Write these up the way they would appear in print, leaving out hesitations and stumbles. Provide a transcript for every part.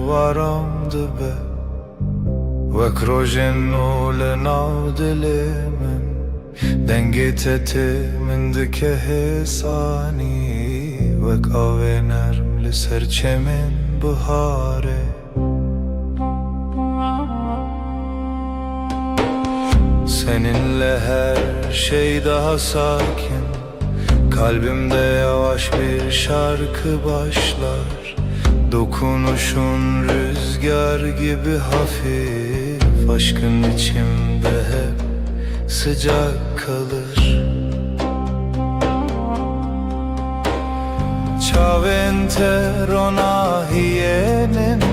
varam dibe Wek rojin u lenavdili min Dengiteti min dike hisani Wek avê nerm li ser çemên biharê Seninle her şey daha sakin Kalbimde yavaş bir şarkı başlar Dokunuşun rüzgar gibi hafif Aşkın içimde hep sıcak kalır Çaventero hiyenin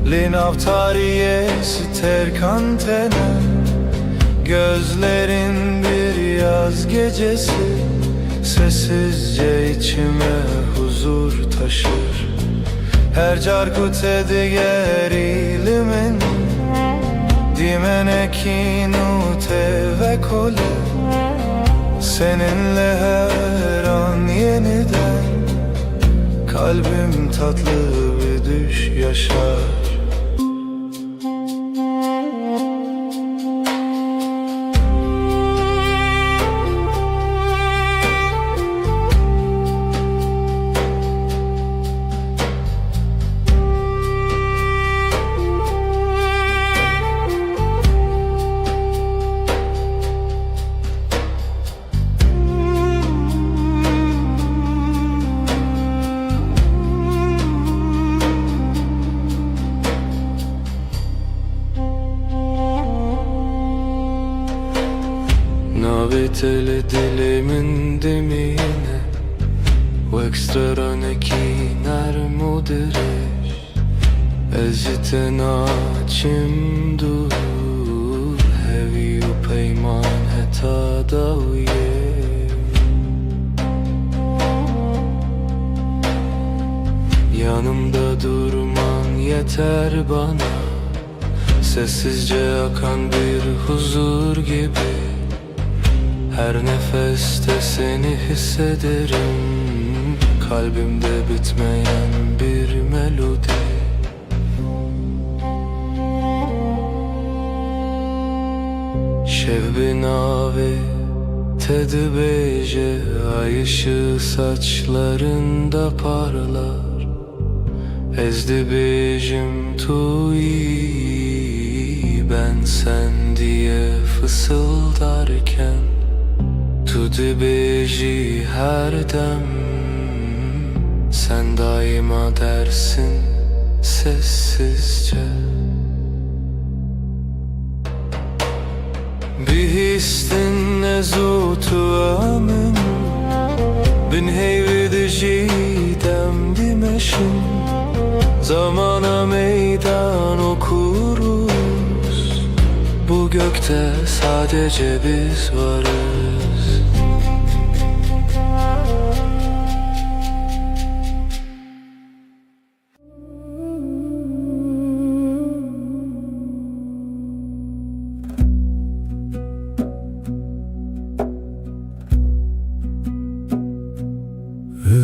Linavtariye terkantene Gözlerin bir yaz gecesi Sessizce içime huzur taşır Her carkute diğer ilimin Dimenekinu ve kole Seninle her an yeniden Kalbim tatlı bir düş yaşar Navetele dilimin demine Wek straneki nermudirish Ezite naçim dur Hevi u peyman heta davye Yanımda durman yeter bana Sessizce akan bir huzur gibi Her nefeste seni hissederim Kalbimde bitmeyen bir melodi Şev nave tedbeje Ay ışığı saçlarında parlar Ezdi bejim tuyi Ben sen diye fısıldarken Tu dibêjî her dem Sen daima dersin sessizce Bir histin nezutu amim Bin heyvi dijîdem dimeşim Zamana meydan okuruz Bu gökte sadece biz varız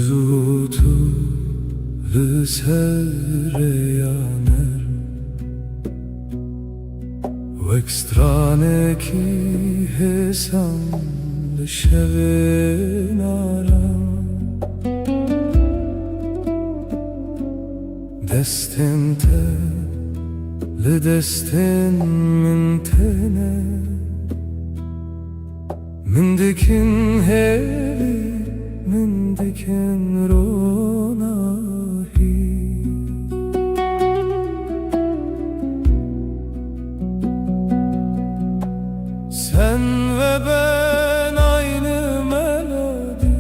Zutu sereyaner Wek straneki hesam Şevin aram Destin te le destin min tene Min dikin hevi Min dikin ronahi Sen ve ben aynı melodi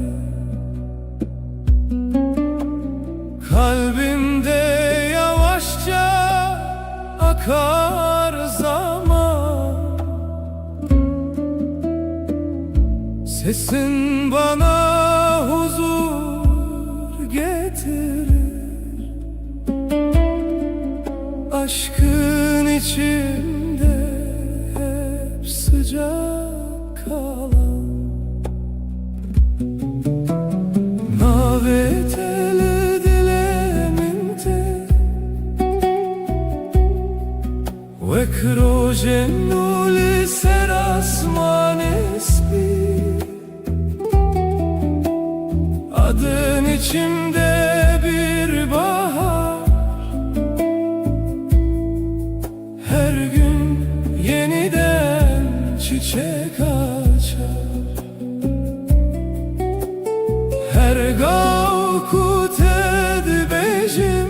Kalbimde yavaşça akar zaman Sesin bana huzur getirir Aşkın içimde hep sıcak kalan Navetele dileminte ve crogenul serasmanes bir. Adın içimde bir bahar, her gün yeniden çiçek açar. Her gavkut edbejim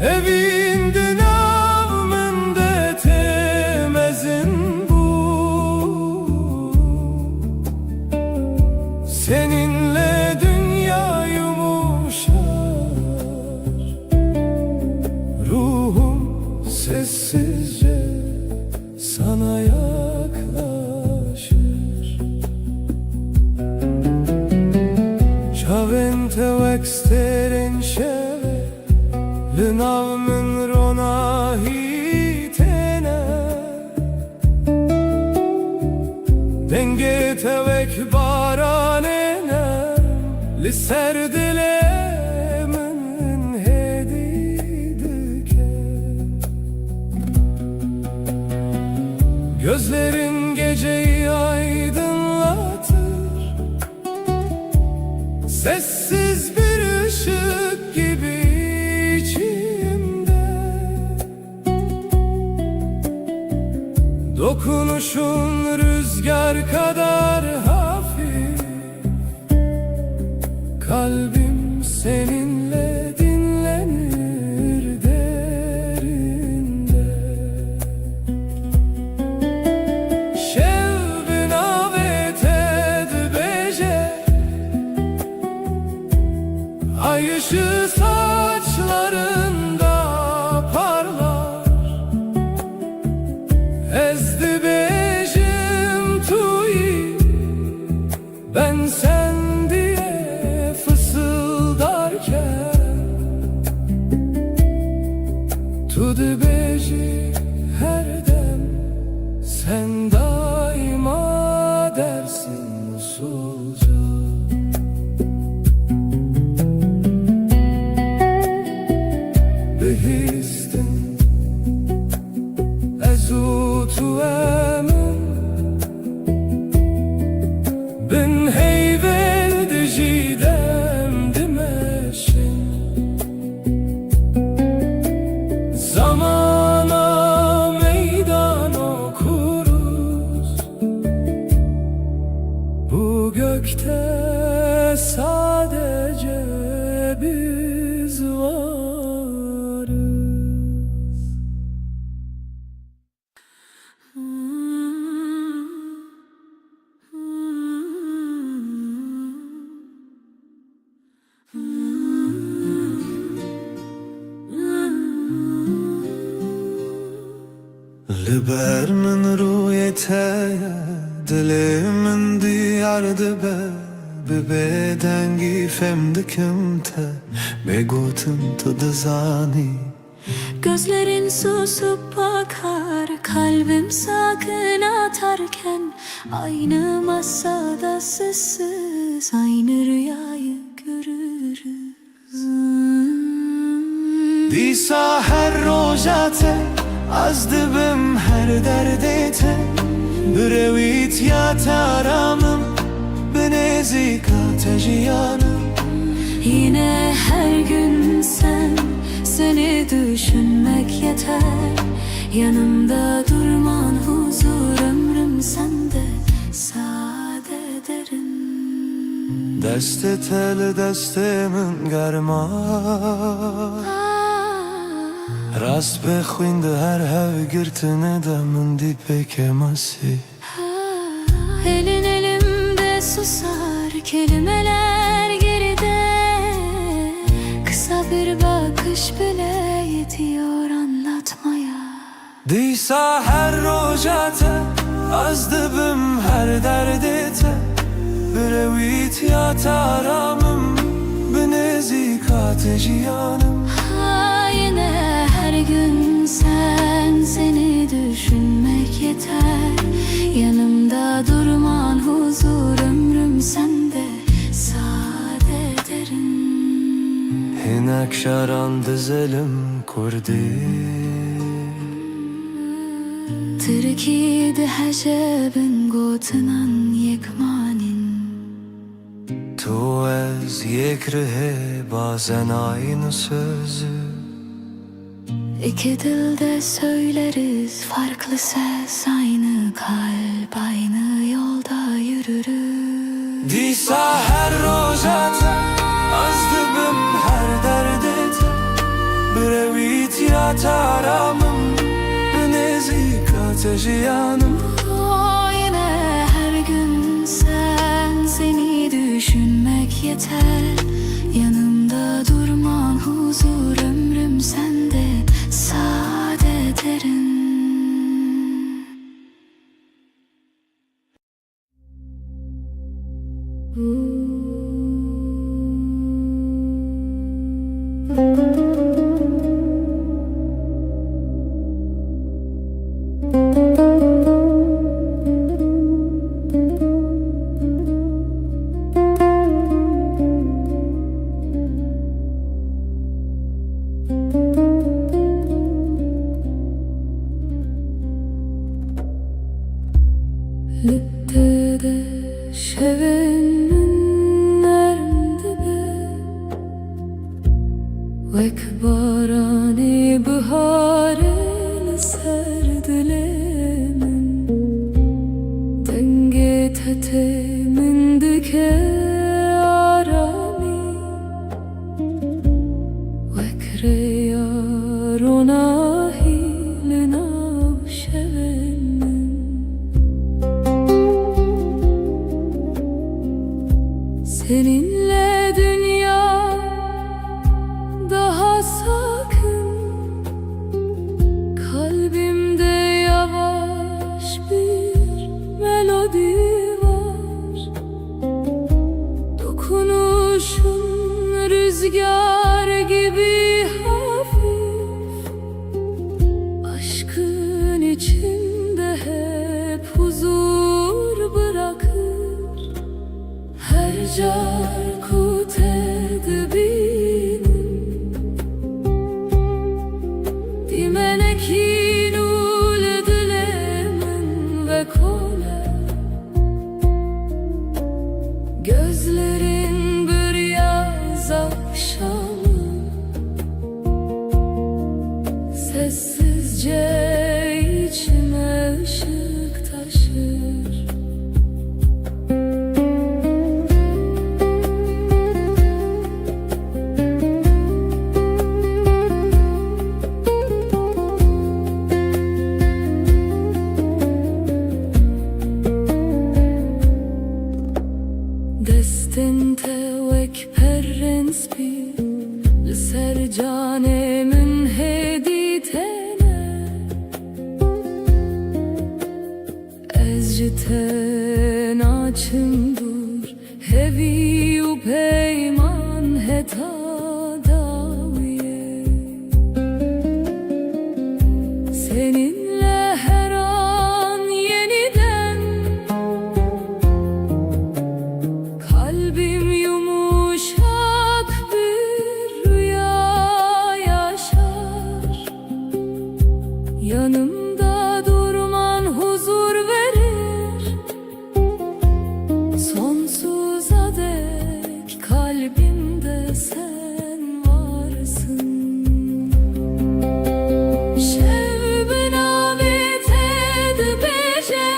evinde navmende temezin bu. Seninle dünya yumuşar, ruhum sessizce sana yaklaşır. Chavente vexteren şeve Lınavmın rona hitene, denge tevek baranene Lisserdilemin hedidike. Gözlerin geceyi aydınlatır, sessiz bir ışık gibi içimde. Dokunuşun rüzgar kadar hafif, kalbim seninle dinlenir derinde. Şevbin avet edbeje, ay ışığı saçlarında parlar. Ezdi bejim tuyi, ben sen diye fısıldarken. Tudu beji her dem, sen daima dersin usulca. Behistin ezutu emin, bin heyvel dijidem dimeşin. Zamana meydan okuruz, bu gökte sadece biz varız. لبر من رویته دل من دیارده به بدنگی femdikim te begotum tadı zani. Gözlerin susup bakar, kalbim sakın atarken. Aynı masada sessiz, aynı rüyayı görürüz. Disa her rojate az dibim her derdete, brevit ya taramım benezika tejiyanım. Yine her gün sen, seni düşünmek yeter. Yanımda durman huzur, ömrüm sende sade ederim. Deste tel destemin germa, rast bexwinde her hev girtine de min di pekemasi. Elin elimde susar, kelimeler geride. Kısa bir bakış bile yetiyor anlatmaya. Disa her rojate az dibim her derdete, brevit ya taramım benezika tejiyanım. Yine her gün sen, seni düşünmek yeter. Yanımda durman huzur, ömrüm sende sade ederim. Hinek şaran dizelim کردی تركيد حجاب قوتنان يكمانين تو از یک ره bazen aynı sözü İki dilde söyleriz farklı ses, aynı kalp, aynı yolda yürürüz. دیسا هر روزت از دبم her derdet Brevit ya taramım Nezik ateşi yanım Yine her gün seni düşünmek yeter. Yanımda durman huzur, ömrüm sende sade derin. Littede şevenin nermdibe Vek barani bıharel serdilemin Denge tetemin dike arami Vek reyar ona hilina şevenin Seninle dünya daha sakın. Kalbimde yavaş bir melodi var. Dokunuşun rüzgar gibi hafif. Aşkın içinde hep huzur bırakır. Her carkut edibinin Dimenekin ul dilemin ve kole Gözlerin bir yaz akşamı Sessizce içime ışık taşır. Destinte vek perrens bi Ser canemin heditene Ezciten açım dur Hevi u peyman heta daviye Seninle her an yeniden Kalbim yumuşak bir rüya yaşar. Yanımda durman huzur verir. Sonsuza dek kalbimde sen varsın. Şev benavet edbece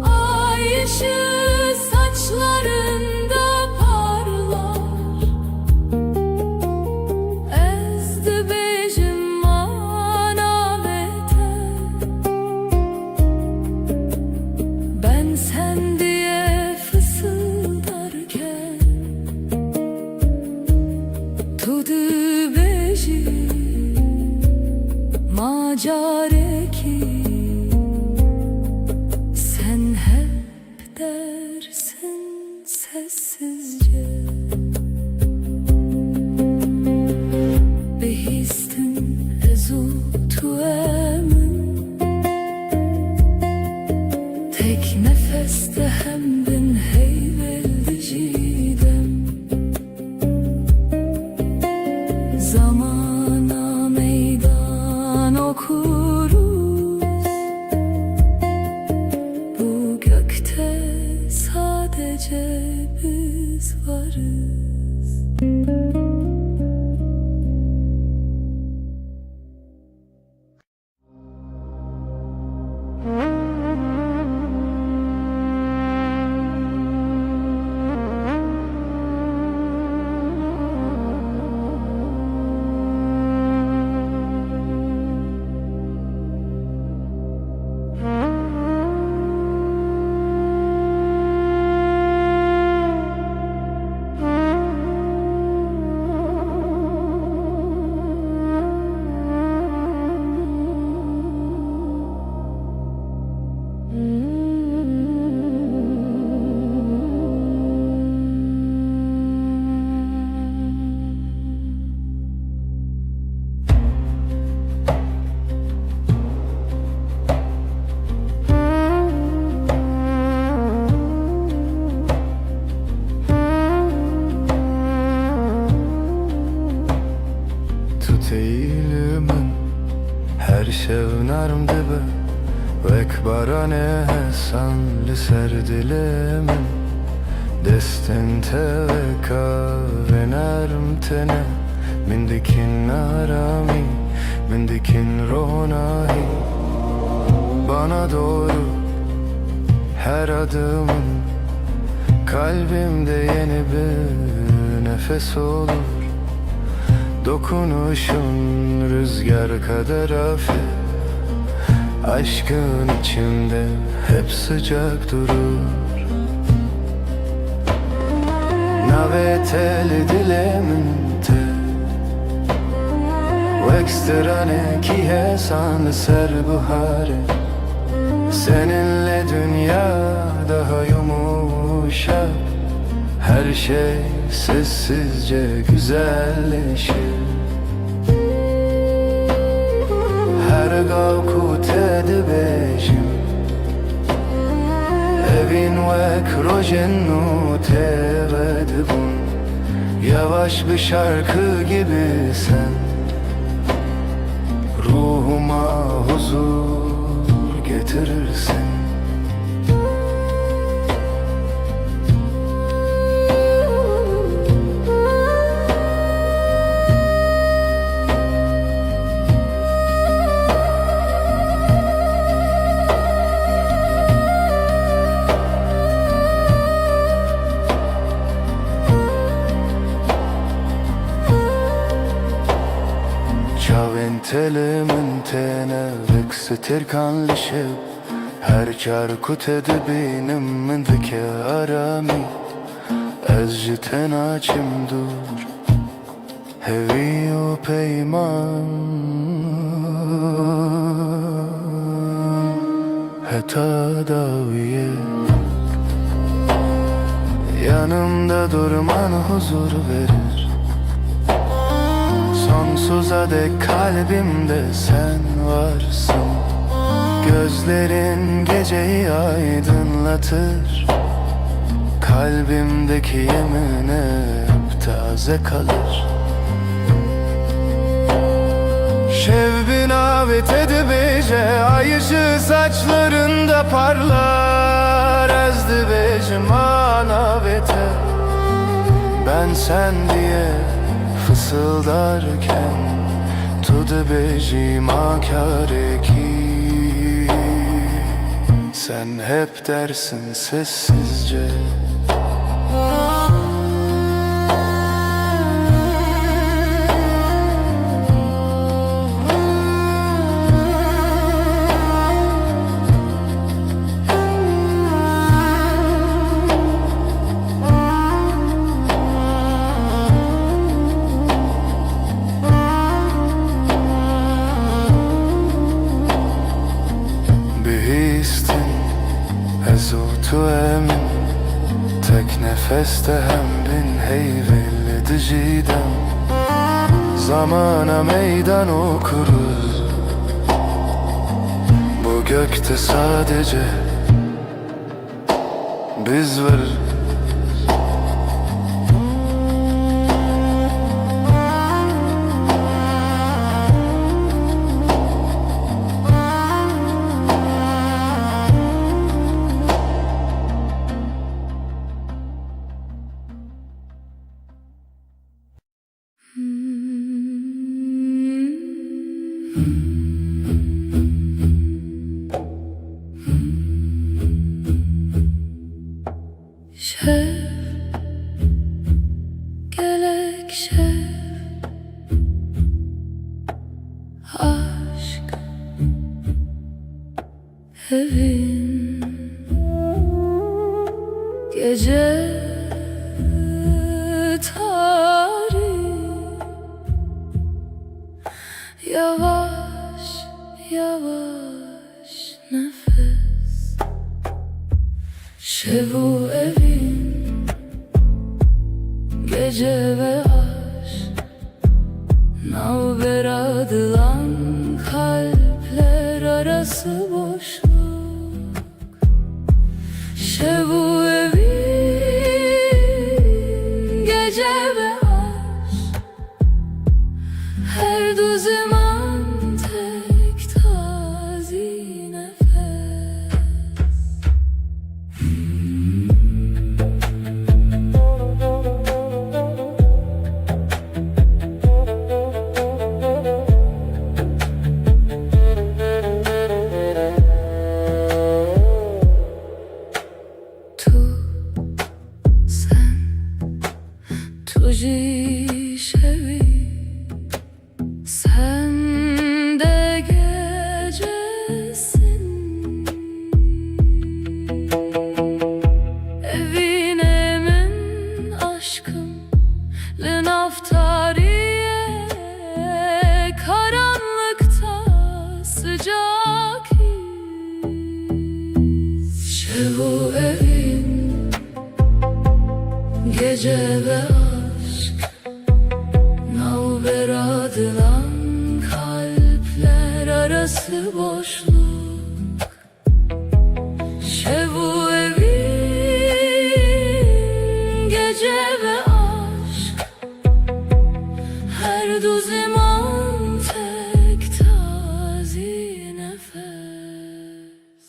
Ay ışığı saçlarında parlar. Ezdi bejim manavete Ben sen diye fısıldarken Tudu beji macareki Sen hep dersin sessizce Behistin ezu tuemin Tek nefeste hem bin heyveldi cidem Zamana meydan okuruz. Bu gökte sadece biz varız. Tut eğilimin her şevnarm dibe Vek barane hesan li ser dilimin Destin te veka ve narm tene Min dikin arami, min dikin ronahi Bana doğru her adımın Kalbimde yeni bir nefes olur Dokunuşun rüzgar kadar hafif Aşkın içimde hep sıcak durur Naveteli dilemente Vekstrane ki hesan ser buhare Seninle dünya daha yumuşak Her şey sessizce güzelleşir Her gavkut edibejim Evin vek rojennu tevedibun Yavaş bir şarkı gibi sen Ruhuma huzur getirirsin Telimin tene veksetir kanlışıp Her çarkut edibinim min vike arami Ez jiten açım dur Hevi o peyman Heta daviye Yanımda durman huzur verir Sonsuza dek kalbimde sen varsın Gözlerin geceyi aydınlatır Kalbimdeki yemin hep taze kalır Şevbin avet edibece Ay ışığı saçlarında parlar Ezdibecim anavete Ben sen diye fısıldarken Tudu bejim akareki Sen hep dersin sessizce Tu emin tek nefeste hem bin heyvelli diciden Zamana meydan okuruz Bu gökte sadece biz varız Şev, gelek şev, aşk evin gece tarih, yavaş yavaş nefes. Şevu evin gece ve aşk, navber adılan kalpler arası boşluk. Şevu evin gece ve aşk, her du zaman tek tazi nefes. Tuji şevi, sen de gecesin. Evinemin aşkım, lenaftariye, karanlıkta sıcak his. Şevu evin gece ve aşk, navber adılan kalpler arası boşluk. Şevu evin gece ve aşk, her du zaman tek tazi nefes.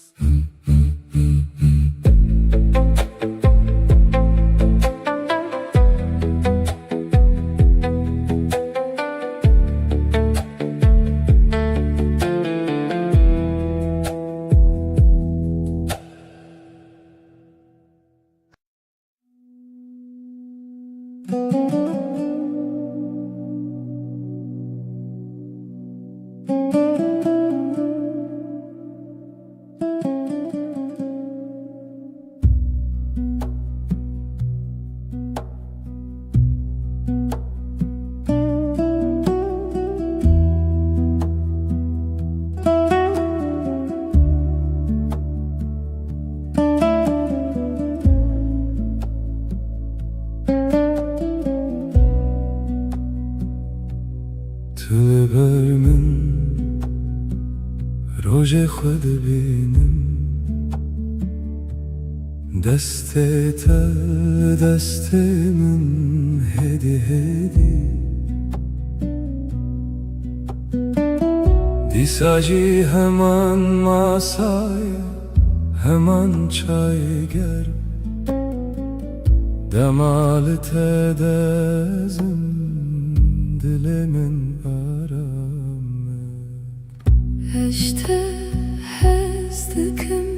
تبر من روژ خود بینم دست تر دست من هدی هدی دیساجی hemen masaya hemen çay ger demalı tedezim dilimin aramı. Eşte hezdikim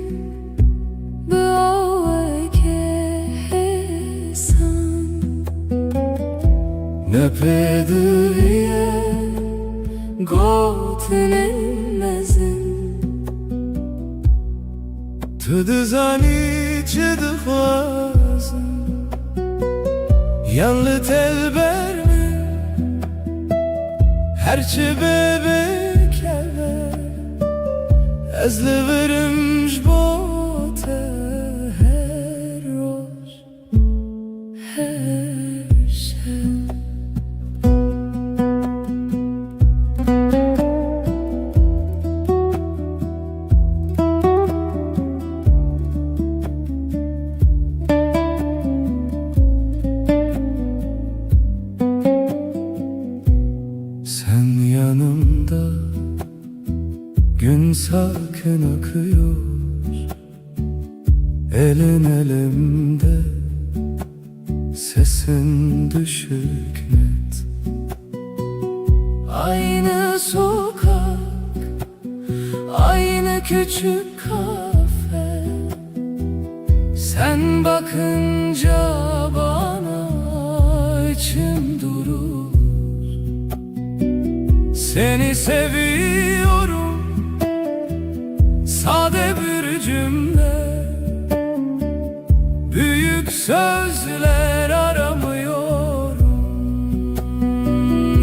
büaveke hesan, Ne pedriye gotinin mezin. Tüdüzani çıdıfazın Yanlı telber mi Herçi bebek eve Ezli verimş bote Her roş, her şey. Sen yanımda gün sakin akıyor Elin elimde sesin düşük net Aynı sokak küçük kafe, sen bakınca bana içim durur. Seni seviyorum, sade bir cümle, büyük sözler aramıyorum.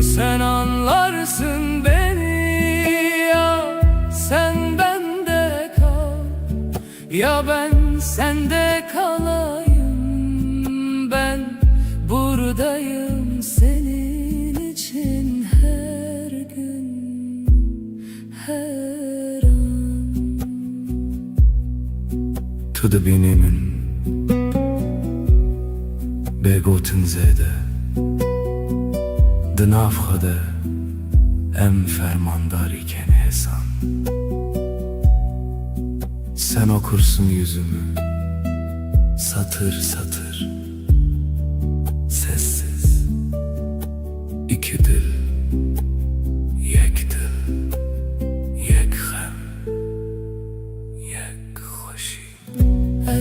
Sen anlarsın beni, ya sen bende kal, ya ben sende kalayım. Ben buradayım senin için her gün, her an. To the beginning, begotten zede, de nafhade, em fermandar iken Hesan. Sen okursun yüzümü, satır satır, sessiz. İki dil, yek dil, yek hem, yek hoşi.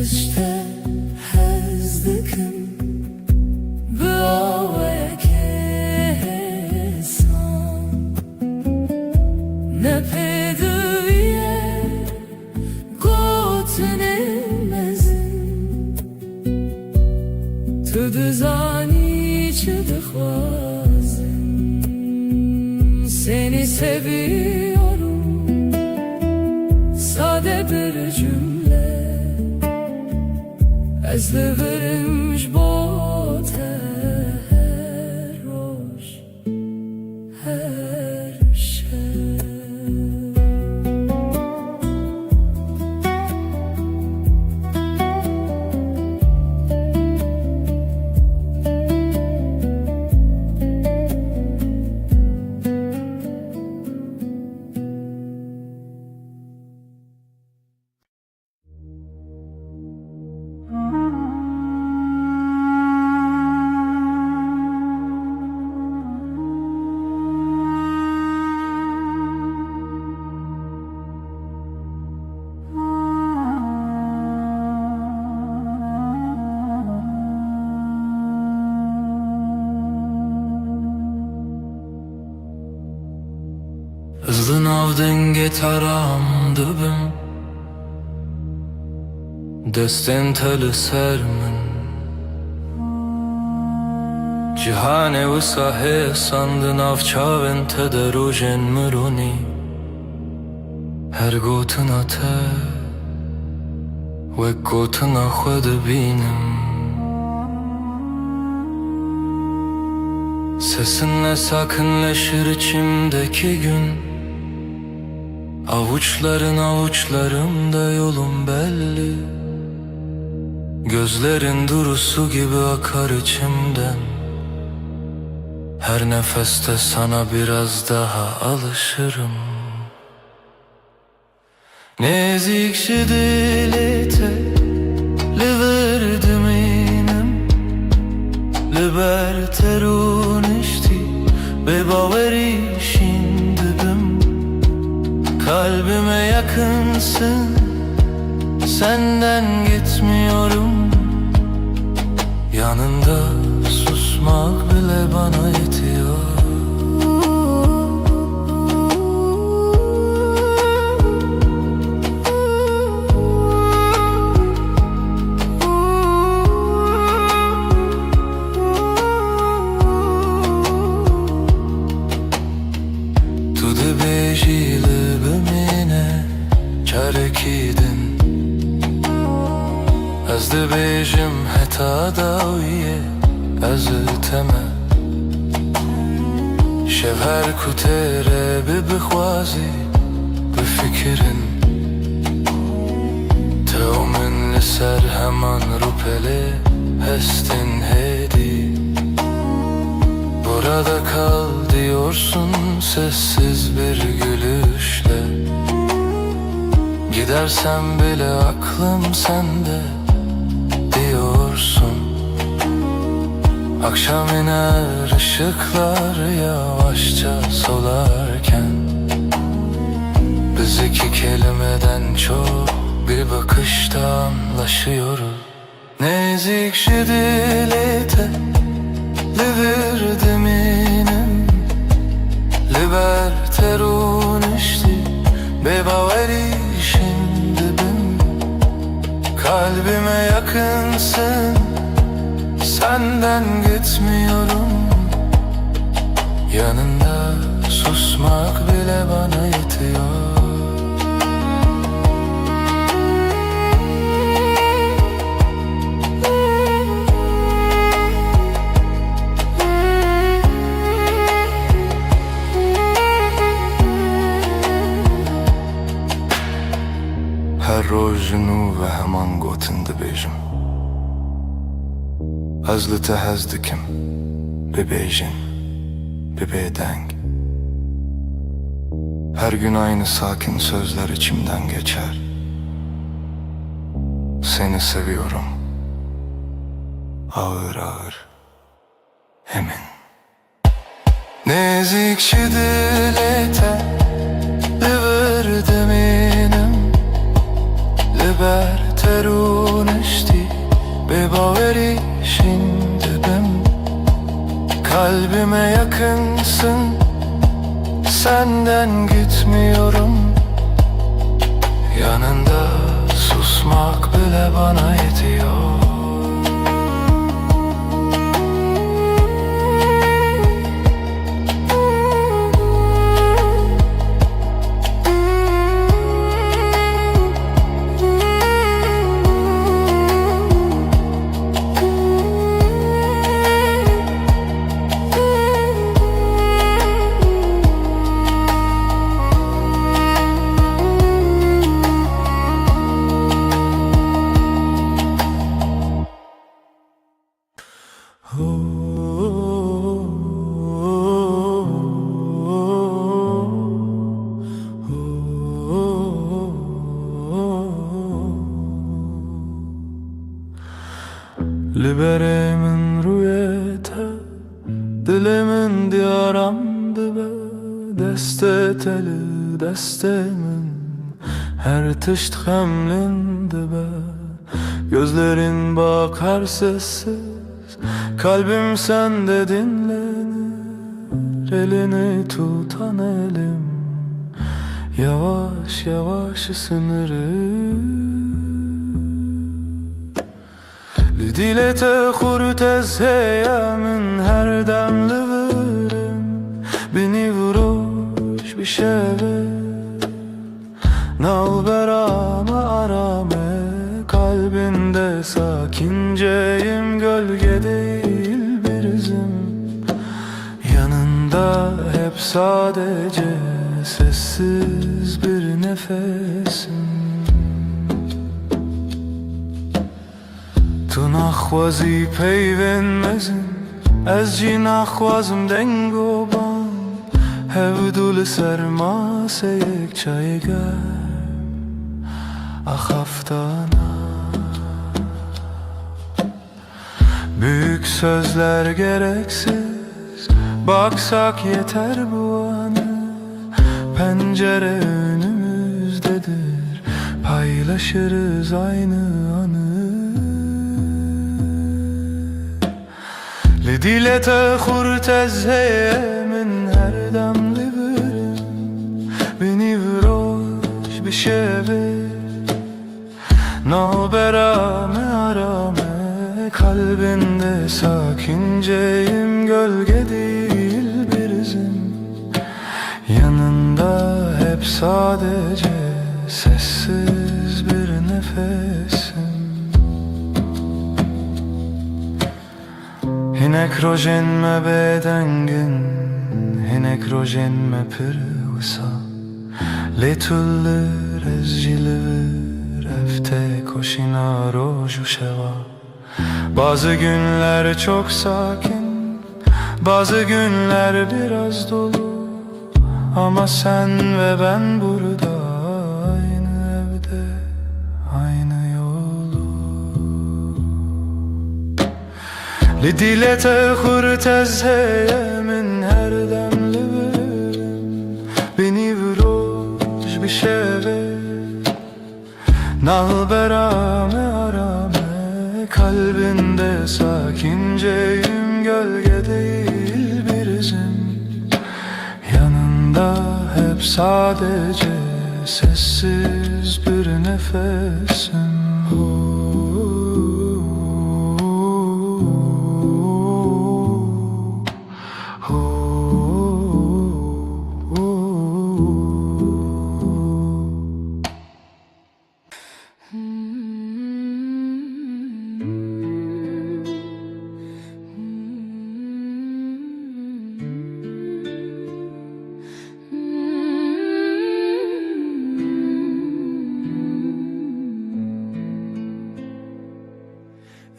Eşte hezdikim Bıavaya kesan, ne pedüye gotinimezin, tüdü zani çıdı khwazin. Seni seviyorum, sade bir cümle, ez divirimj bo te her roş, her şev. Hızlı nav denge taram dibim, destên te li ser min. Cîhanê wisa hêsan di nav çavên te de rojên mironî. Her gotina te wek gotina xwe dibînim. Sesinle sakinleşir içimdeki gün, avuçların avuçlarımda yolum belli. Gözlerin durusu gibi akar içimden. Her nefeste sana biraz daha alışırım. Nezik dilete li verdim inem, li ber terunişti be baveri şindibim. Kalbime yakınsın, senden gitmiyorum. Yanında susmak bile bana yetiyor. Tu dibêjî li bimîne çarekîdin, ez dibêjim heta dawiye ez teme. Şev her ku têre bibixwazî bifikirin, tev min li ser heman rûpelê hestin hêdî. Burada kal diyorsun sessiz bir gülüşle. Gidersem bile aklım sende diyorsun. Akşam iner ışıklar yavaşça solarken, biz iki kelimeden çok bir bakışta anlaşıyoruz. Nezik şidilete liver minem liberterun işti bebaveri şimdi ben kalbime yakınsın, senden gitmiyorum. Yanında susmak bile bana yetiyor. هر روز نو و همان گوتن دبیجم از لته هزدکم bebejin, bebedeng. Her gün aynı sakin sözler içimden geçer. Seni seviyorum, ağır ağır, emin. Nezik şidilete liverdim inem liberterun işti bebaveri şimdi ben kalbime yakınsın, senden gitmiyorum. Yanında susmak bile bana yetiyor. Liberemin rüyete dilimin diyaramdı be deste teli destemin her tışt hemlindi be gözlerin bakar sessiz kalbim sende dinlenir elini tutan elim yavaş yavaş ısınırım. Lidilete kurtez heyemin her demli verim beni vuruş bir şeve nalberame arame kalbinde sakinceyim gölge değil bir izim yanında hep sadece sessiz bir nefesim. تو نخوازی پیوند مزن از جی نخوازم دنگ و بان هودول سرماسه یک çay گرم ahaftana. Büyük sözler gereksiz baksak yeter bu anı pencere önümüzdedir paylaşırız aynı anı. Lidilete kurtez heyemin her demli verim beni vuruş bir şeve nalberame arame kalbinde sakinceyim gölge değil bir izim yanında hep sadece sessiz bir nefesim. Hinek rojen me bedengin hinek rojen me pırvısa letullir ezcilir efte koşina roju şeva. Bazı günler çok sakin bazı günler biraz dolu ama sen ve ben burada aynı evde aynı yolu. Lidilete kurtez heyemin her demli verim beni vuruş bir şeve Nalberame arame kalbinde sakinceyim, gölge değil bir izim. Yanında hep sadece sessiz bir nefesim.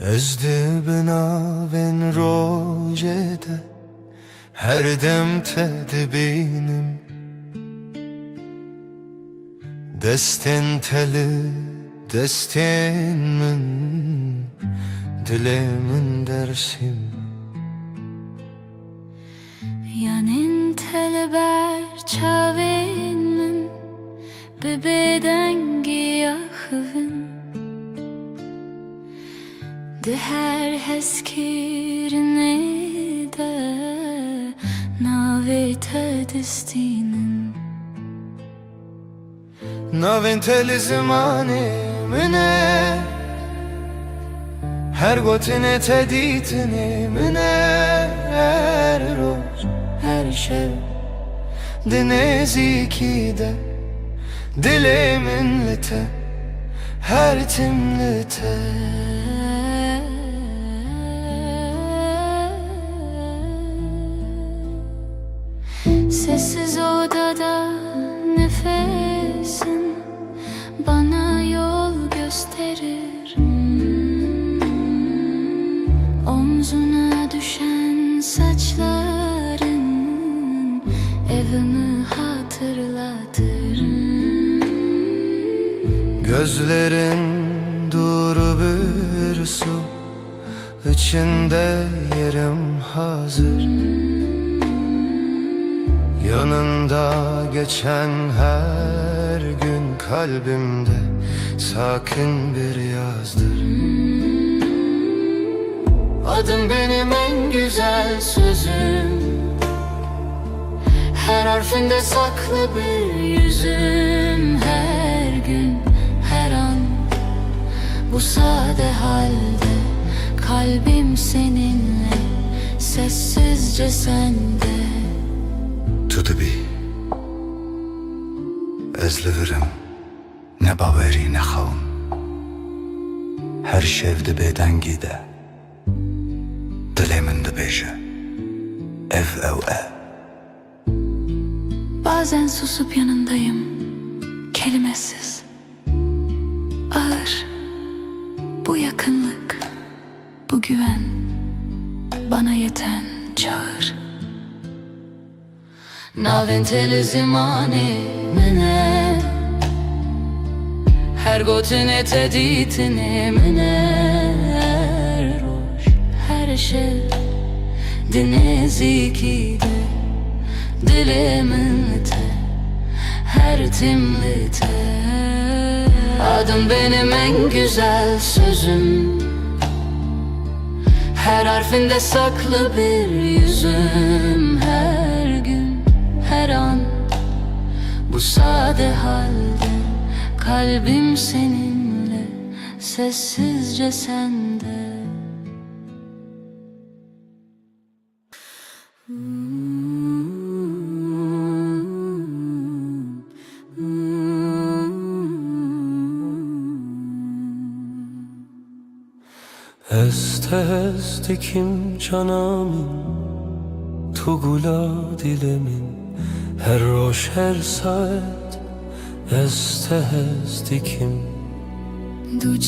Özde benaven rojede her dem tedbinim, desten teli desten min dilemin dersim. Yanin teleber çaven min bebeden giyahın de her heskirine de navete destinin. Naven teli zimani mine her gotine teditine mine her roz her şev dinezi de dilimin lite her timlite. Sessiz odada nefesin bana yol gösterir. Omzuna düşen saçların evimi hatırlatır. Gözlerin duru bir su, içinde yerim hazır. Yanında geçen her gün kalbimde sakin bir yazdır. Adın benim en güzel sözüm, her harfinde saklı bir yüzüm. Her gün, her an bu sade halde kalbim seninle, sessizce sende. Tu bi ezlivirim ne baveri ne xavun, her şevdi bedengi de dilimin dibêje ev ev ev. Bazen susup yanındayım, kelimesiz, ağır. Bu yakınlık, bu güven bana yeten çağır. Naven teli zimani mine her gotine teditine mine her roş her şev dinezi de dilimin lite her timlite. Adım benim en güzel sözüm, her harfinde saklı bir yüzüm. Her gün, her an bu sade halde kalbim seninle, sessizce sende. Est est dikim canamin tu gula dilemin her roş her saat. Est est dikim Du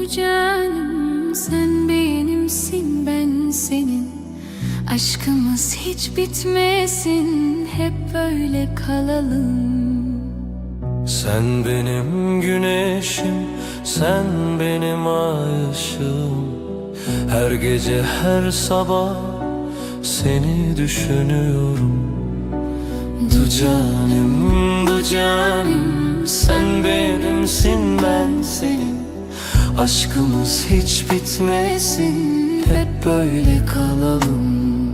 canım sen benimsin, ben senin. Aşkımız hiç bitmesin, hep böyle kalalım. sen benim güneşim, sen benim ay ışığım. Her gece her sabah seni düşünüyorum. Du canım sen benim benimsin, ben senin. Aşkımız hiç bitmesin, hep böyle kalalım.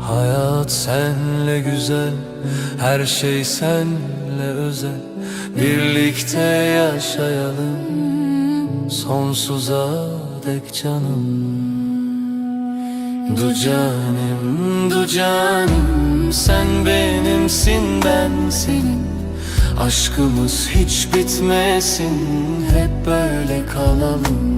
Hayat senle güzel, her şey senle özel. Birlikte yaşayalım, sonsuza dek canım. Du canım, du canım, sen benimsin, ben senin. Aşkımız hiç bitmesin, hep böyle kalalım.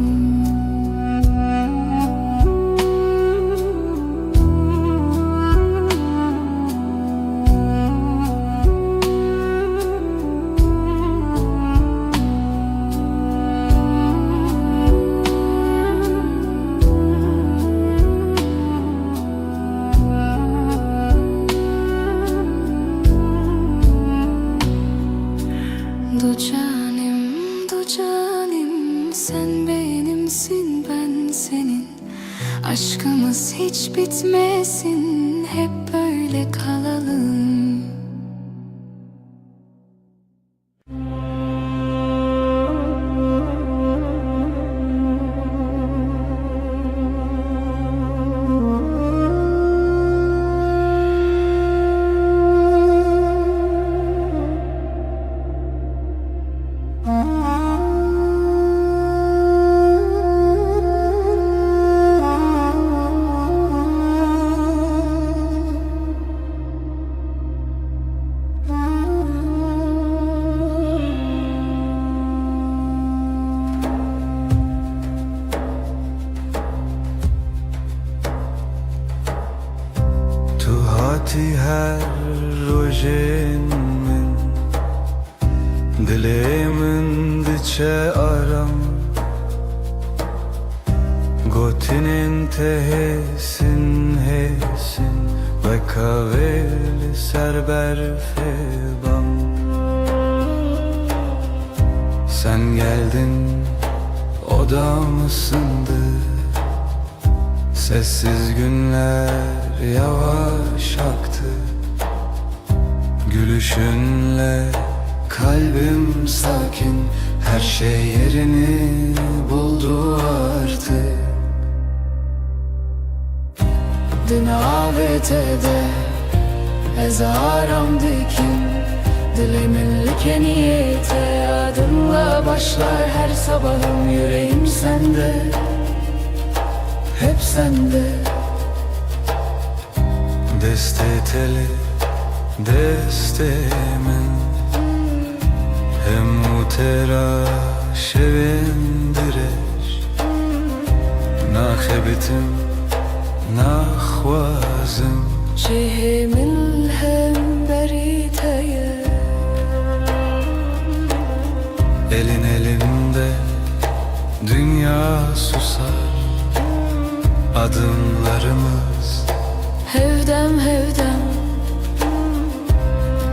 Du canım, sen benimsin, ben senin. Aşkımız hiç bitmesin, hep böyle kalalım. Tu hati her rojen min, dilemin diçe aram. Gotinin tehesin hesin, ve kaveli serber febam. Sen geldin, odam ısındı. Sessiz günler yavaş aktı. Gülüşünle kalbim sakin, her şey yerini buldu artık. Din avetede ezaram dikin, dilimin like niyete. Adınla başlar her sabahım, yüreğim sende, hep sende. Deste teli, deste min, hem utera şevindireş. Nakhebitim, nakhwazim, Cehimin hem beriteye. elin elimde dünya susar. Adımlarımız Hevdem hevdem,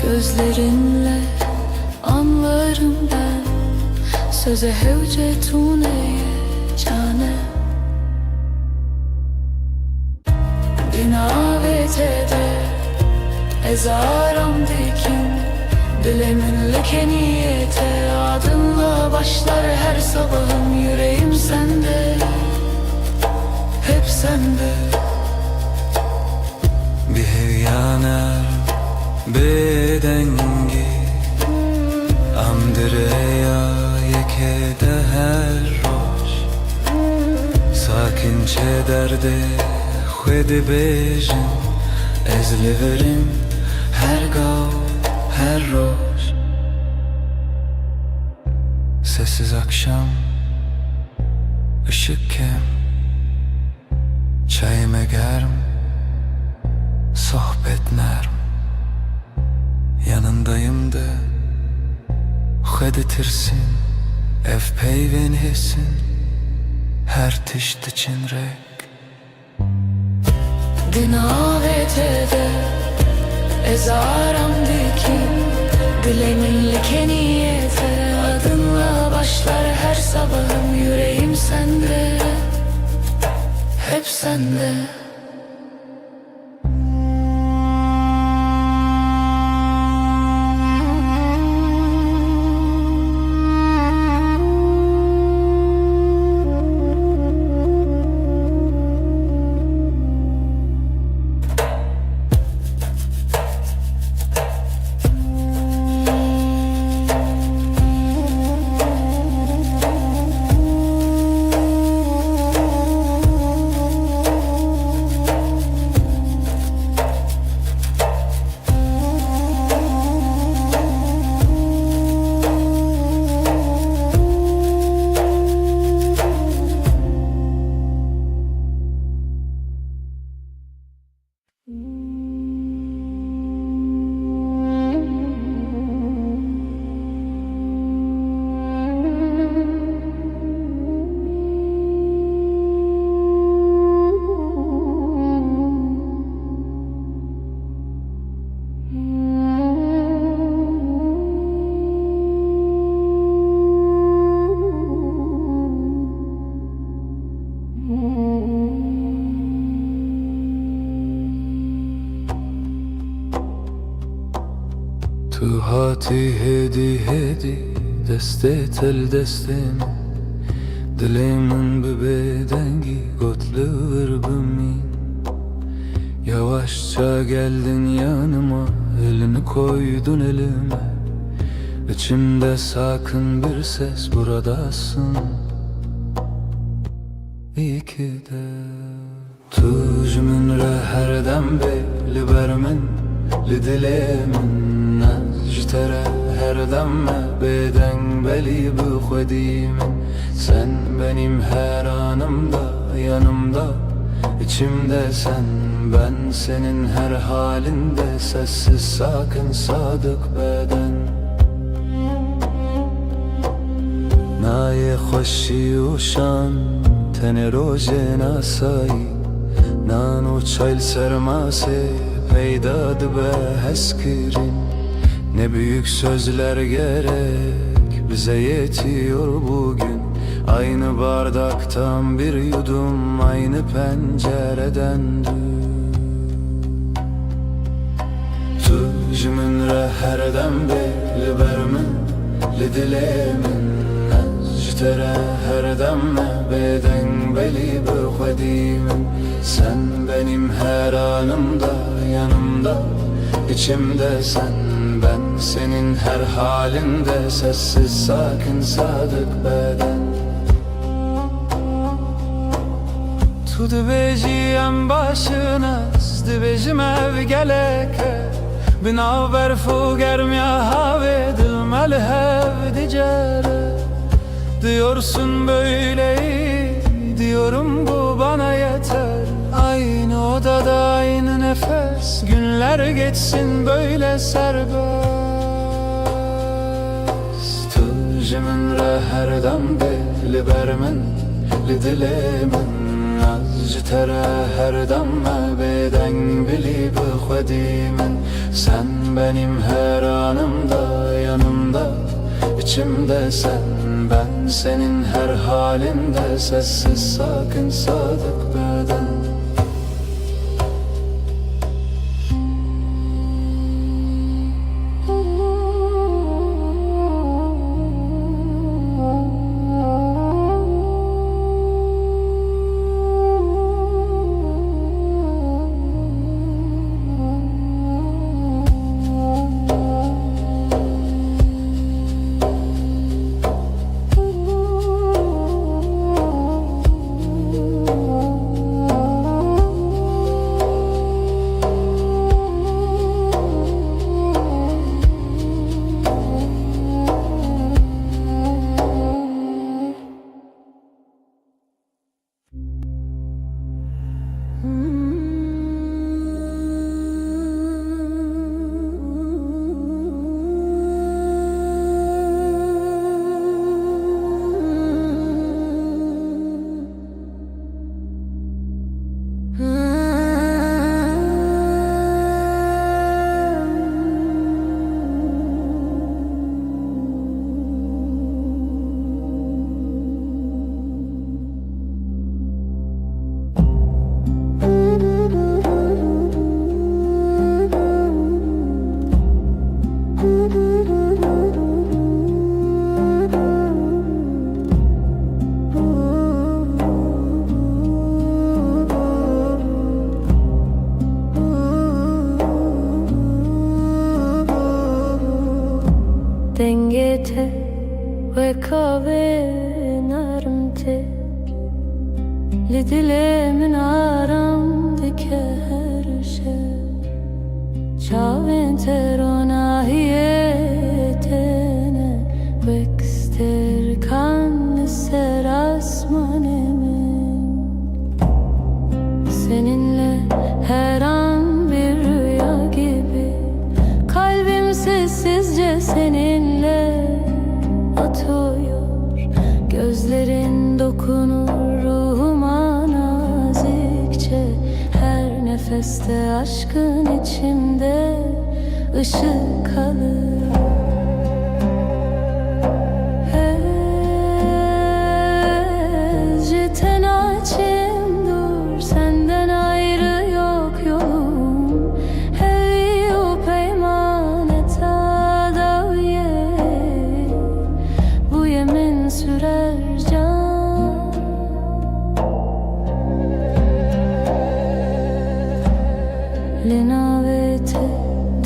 gözlerinle anlarım ben. Söze hevcetuneye cane. Binavetede ezaram dikin, dilimin leke niyete. Adınla başlar her sabahım, yüreğim sende, hep sende. bir hevyaner bedengi, amdireya yekede her roş. Sakinçe derde xwedi bejin, ez liverim her gav her roş. Sessiz akşam, ışık kem, çayime germ, sohbet nerm. Yanındayım da xweditirsin, ev peyven hesin, her tişt için rek. Dinavetede ezaram dikin, dilimin like niyete. Adınla başlar her sabahım, yüreğim sende, hep sende. تو هاتی هدی هدی دسته تل دستم Dilimin bir bedengi gotluver bümmin Yavaşça geldin yanıma elini koydun elime İçimde sakın bir ses buradasın İyi ki de Tuj min re herdem beyli bermin Li dilimin najtere herdem me beden beli bu khodimin Sen benim her anımda yanımda İçimde sen ben senin her halinde Sessiz sakin sadık beden Naye خوشی و شان تن روز ناسایی نانو çayl sermase peydad be heskirin Ne büyük sözler gerek bize yetiyor bugün Aynı bardaktan bir yudum aynı pencereden Tuj min re herdem beyli bermin li dilimin Najtere herdem me beden beli bu khodimin Sen benim her anımda yanımda İçimde sen ben senin her halinde Sessiz sakin sadık beden Tu dibêjiyem başınız dibêjim ev geleke Binaver fu germiya havê dilmel hev dicere Diyorsun böyle iyi diyorum bu bana yeter Aynı odada aynı nefes günler geçsin böyle serbest Tuj min re herdem beyli bermin li dilimin Najtere herdem me beden beli bu khodimin Sen benim her anımda yanımda İçimde sen ben senin her halinde Sessiz sakin sadık beden Dengete ve kahve narmte Li dilimin aramdaki her şey Çavin terona hiyetene Vekster kan ser asmanemin Seninle her an bir rüya gibi Kalbim sessizce seninle atıyor Gözlerin dokunur ruhuma nazikçe Her nefeste aşkın içimde ışık alır Tenacim dur senden ayrı yok yolum Hevi o peymaneta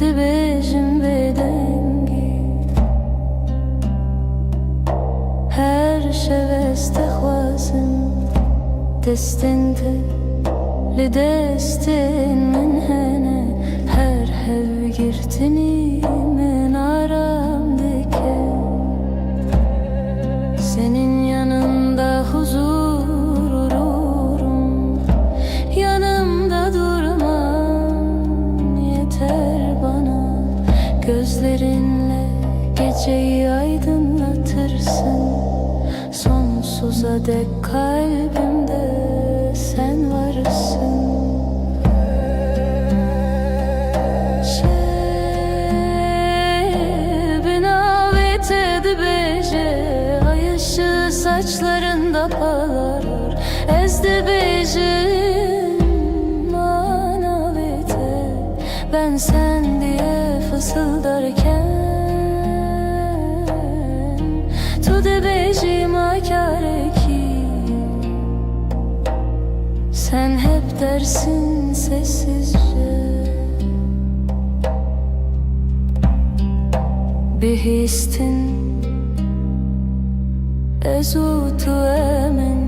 dibêjim vê dengî her şeves te xwazim destin te li destin min hene her hevgirtinî min aram dike senin yanında huzur ururum yanımda durman yeter bana gözlerinle geceyi aydınlatırsın sonsuza dek kalbimde sen varsın binavete dibêje ay ışığı saçlarında parlar ez dibêjim manavete ben sen diye fısıldarken tu dibêjim akare ki sen hep dersin sessizce Bihîstin ez û tu emin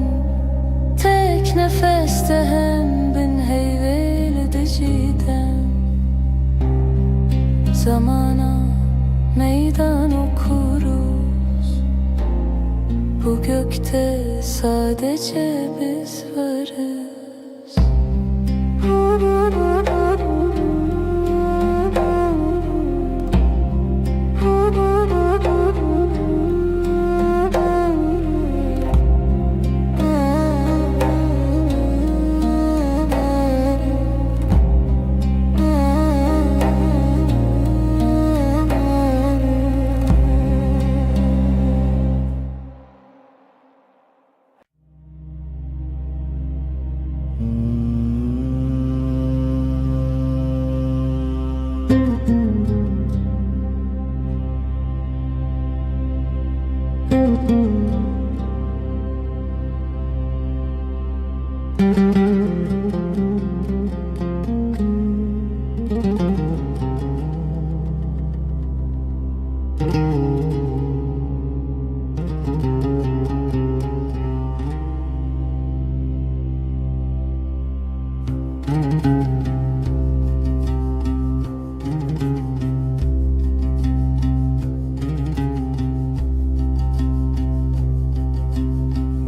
tek nefeste hem bin heyveli diciden zamana meydan okuruz bu gökte sadece biz varız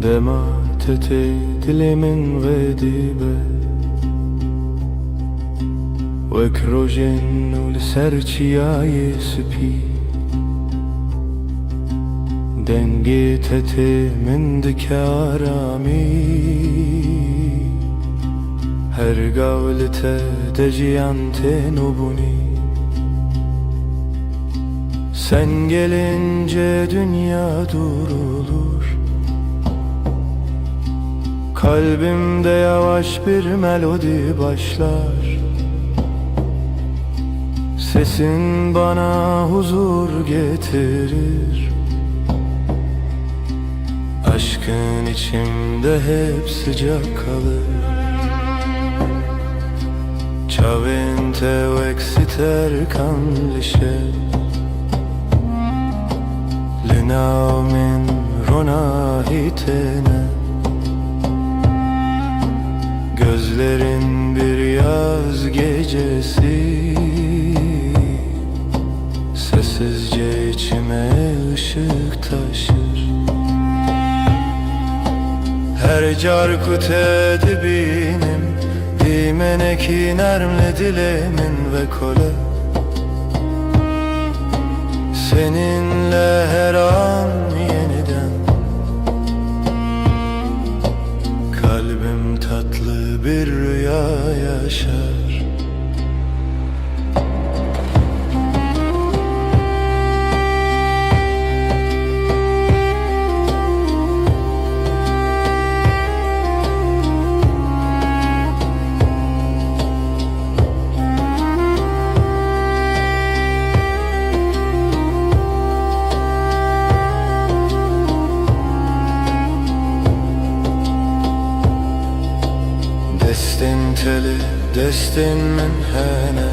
دمعت دل من غديبة وكروجن ولسرچياي سبي دنگيتت من دكارامي her gavlete deciyante nubuni sen gelince dünya durulur kalbimde yavaş bir melodi başlar sesin bana huzur getirir aşkın içimde hep sıcak kalır Ciavente exiter canlisce Linaumin ronahitene Gözlerin bir yaz gecesi Sessizce içime ışık taşır Her carkut edibinim Dimeneki nermle dilemin ve kole Seninle her an yeniden Kalbim tatlı bir rüya yaşar Destin teli, destin min hene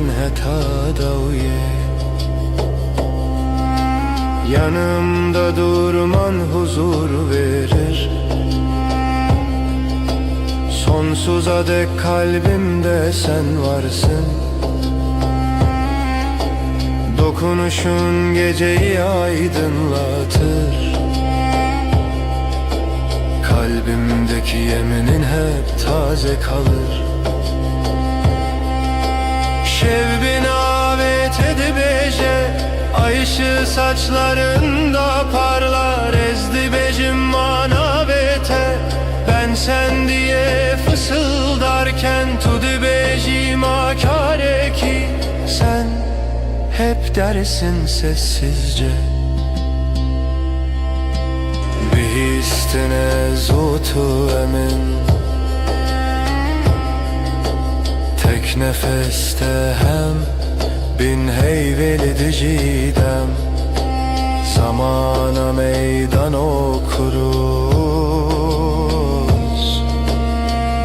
man heta dawiye Yanımda durman huzur verir Sonsuza dek kalbimde sen varsın Dokunuşun geceyi aydınlatır Kalbimdeki yeminin hep taze kalır Şevbin avet edibeje Ay ışığı saçlarında parlar Ezdi becim manavete Ben sen diye fısıldarken Tudu becim akare ki Sen hep dersin sessizce Bihistine zutu emin Tek nefeste hem bin heyveli dicidem Zamana meydan okuruz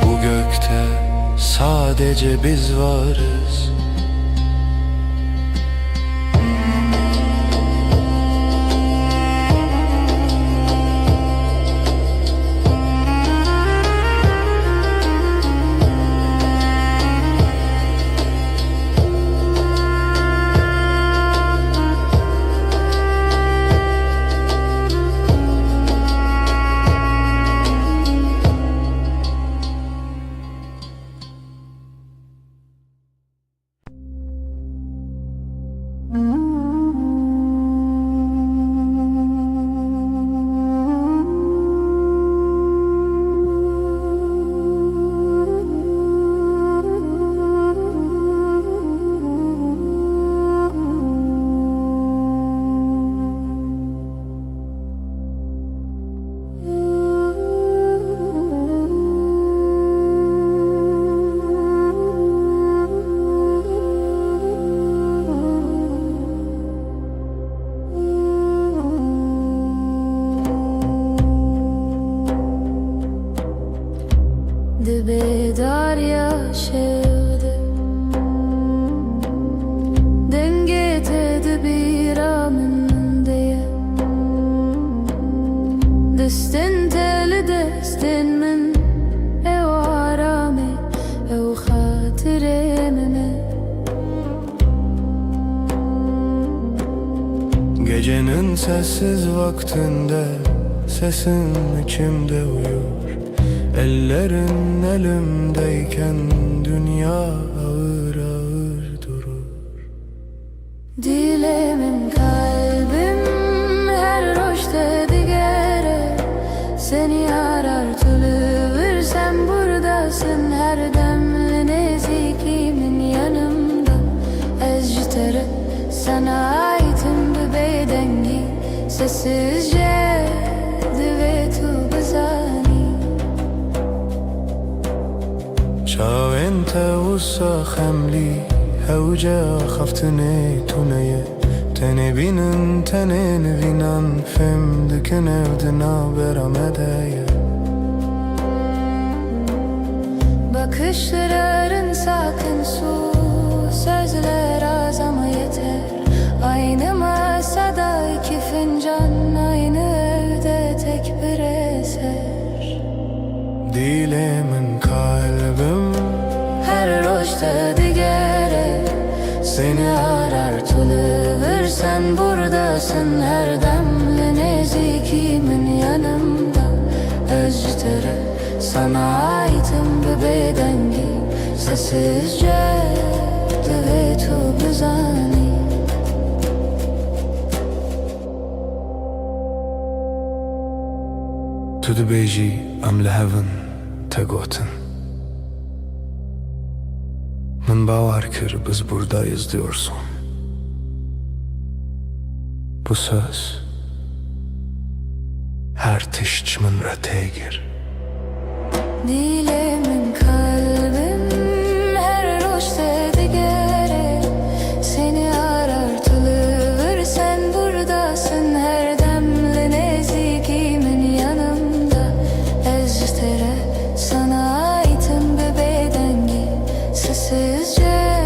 Bu gökte sadece biz varız Darya şevde Denge tedi bir amın diye Destin teli destin min Ev arame Ev hatiremime Gecenin sessiz vaktinde Sesin içimde uyur Ellerin elimdeyken dünya ağır ağır durur Dilemin kalbim her roşte digere Seni arar tülüvür sen buradasın her demli nezikimin yanımda Ezcitere sana aitim bir bedengi Sessizce divetu bezani شاو انت وصا خملي هوجا خفتني تونية تني بينن تنين بينن فم دكن evdina beramedeye Bakışların sakın su Sözler az ama yeter Aynı masada iki fincan Aynı evde tek bir eser Dilemin kalbim Her roşta digere Seni arar tülüvür sen buradasın her demli nezikimin yanımda Özcütere sana aitim bir bedengi Sessizce divetu bezani Tu dibêjî em li hevin te gotin Min bawer kir biz buradayız diyorsun Bu söz her tişt min re têgir Dilemin kalbim her roşta digere Seni arar tülüvür sen buradasın her demli nezikimin yanımda Eztere sana aitim bir bedengi Sessizce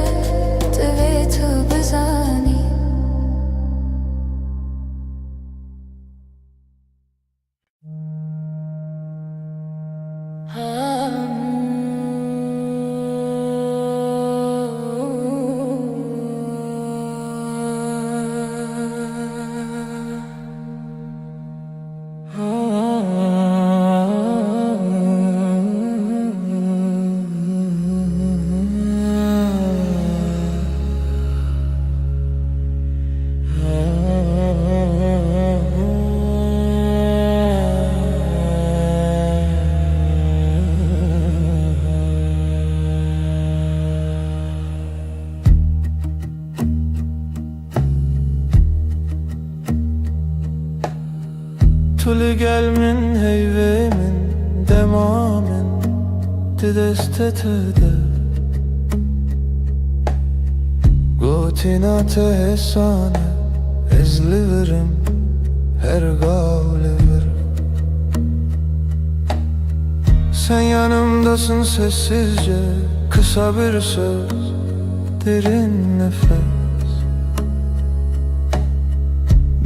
تل gel min heyve min demamin didestetede Gotinate hesane ezliverim her gavleverim Sen yanımdasın sessizce kısa bir söz derin nefes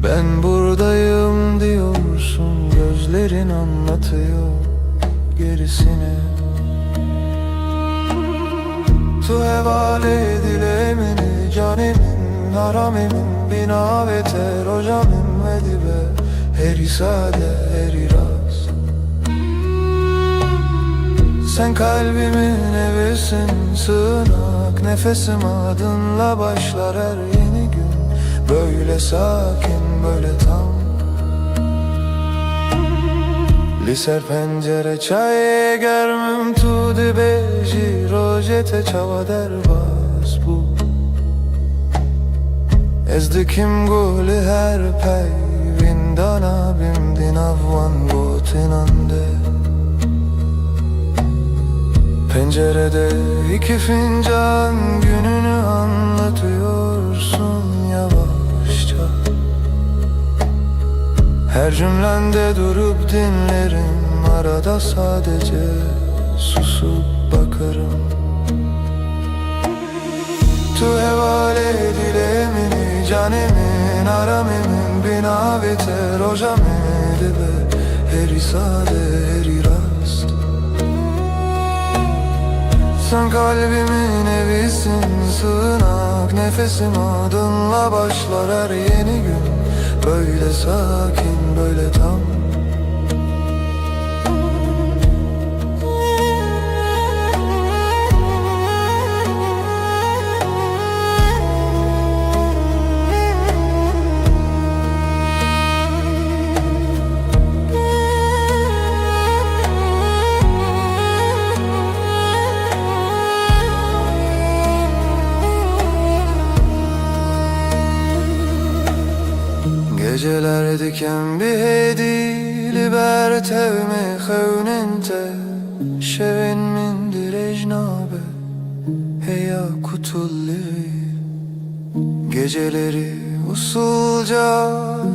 Ben buradayım diyorsun gözlerin anlatıyor gerisini Tu hevale dilemeni canimin haramimin bina ve terocamim ve dibe heri sade heri rast Sen kalbimin evisin sığınak nefesim adınla başlar her yeni gün Böyle sakin böyle tam Liser pencere çay germim tu dibeji rojete çava derbas bu Ezdikim guli her pey vindana bimdin avvan gotinande Pencerede iki fincan gününü anlatıyorsun yavaşça Her cümlende durup dinlerim arada sadece susup bakarım Tu hevale dilemini canimin aramimin bina ve terojamedi be heri sade heri rast Sen kalbimin evisin sığınak nefesim adınla başlar her yeni gün Böyle sakin böyle tam Geceler diken bir hedi liberte me xewnente Şevin min direjnabe heya kutulli Geceleri usulca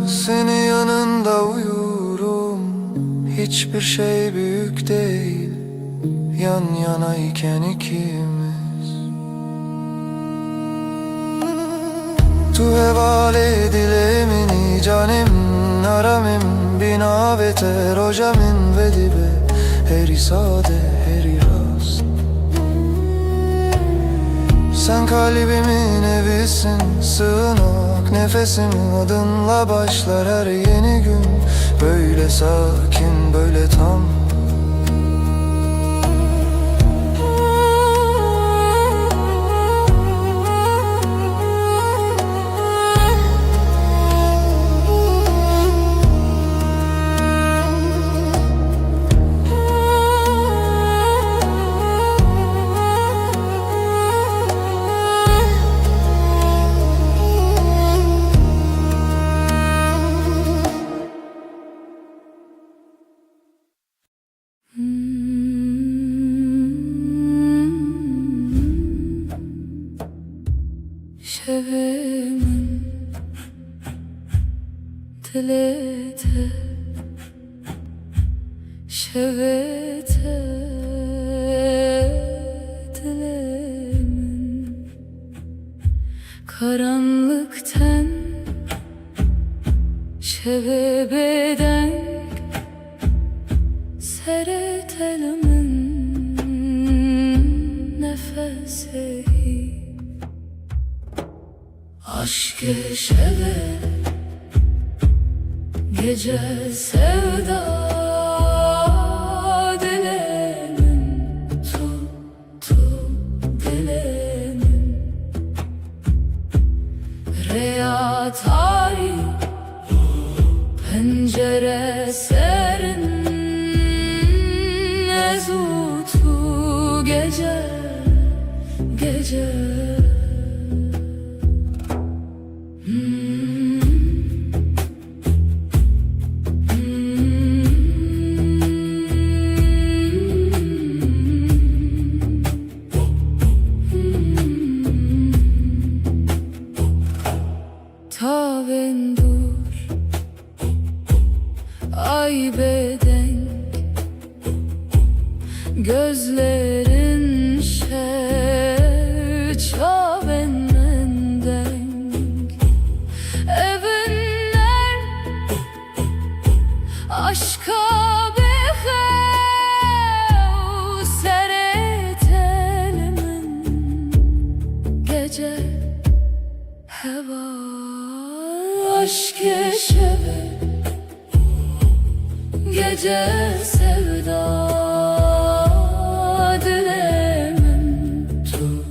seni yanında uyurum Hiçbir şey büyük değil yan yanayken ikimiz Tu hevale dilemini canim naramim bina ve terojamin ve dibe heri sade heri rast Sen kalbimin evisin sığınak nefesim adınla başlar her yeni gün Böyle sakin böyle tam Şevimin dilete şevete dilemin karanlıktan şevebeden seretelimin nefesi Aşk-ı şeve gece sevda dilemin tu dilemin reyatay pencere serin ezutu gece gece gece heva aşk yaşadı, gece sevda dilemin tu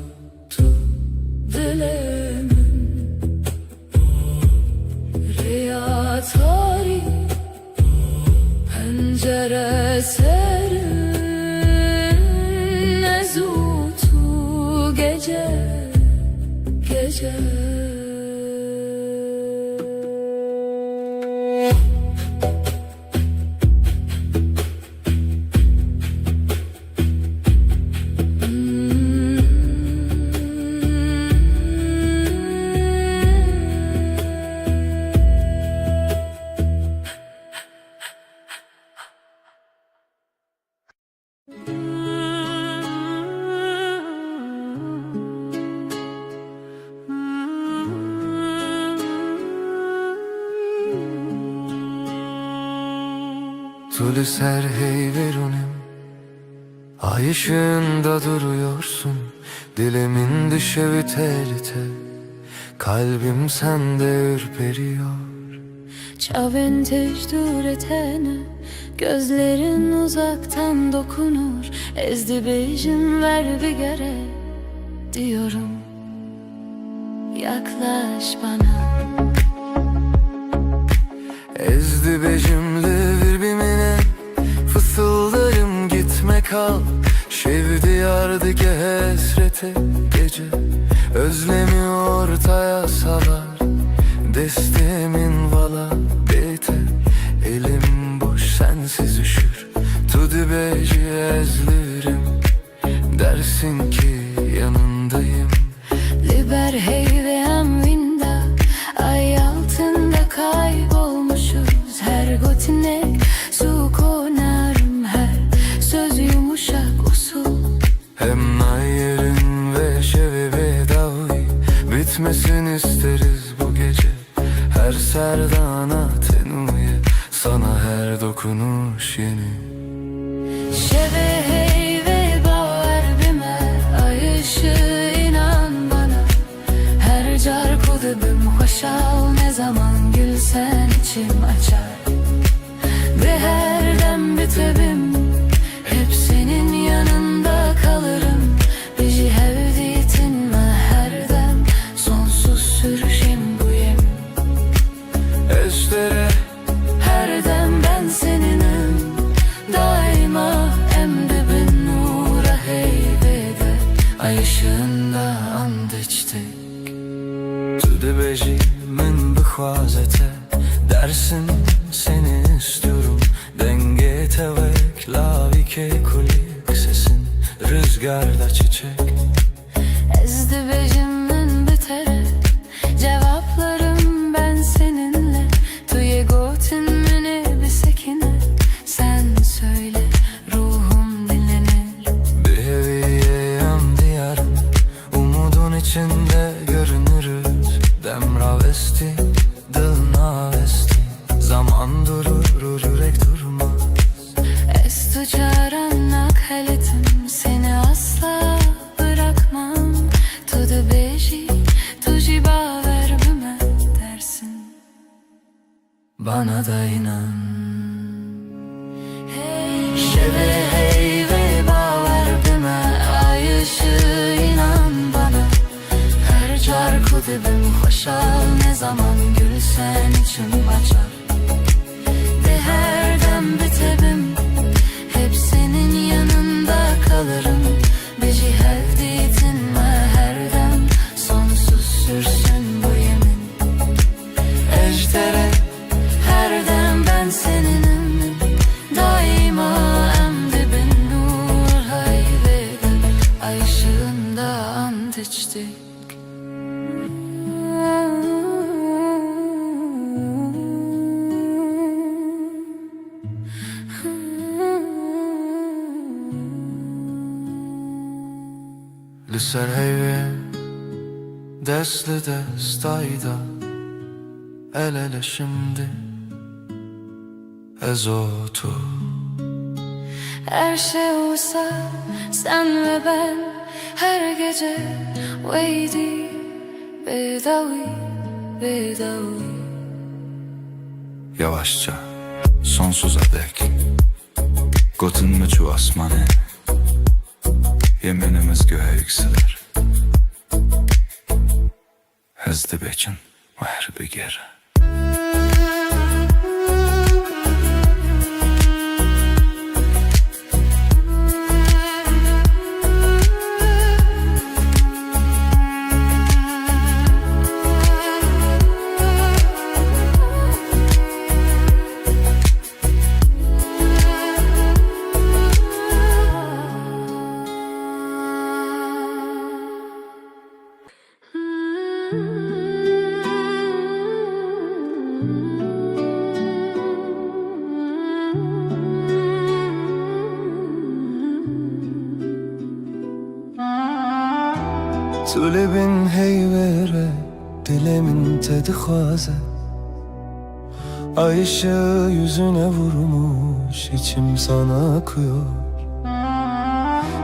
dilemin riya tarih pencere serin ezutu gece gece. Tülü ser hey verunim, ay ışığında duruyorsun. Dilimin düşevi tel tel, kalbim sende ürperiyor. Çavin tecdür etene, gözlerin uzaktan dokunur. Ezdi bejim ver bir gere diyorum, yaklaş bana. Ezdi becimli birbirine, fısıldarım gitme kal. Şevdi yardı ki hesrete gece, özlemi ortaya salar. Destemin vala bite, elim boş sensiz üşür. Tudu beci ezlirim, dersin ki yanındayım. Liber hey ve emvinda, ay altında kaybolmuşuz. Her gotinek su konarım, her söz yumuşak usul. Hem nayerin ve şevi bedavi, bitmesin isteriz bu gece. Her serdana tenuye, sana her dokunuş yeni. Şeve hey ve baver bime, ay ışığı inan bana. Her car kudubim hoşal, ne zaman gülsen içim açar. Ve her dem bitebim, hep senin yanında kalırım. Bizi hevditin ve her dem, sonsuz sürüşüm bu yem. Estere Her dem ben seninim, daima emdibin nura heybede. Ay ışığında and içtik. tudu beci min bixwazete, dersin seni istiyorum. Denge tevek lavike kulik sesin, rüzgarda çiçek. Ezdi bejimin bitere, cevaplarım ben seninle. Tuye gotin mini bir sekine, sen söyle ruhum dinlenir. Bir heviyeyem diyarım, umudun içinde görünürüz. Demravesti, dılnavesti, zaman durur, yürek durmaz. Estu çaranak heletim, seni asla bırakmam. Tudu beji, tuji baver büme dersin, bana da inan. Şeve hey ve baver büme, ay ışığı inan bana. Her car kudubim hoşal, ne zaman gülsen içim açar. Ve her dem bitebim, hep senin yanında kalırım. Bizi hevditin ve her dem, sonsuz sürsün bu yemin. Ejderha Her dem ben seninim, daima emdibin nur hayvede. Ay ışığında ant içtik. Lüser heyve, desli destayda, el ele şimdi, ezotu. Her şey olsa sen ve ben, her gece waiting Bedavi, bedavi. Yavaşça, sonsuza dek Gotun mu asmanı Yeminimiz göğe yükselir Hızlı bekin ve her bir geri Tulebin heyvere Dilemin tedi xaze Ay ışığı yüzüne vurmuş içim sana akıyor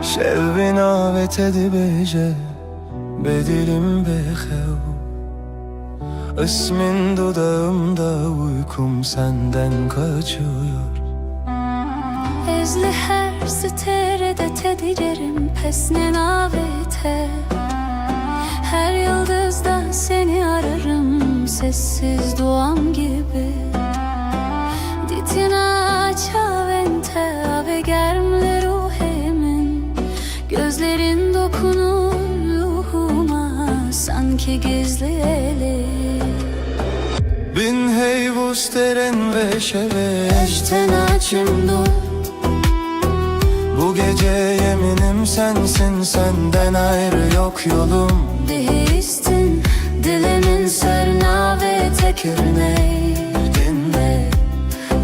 Şevvin avet edibece Bedilim bexev İsmin dudağımda uykum senden kaçıyor Ezli her siterede tedicerim pesne navete Her yıldızdan seni ararım sessiz duam gibi Ditina çavente ave germle ruhemin Gözlerin dokunur ruhuma sanki gizli eli Bin heyvus teren ve şeve Eşten açım dur Bu gece yeminim sensin senden ayrı yok yolum Değiştin dilimin sırna ve tekirine dinle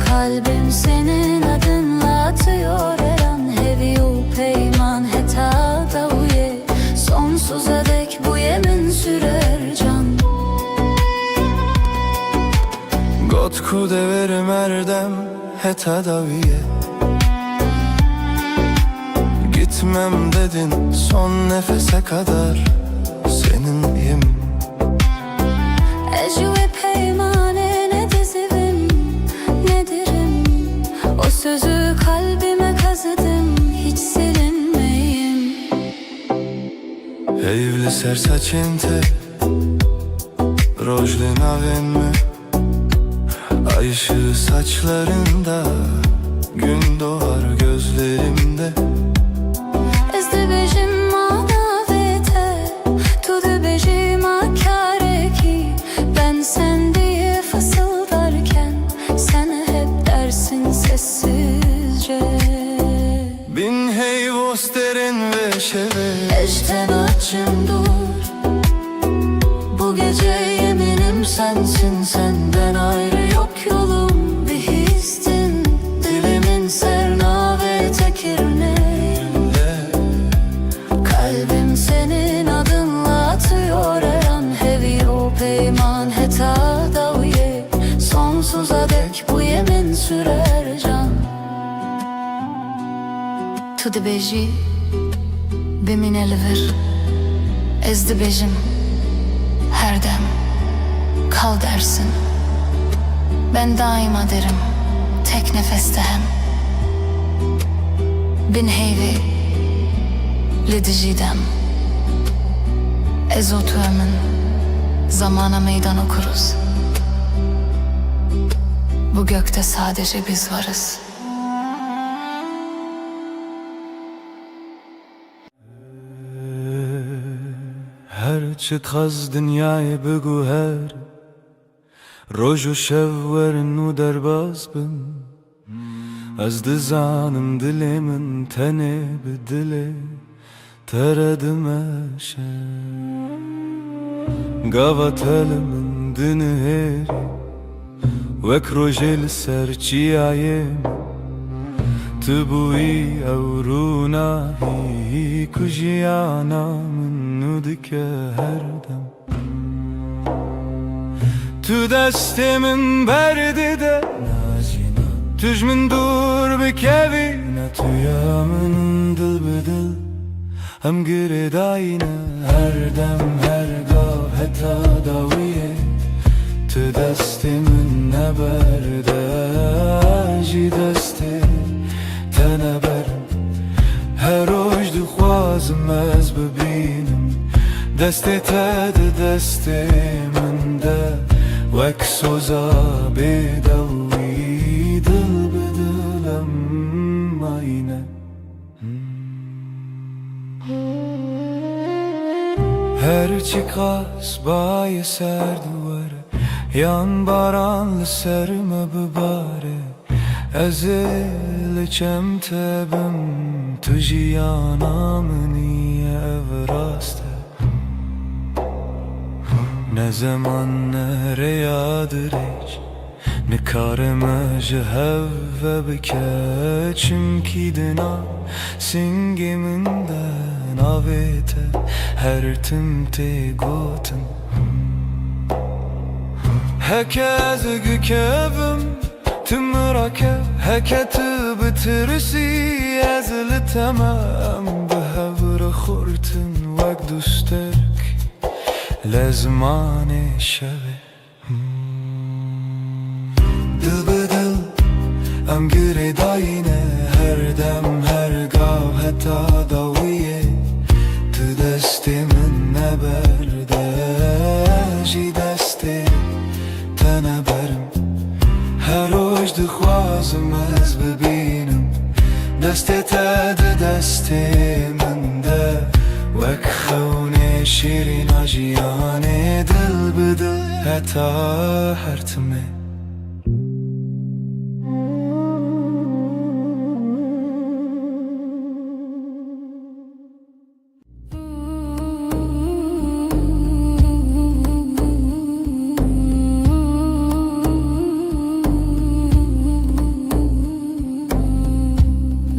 Kalbim senin adınla atıyor her an Heviyu peyman heta davuye Sonsuza dek bu yemin sürer can Got ku deverim erdem heta daviye Gitmem dedin son nefese kadar seninleyim Ecü ve peymane ne dizivim ne dirim O sözü kalbime kazıdım hiç silinmeyim Evli sersaçente Rojli navenme Ay ışığı saçlarında Gün doğar gözlerimde Ezde bejim manavete Tudu bejim akareki Ben sen diye fısıldarken Sen hep dersin sessizce Bin heyvos derin ve şeve Eşten açım dur Bu gece yeminim sensin senden ayrı yok yolum Bir histin dilimin serna ve tekirneğinde Kalbim senin adınla atıyor her an Hevi o peyman heta daviye Sonsuza dek bu yemin sürer can Tu dibêjî bimin elivir Ez dibêjim her dem kal dersin Ben daima derim tek nefeste hem Bin heyvi li dijîdem Ez o tuemin zamana meydan okuruz Bu gökte sadece biz varız Her çıkaz dünyayı bugü her Roju şevverin u derbaz bin Az dizanım dilimin tene bir dili Teredim eşe Gavat elimin dini heri Vek rojel serçiyayim Tubui avruna hi kujiyana min nudike her dem Tu destimin berdi de Tuj min dur bikevi Tu ya min dil bedil Hem giridayine her dem her gav heta دستم نبرده جی دسته تنبرم هر روز دخوازم از ببینم دست تد دست من ده وک سوزا بدوی دل بدلم aynı Her çıkas bayi ser duvarı Yan baranlı serme bibare Ezilçem tebim Tujiyana niye evraste Ne zaman nereyadır hiç Ne karıma jehevve bike Çünkü dina singiminden avete Her timte gotum Hekez gükevim tımrakev Heketi bitirisi ezli temem Behevre khurtin vek dusterk Lezmane şeve Dil bedil em gire dayine Her dem her gav heta daviye Tu destimin neberde Ji desti teneberim Her roş dixwazim ez bibînim Destê te di destê min de Wek xewnê şîrîna jiyanê Dil bi dil heta her timê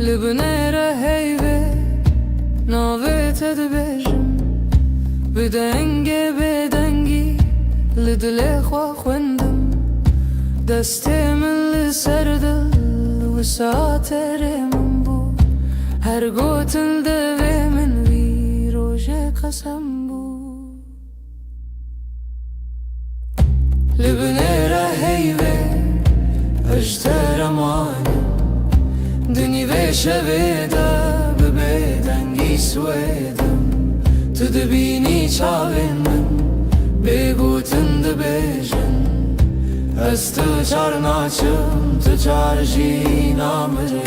Libnere heyve Navete dibêjim Bi dengê bêdengî Li dilê xwe xwendim Destê min li ser dil Wisa terê min bû Her gotin devê min vî rojê qesem bû Libnere heyve Ejder emanim Dünî vê şevê de bi bêdengî swêdim Tu dibînî çavên min bêgotin dibêjin Ez tu çar naçim tu çar jî namirî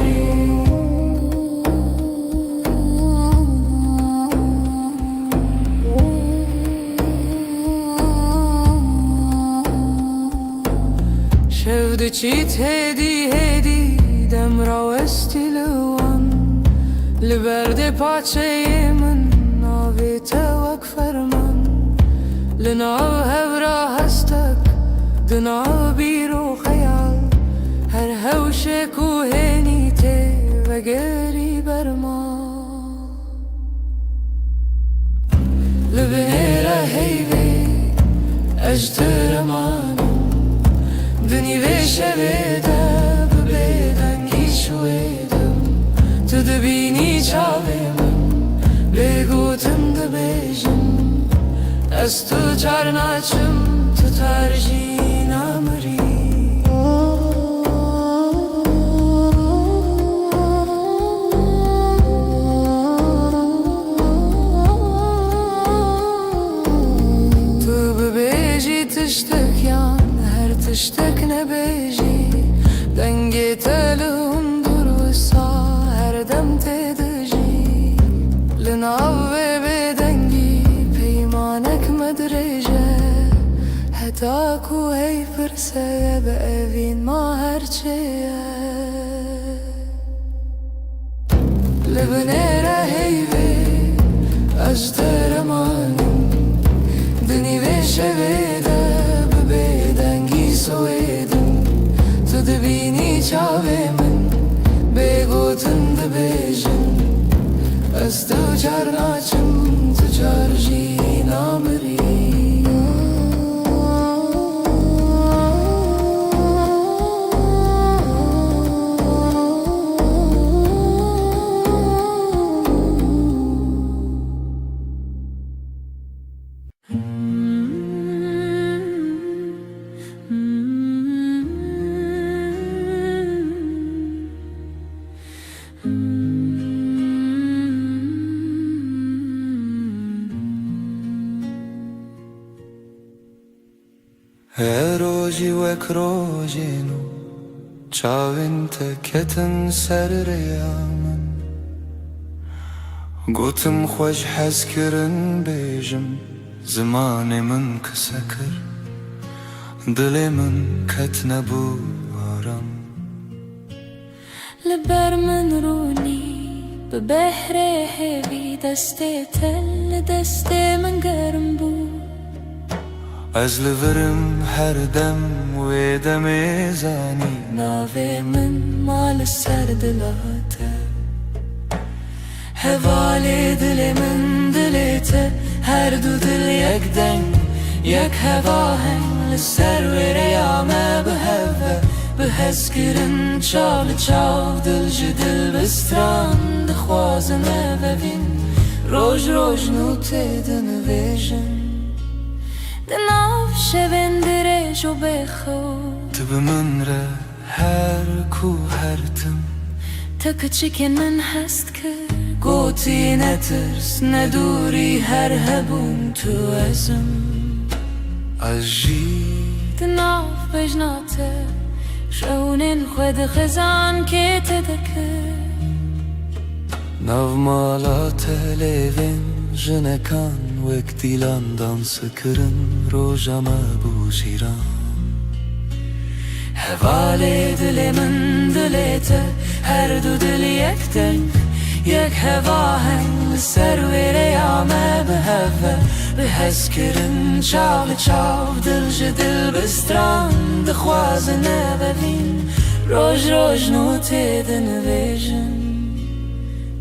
Şev diçît hêdî hêdî Demra westî li wan Li berdê paçeyê min Navê te wek ferman Li nav hevra hestek Di nav bîr û xeyal Her hewşê ku hênî tê vegerî berma Li binêre heyvê ejder emanim Dünî vê şevê de bi bêdengî şwêdim Tu dibînî çavê min bêgotin dibêjin Ez tu çar naçim tu tar jî namirî Tu bibêjî tiştek yan Her tiştek nebêjî Dengê te li hundur wisa Her dem tê dijî Li nav vê bêdengî Peymanek me dirêje Heta ku hey pirse Bi evîn ma her çêye Li binêre heyvê ejder emanim Dünî vê şevê de bi bêdengî swêdim Tu dibînî çavê min bêgotin dibêjin Ez tu çar naçim tu çar jî namirî روزی وک روزینو چاوین تکتن سر ریامن گوتم خوش حس کرن بیجم زمان من کسکر دل من کت نبو آرام لبر من رونی به بحر هوی دست تل دست من گرم بود از لورم هر دم و دم زانی ناوی من مال سر دلاته هوال دل من دلته هر دو دل یک دنگ یک هوا هنگ لسر و ریامه به هوا به حس کرن چال چاو دل جدل بستران دخوازنه و وین روش روش نوته دنویجن دناف شبن درش و بخود تب من را هر کو هر تم تا کچکن من هست که گوتی نترس ندوری هر هبون تو ازم از جی دناف بجناته شونن خود خزان که تدکه ناو مالا تلیوین جنکان وک دیلان دانس کرن روژما بوشیران هوال دل من دلته هر دو دل یک دنگ یک هوا هنگ سر و ریامه به هوا به حس کرن چاو چاو دل جدل بستران دخوازنه ببین روش روش نوته دنویجن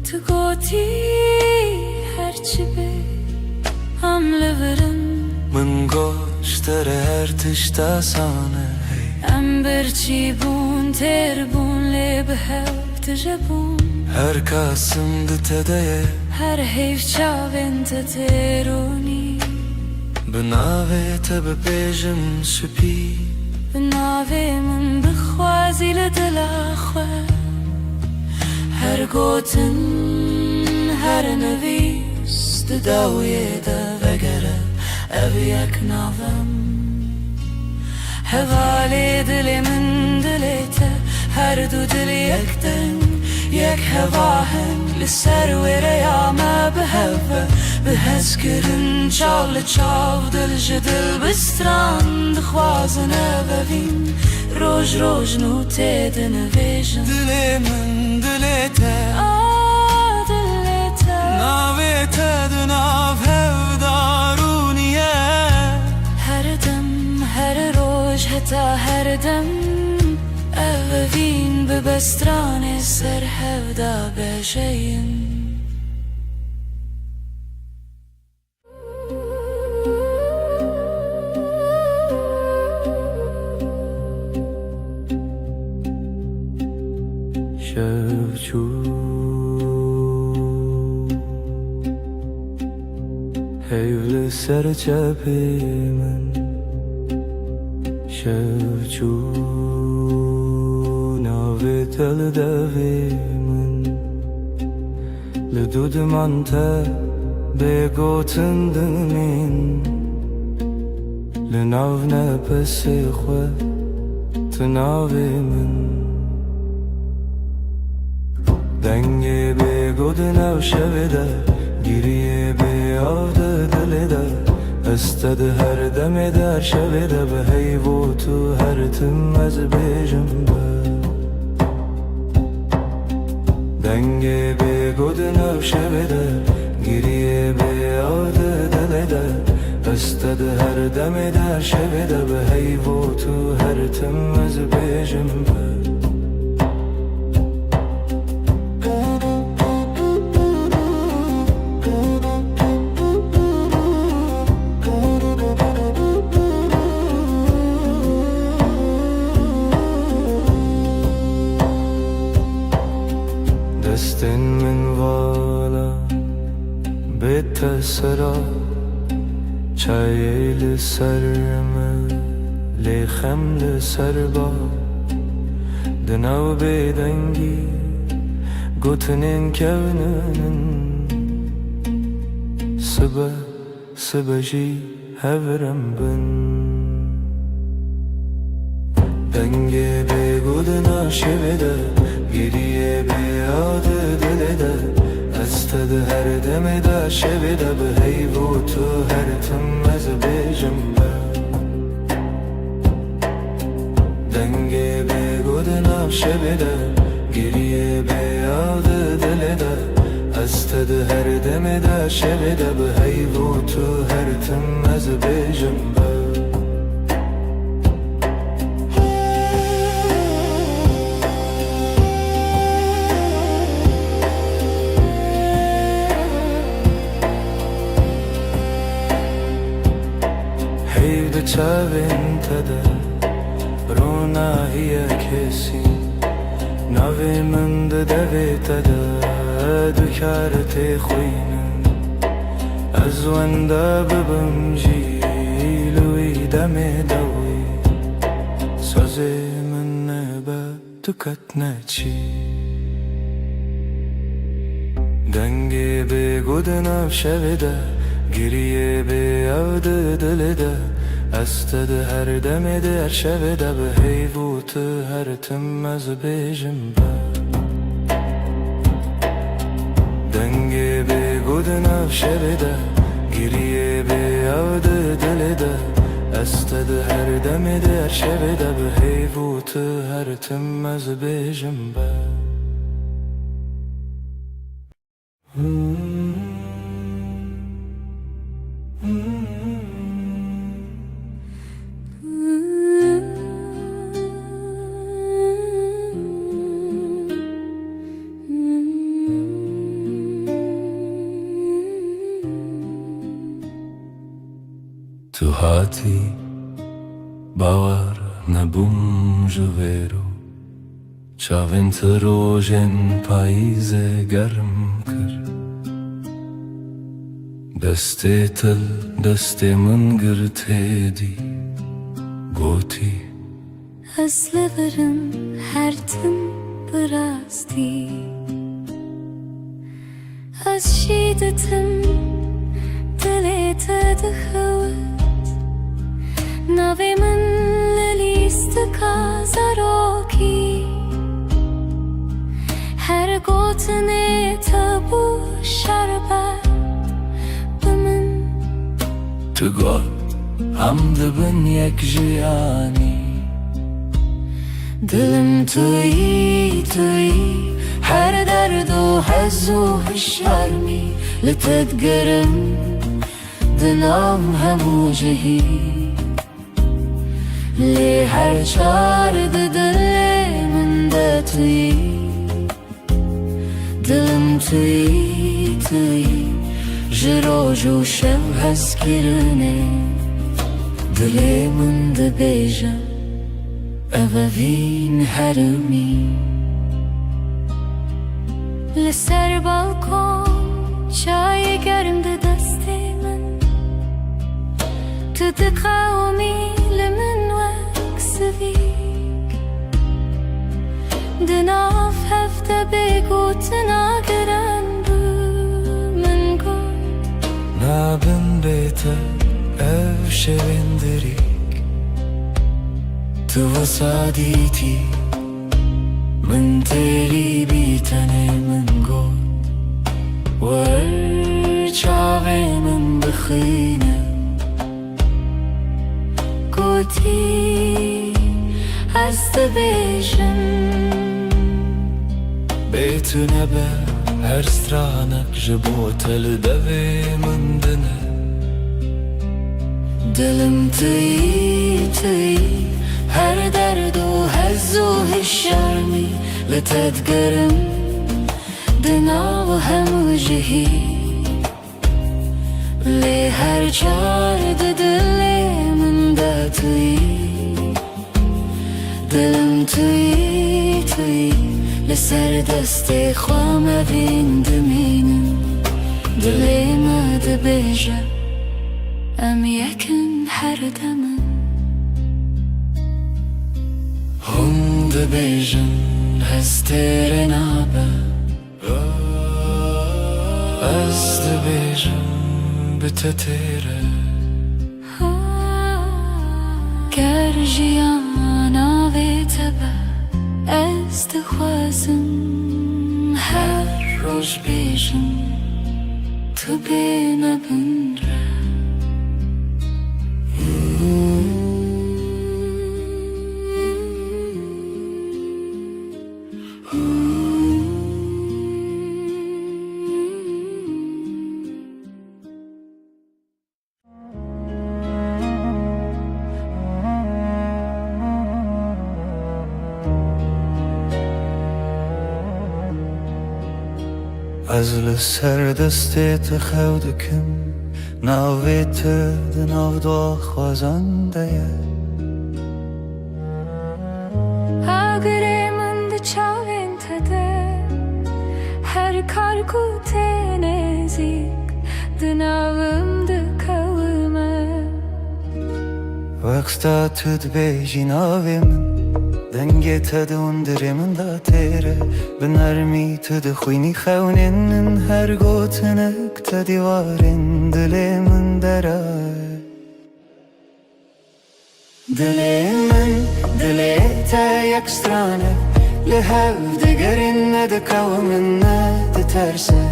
تو گوتی هرچی به هم لورم من گوشتر هر تشتا سانه ام برچی بون تر بون لی به هف تجبون هر کاسم دتده هر حیف چاوین تترونی بناوه تب بیجم سپی بناوی من بخوازی لدل خواه هر گوتن هر نویس داوی دا وگره او یک ناوم هوال دل من دلته هر دو دل یک دنگ یک هوا هنگ لسر و ریامه به هوا به حس کرن چال چاو دل جدل بستران دخوازنه ببین روش روش نوته دنویجن دل من دلته دلته ناوه تدناو هفدارونیه هر دم هر روش حتا هر دم اوین به بستران سر هفدا بشین شفچو حیول سر چپ من شفچو ناوی تل دوی من لدود من تا بگوتن دمین لناو نپس خو تناوی من دنگی بگود نو شویده گیریه به آفده دلیده استد هر دم در شویده به حیو تو هر تم از بیجم به دنگی بگود نو شویده گیریه به آفده دلیده استد هر دم در شویده به حیو تو هر تم از بیجم به دستن من والا بیت سرا چای لسرم لیخم لسر با دناو بیدنگی گوتنین کونن سبا جی هورم بن دنگه به گودنا شویده گریه به یاد دلده استد هر دم دا شویده به هیو تو هر تم از بیجم دنگه به گودنا شویده گریه به یاد دلده استد هر دم دا شویده به هیو تو هر تم از بیجم چاوین تده رونا هی کسی نوی من دوی تده دکارت خوینم از ونده ببم جیلوی دم دوی سازی من نبا دکت نچی دنگی به گودنم شویده گریه به یاد دلده استد هر دم در شب ده به هیوت هر تم از بیجم با دنگه به گودنا شب ده گریه به یاد دل ده استد هر دم در شب ده به هیوت هر تم از بیجم با تو هاتی باور نبوم جویرو چاوین تروژن پاییز گرم کر دسته تل دسته من گرته دی گوتی از لبرم هر تم براستی از شیدتم دلت دخوت نوی من لیست کازاروکی هر گوتنه تبو شربت بمن تو گل هم دبن یک جیانی دلم توی هر درد و حز و شرمی لتدگرم دلم همو جهی لی هر چار دل من ده توی دلم توی جرو جو شو هز کرنه دل من ده بیجم اوین هرمی لسر بالکن چای گرم ده دست من تو دقاومی لمن وکسویک دناف هفته بگو تناگرن بو من گو نابن بیتا او شویندریک تو وسادیتی من تیری بیتنه من گو ور چاوی من بخینه گوتی از بیشم بیتو نبه هر سترانک جبو تل دوی من دنه دلم توی هر درد و حز و شرمی لتدگرم دنا و همو جهی لی هر چار دل من ده توی دلم توی لسر دست خوام بین دمینم دلی ما ده بیجه ام یکن هر دمم هم ده بیجن هستر نابه از ده بیجن بتتره گر جیانا از دخوازم هر روز بیشم تو بینه بندره از لسر دستت خودکم ناویت دناو دو خوازنده اگره من ده چاوین تده هر کار کو نزیک دناوم ده کومه وقتا تد بیجی ناوی من دنگی تد اندره من دا تیره بنرمی تد خوینی خونین هر گوتنک تدیوارین دل من دره دل تا یک سترانه لحو دگرین ندکو من ندترسه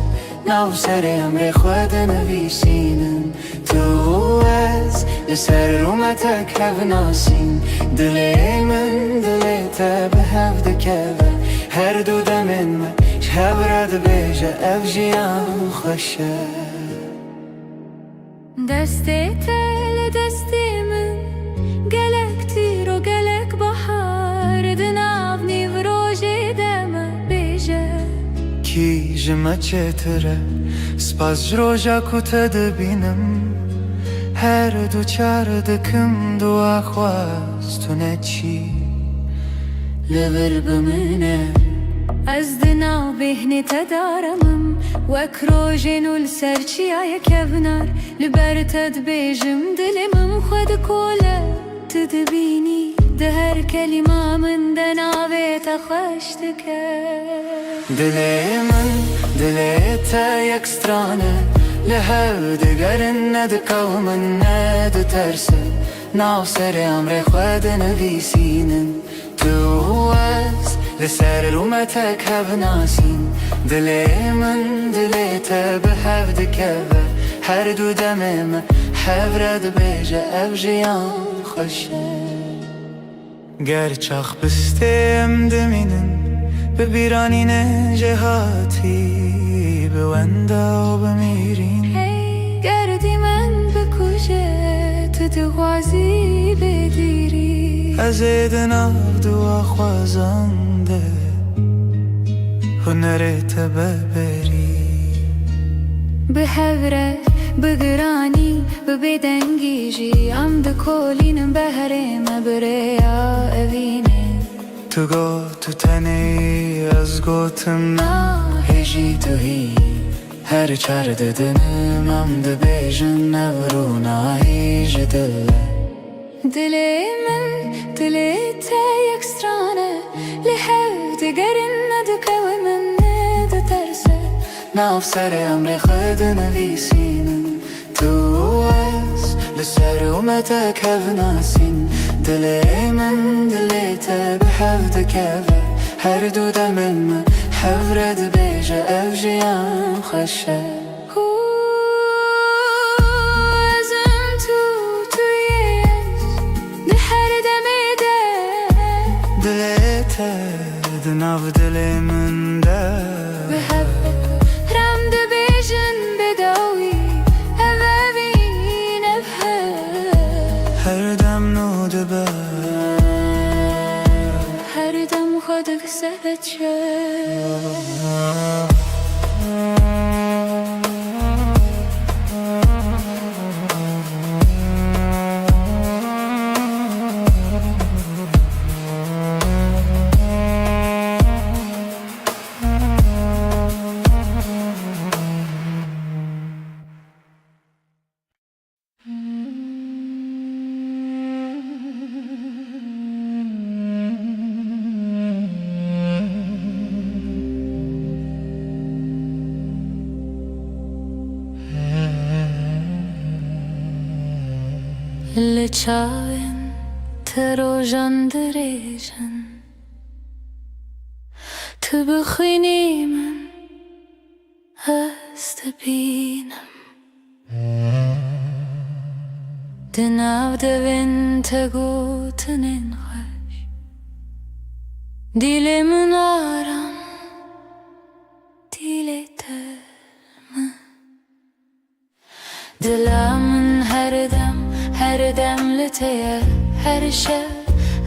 ناو سر امر خود نویسینم تو از لسر رومتک هف ناسین دل تا به هف دکوه هر دو دمین من شب رد بیجه اف جیان خوشه دسته تل دسته من گلک تیر و گلک بحار دناو نیو روژه دمه بیجه کی جمع چتره سپاس جروجا کتا دبینم هر دو چار دکم دو اخواست تو نچی لبر بمنه از دناو بهنه تدارمم وک روژه نول سرچی آیا کبنار لبر تد بیجم دلمم خود کوله تدبینی ده هر کلمه من دناوی تخشت که دل تا یک سترانه لحو دگرن ندکو من ندترسه ناو سر امر خود نویسینم تو از لسر رومتک هف ناسین دل تا به هف دکوه هر دو دمم هف رد بیجه اف جیان خوشه گر چاخ بستیم دمینن ببیرانین جهاتی بونده و بمیرین گردی من بکوشه تو دخوازی بدیری از دناو دو خوازنده هنرت ببری به هوره بگرانی ببدنگیجی ام ده کولینم بهره مبریا اوینه تو گو تو تنی از گوتم هجی تو هی هر چار ددنم ام ده بیجن نورو نایج دل تا یک سترانه لحو دگرن ندکو من ندترسه ناف سر امر خود نویسینم تو از لسر اومتک هف ناسین دل تا به هف دکوه هر دو دمم هف رد بیجه اف جیان خوشه ازم تویش ده هر دمه ده دل تا دناو دل من ده به هف رم ده بیجن بداوی اوین هر دم نو دبه هر دم خودک سهت شد لچاوین تروژان دریجن تبخيني من استبينم دناو devin tegutinin hoş Dilimin aram diletermi Dilamın her demleteye her şey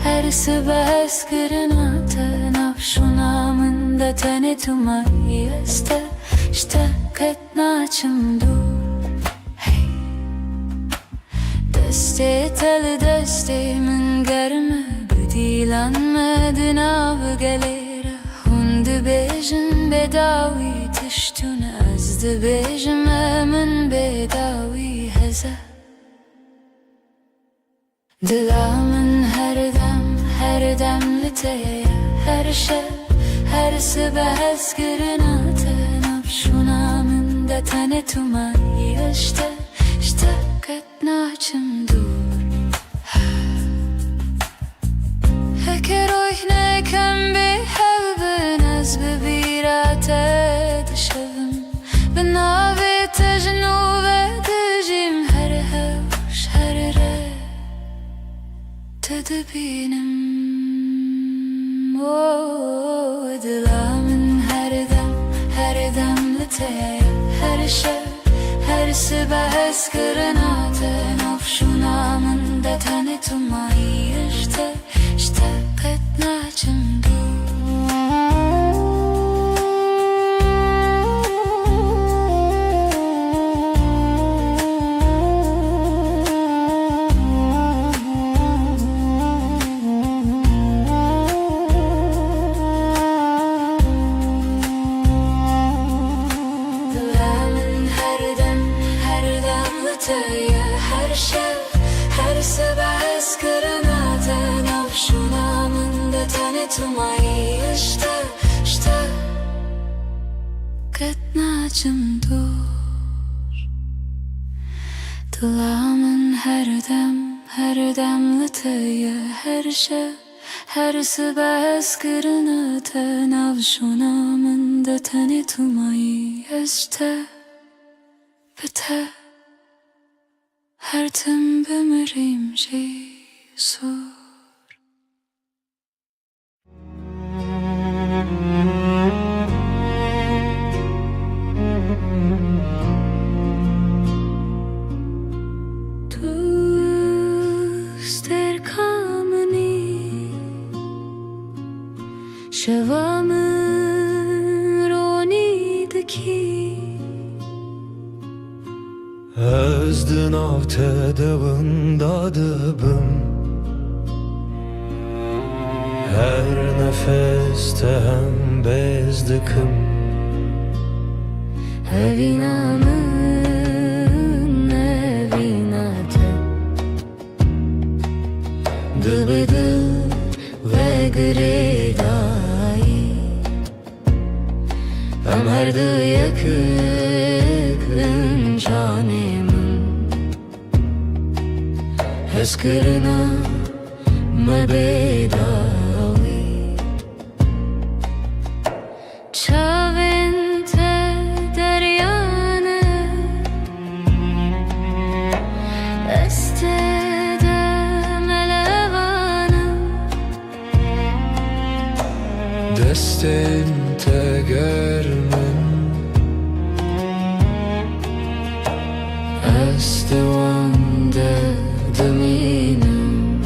her sıbes kırınatı nafşunamın da tanıtıma yeste işte ketnaçım dur hey deste tel deste min germe bedilanmadın av gelere hundu bejin bedavi tiştun azdı bejim min bedavi heze Dilamın her demleteye her şey her sıbes kırınatı nafşunamın da tanıtıma işte ketnaçım dur Heker oyne kem bi hevbin az bebirate dışavım Benavi tejnu ve dejim her hevş her re Tedbinim Dilamın her demleteye her şey her sıbes kırınatı nafşunamın da tanıtıma işte ketnaçım her şey her sıbes kırınatı nafşunamın da tanıtıma işte ketnaçım dur Dilamın her demleteye her şey her sıbes kırınatı nafşunamın da tanıtıma işte biter Her tim bemirim Jesus Tuster kameni Şevamın ronideki Özdün av tedavında dıbım Her nefeste hem bezdikim Evinamın evinate Dıbıdı ve gredayı Ömerdi yakın canımın Heskırına mebedavi Çavente deryanı Estede melevanı Destin tegermin Estevande deminim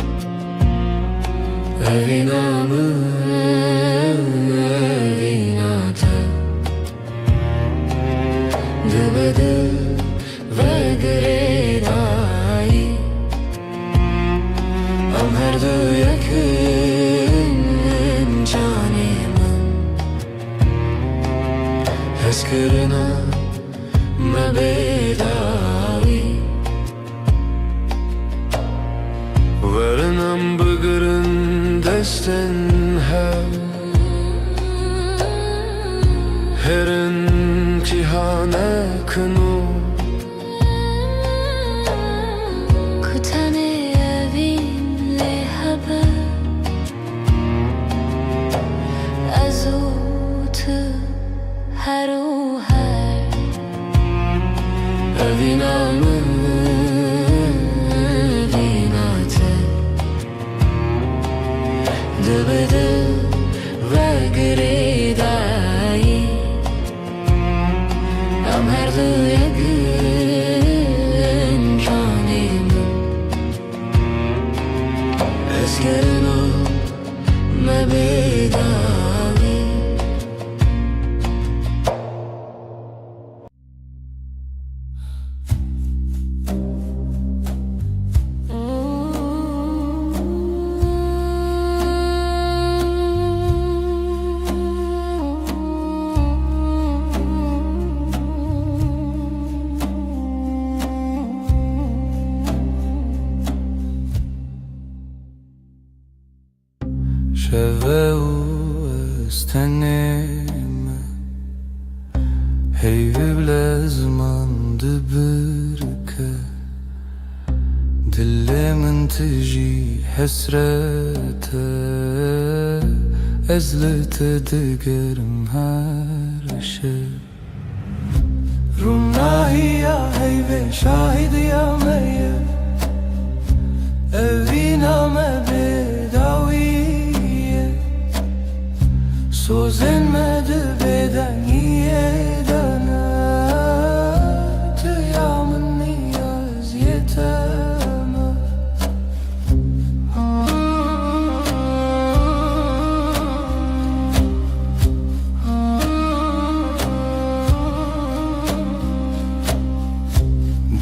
Evinamın evinate Dıbıdı ve gredayı Ömerdi yakın canımın Heskırına mebedavi Verinam bıgırın destin Herin cihane kınu Kutane evin lehabe Azu گرنا مبیدانی شوه او استنeme Hey بلازمانdı بركة Dilimin تجي حسرته Ezlete digerim her şey Rumnahi ya hey ve şahid ya meyye Eviname bedaviye Sözlenmedi beden yedene Tıyamın niyaz yeteme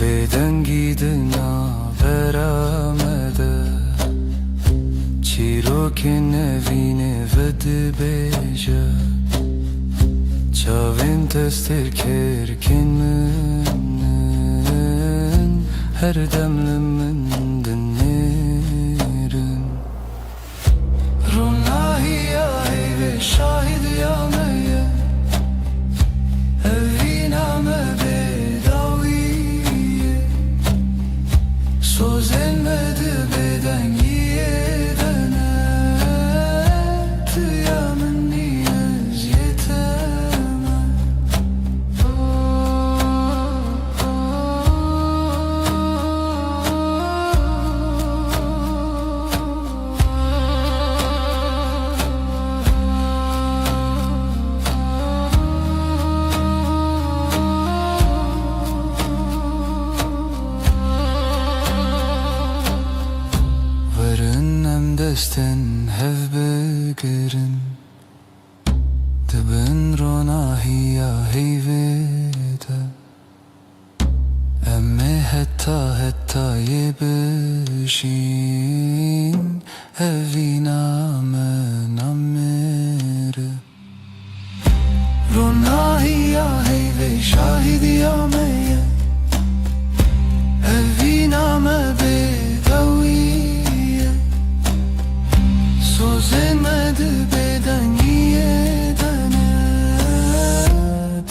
Beden gidina veramede Çirokin evine vedi beja Çavin testir kerkin münnen Her demlimin dinlerin Runahi ya ve şahid ya meyye Eviname bedaviye Söz elmedi beden yedene Tıyamın niyaz yeteme Varın desten hev begerin Dibin ronahi ya heyvede Emme hetta yebişin Eviname namere Ronahi ya heyve şahid ya meyye Eviname bedaviye Sözlenmedi beden yedene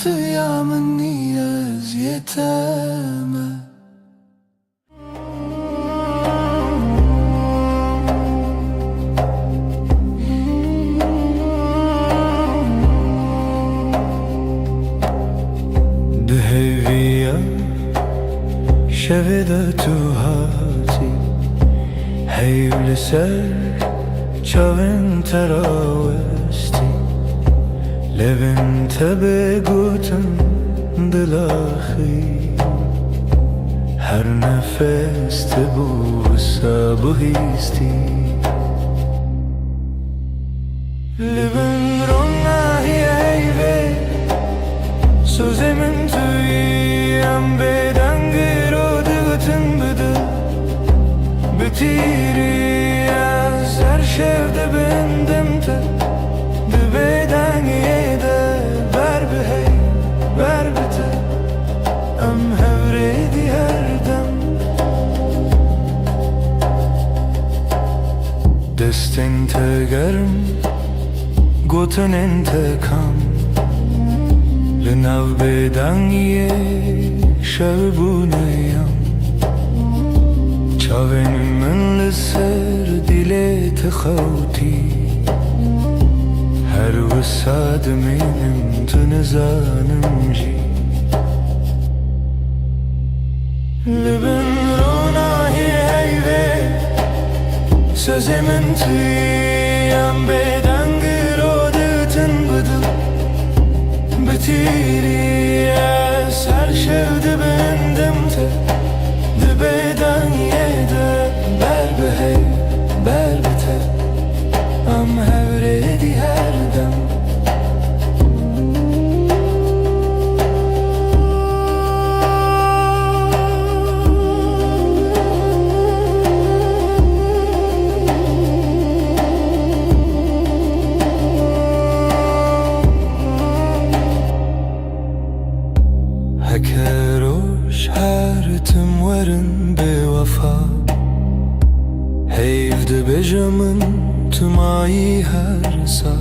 Tıyamın niyaz yeteme Deheviya şevede tu hati Heyvli ser Çavin teravesti Levin tebe gutun dilahi Her nefeste bu sabuhisti Levin ronahi eyve Sözemin tüyem beden girodugutun bıdı Bitiri Ser şevde bendimte Dibeden yede Ber bihey Ber bite Em hevredi her dem Destin tegerim Gotun intekam Linav beden ye Şevbuneyam Çavin من لسر دلت خوتی هر وساد منم تنزانم جی لبن روناهی هیوه Sözümün tüyen beden girodutun budum Bitiriye ser şevdi bendimte Dibeden yede ber behey ber bite Heyvde bejamın tümai her sa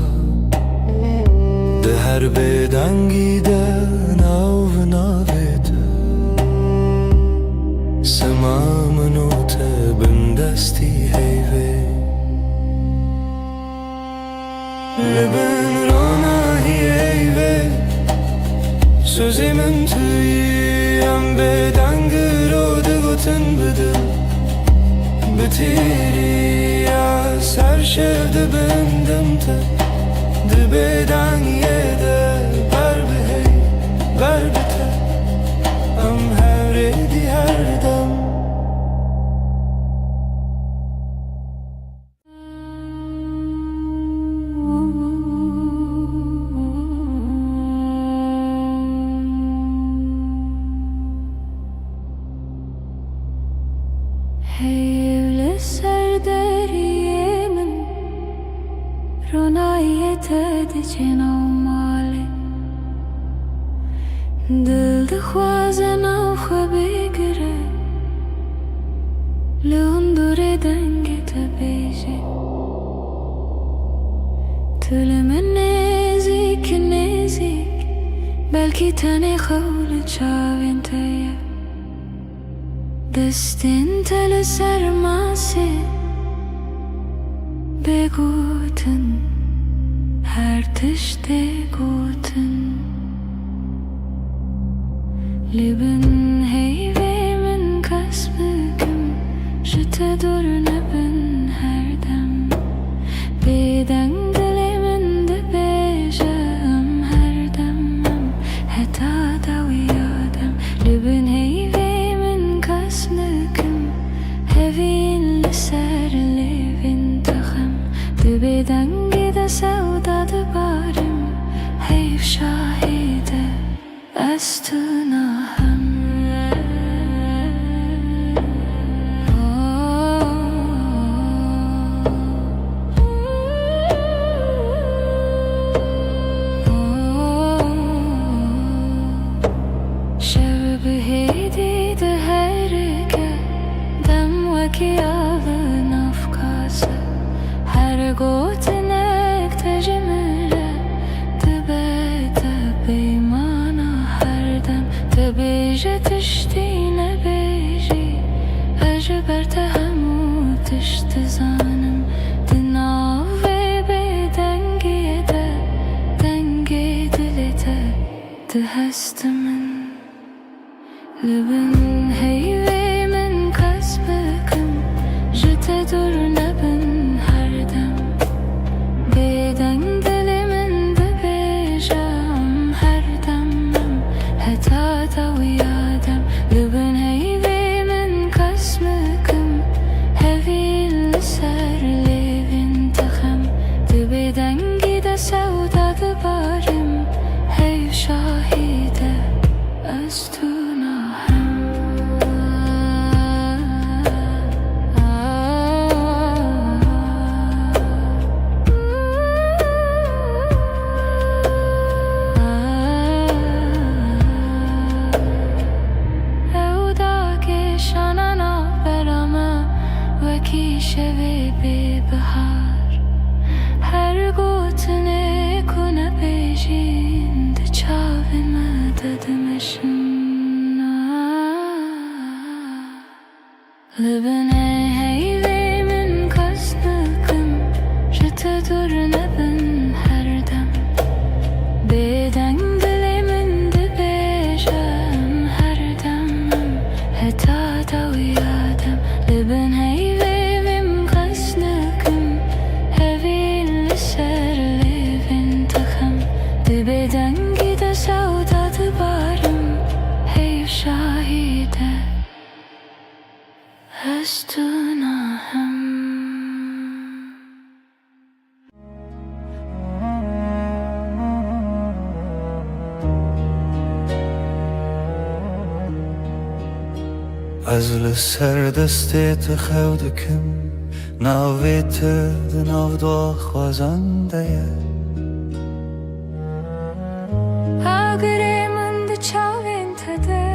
De her bedengi de nav navete Semamın o tebin desti heyve Leben rona hi heyve Sözümün tüyü em bedengi rode gotun bıdı Bitiri ya ser şevde bendim te Dibeden yede ber bi hey ber bi te Em her edi her dem Heyvli ser deriyemin Ronayet edicin avmali Dil dixwazin av xwe bigire Li hundurê dengê te bêje Tu li min nêzik nêzik Belkî tenê xew li çavên te ye Destên te li ser masê Bêgotin her tiştê gotin Li bin heyvê min kes bikim Ji te dur nebin her dem Bêdeng dilê min dibêje em her dem em heta da wî dem Li bin heyvê min kes bikim Hevîn li ser lêvên te xem Di bêdengî de sewda dibarim Heyv şahîde ez tu nahem Şev bihêdî di herike Dem wekî avin afkase Her gotinek te ji min re Dibe te peymana her dem Te bêje tiştî nebêjî Ez ji ber te hemû tişt dizanim Di nav vê bêdengiyê de Dengê dilê te di hestê min Li bin heyvê min kes bikim Ji te dur nebin her dem Bêdeng dilê min dibêje em her dem em heta da wî dem Li bin heyvê min kes bikim Hevîn li ser lêvên te xem Di bêdengî de sewda dibarim Heyv şahîde ez tu nahem Ew da kêşana navbera me Wekî şevê bêbihar Her gotinê ku nebêjîn Di çavên me de dimeşin Li bin heyvê min kes bikim Ji te dur nebin her dem Bêdeng dilê min dibêje em her dem em heta da wî dem Li bin heyvê min kes bikim Hevîn li ser lêvên te xem Di bêdengî de sewda dibarim Heyv şahîde ez tu nahem Ez li ser destê te xew dikim Navê te di nav daxwazan de ye Agirê min di çavên te de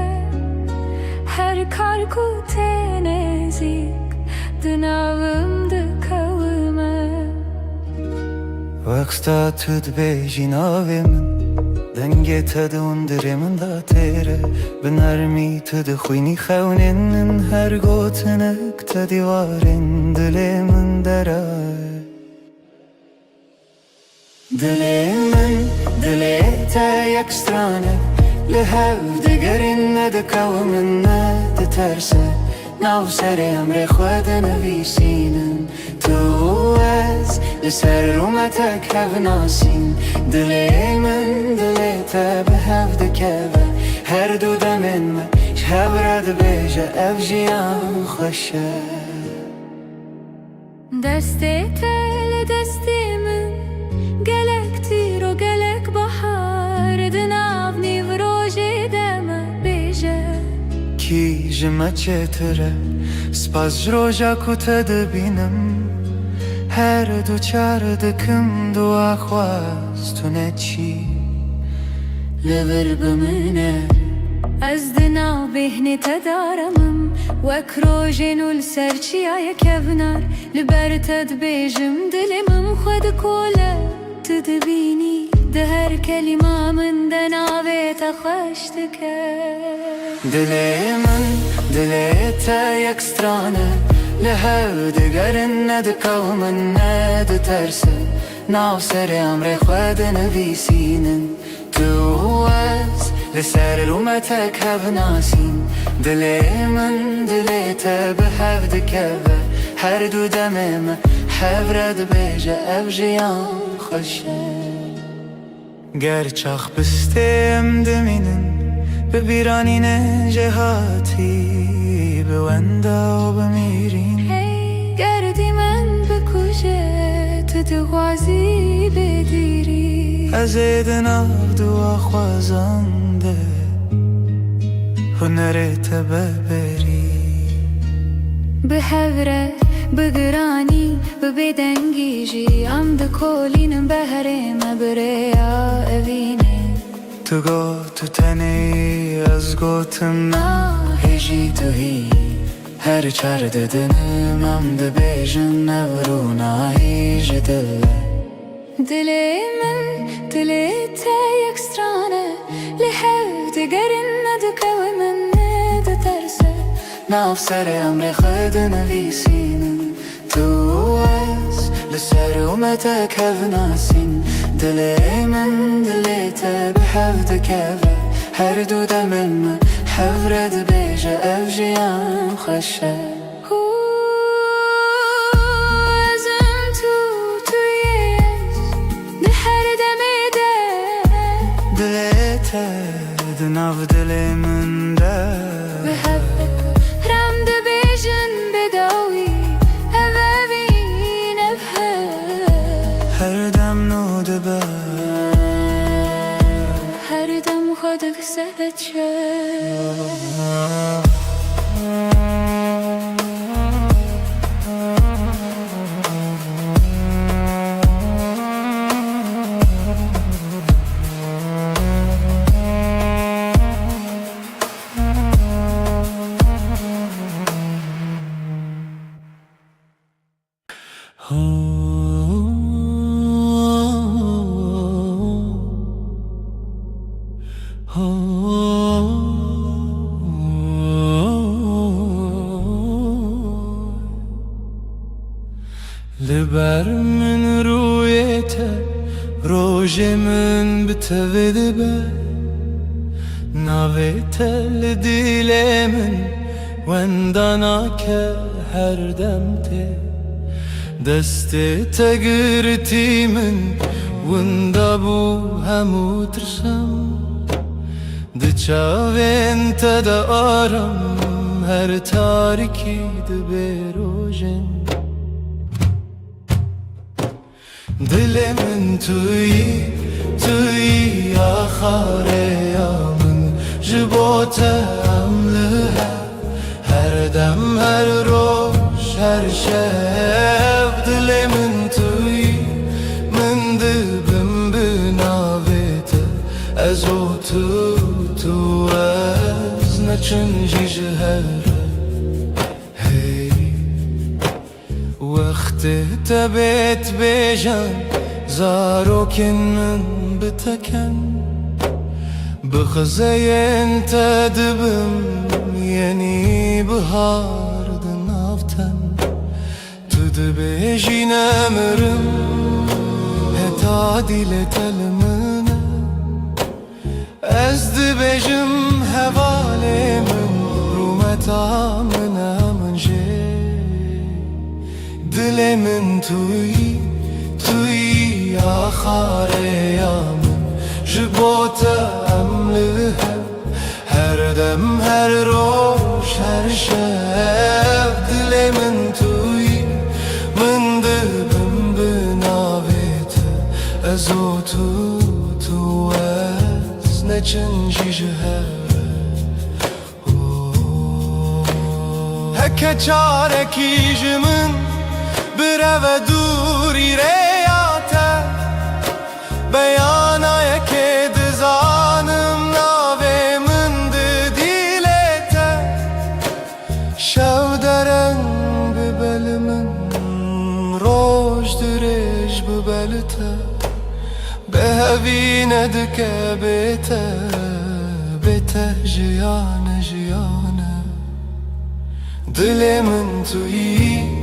Her kar ku tê nêzik Di navim وقتا تد بیجی ناوی من دنگی تد اندری من دا تیره بنرمی تد خوینی خونین هر گوتنک تدیوارین دلی من درای دلی من دلی تا یک سترانه لهو دگرین ندکو من ندترسه ناو سر امر خود نویسینن تو از لسر رومتک هف ناسین دلی من دلی تا به هف دکوه هر دو دمن ما شهب رد بیجه اف جیان خوشه دستی تل دستی من گلک تیر و گلک بحر دناو نیو روژی دم بیجه کی جمع چتره سپاس جروجا کتا دبینم هر دو چار دکم دو آخواست تو نچی لبر بمنه از دناو بهنی تدارمم وک روژینو لسرچی آیا کبنار لبر تد بیجم دلمم خود کوله تدبینی ده هر کلمه من دناوی تخشتکه دلی من دلی تا یک سترانه لهو دگرن ندکو من ندترسه ناو سر امر خود نویسینن تو از لسر رومتک هف ناسین دلی من دلی تا به هف دکوه هر دو دمم هف رد بیجه اف جیان خوشه گر چاخ بستیم دمینن ببیرانین جهاتی به وندا و بمیرین گردی من بکشه تو دغازی بدیری از ایدن دعا خوازنده هنرت ببری به هوره بگرانی ببدنگیجی ام دکولینم بهرم بریا اوینه تو گو تو تنی از گوتم هجی تو هی هر چار ددنم ام دبیجن نورونا هیج دله دلی من دلی تا یک سترانه لحو دگرن ندکو من ندترسه ناو سر امر خود نویسینن تو از لسر اومتک هف ناسین دلی من دلی تا به هف دکوه هر دو دمن من هف رد بیجه اف جیان خوشه ازم تویش ده هر دمی ده دلی تا دناو دلی من ده به هف رم ده بیجن بداوی اوین هر دم نو دبه هر دم خودک سهچه لبر من رویته روژ من بتوید به ناویته لدیل من وندانا که هر دم ته دست تگرتی من وندا بو همو ترسم دچاوین تدا آرم هر تاریکی دبروژن دل من توی آخاره یا من جبوتم لها هر دم هر روش هر شب دل من توی من دبم بناویت از او تو از نچنجی جهره وقت تبت بجان زاروكن من بتكن بخزين تدبم يني بهار دنافتن تدبيجي نمرم هتادي لتلمنا از دبيجم هوالي من رومتا منا من جي دل من توي آخر یامن جبوت املها هر دم هر روش هر شب دل من توی من دبم بناویت ازو تو از نچنجی جهر هکه چارکی جمن برو دوری ریاته بیانای که دزانم ناوی من دیلته شو درنگ ببل من روش درش ببلته به هوی ندکه بیته جیانه دل من توی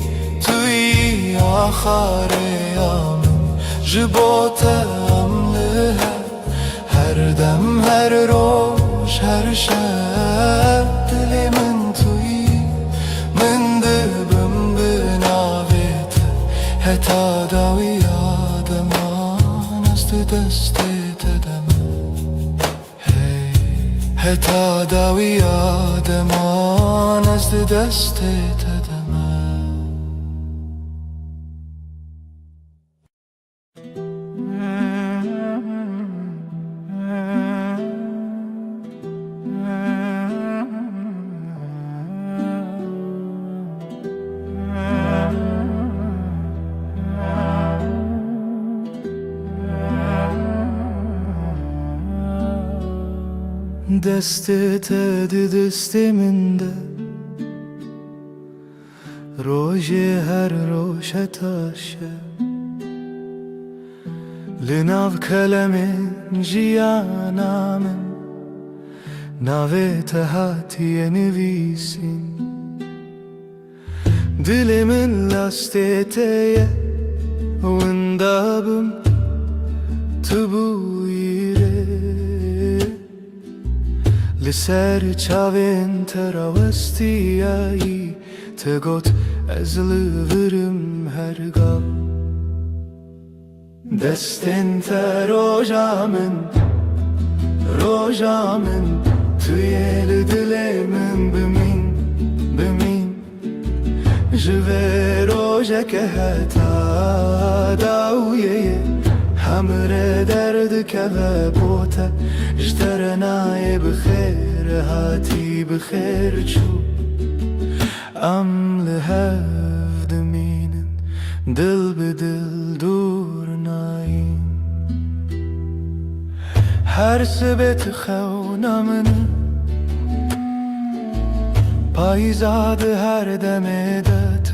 آخر یامن جبوت املها هر دم هر روش هر شب دل من توی من دبم بناویت هتا داوی آدمان است دستت دم هتا داوی آدمان است دستت دم دستت دست من ده روژ هر روش تاشه لناو کلم جیانا من ناویت هاتی نویسین دل من لاستیتیه وندابم تبویره لسر چاوین تراوستیایی تگوت از لورم هرگاه دستن تروجا من توی دل من بمین جوه روژه که هتا داویه همره درد که بوته اجترنای بخیر هاتی بخیر چو ام لهف دمینن دل به دل دور ناین هر سبت خونا من پایزاد هر دم دت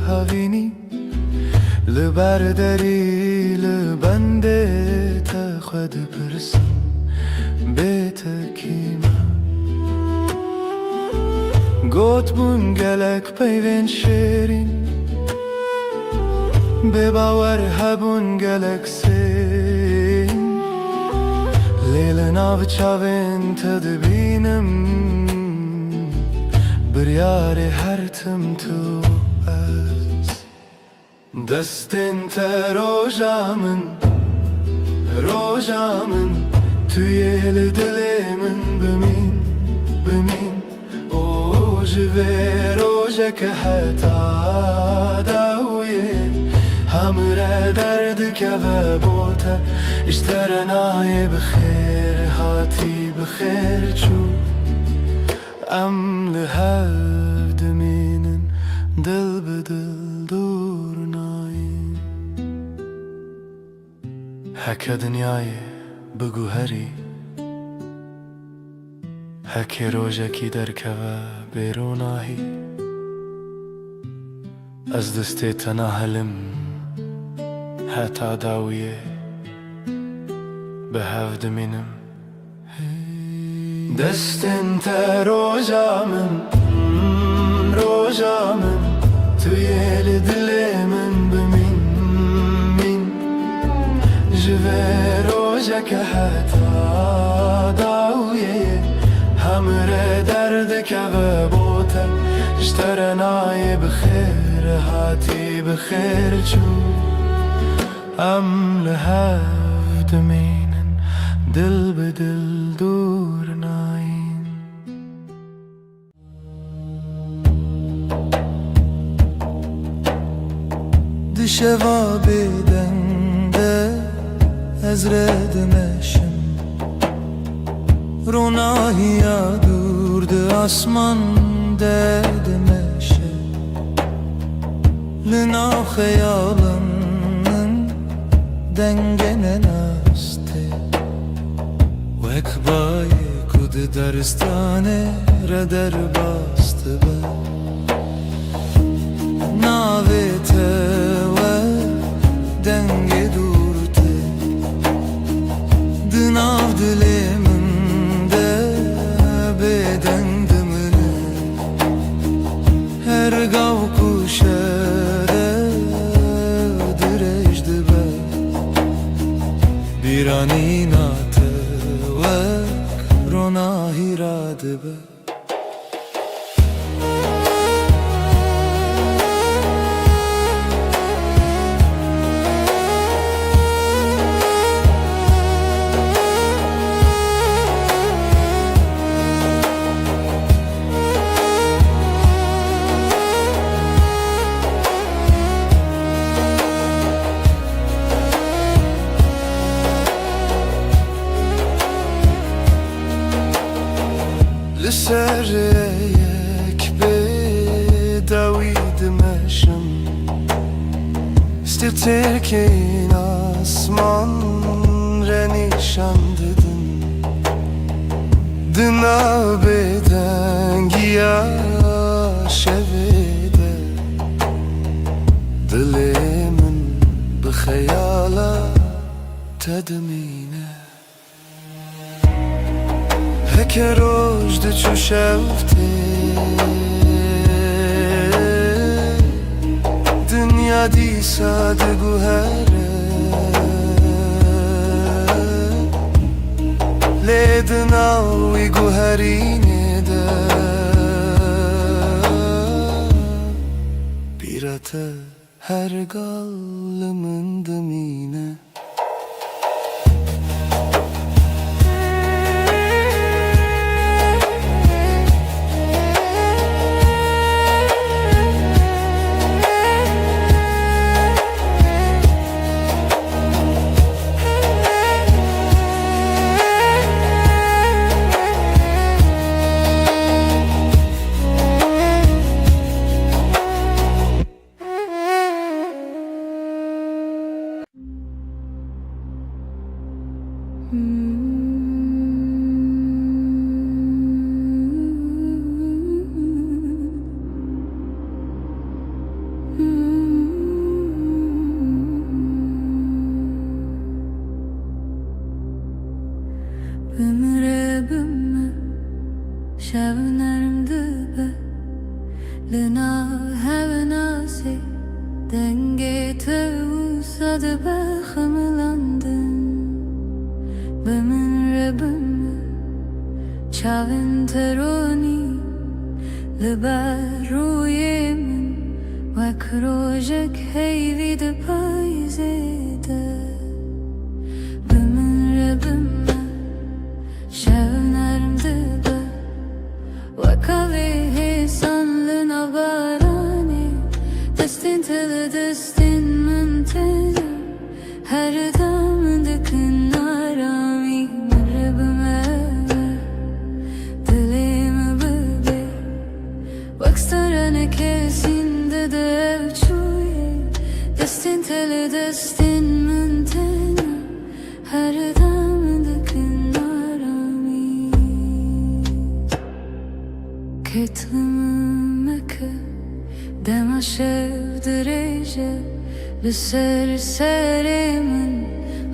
هاوینی لبرداری لبنده تا خود پرسم بیت کیما گوت بون گلک پیوین شیرین به باور هبون گلک سین لیل ناو چاوین تدبینم بریار هر تم تو از دستن تروجا من توی دل من بمین او جوه روژه که حتا داویه همره درد که بوته اشترنای بخیر هاتی بخیر چو ام لهف دمینن دل به دل دور ناین هکه دنیای بگو هری هکه روژه کی درکوه بیروناهی از دسته تناهلم حتا داویه به هفت منم دستن تا روزامن توی دل من بمین جوه روزه که حتا داویه همره درد که بوته اشترنای بخیر هاتی بخیر چو ام لهفت مینن دل به دل دور ناین دشوا بدنده از ردمشم روناهیا durdu asman derdmeşe Lina hayalının dengene naste Vekbaye kudu daristane reder bastı be Navete ve denge durte Dınav dilemin her gav kuşere direjdi be bir an inatı ve rona hiradi be لسر یک به دوید مشم استیتر که این asman renişan dedin Dına bedengiya şevede Dilimin bi khayala tedmine Heke rojde çu şevte Dünya disa de guhere Lednavi guherine de Birate her gallımın dımine Ömrübümme şevnerimdi be Lina hevenasi denge tevsadı be xımlandın Ömrübümme çavin teroni Liber ruyemin Vek rojek heyvide payzede Ömrübümme şevnerimdi be Vakavi hesanlı nabarani Destin tili destin mantena Her damdıkın arami Mırrıbıme dilimi bebe Vakstarane kesinde de evçuye Destin tili destin mantena Her damdıkın arami Ketlimime ke Dema şev direce لسر سر من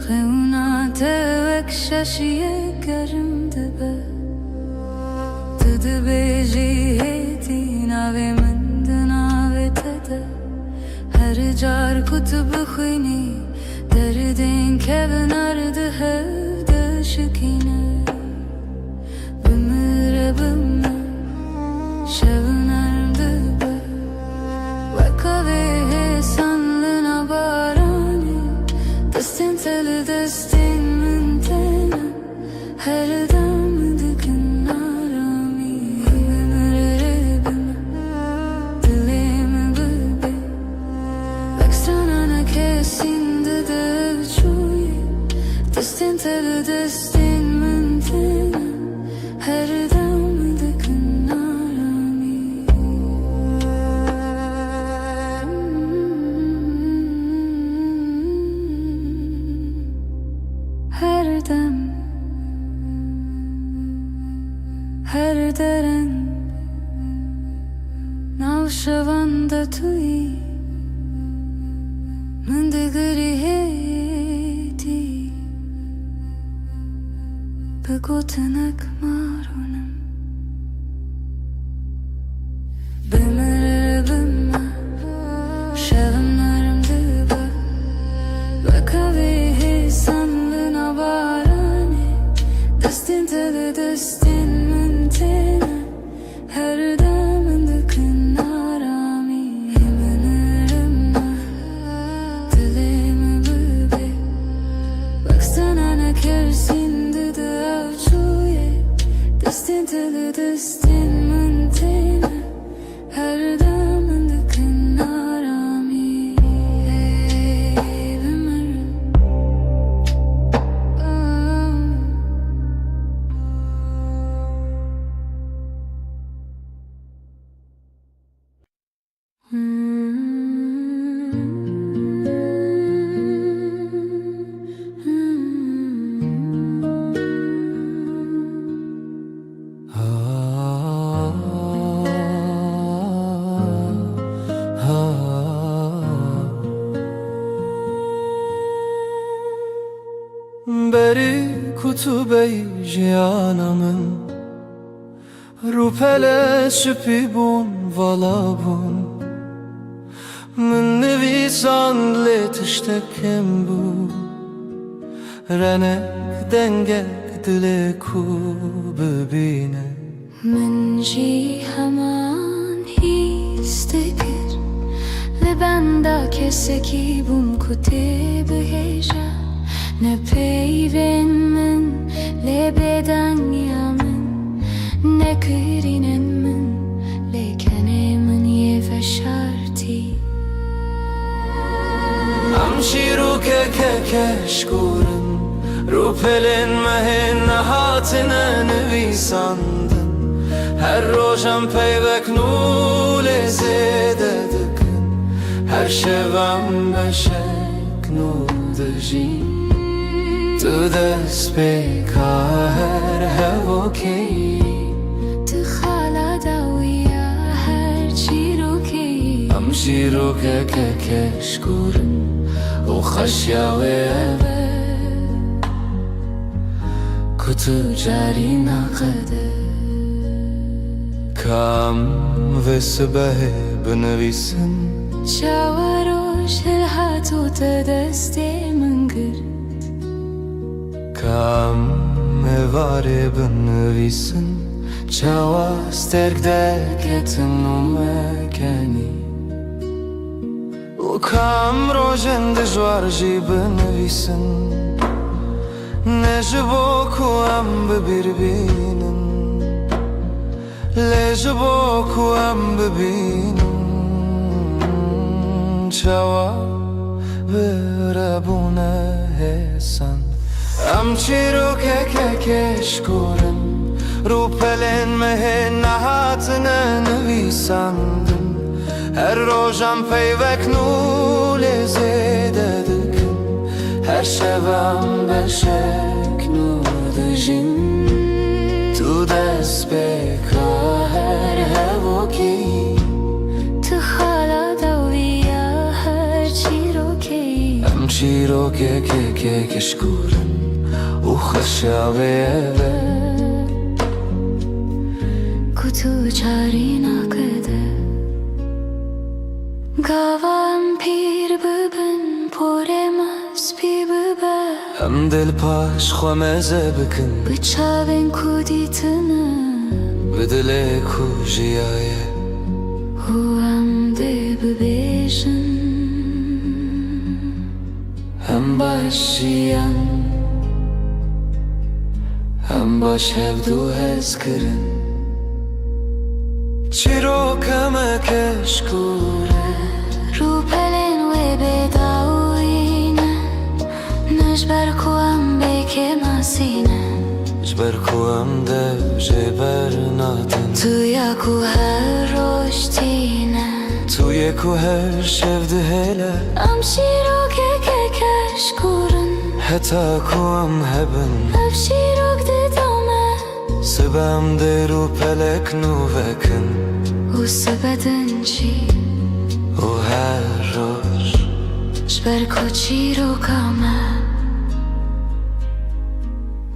خونات وک ششیه گرم دبه تدبه جیهتی ناوی من دناوی تده هر جار کتب خوینی دردین که بنارده هفده شکینه بمره بمه شبنرم دبه وکاوه sanlığına barani Destin teli destin mintena Her damdıkın arami Ömür bime Dilimi bıbe Vekstranana kesinde de çuye Destin teli destin mintena Her damdıkın arami Her dem, her deren Navşavanda tui Mındıgırı heti Begotanak marunum Bımır bımma Şevimlerim dıba Vakavi sanlığına barani Destin teli destin mintena Her damındıkın arami Yeminlerim dilimi bıbe Baksana ne kersindi de avçuye Destin teli destin mintena Her damındıkın arami Yeminlerim بری کتبه جیانمın Rupele süpibun valabun Min nevisan letiştekem bu Renek denge dile ku bebine من جی همان هیستگر لبندا کسکی بوم کتی بهجا نه پیون من لبدن یامن نه کرینن من لیکنه من یه فشارتی Amşiru kekeşkurun Rupelin mehin nahatine nevisandın Her rojam peyvek nule zededıkın Her şevem beşek nudajin Tu despeka her hevoki تخالا داویا هر چی رو که Amşiru kekeşkurun O خشیاوه Kutu cari naqede Kam ve sıbehe bnevisin شاوروش الهاتو تدستی من گرد Kam evare bnevisin Çava sterkdeketin umekeni U kam rojen dëzhuar zhi bnevisin Ne zhboku am bëbirbinin Le zhboku am bëbinin Çava verabune hesan Am qiru kekeşkurun Rupelen mehen nahatine nevisandın Her rojam peyvek nule zededıkın Her şevam beşek nudajin Tu despeka her hevoki تخالا داویا هر چی رو که چیرۆ کێکێکێکشکورن و خەشاوێوە کوتو چاری ناکده گاوان پیر ببن پۆرێ مەسپی ببە ئەم دڵپاش خۆمەزە بکن بچاوێن کو دیتنن بدلێک و ژیایە هو ئەم دێ ببێژن هەم باشیان هەم باش هەردوو هەزکردن چیرۆکەمەکەشکورە ڕووپەلێن وێ بێداوینە نەژبەر کو ئەم بێکێ ماسینە ژبەر کو ئەم دەژێ بەرناتن تویەک و هەر ڕۆژتینە تویەک و هەر شەو دهێلە ئەم شیرۆکێکێکەشکورن هەتا کو ئەم هەبن ئەف شیرۆک ددەمە سبەم دێر و پەلەک نوڤەکن و سبەدنجی و هەر ڕۆژ ژبەر کو چیرۆکەمە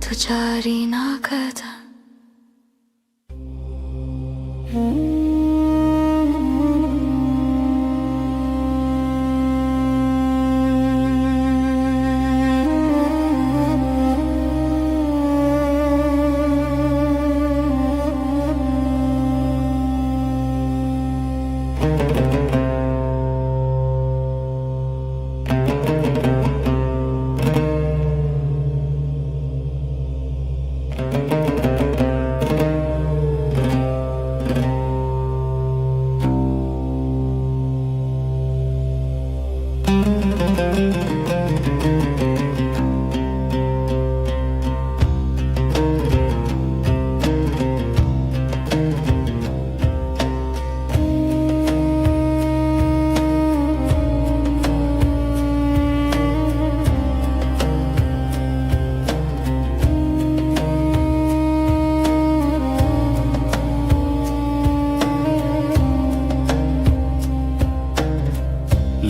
تو چاری ناکەدە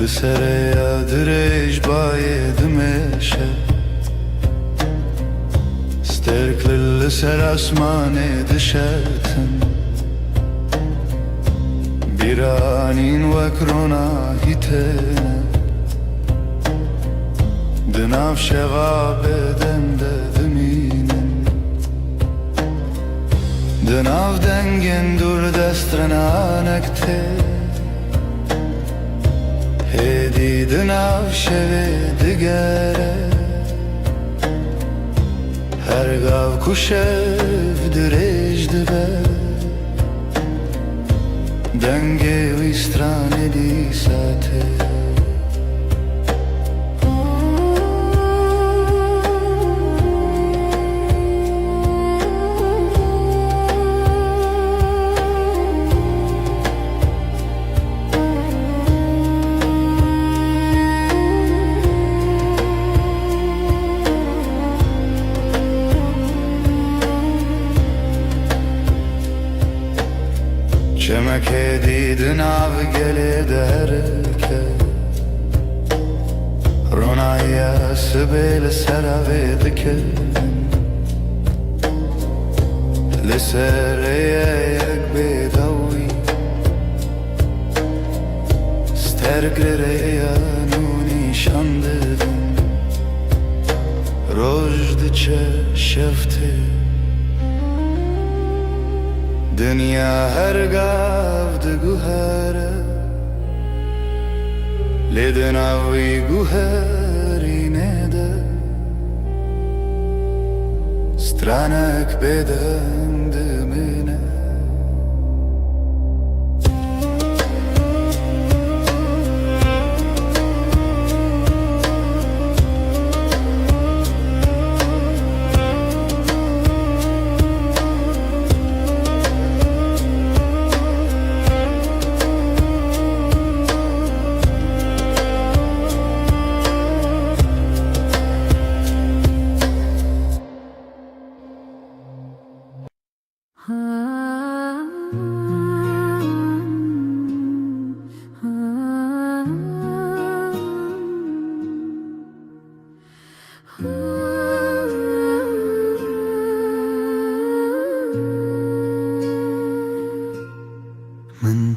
لسریا درێژ باێ دمێشە ستێرکل لەسەر ئاسمانێ دشەتن بیرانین وەک ڕۆناهی تێنە دناو شەوا بێدەندە دمینن دناو دەنگێن دوور دەسترەنانەک تێ هێدی دناو شەوێ دگەرە هەرگاو کو شەو درێژ دبە دەنگێ ویسترانێ دیساتێ çemek edidin av gelê derke ronaya sibê li ser avê dike li serê yek bêdawî sterkli rêyan û nîşan didin roj diçe şev tê دنیا هەرگاو دگوهرە لێ دناوی گوهری نێدە سترانەک بێدەنگدمێنە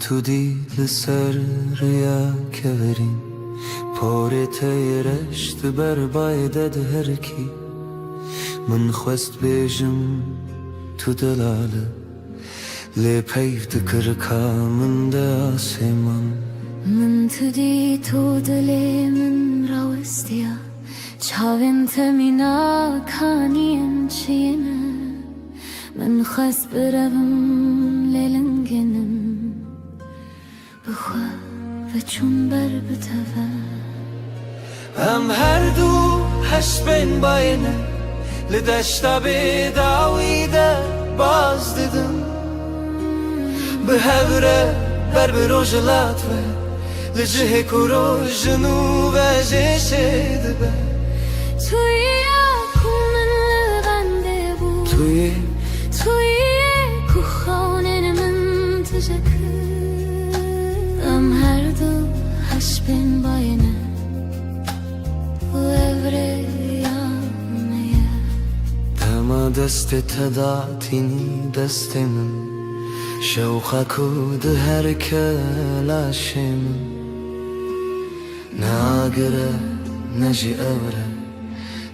تو دی لسر ریا کورین پاره تیرشت بر بایدد هر کی من خواست بیجم تو دلاله لی پیف دکر کامن ده آسمان من تدي تودلي من راوستيا چاوين تمينا كانين چينا من خس بربم للنگنم بخوا و چون بر بتوا هم هر دو هش بین باینه لدشتا بداویده باز دیدم به هوره بر بروجلات و لجه کرو جنو و جشه دبه توی من لغنده بود توی کو خانه من تجکر ام هر دو هش بین باینه و evre yanmaya دما دست تداتینی دست من شوخه کود هر کلاشم ناگره نجی اوره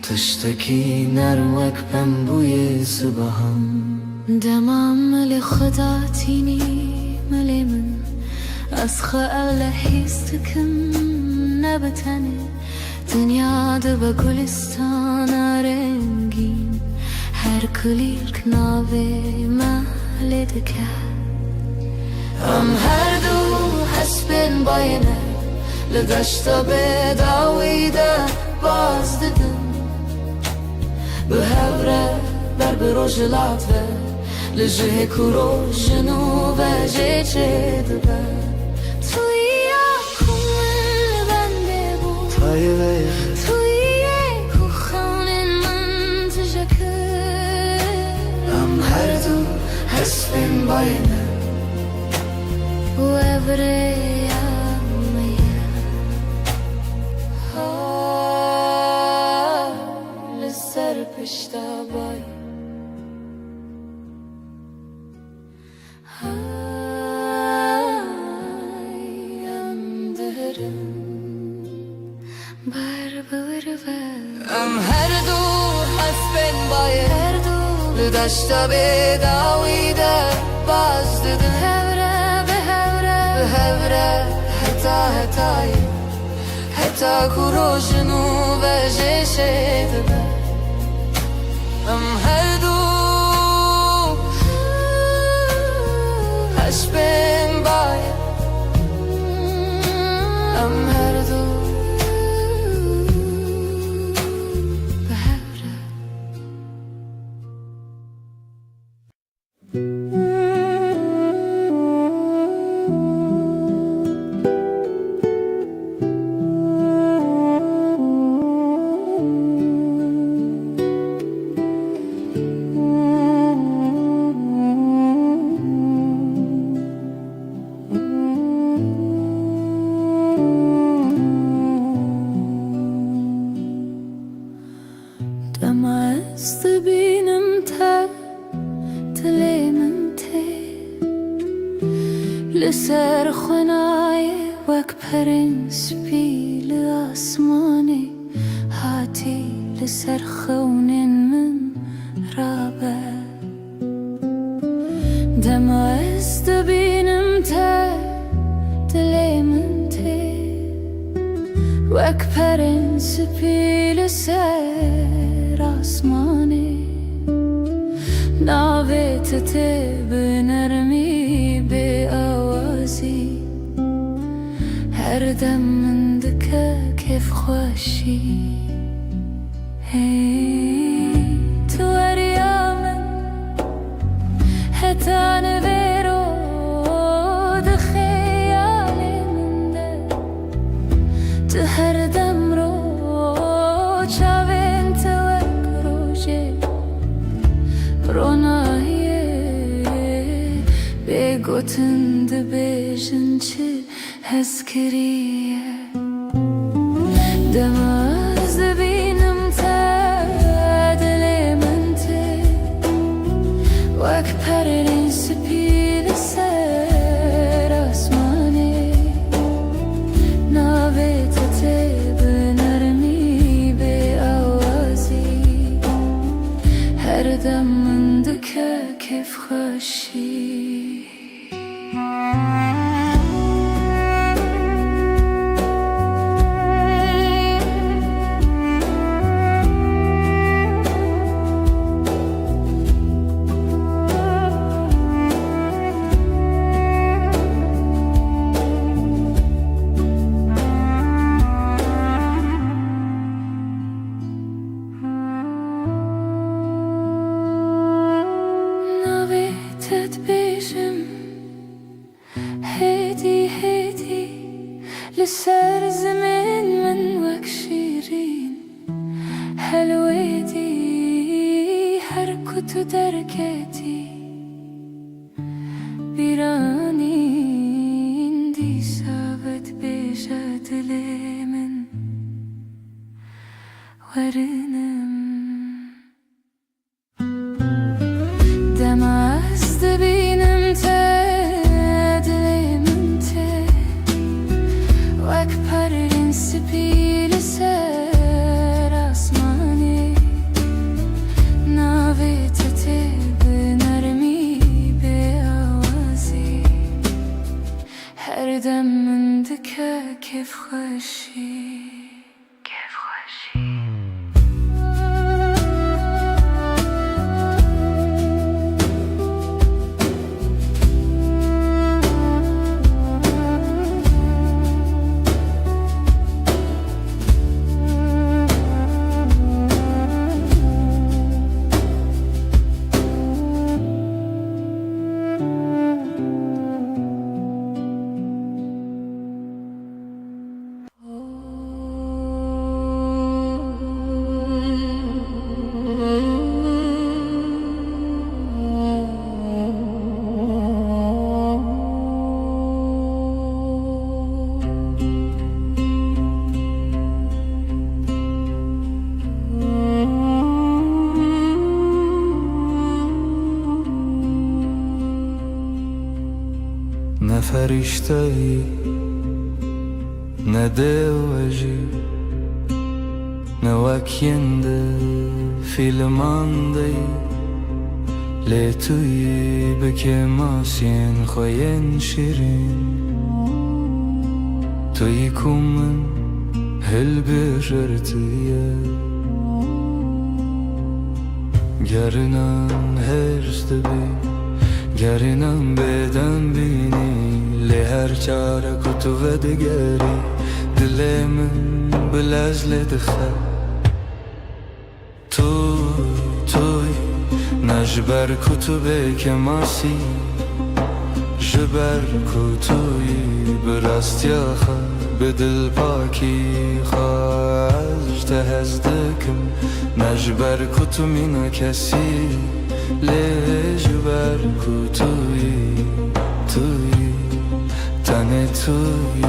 تشتکی نروک بم بوی صبحم دمام ملی خدا تینی ملی من از خیال حیستکم نبتنه دنیا ده با گلستان رنگین هر کلیک ناوه محل دکر ام هر دو حسبین باینه لدشتا بداویده باز دیدم به هوره بر بروجلات و لجه کرو جنو و جه دبه توی کن بنده بود توی کو خانه من تجکر ام هر دو حسبین باینه و evre yanmaya لسر پشتا بای اندرم بر ام هر دو حسبین باید هر دو لدشتا بداویده باز دیدن به هوره حتا کرو جنو و جشه دبه ام هر دو هش بین باید ام هر دو به هوره دمست بینم تا تلیمم تی لسر خنای وک پرنس بیل آسمانی هاتی لسر خونین من رابه دمست بینم تا تلیمم تی وک پرنس بیل سر آسمانی ناویت ته به نرمی به آوازی هر دم من دکه کیف خوشی هی تو اریامن حتا نویرو ده خیالی من ده تو هر دم رو چاوین توک روژه رونایه بگوتن ده بیجن چه حس کریه دماز بینم تا دل من ته وک پرین سپیل سر کف خوشی لسر زمان من وك شيرين حلوتي حركة دركتي بيراني اندي سابت بيجات لمن ورنم دمع استبينم سپیل سر آسمانی ناویت به نرمی به آوازی هر دم من دکه کف خوشی نه فرشته‌ای نه دلوجی نه وکینده فیلماندهی لی توی بکه ماسین خوین شیرین توی کومن هل بجرتیه گرنان هرست بی گرینم بدن بینی لی هر چاره کتو و دگری دل من بلزل دخه توی نجبر کتو به که ماسی جبر کتوی براستی آخه به دل پاکی خواهج تهزدکم نجبر کتو مینا کسی لجبر کوتوی تنه توی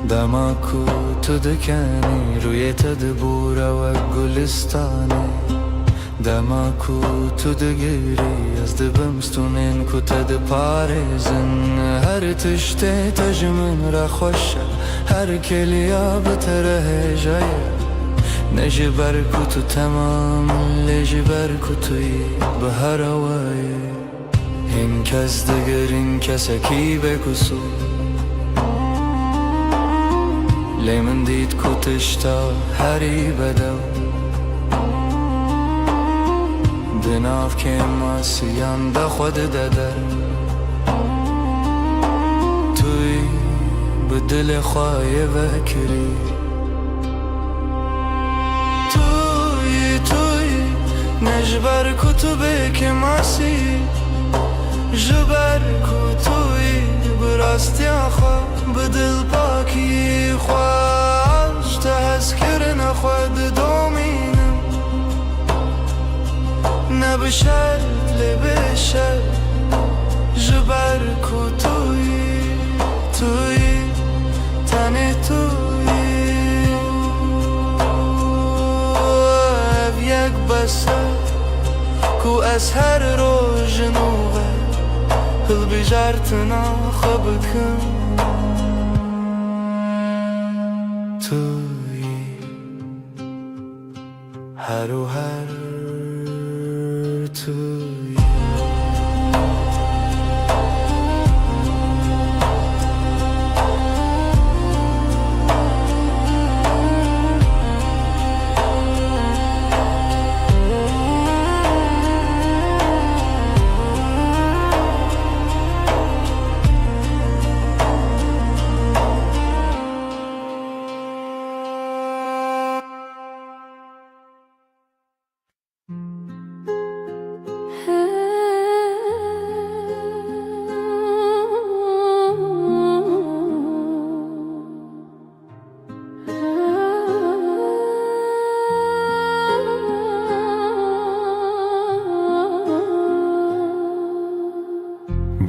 دماکو تو دکنی روی تدبور و گلستانی دماکو تو دگیری از دبمستونین کو تد پارزن هر تشته تجمن را خوشه هر کلیا بتره جایه نجبر کو تو تمام لجبر کو توی به هر وای این کس دگر این کسکی بکسو لیمن دید کو تشتا هری بدو دناف که ماسیان دا خود دادر توی به دل خواهی وکری توی نجبر کتبه که ماسی جبر کتوی براستی آخوا به دل پاکی خواهش تحسکر نخواد دومینم نبشر لبشر جبر کتوی تنه توی او یک بسر کو از هر روز نوه هل بجارتنا خبكم توی هر و هر توی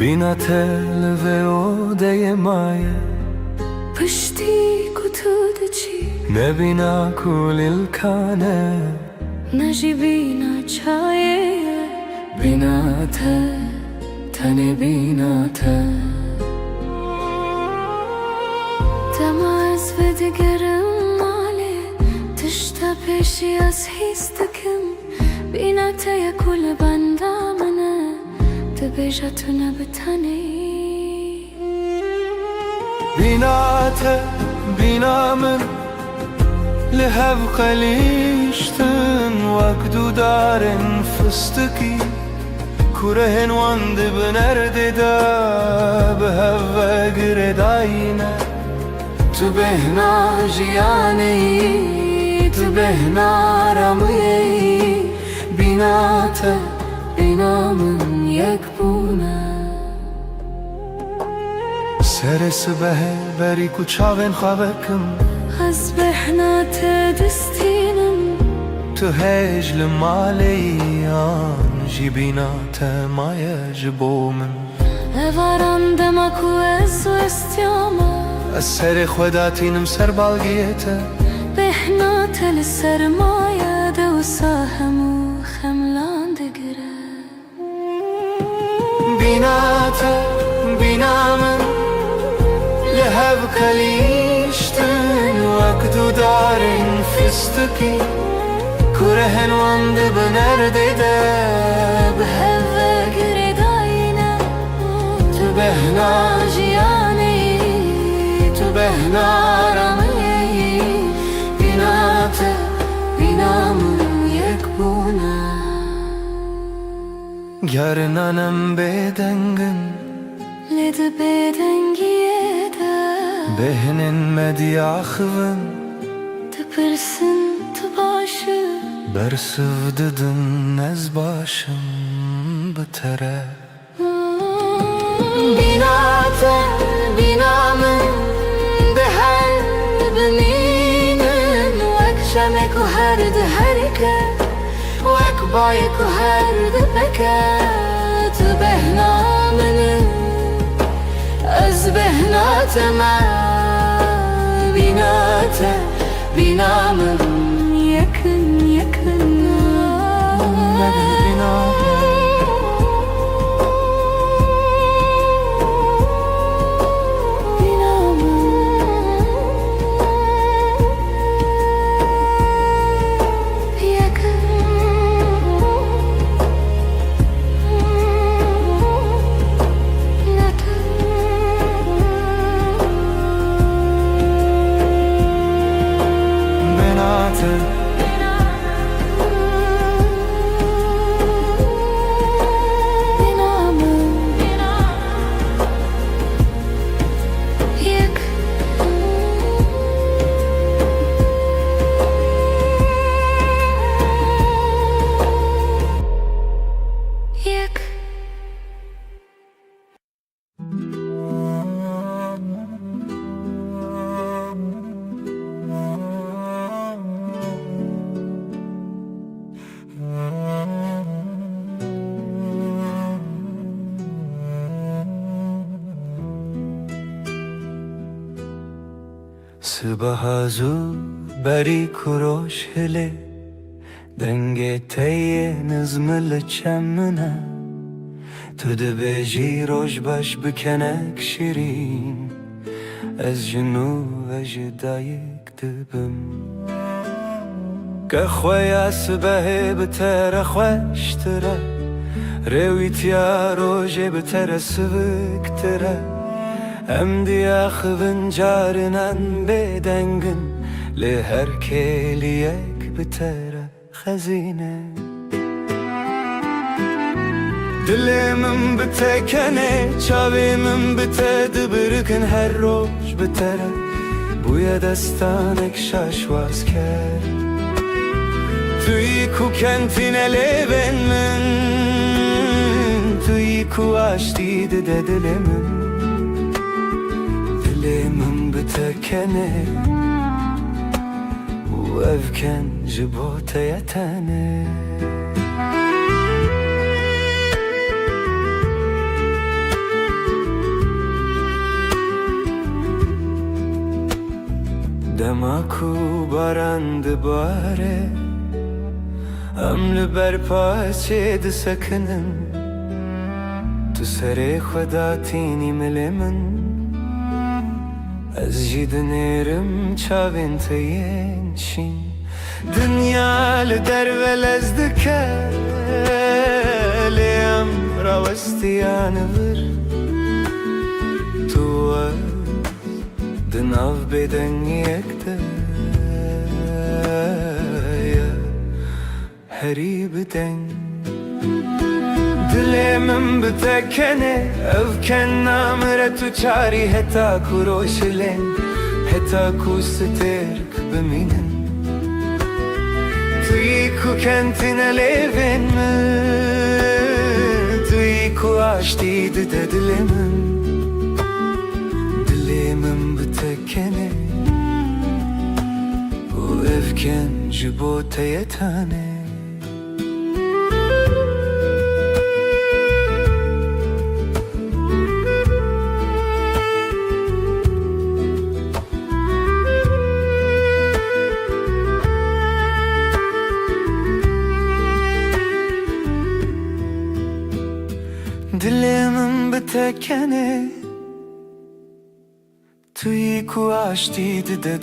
بینا تل و اوده مایه پشتی کتود چی نبینا کل الکانه نجی بینا چایه بینا تنی بینا تماز و دگرم ماله تشتا پیشی از هیستکم بینا یا کل بندامنه تبیجتونه بتنی بینا من لهف قلیشتن وقدو دارن فستکی کرهن واند بنرده دا به هوا گرداینه تو بهنا جیانی تو بهنا رمیی بینا من یک بونه سر سبه بری کچاون خوابکم از بهنا دستینم تو هجل مالیان جی بینا مایه جبومن اوارم دمکو از و استیامه از سر خوداتینم سر بالگیته بهنا لسرمایه دو ساهم و خملان دگره بینا من لهف کلیشتن وقدو دارن فستکی کرهن واند بنرده ده به هوا گرداینه تو بهنا جیانی تو بهنا رمیی بینا من یک بونه گرنانم بدنگن لید بدنگیه ده بهنن مدیاخون تپرسن تباشه برسوددن از باشم بتره بینا من به هر بنینن وک شمک و هر ده هرکه وک بایک و هر ده بکه تو بهنا من از بهنات من بینا من yakın Sıbaha zu beri kuroş hele Denge teye nızmılı çemmına تو دبیجی روش باش بکنک شیرین از جنو و جدایک دبم که خوی سبه بتر خوشتره رویتیا روش بتر سبکتره ام دیا خوین جارنان بدنگن لهر کلیک بتر خزینه دلمم بتکنه چاویمم بته دبرکن هر روز بتره بوی دستانک شاشواز کرد توی کو کنتین لیبن من توی کو آشتی ده دلمم بتکنه و افکن جبوت یتنه دماکو بارند باره ام لبر پاچه دسکنن تو سر خدا تینی مل من از جید نیرم چاوین تینشین دنیا لدر ولزدکه لیم راوستیان ور تو دناف بدن یکده هری بدن دلمم بتکنه افکن نامره تو چاری هتا کو روشلن هتا کو سترک بمینن توی کو کنتین لیون من توی کو آشتی ده دلمم بتکنه و افکن جبوت یتانه دلمم بتکنه توی کو آشتی ده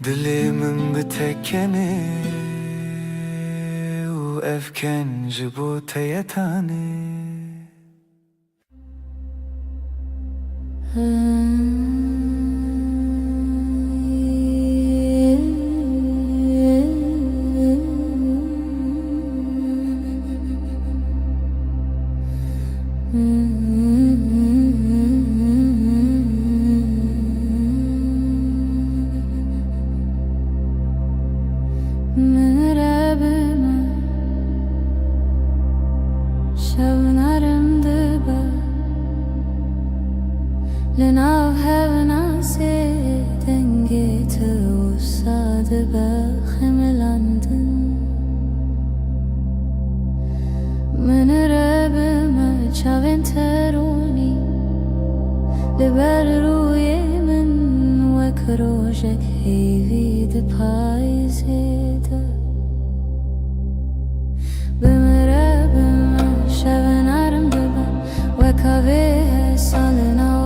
دلمم بتکنه و افکن جبوت یتانه لناو هفنا سيدنگي توصاد بخملاندن من ربما چاوين تروني لبر روی من وک روژک هیوید پایزیده بمربما شب نرم دبم وکاوه سالنا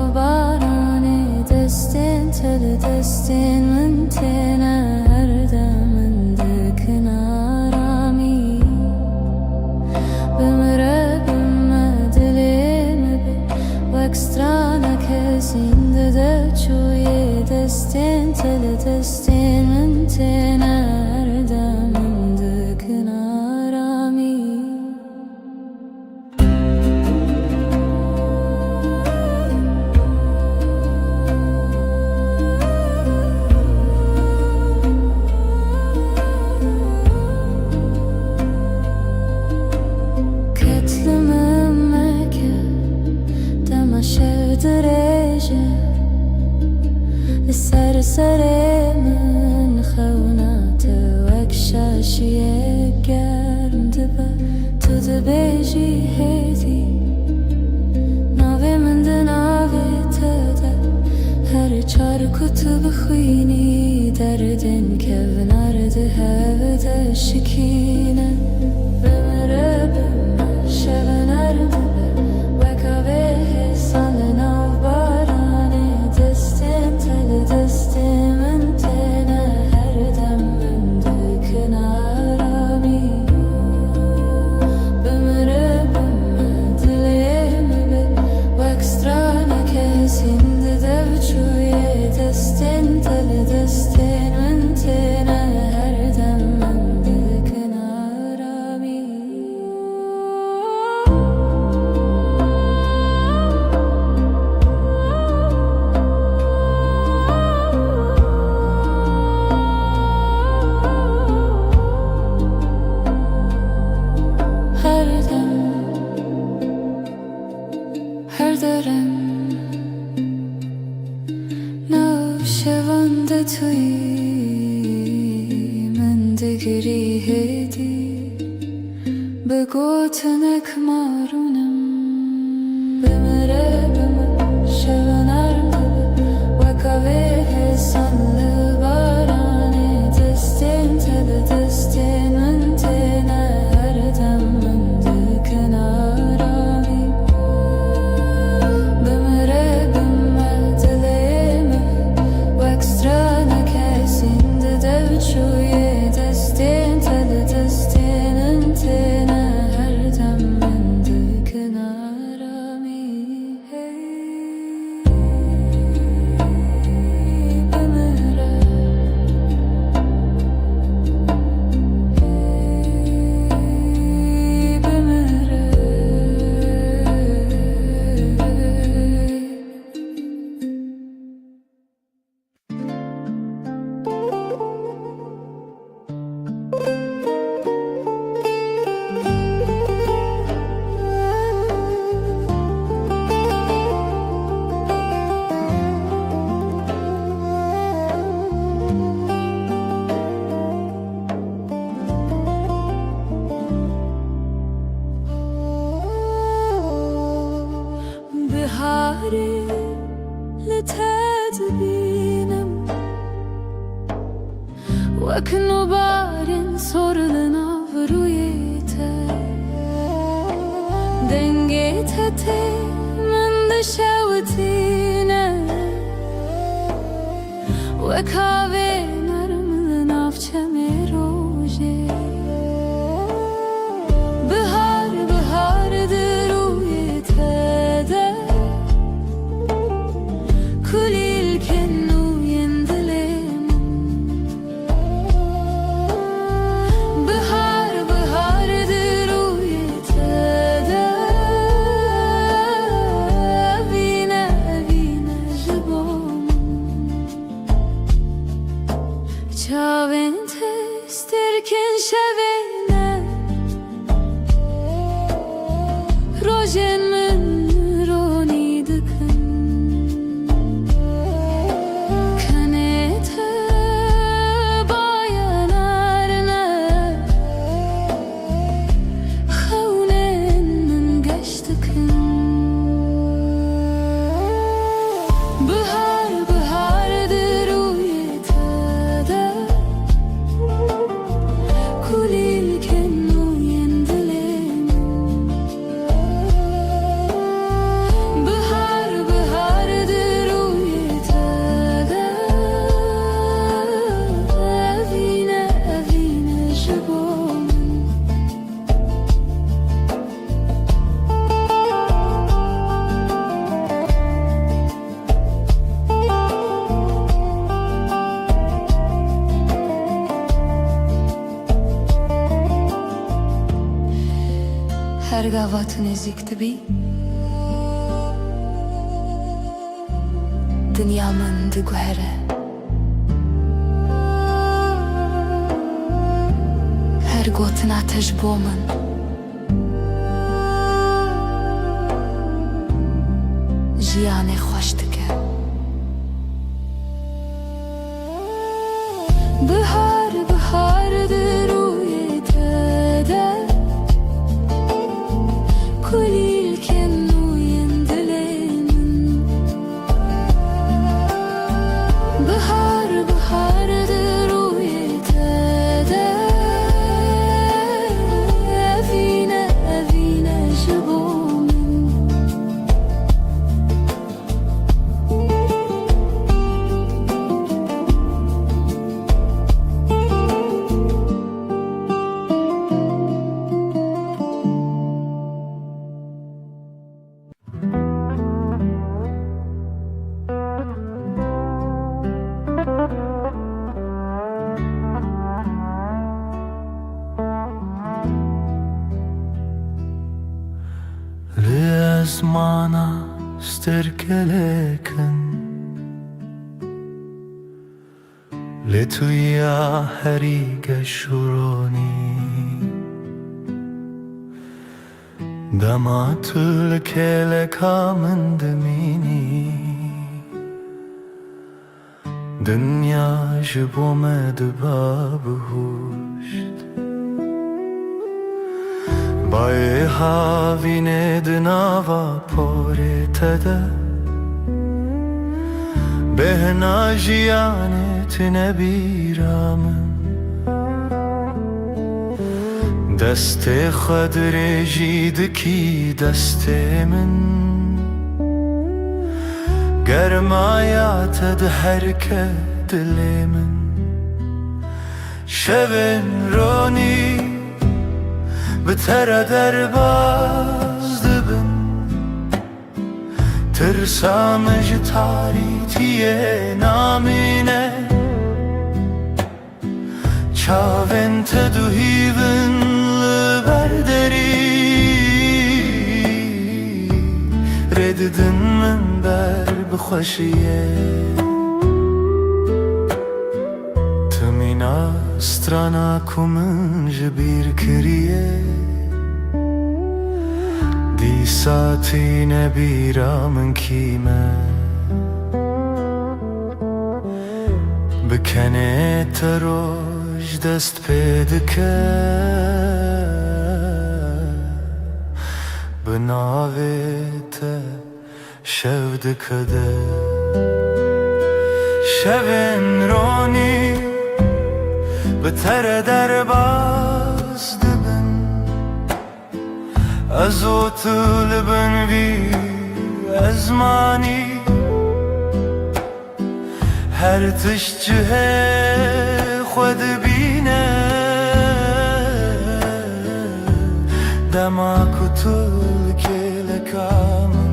دستین من تنه هر دمن دکن آرامی بمره بمه دلیم بی و اکسترانا کسین ده چوی دستین من تنه هر دمن دکن آرامی سر من خونات وک شاشیه گرم دبا تو دبیجی هیدی ناوی من ده ناوی تده هر چار کتب خوینی دردن که ونارده هوده شکینه بمره بمه تجري هدي بقوتنك مارونم بمرابم شغنارم وكاوه sanlı barane destin tadı destin antena her damındı kenarami bımrabım dilemi vakstrana kesinde devçuye destin tadı destin antena her damındı kenarami بهاري لتدبينم وكنو بارن sorulana vrujete dengete من دشوتينه وكاوه نرمل نافچم روژه بهار بهار درویته كل الكنو يندلم بهار بهار درويته فينا فينا جبوم چاوين تستركن شوينا روجن من روني دكن Her gavatın ezikti bi Dünyamın gühere Her gotin ateş bomun Jiyane hoş dike Bihar bihardır uyete كل الكنو يندلم بهار بهار درويته فينا فينا جبوم Mana sterkeleken Letuya heriga shuroni Damatul kele kamendemini Dünya ji bo me diba bihuşt Bayê havînê di nava porê te de Bêhna jiyanê tune bîra min Destê xwe dirêjî dikî destê min Germaya te di herke dilê min Şevên ronî bi te re derbas dibin Tirsa me ji tarîtiyê namîne Çavên te duhîvin li ber derî Rê didin min ber bi xweşiyê Tu mîna strana ku min ji bîr kiriye Dîsa tîne bîra min kîme Bi kenê te roj dest pê dike Bi navê te şev dikede Şevên ronî bi te re derbas dibin Ez û tu li bin vî ezmanî Her tişt cihê xwe dibîne Dema ku tu li kêleka min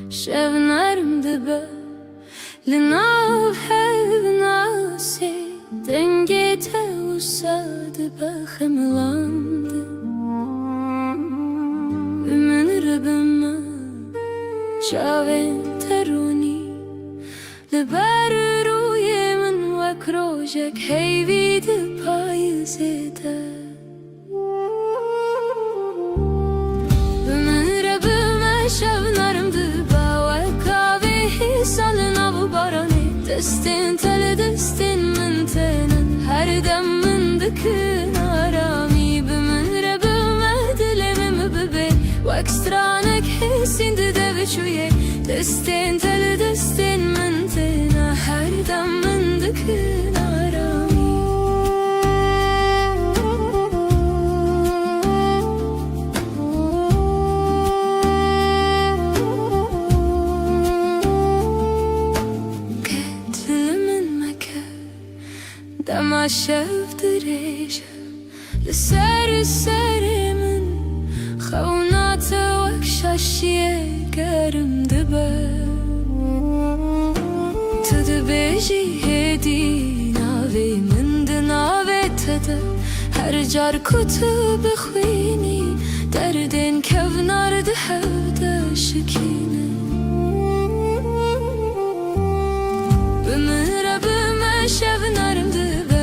Şevnarim dibe Linav hevnasi Denge te usa dibe Xemlandı Bimin ribime Çavên teruni Liber rûyê min wek rojek Heyvî di payizê te Bimin ribime şevnarim dibe Salın av baranê Destên te li destên min tenin Her dem min dikin aramî Bi min re bime dilê min bibê Wek stranek hêsîn di dev çûyê Destên te li destên min têne Her dem min dikin aramî Dema şev dirêje Li serê serê min Xewna te wek şaşiyê gerim dibe Tu dibêjî hêdî navê min di navê te de Her car ku tu bixwînî Derdên kevnar di hev de şikîne Bi min re bime şevnarim dibe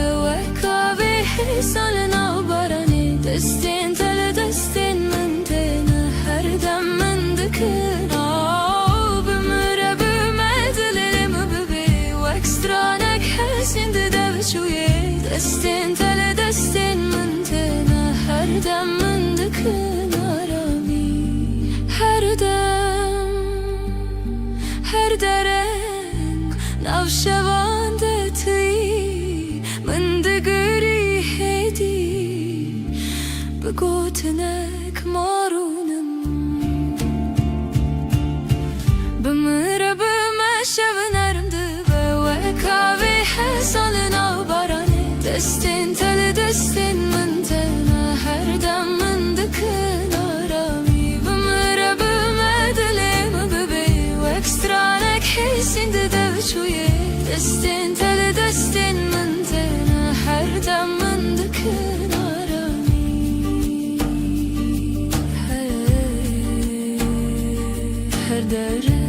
Salın av baranê Destên te li destên min têne Her dem min dikin Bi min re bime dilê min bibê Wek stranek hêsîn di dev çûyê Destên te li destên min têne Her dem min dikin aramî Her dem Her dereng Navşevan de tî Min digirî Bi gotinek marûnim Bi min re bime şevnarim dibe دستين تل دستين من تنا هر دم من دكن آرامی بمره بمدلم ببی و اکسترانک حسین دو چویه دستين تل دستين من تنا هر دم من دكن آرامی هر دره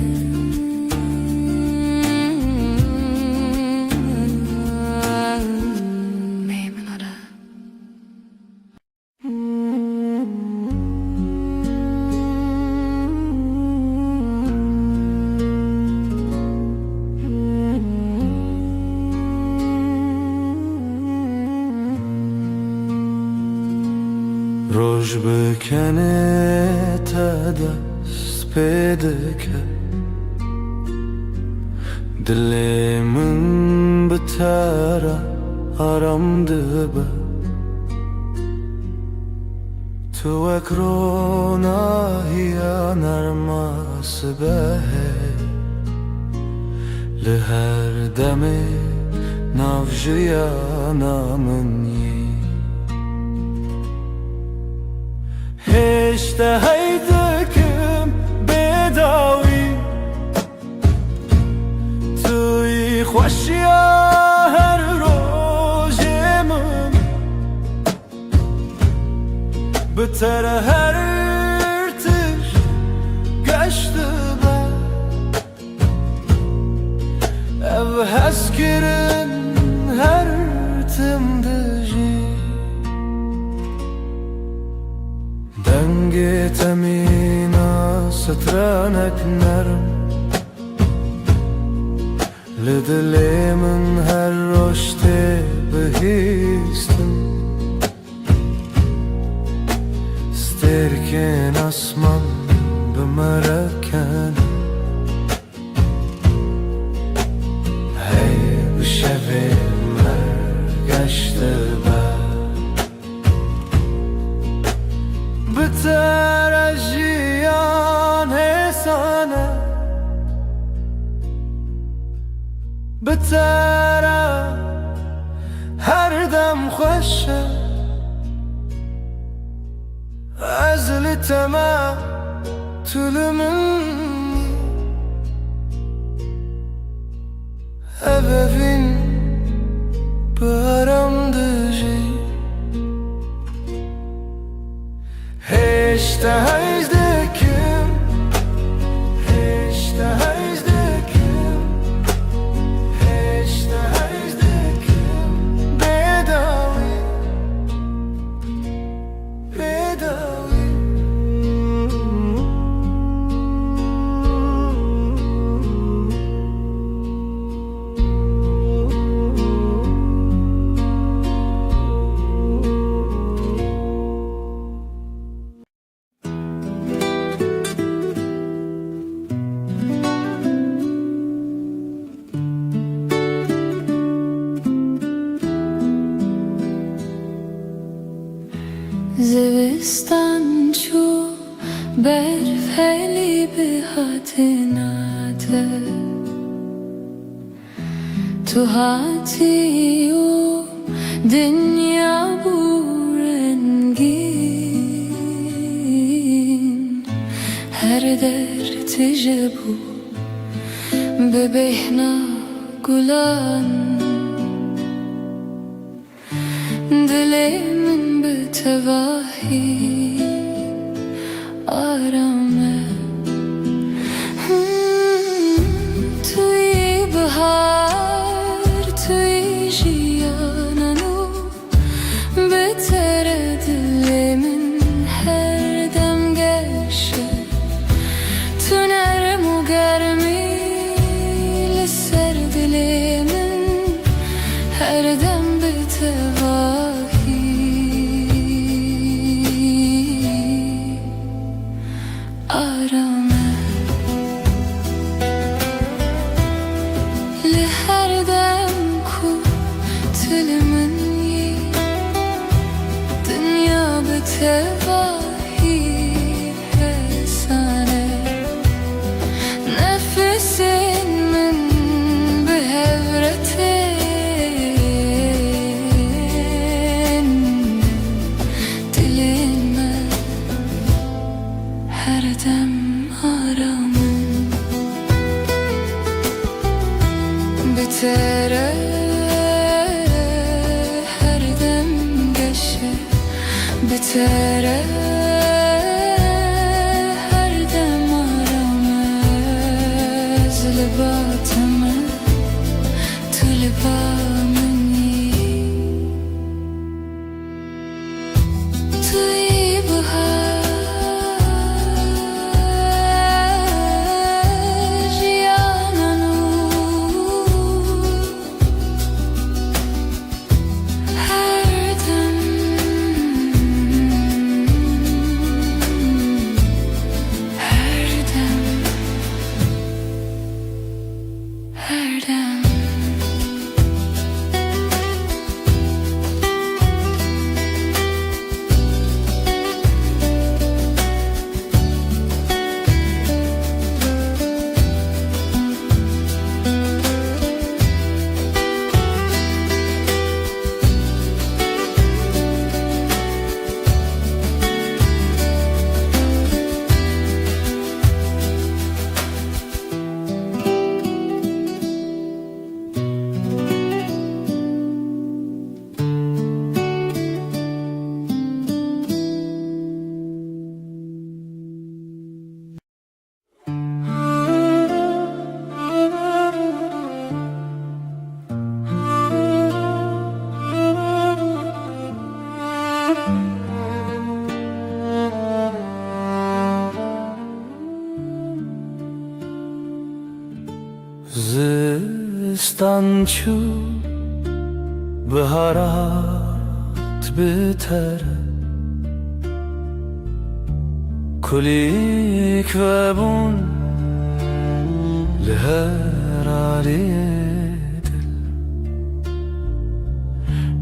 روش بکنه تا دست پیدا که دل من بتره آرام دبه تو اکرونا هیا نرماس به لهر دمه نافجیا نامنی اشتهيتكم بداوي توي خوشيا هر روزمم بتر هر ارتش قشت با او هسكرن هر تمدجي دنگ تمینا سترانک نرم لدل من هر رشته بهیستم سترکن اسمان بمرکن هی بشوی مرگشت بتر جیان حسانه بتر هر دم خوشه از لتما طول منی ebevin paramdıcı اشتهيتكم اشتهيتكم اشتهيتكم بداوي بداوي زوستان چو برف هلی به حتناته تو هاتی و دنیا بورنگین هر در تجبو ببهنا گلان دلی من بتواهی آرامه توی بهار توی جیانانو بتر دل من هر دم گشه تو نرم و گرمی لسر دل من هر دم بتواهی آرامه لهر دم کو تل منی دنیا بتواهی حسانه نفسین من به هورته tere her dem aramez libatımı tulbamını tuy bahar yananu her dem her dem زستان چو بهارات بتره کلیک و بون لهر علی دل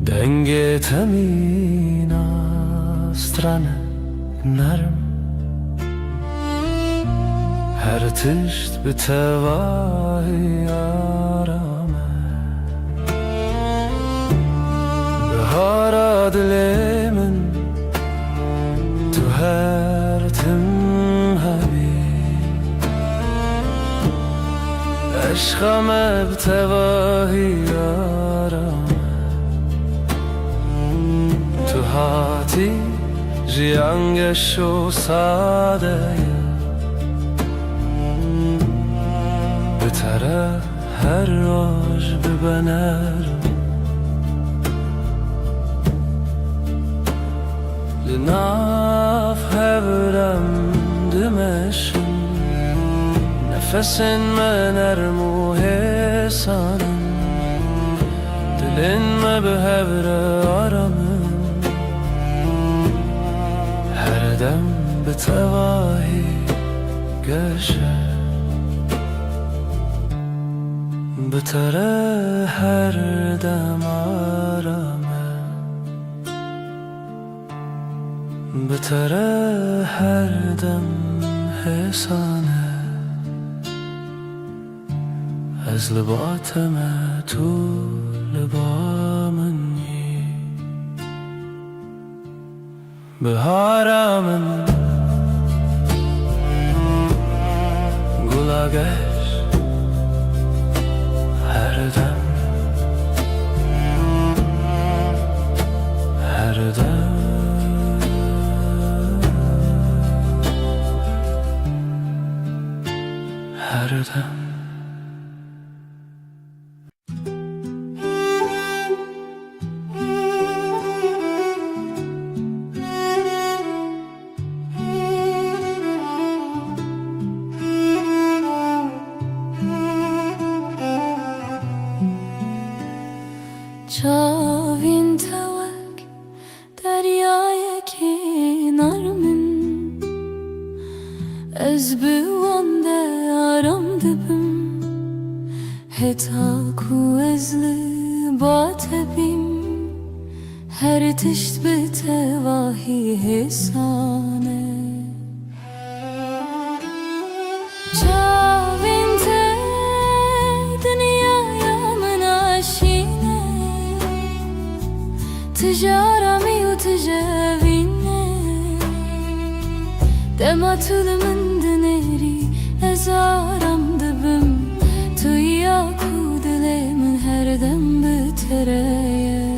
دنگ تمین استرانه نرم her tişt bir tevahi arame Bahara dilemin tu her tim habib Eşkame bir tevahi arame Tu hati jiyangeşo sadeye بتره هر راج ببنرم لناف هبرم دمشم نفسن من ارمو حسانم دلن ما به هبر آرامم هر دم به تواهی گشه بتره her dem arame بتره her dem hesane از لباتم تو لبامنی بهارمن گلاگش her dem her dem her dem Çavin tevek deryaya kenar min Ez bivande aram dibim Heta ku ezli batebim Her tişt bi tevahi hesane Çavin te dünyaya menaşine Tijarami u tijavine Dematul min dineri ezaram dibim Tu ya ku dilemin her dem bitireye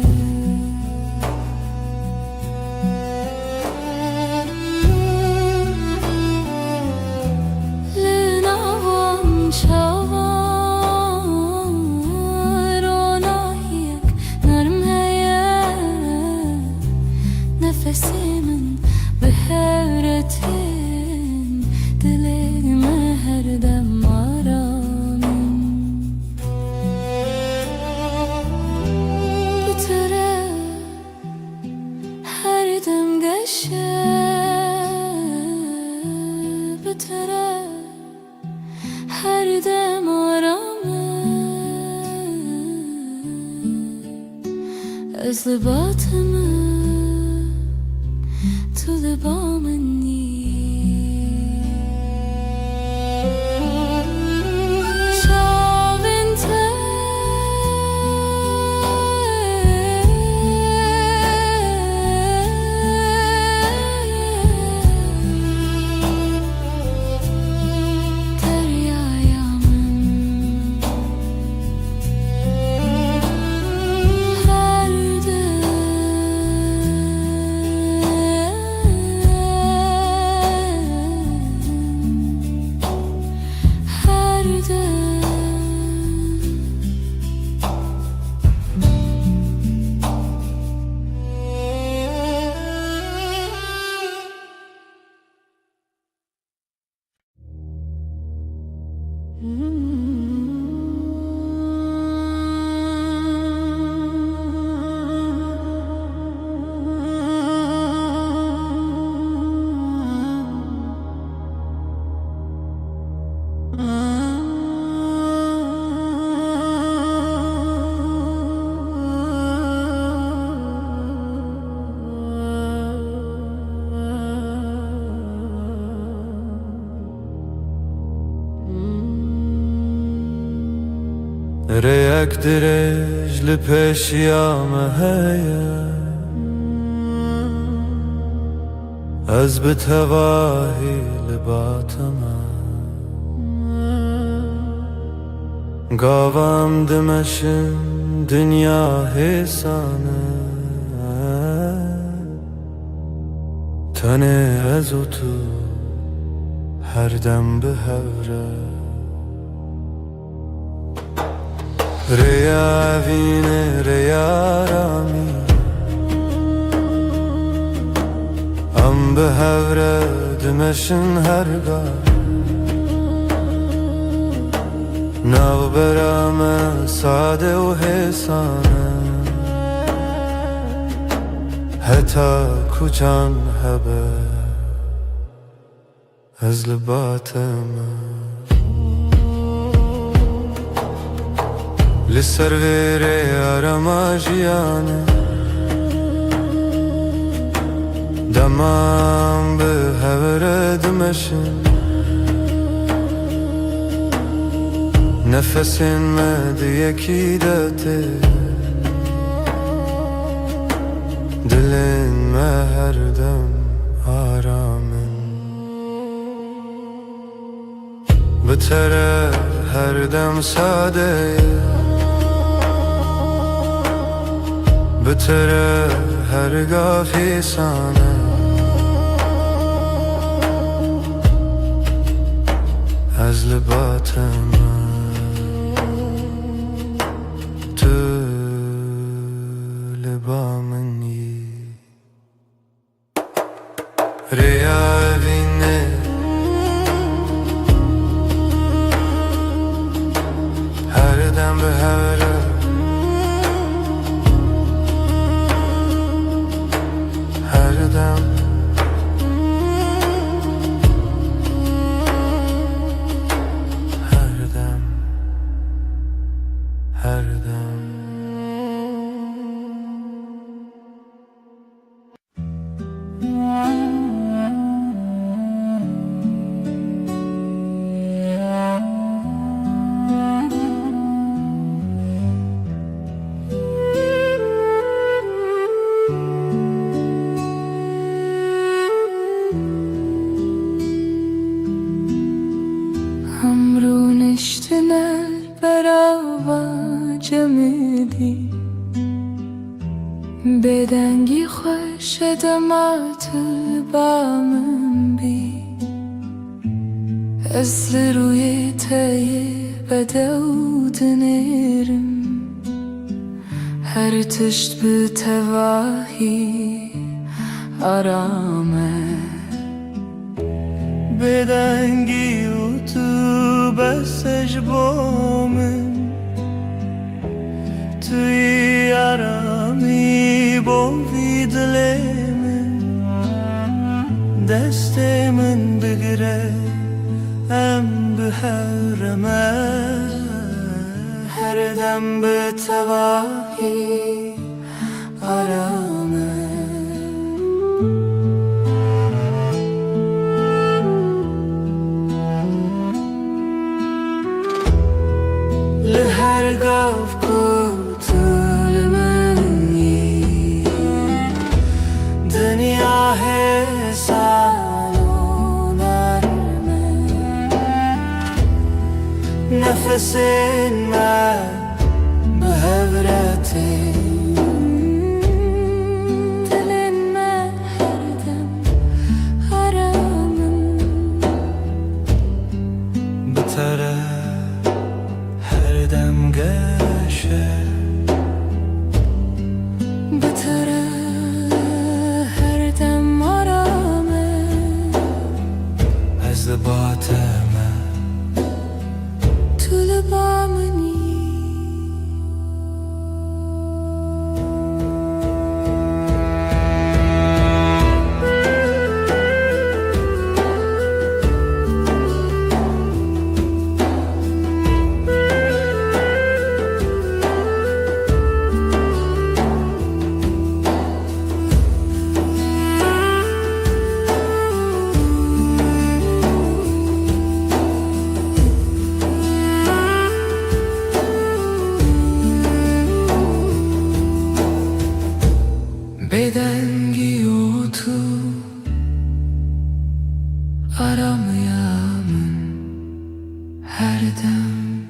özlü batımı tulibamını şavinte ريك درج لپیش یامه هیا از بتواهی لباتما قاوام دمشن دنیا حسانه تنه از تو هر دم به هوره ریا وینه ریا رامی ام به هوره دمشن هرگاه ناو برام ساده و حسانه حتی کجان هبه از لباتم لسر ویره آرما جیانه دمام به هوره دمشن نفسین مدی یکی داته دلین ما هر دم آرامن بتره هر دم ساده بتره هرگاه فیسانه از لباتم تو لبامنی ریا وینه هر دم به هوره هر دم هر دم هر دم همرون اشتنر براوا جمدی بدنگی خوش دمات بامن بی از روی تای بدود نرم هر تشت به تواهی آرامه بدنگی و تو بسش بامن توی آرامی بوی دل من دست من بگره ام به حرمه هر دم به تواهی arame لهر قف قتل مني دنيا هسالون ارمي نفس ما بهبرتي Dilinme her dem haramım بتره her dem geşe Bıtara her dem arame Ez de bateme Tulubamani Beden giyotu aramayamın her dem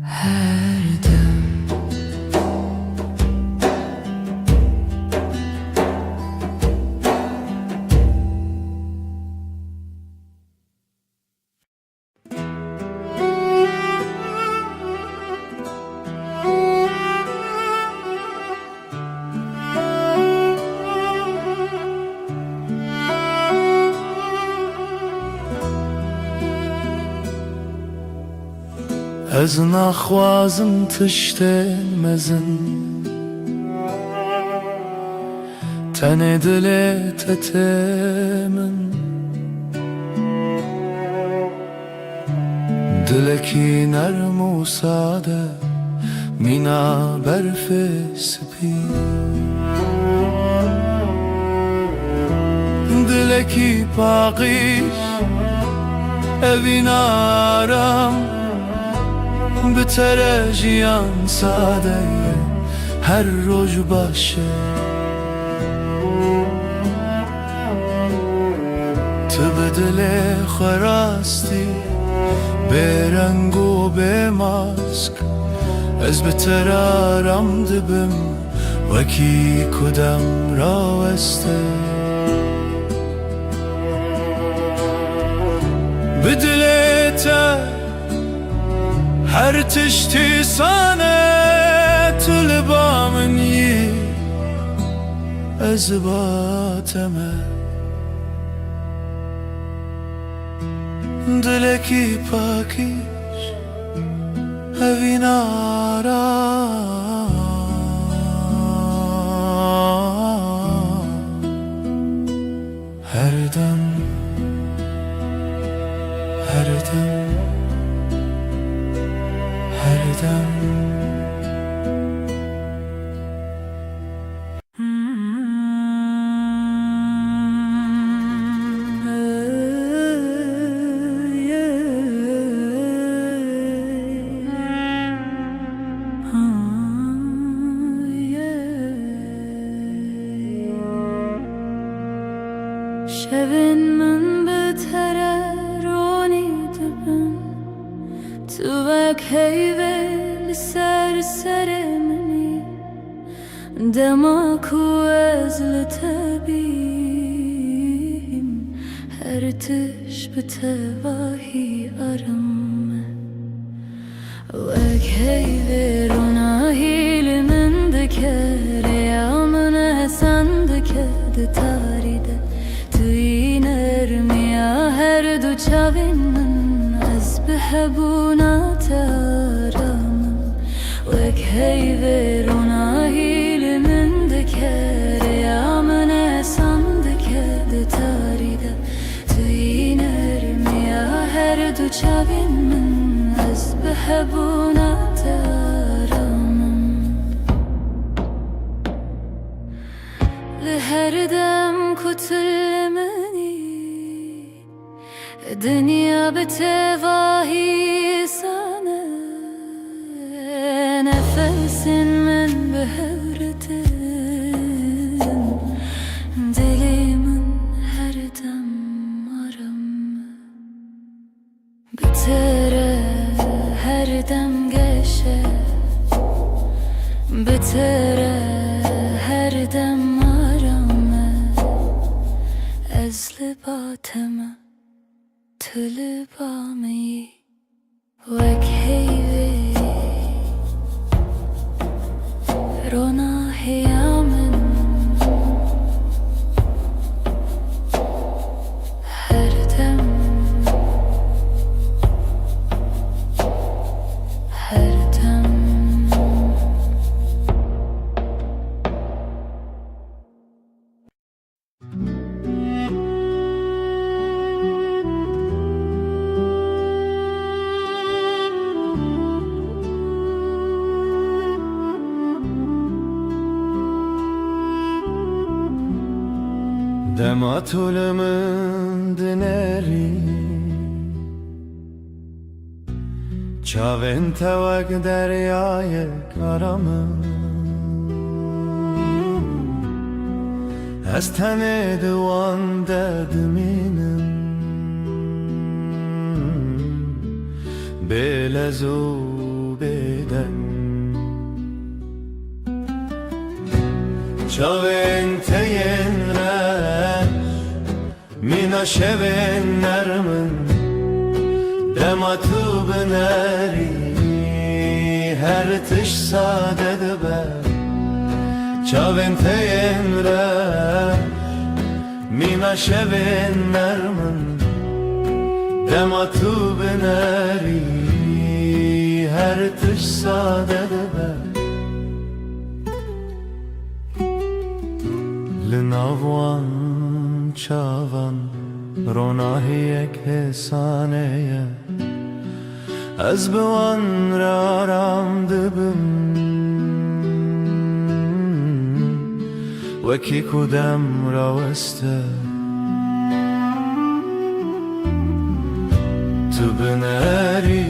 her dem Ez naxwazim tiştên mezin Tenê dilê te tê min Dilekî nerm û sade Mîna berfê spî Dilekî paqîş evîn aram Bitere jiyan sadeye her roj başı Tu bi dilê xwe rastî bêreng û bêmask Ez bi te re aram dibim wekî ku dem raweste Bi dilê te her tiştî sane tu li ba min yî Ez bateme Dilekî pakîş evîn aram Her dem her dem her dem Şevin min bitere roni dibin Tu vek heyve li ser serê minî Dema ku ez li te bîm Her tiş bi tevahî aram Wek heyve ronahî li min dike Rêya min ehsan dike di tarî de her du çavin min ez bi hebûna te aramim Wek heyve ronahî li min dike Rêya min ehsan dike di tarî de Tu yî nermiya her du çavin min ez bi hebûna te aramim her dem kutulemeni Dünya betevahi sana Nefesin men behevretin Dilimin her dem aram Bitere her dem geçe Bitere her dem arame Ez libateme Tülibami Vek heyvi Rona hiyamen Her dem Her dem Dematulımın dineri Çavin tevak deryayı karamı Ez tene divan derdiminim Belezu beden Çavin teyenler Mina şeven nermin Dematu bineri Her tiş sadede be Çavin teyenler Mina şeven nermin Dematu bineri Her tiş sadede be Linavwan çavan Ronahiyek hesaneye Ez biwan raram dibim Weki kudem raweste Tu bineri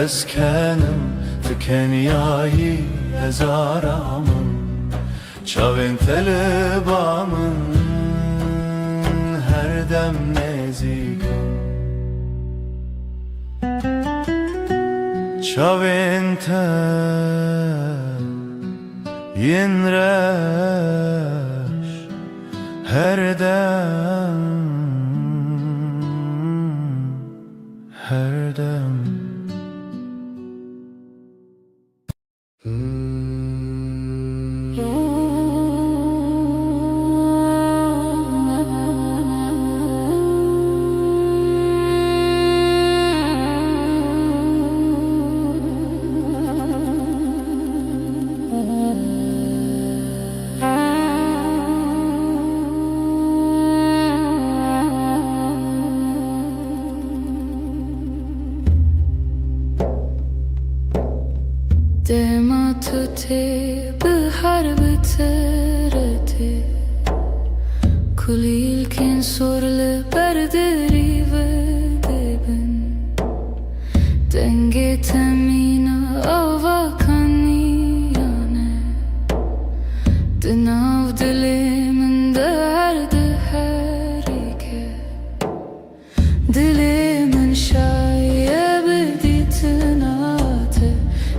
ez kenim Tu kenyayi ez aramım Çavin telebamın her dem nezikim Çavin te yinreş her dem Her dem Dematute bihar biterete Kulilkin sorle berderi ve debin Denge temina avakani yane Dinav dilimin derdi herike Dilimin şaye beditinate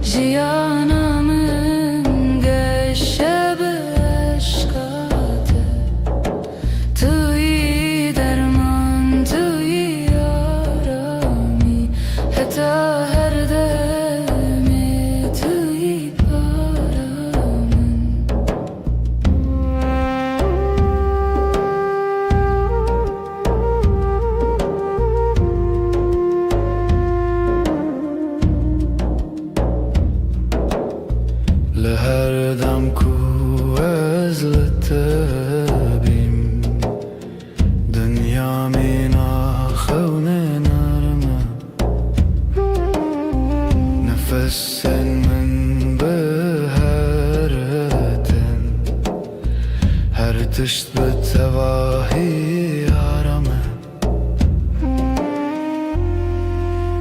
Jiyanamın geçe beşkate Tüy derman تشت به تواهی آرامه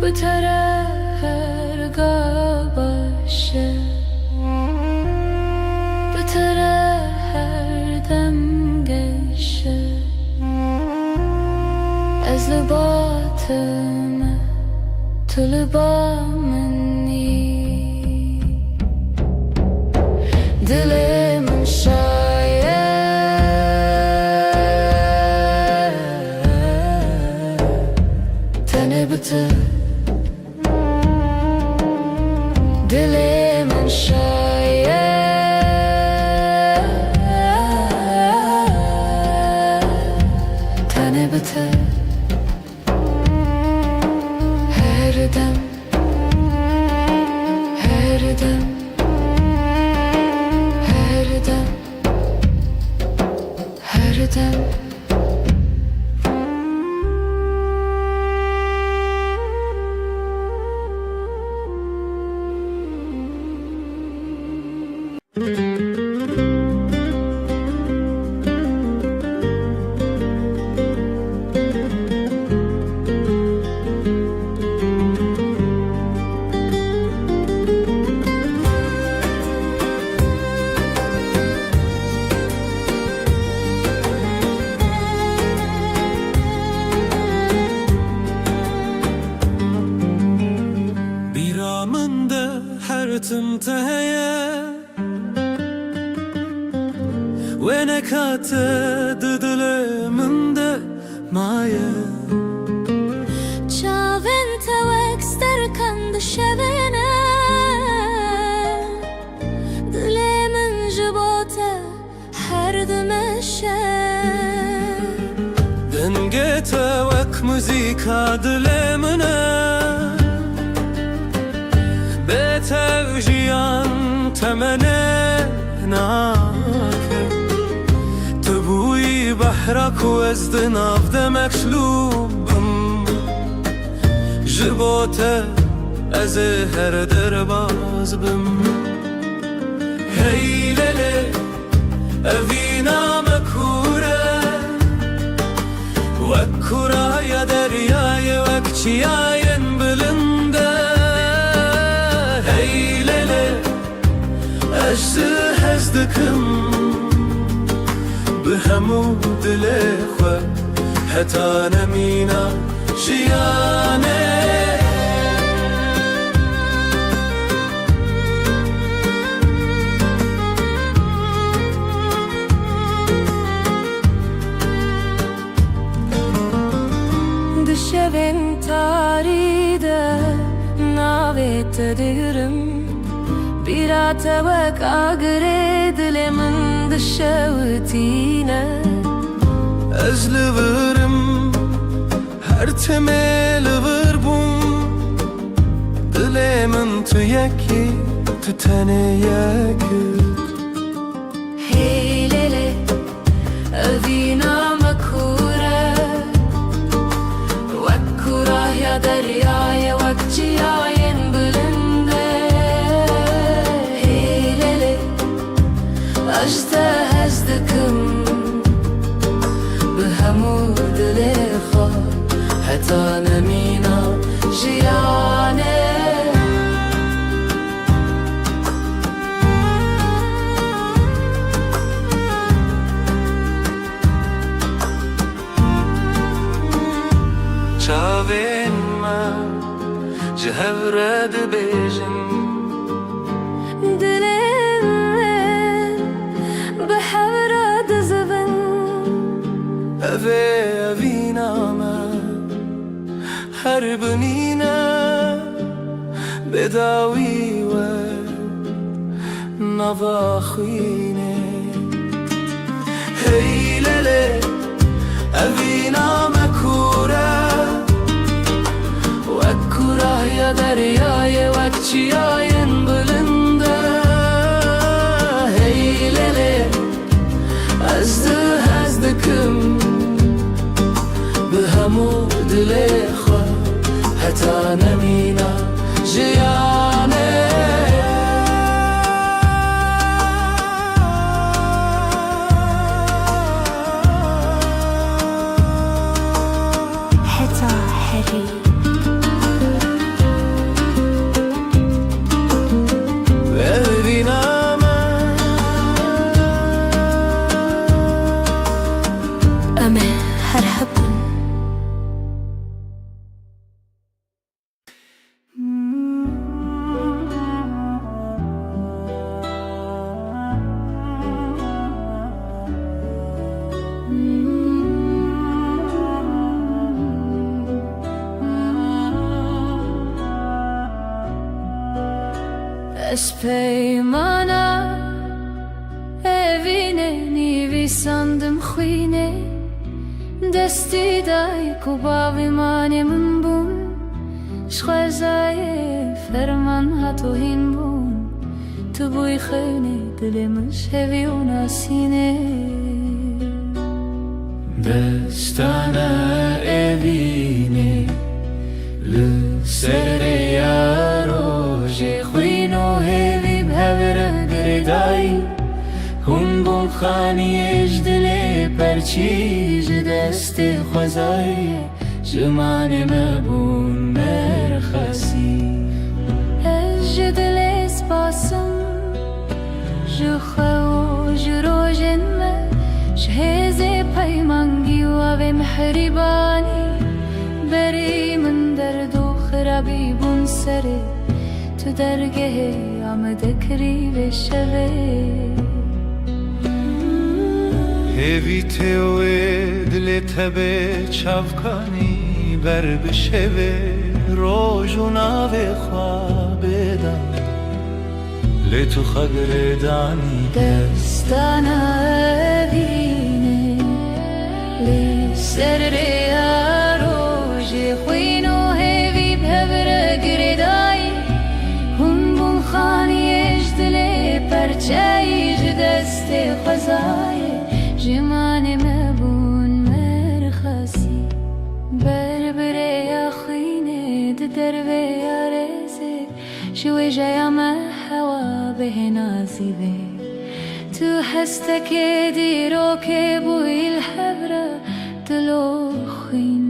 بتره هرگاه باشه بتره هر دم گشه از لباتم تو لبا منی دل من شاید تنه بته دل من شاید تنه بته هر دم هر دم هر دم هر دم بیرامنده هر تمتهیه و نکات دل منده مایه چاوین توکستر کند شبینه دل من جبوته هر دمشه دنگت وک موزیکا دل منه به توجیان تمنه ناکه تبوی بحرک و از دناف دمک شلوبم جبوته از هر در باز بم هی لله اوینا مکوره وکورا یا دریای وک چیاین بلنده هی لله اجزه هزدکم به همو دل خو حتا نمینا جیانه دشوین تاریده ناویت دیرم بیرات وک آگره دل من دشوتینه از لورم هر تمل وربون دل من تو یکی تو تنه یکی هی لیلی اوینا مکوره وکورا یا دریای وک چیاین بلنده هی لیلی اجزه هزدکم به همو دل خو حتا نمینا جیانه چاوین من جهورد بیجن دلم به هورد زبن اوینا من هر بنینا بداوی و نواخینه هی لله اوینا مکوره وکورا یا دریای وک چیاین بلنده هی لله از دکم به همو دل خو حتا نمینا جیانه از پیمانه evine nivisandım xwînê destî dayîk û bavê manê min bûn ji xwezayê ferman hatûhîn bûn tu bûyî xewnê dilê min ji hevî û nasînê Destana evînê li ser rêya rojê xwîn û hêvî bi hev re girêdayî Hûn bûn xaniyê ji dilê perçî ji destê xwezayê ji manê me bûn merxesî Ez ji dilê spasim ji xwe û ji rojên me ji hêzê peymangî û evê mihrîbanî berî min derd û xirabî bûn serê tu dergehê ya me dekirî vê şevê Hevî tewê dilê te bê çavkanî ber bi şevê roj û navê xwe bêda lê tu xwe girêdanî Destana evînê lê ser rêya rojê xwîn û hêvî bi hev re girêdayî hûn bûn xaniyê ji dilê perçeyî ji destê xwezayê ji manê me bûn merxesî ber bi rêya xwînê di dervê ya rêzê ji wêjeya me hewa bihê nazîvê Tu hestekê dîrokê bûyî li hev re dil û xwîn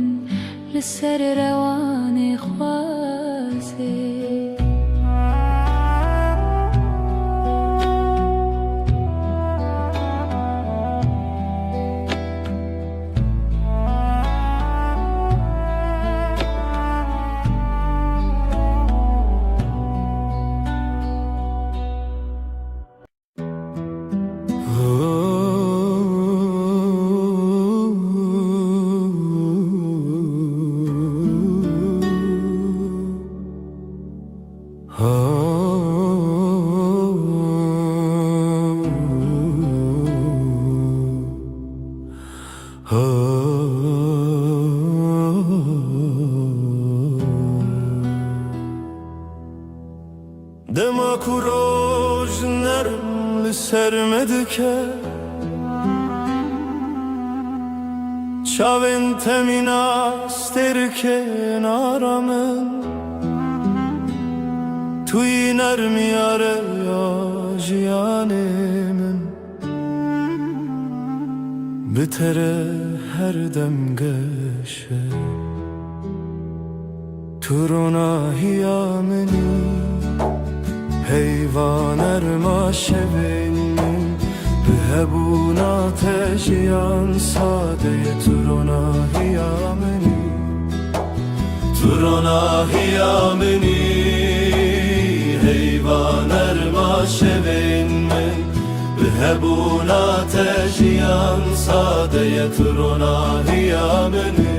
li ser rewanê xwazê Dema ku roj nerm li ser me dike Çavên te mînas terike nara min Tu yî nermiya reya jiyanê min Bi te re her dem geşe Tu ronahiya minî Heyvan erma şevên bi hebûn ateşiyan sadeye tu ronahiya minî Tu ronahiya minî Heyvan erma şevên min bi hebûn ateşiyan sadeye tu ronahiya minî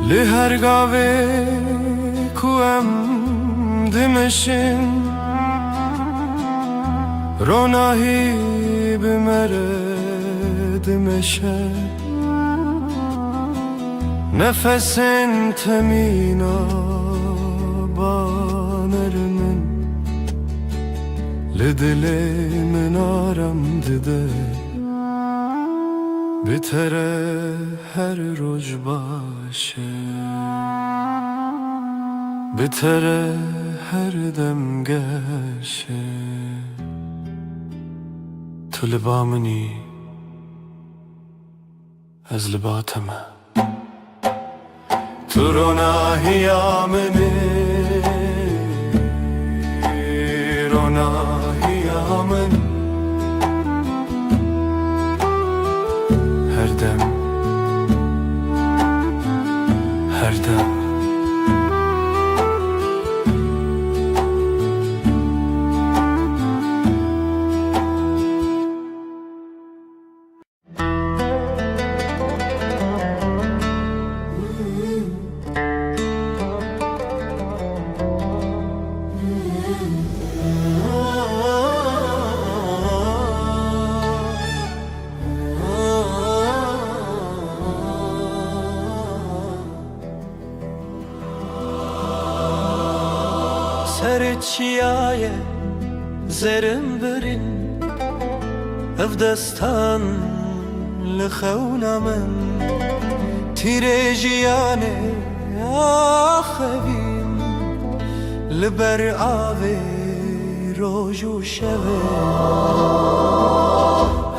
Li her gavê ku em dimeşin Ronahî bi me re dimeşe Nefesên te mîna baner min Li dilê min aram dide Bi te re her roj başe Bi te re her dem geşe Tu li ba minî ez li ba te me Tu ronahiya minî Ronahiya min Her dem Her dem سرچیای زرم برین اف دستان لخونا من تیره جیانه آخوین لبر آوی روز و شبه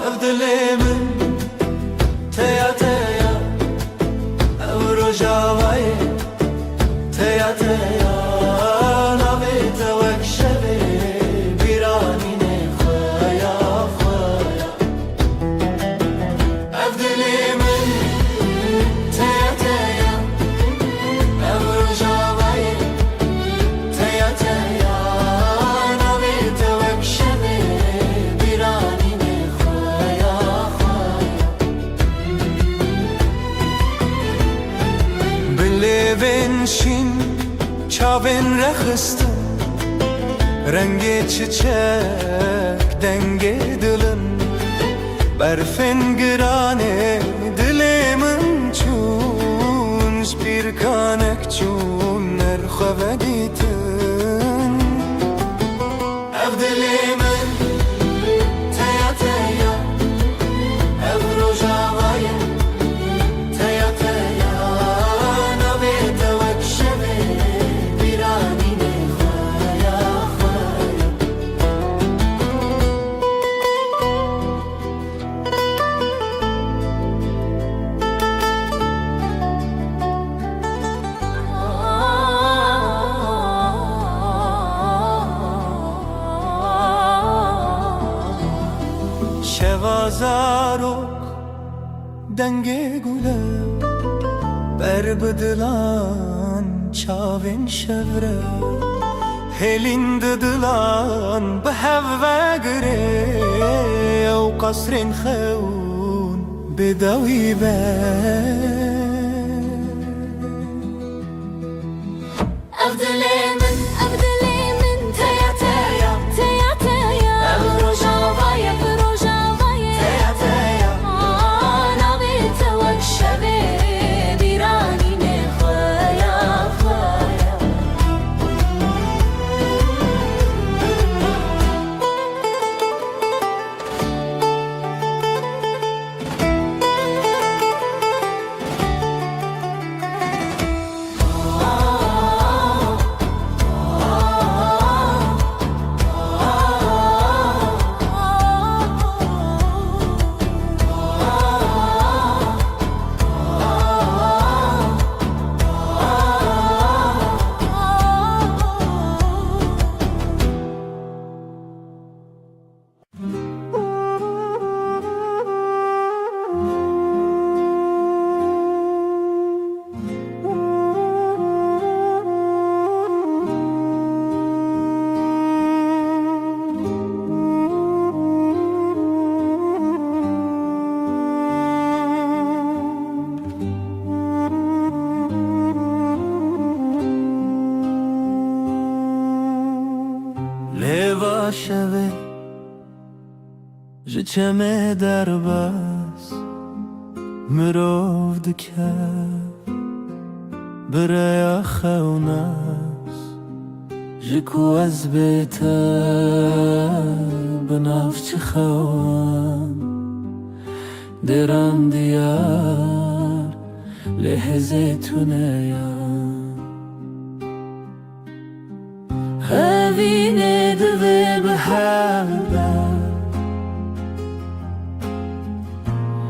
اف دلی من تیا تیا او رجاوی تیا تیا ناوی توک شبه بیرانی نخوایا خوایا اف دلی من تیا تیا او رجاوی تیا تیا ناوی توک شبه بیرانی نخوایا خوایا بلیوین شین چاوین رخستم رنگ çiçek denge dilin برفن گرانه دلمن چون bir kanek çون نرخوه دیتن اف دلمن تیا تیا اف روجاوای تیا تیا نوی توک شبه بیرانی نخوایا خوایا شوازارok denge gule berbedilan çavin şevre helin didilan behevve gire ev kasrin xeun bedawi be Abdelimin teya teya teya teya Rojavaya Rojavaya teya teya Navi tevak şeve birani ne khaya khaya Leva şeve Jiçeme derbas Mirov dike Biraya xewnas Jiku ez bête Binavçı xewan Deran diyar Lehze tuneyan Evine dive behebe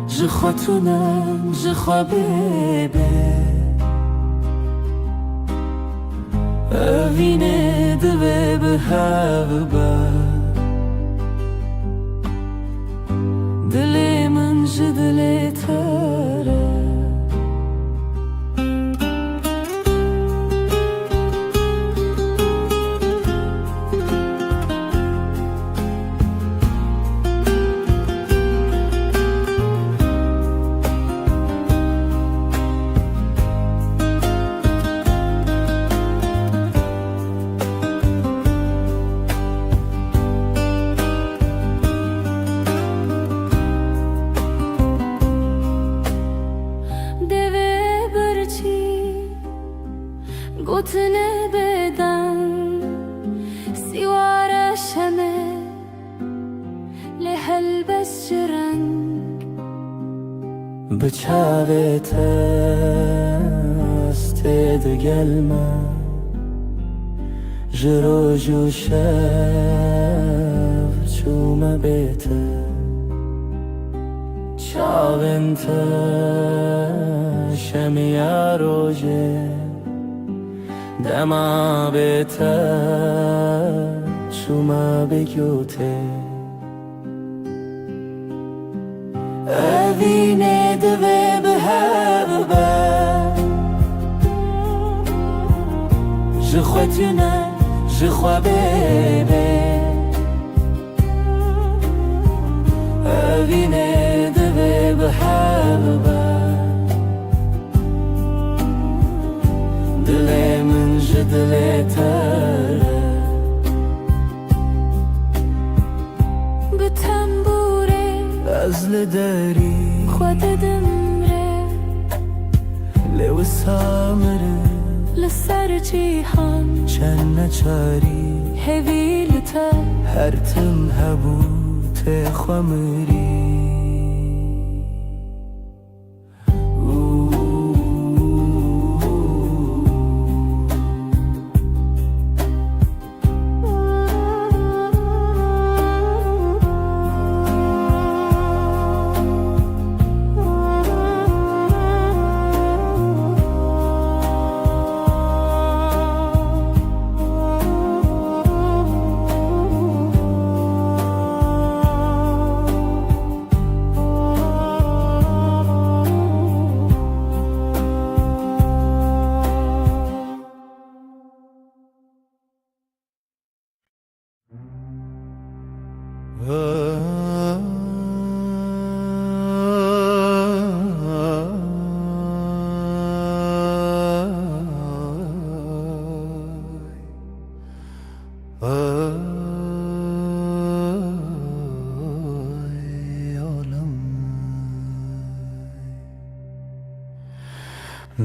Jixotunam jixabebe Evine dive behebe Dilimin jidile tere گوتنه بدن جرنگ بچاوت استد گلما جرو جوشف چوم بیت چاونت شمیا روجه دما بیت چوم بگوته Evine dve beheve Je crois tu n'es, je crois bébé Evine dve beheve Dilemin je diletere بتنبوره أزل داري خود دمره لو سامره لسر جیهان چند چاری هویلتا هر تم هبوت خمری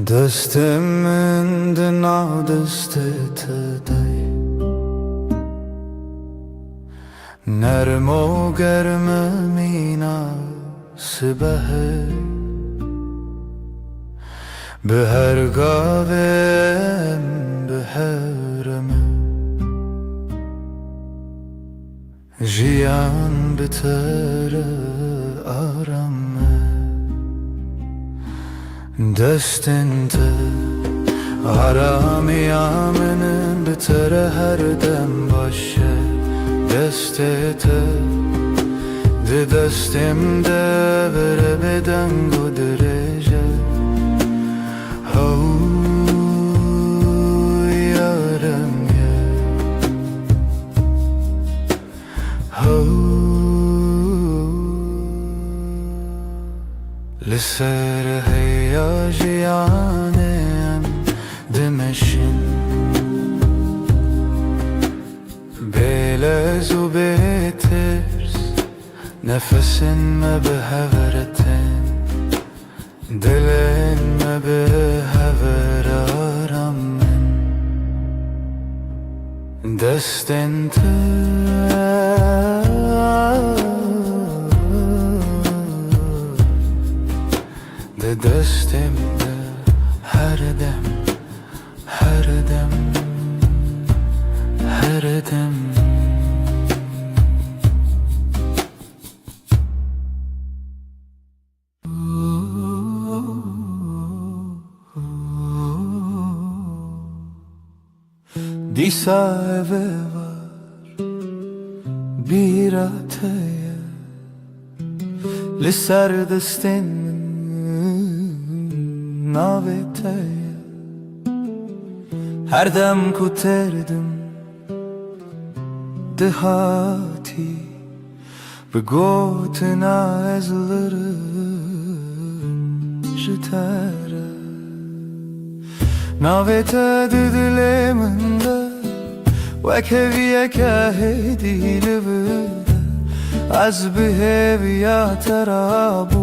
دستم دنا دستت دی نرم و گرم مینا سبه به هر گاوم به هرم جیان بتر آرام دستنت آرامی آمنن بتر هر دم باشه دستت ده دستم ده بره بدنگ و درجه هو یارم یه هو لسر هیاجیانم دمشن بلز و بترس نفسن ما به هورتن دلن ما به هور آرامن دستن ده دستم ده هر دم هر دم هر دم Disa eve var bir ateye Lisser destin naveteye Her dem kuterdim dehati Begotina ezlerim jitere Navete didileminde Vekheviye kahedi livide Az biheviya terabu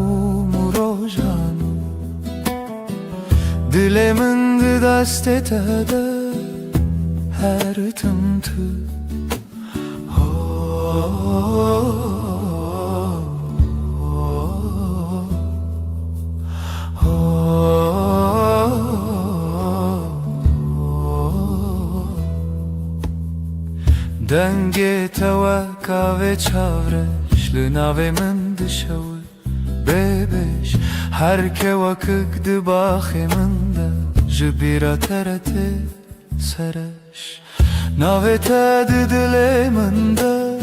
murojanu Dilemin dastete de her tımtı دنگ توکا و چاورش لناوی من دشوی ببش هر که وکک دباخی من ده جبیرا ترت سرش ناوی تد دل من ده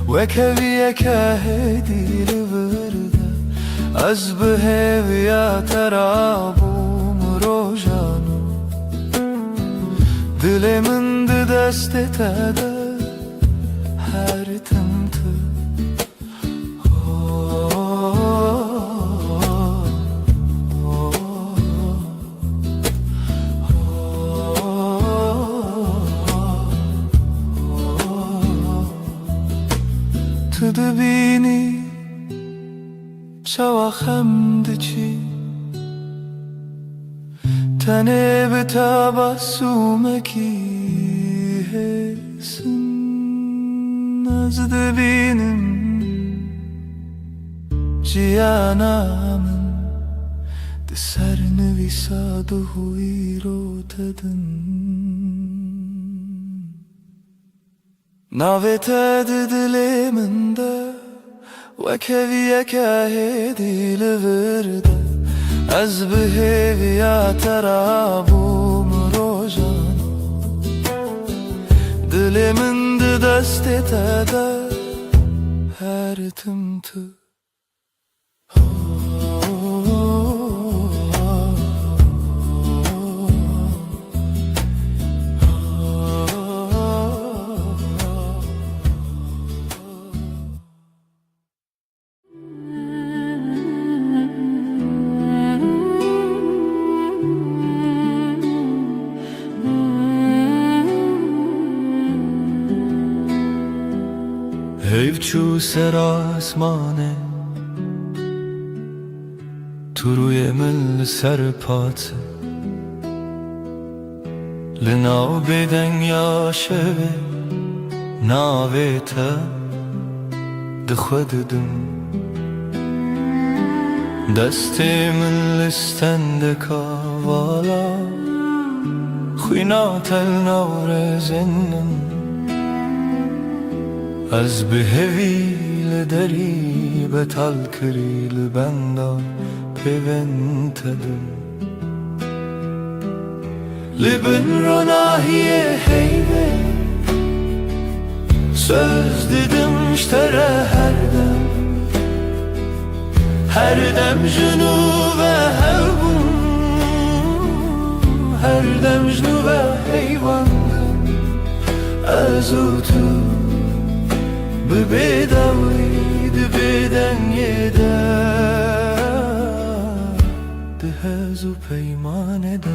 وکوی که هدی لورده از بهویا ترابوم روژانو دل من ده دست تده her tımtı تدبینی چوا خمدچی تنه به تبسمکی هسن از دبینم ciyanamın de sernevisa duhuiro tedin navet diliminde ve keviye kahedi livirde az beheviya terabum rojan diliminde destetede her tımtı Hevçu ser asmane تو روی من سرپات لناو بدن یا شوه ناوه تا دخوددم دست من لستند کاوالا خوینا تل نور زنم از بهویل دری بتال کریل بندان پیوندتدم لبن رو nahiye heybe söz dedim iştere her dem junu ve hevbun her dem junu ve heyvandım azutu ببداوید بدن یده دهز و پیمانه ده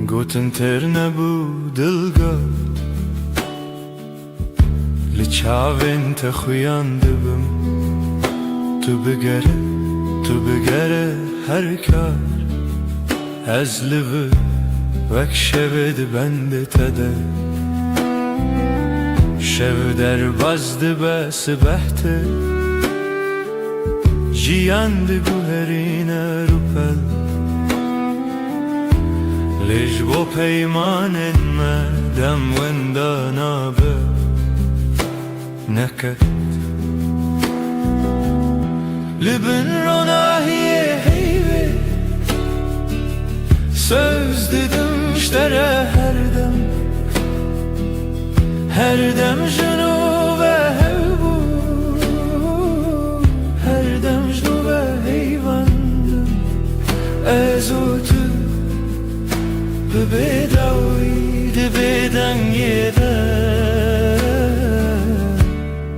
گوتن تر نبو دل گفت لچاوین تخویانده بم تو بگره هر کار از لغه وک شود بنده تده شب در بازد به سبحته جیاند گوهرین روپل لیج با پیمانن مدم وندانا به نکت لبن رو nahiye heybe söz dedim iştere her dem junu ve hevbu her dem junu ve heyvandım ezutu bebedavi de beden yede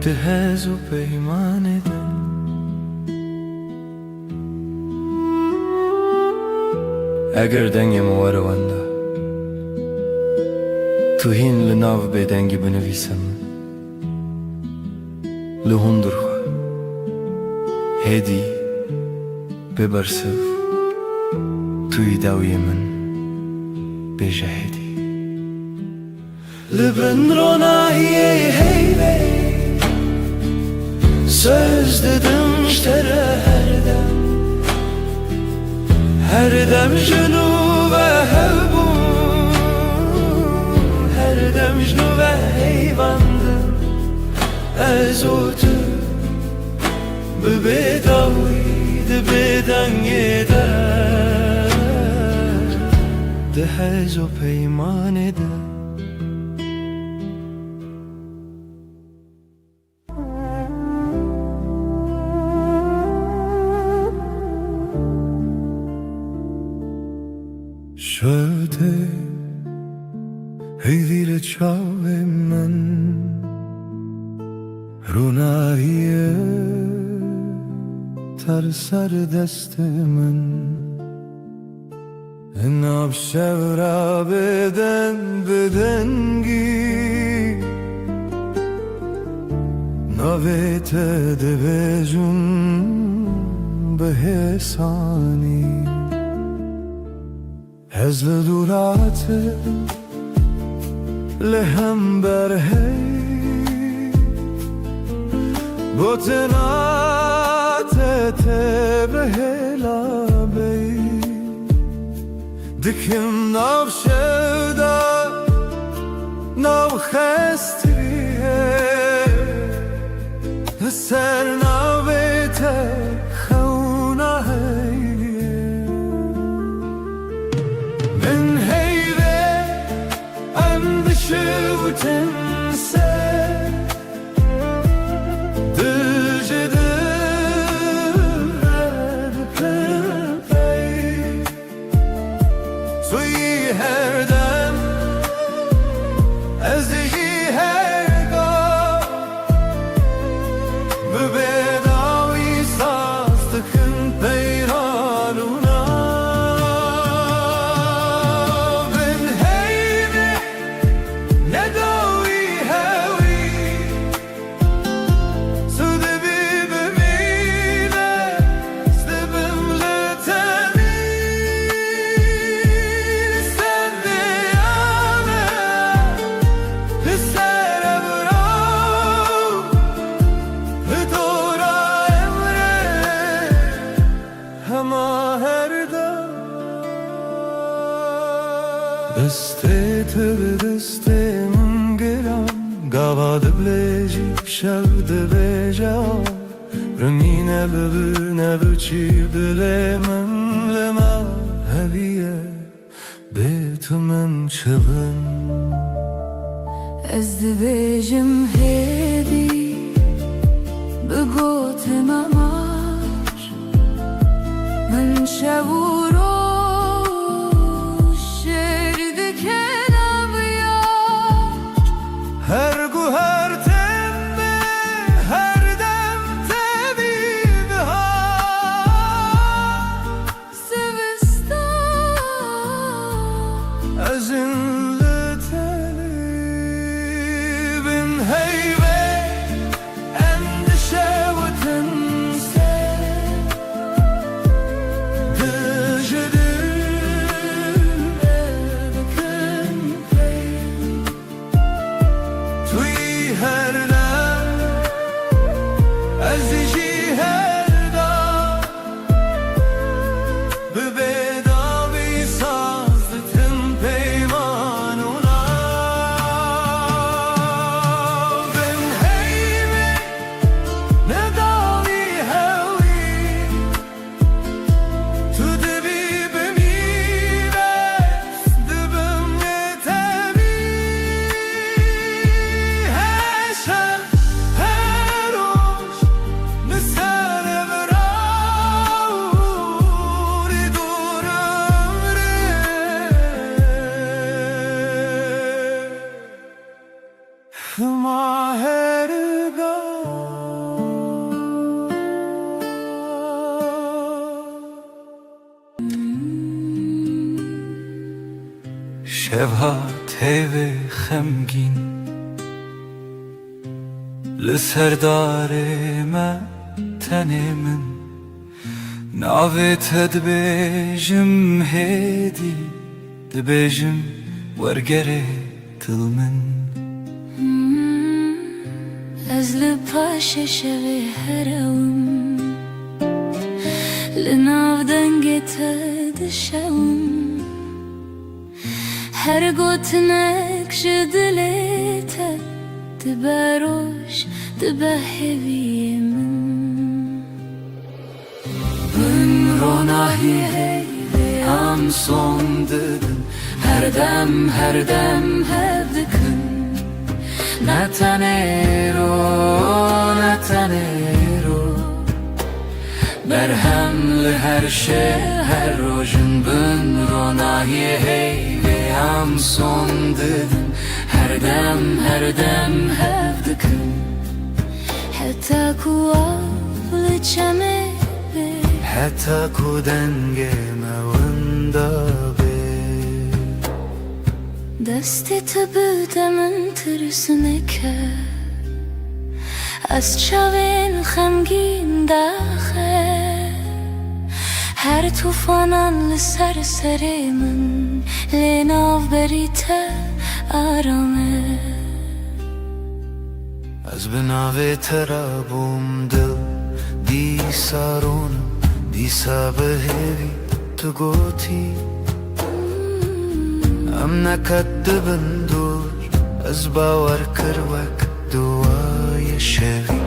tehezu peyman eden eğer dengem var vanda تو هین لناو بدنگی بنویسم لهندر خوا هدی ببرسف توی داوی من بجهدی لبن رو nahiye heybe söz dedim iştere her dem junu ve hevbu از و تو ببیداوی دبیدنگی ده از و پیمان ده شده ای دل چاو من روناییه تر سر دست من ناب شب را بدنگی نویت دبیجون به حسانی هزل دورات لهم برهی بوتنات تبهلا بی دکم ناو شودا ناو خستریه سر ناو بیت خونه من هیوه اندشوتن سر دسته تو به دسته من گرم گواد بلیجی شود بیجا رنگینه ببینه چی دل من لما هویه بیت من چبن از دبیجم هدی بگوت مماش من شورو هر گو هر تمه هر دم تبیب ها سوستان از این لطلی بین هیوه اندشه و تنسه دجده هر دم ازیجی هر دم به بداوی سازدتن پیمانونا بن هیمه نداوی هوی تو دبی بمیره دبم نتبی شبها تیوه خمگین لسردار ما تنی من ناویت دبیجم هیدی دبیجم ورگره تل من از لپاش شوی هرم لناو دنگت دشوم هر گوتنک جدلیت دبروش دبهوی من من روناهی هم son dedim Her dem hevdikin Netanero Berhemli her şey her rojun Bün ronahi heyvi ham son dedim Her dem hevdikin حتی کوال چمه حتی کو دنگ موندا به دستی تو بودم ترسونه که از چاوین خمگین داخل هر توفانان لسر من لیناو بریته آرامه از بناوی ترابم دل دی سارونم دیسا بهوی تو گوتی ام نکدبن دور از باور کروک دوای شوی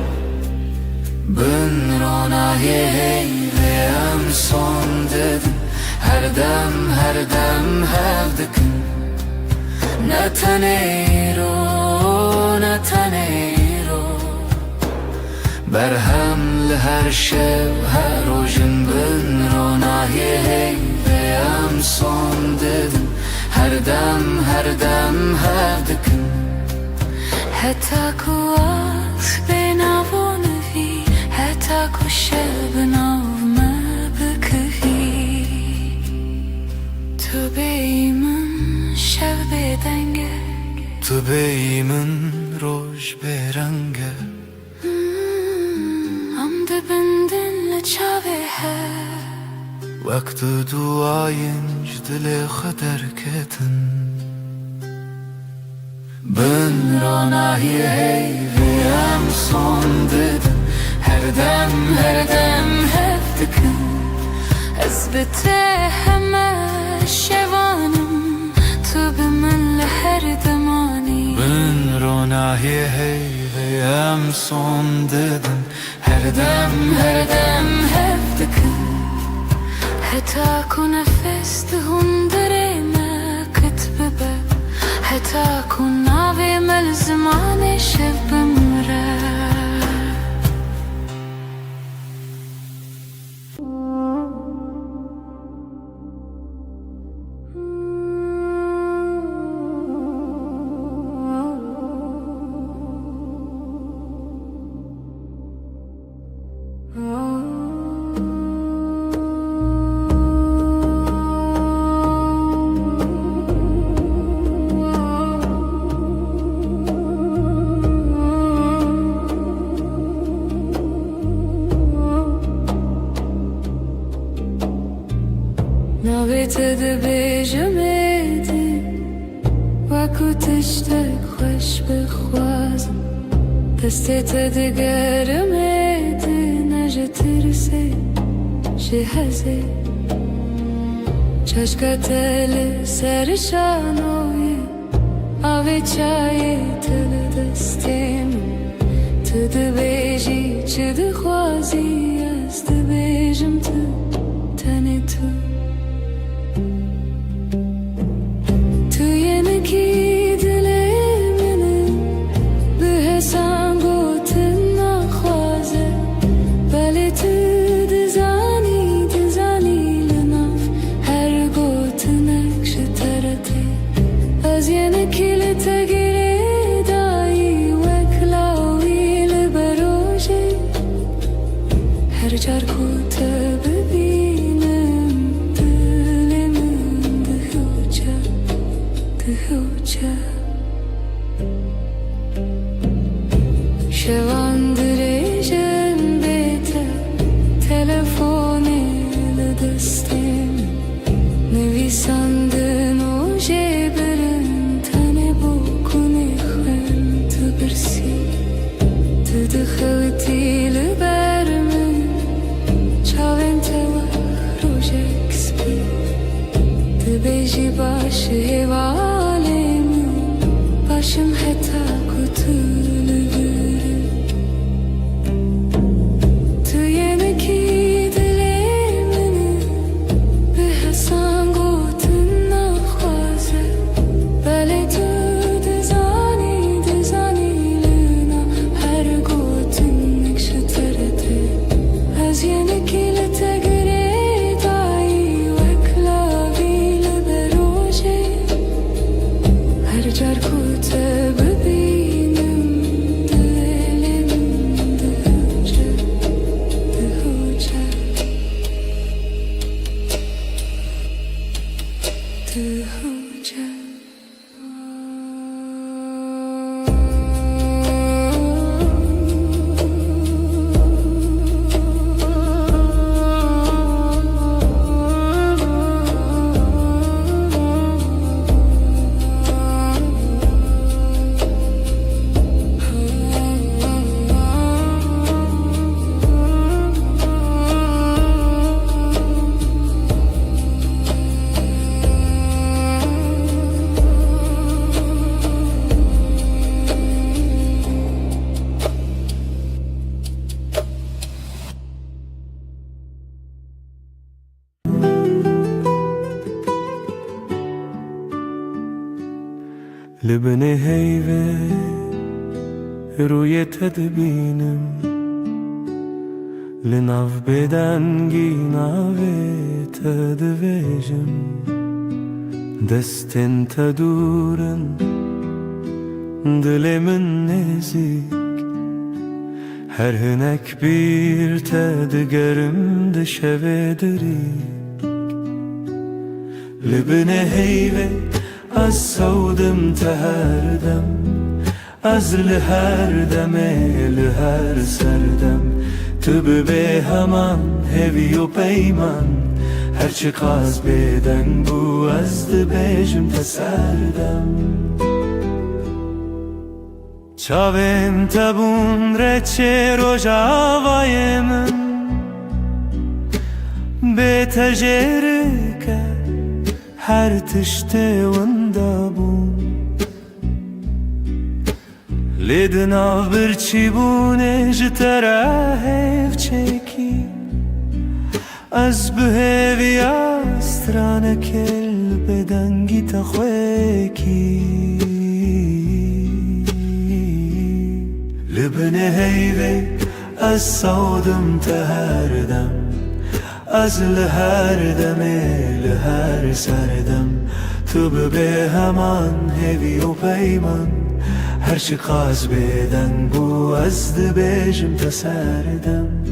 Ben ronahi heyvi hem son dedim Her dem hevdikin Netanero Berhemli her şey her rojun Ben ronahi heyvi hem son dedim Her dem hevdikin حتی کوات بناونوی حتی کشه بناو ما بکهی تو بیمن شب بدنگه تو بیمن روش برنگه عمد بندن لچاوه وقت duayınc dile kadar ketin Ben ronahi heyvi hem son dedim Her dem hevdikin از بته همه شوانم تو به من لهر دمانی Ben ronahi heyvi hem son dedim Her dem hevdikin حتی کو نفس دهون دره ما کتبه به حتی کو ناوی مل زمان شب بمره ناویت دبیجمدی وکو تشتک خوش بخوازم دستت دگرمدی نجه ترسی جهزی چشکت لسرشانوی آوی چای تل دستیم تو دبیجی چه دخوازی از دبیجم تو تنی تو شواندريجن بيته تلفوني لدستين نويساندن و جبرن تاني بوكوني خن تبرسي تدخلتي لبرمن چاوين توا روجك سبي تبيجي باش هوالي من باشم حتى كتول تهوجه لبني هيبة روی تدبینم لناف بدنگی ناوی تدویجم دستن تدورن دلمن نزیک her hünek bir tedgerim de şevedrik Libne heyve az savdım teherdem Az liher deme liher serdem Tübü be heman hevi u peyman Her çıkaz beden bu azdı bejim teserdem Çavim tabun reçe rojavayemin Betecerike her tişte vındabun Lidna bir çibune jitera hevçeki Az bühevi astrane kel bedengi takhweki Libne heyve az savdım teherdem Az liher deme liher serdem Tübü be heman hevi u peyman Her çıkaz beden bu azdı bejim teserdem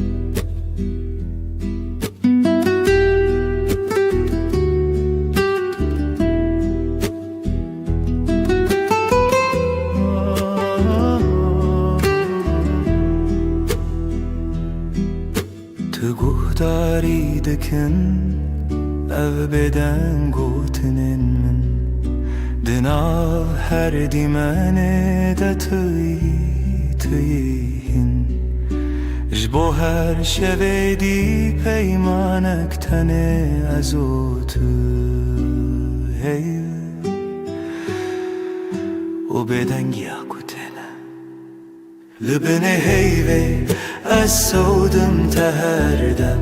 Guhtari dikin ev beden gotinin min Dinav her dimene de tüyihin Jbo her şevedi peymanek tene azotu hey O beden giyakutene Libne heyve Az savdım teherdem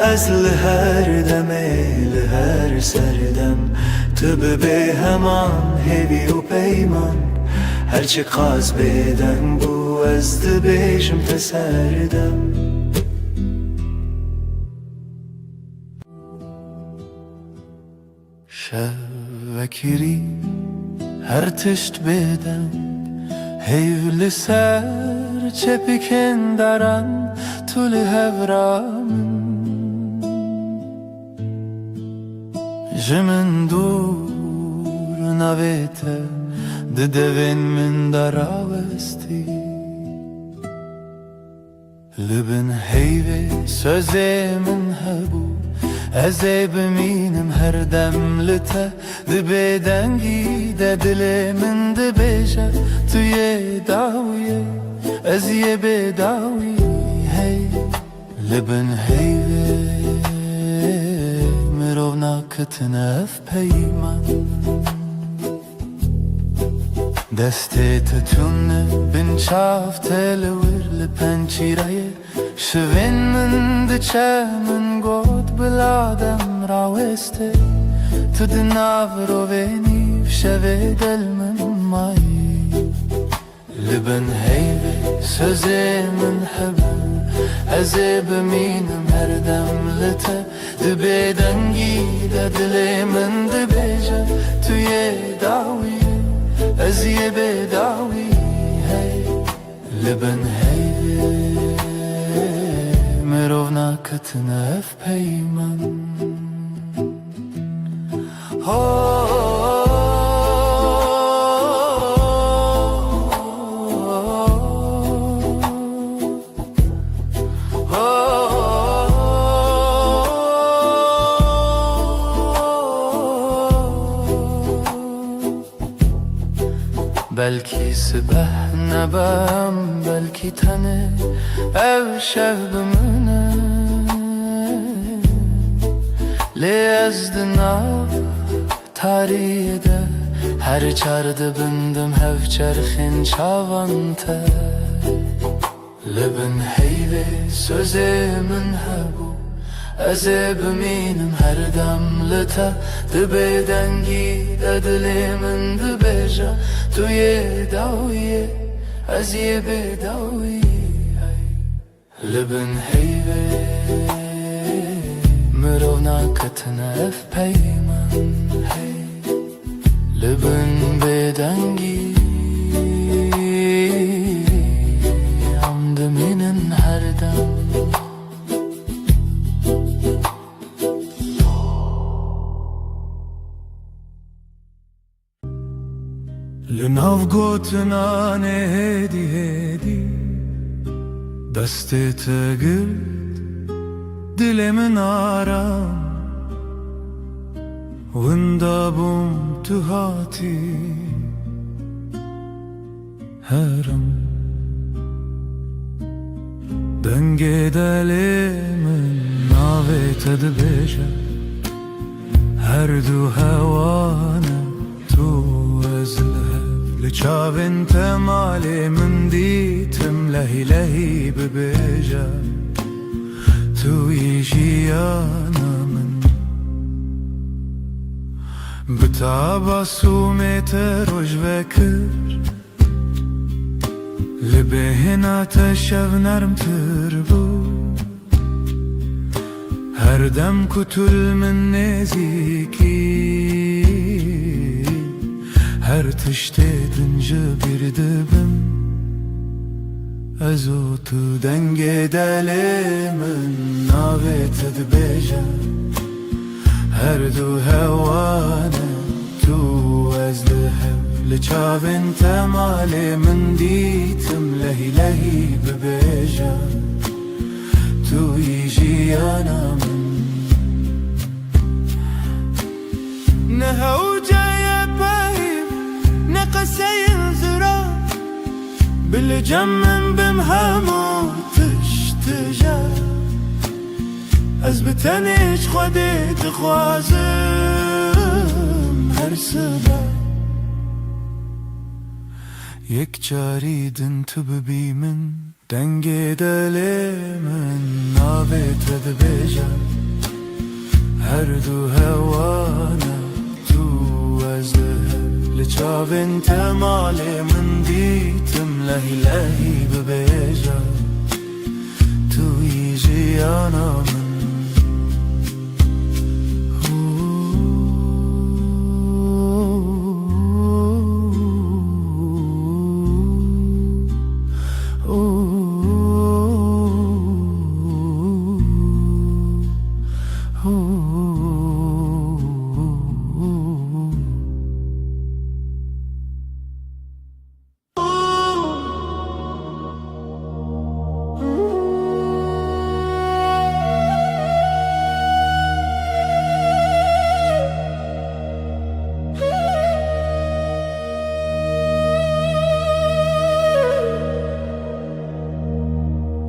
Az liher deme liher serdem Tübü be heman hevi u peyman Her çıkaz beden bu azdı bejim teserdem Şevvekiri her tişt beden Heyvli ser çepiken daran tuli hevramın Jimin dur navete de devin min daravesti Libin heyve sözemin hebu Eze biminim her demlite Dibedengi de dilemin dibeja Tüye daviye Eziye bedavi hey Libin heyve Mirovna kıtnef peyman Deste tütünne bin çaf televir li pençiraye Şivin min diçe min god biladem raweste Tüdinav roveni fşeve del min mayi Libin heyve sözemin hebu Eze biminim her demlite Dibedengi de dilemin dibeja Tüye davi Eziye bedavi hey Libin heyve Mirovna kıtnef peyman Belki sibeh nebem, belki tane ev şevbimine Lezdina tarihide her çardı bindim hev çerxin çavante Libin heyve sözümün hebu Eze biminim her demlite Dibe dengi dilimin dibeja Tu ye dawiye Ez ye bedawiye Libin heyve Mirov katına ef peyman hey Libin bedengi Amdiminin her dem لناف گوتنا نه هدی هدی دستت گرد دلمن آرام وندابم تو هاتی هرم دنگ دلمن ناویت دبیجه هر دو هوانه تو ازله لچاوین تمالی من دیتم لهی لهی ببیجه توی جیانا من بتاباسومت روش وکر لبهنا تشو نرم تربو هر دم کتل من نزیکی Her tiştedince bir dibim Ez otu denge delimin Navet edbeje Her du hevane Tu ez lihev Liçavin temali min ditim Lehi lehi bebeje Tu yijiyana min Ne hevceye peyim نقسين زرا بالجمن بمهمو تشتجا أزبتنيش خدي تخوازم هر سبا يك جاريدن تببي من دنگي دلي من نابت دبيجا هر دو هوانا تو أزلها لچاوین تمالی من دیتم لهی لهی ببیجا توی جیانا من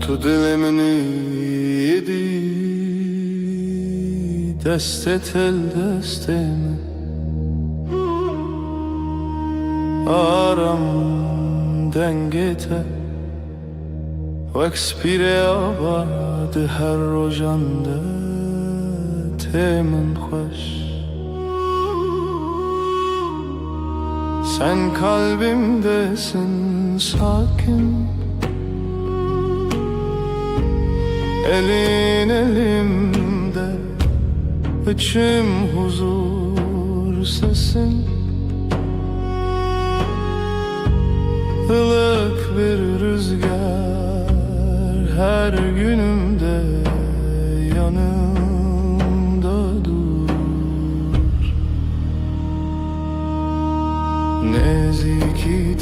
تو دلمن یدی دستت ال دستم آرام دنگته وکس پیره آباد هر روزانده تمن خوش sen kalbimdesin sakin Elin elimde, içim huzur sesin Ilık bir rüzgar her günümde yanımda dur نزیکی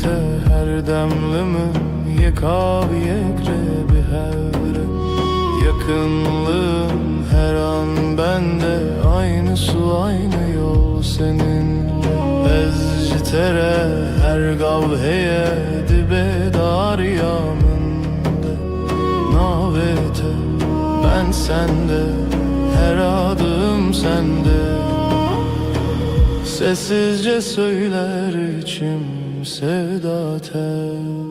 هر demlimin yekav yekre bir hevre Yakınlığın her an bende aynı su aynı yol seninle Ezcitere her gavheye dibe dar yamında Navete ben sende her adım sende Sessizce söyler içim sevda tel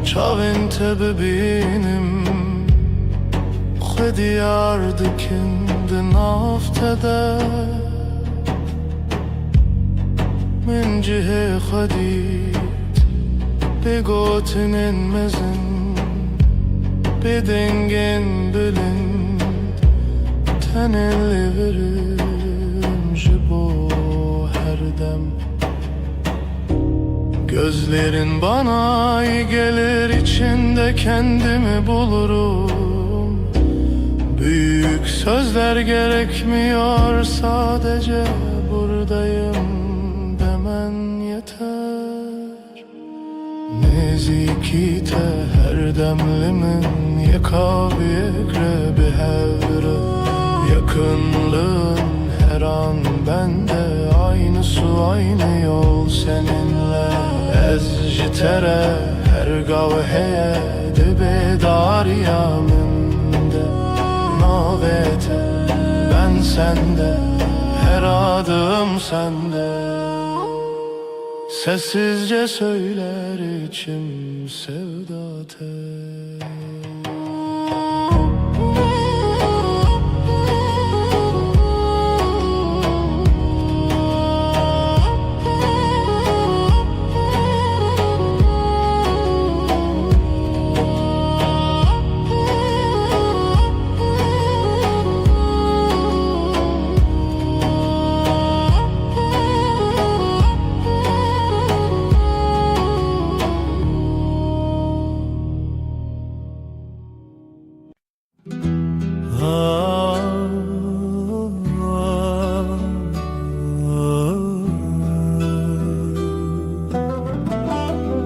Çavin tebibinim Xediyar dikindi naftede من جهه خدید به گوتنین مزن به دنگin بلند تنلی veririm jibo her dem Gözlerin bana iyi gelir içinde kendimi bulurum Büyük sözler gerekmiyor sadece buradayım demen yeter Nezikite her demlimin yekav yekre bir hevre Yakınlığın her an bende aynı su aynı yol seninle Ezcitere her gavheye dibe dar yaminde Navete ben sende her adım sende Sessizce söyler içim sevda tel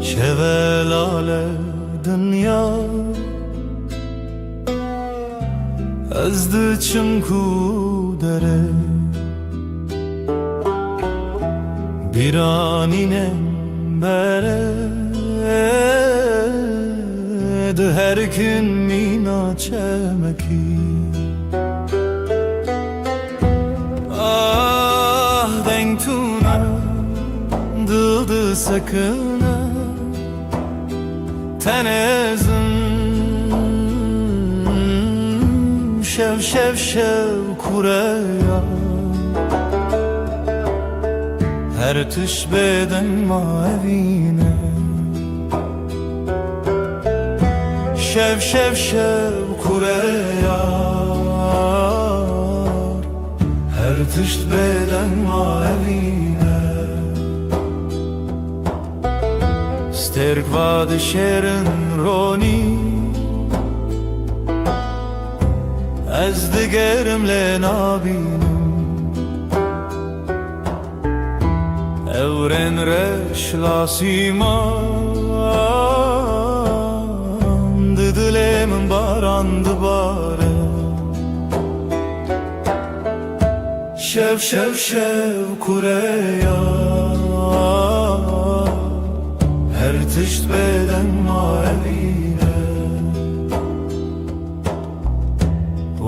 Şevelale dünya ezdi çimku dere biraninem bere de her gün mina çemeki ah denk tuna dıldı sakına tenezim şev şev şev kureya her tış beden mavine şev şev şev kureya her tış beden mavine sterk vad şerin roni Ez digerimle nabinim Evren reş lasiman Didilemin barandı bare Şev şev şev kureya Her tışt beden mavine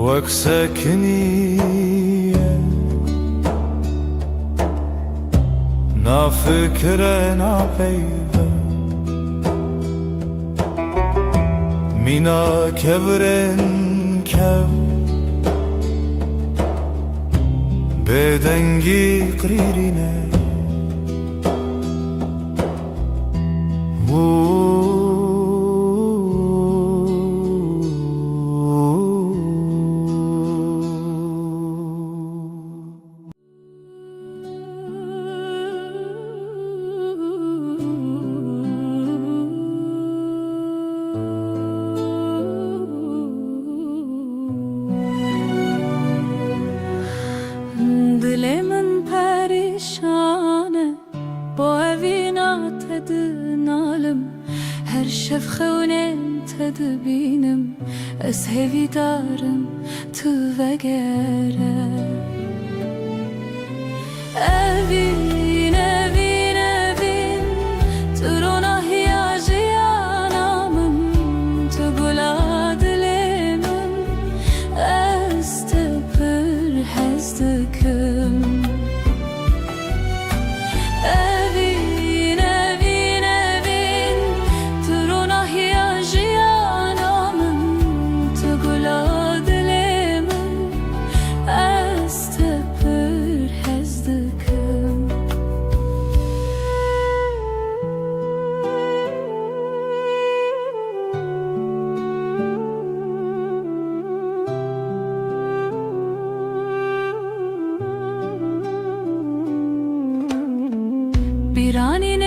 Vak sekniye Na fikre na peyve Mina kevren kev Bedengi qririne نالم هر شف خونم تدبینم از هوی دارم تو وگره Evin, evin, evin Turuna hiyacıyanamın Tugula dilimim Estepir hezdikim Evin, evin, evin Turuna hiyacıyanamın Tugula dilimim Estepir hezdikim بیرانین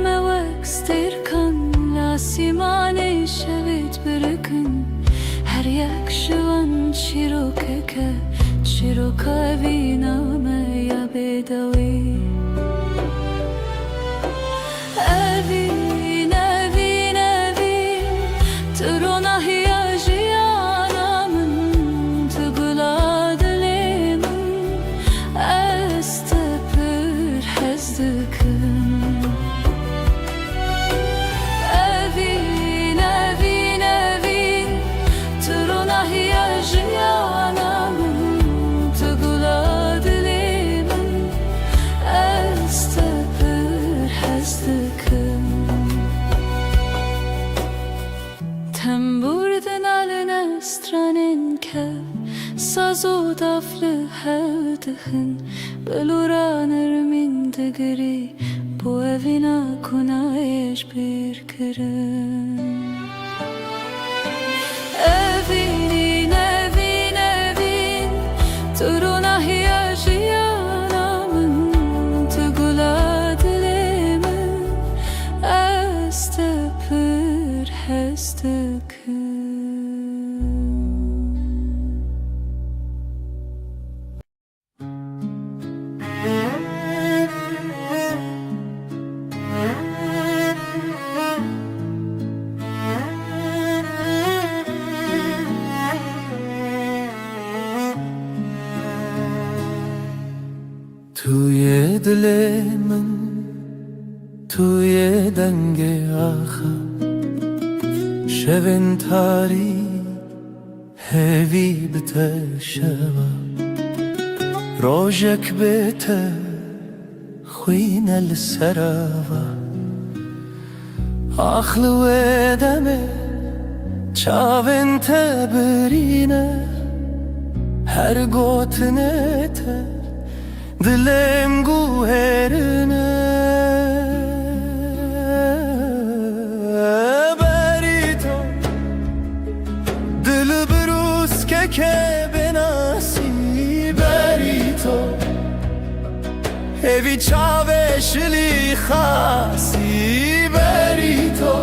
موکستر کن لاسیمانه شوید برکن هر یک شوان چیروکه بینامه یا بدوی Evin, evin, evin Turuna hiyacıyanamın Tugula dilimin Estepir hezdikim Evin, evin, evin Turuna hiyacıyanamın Tugula dilimin Estepir hezdikim Temburden alına stranen kev Sazo daflı hevdihin Beluranır min digri Bu evina kunayeş bir kirin Evin, evin, evin Turuna hiyacıyanamın Tugula dilimin Estepir hezdikim توی دل من توی دنگ آخر شبن تاری هوی بتشوا روجك بته خوين السراوا أخلو دمه چاوين تبرينه هر گوتنه ته Dilim guherine Berito Dil brus ke benasi Berito Evi çaveşli khasi Berito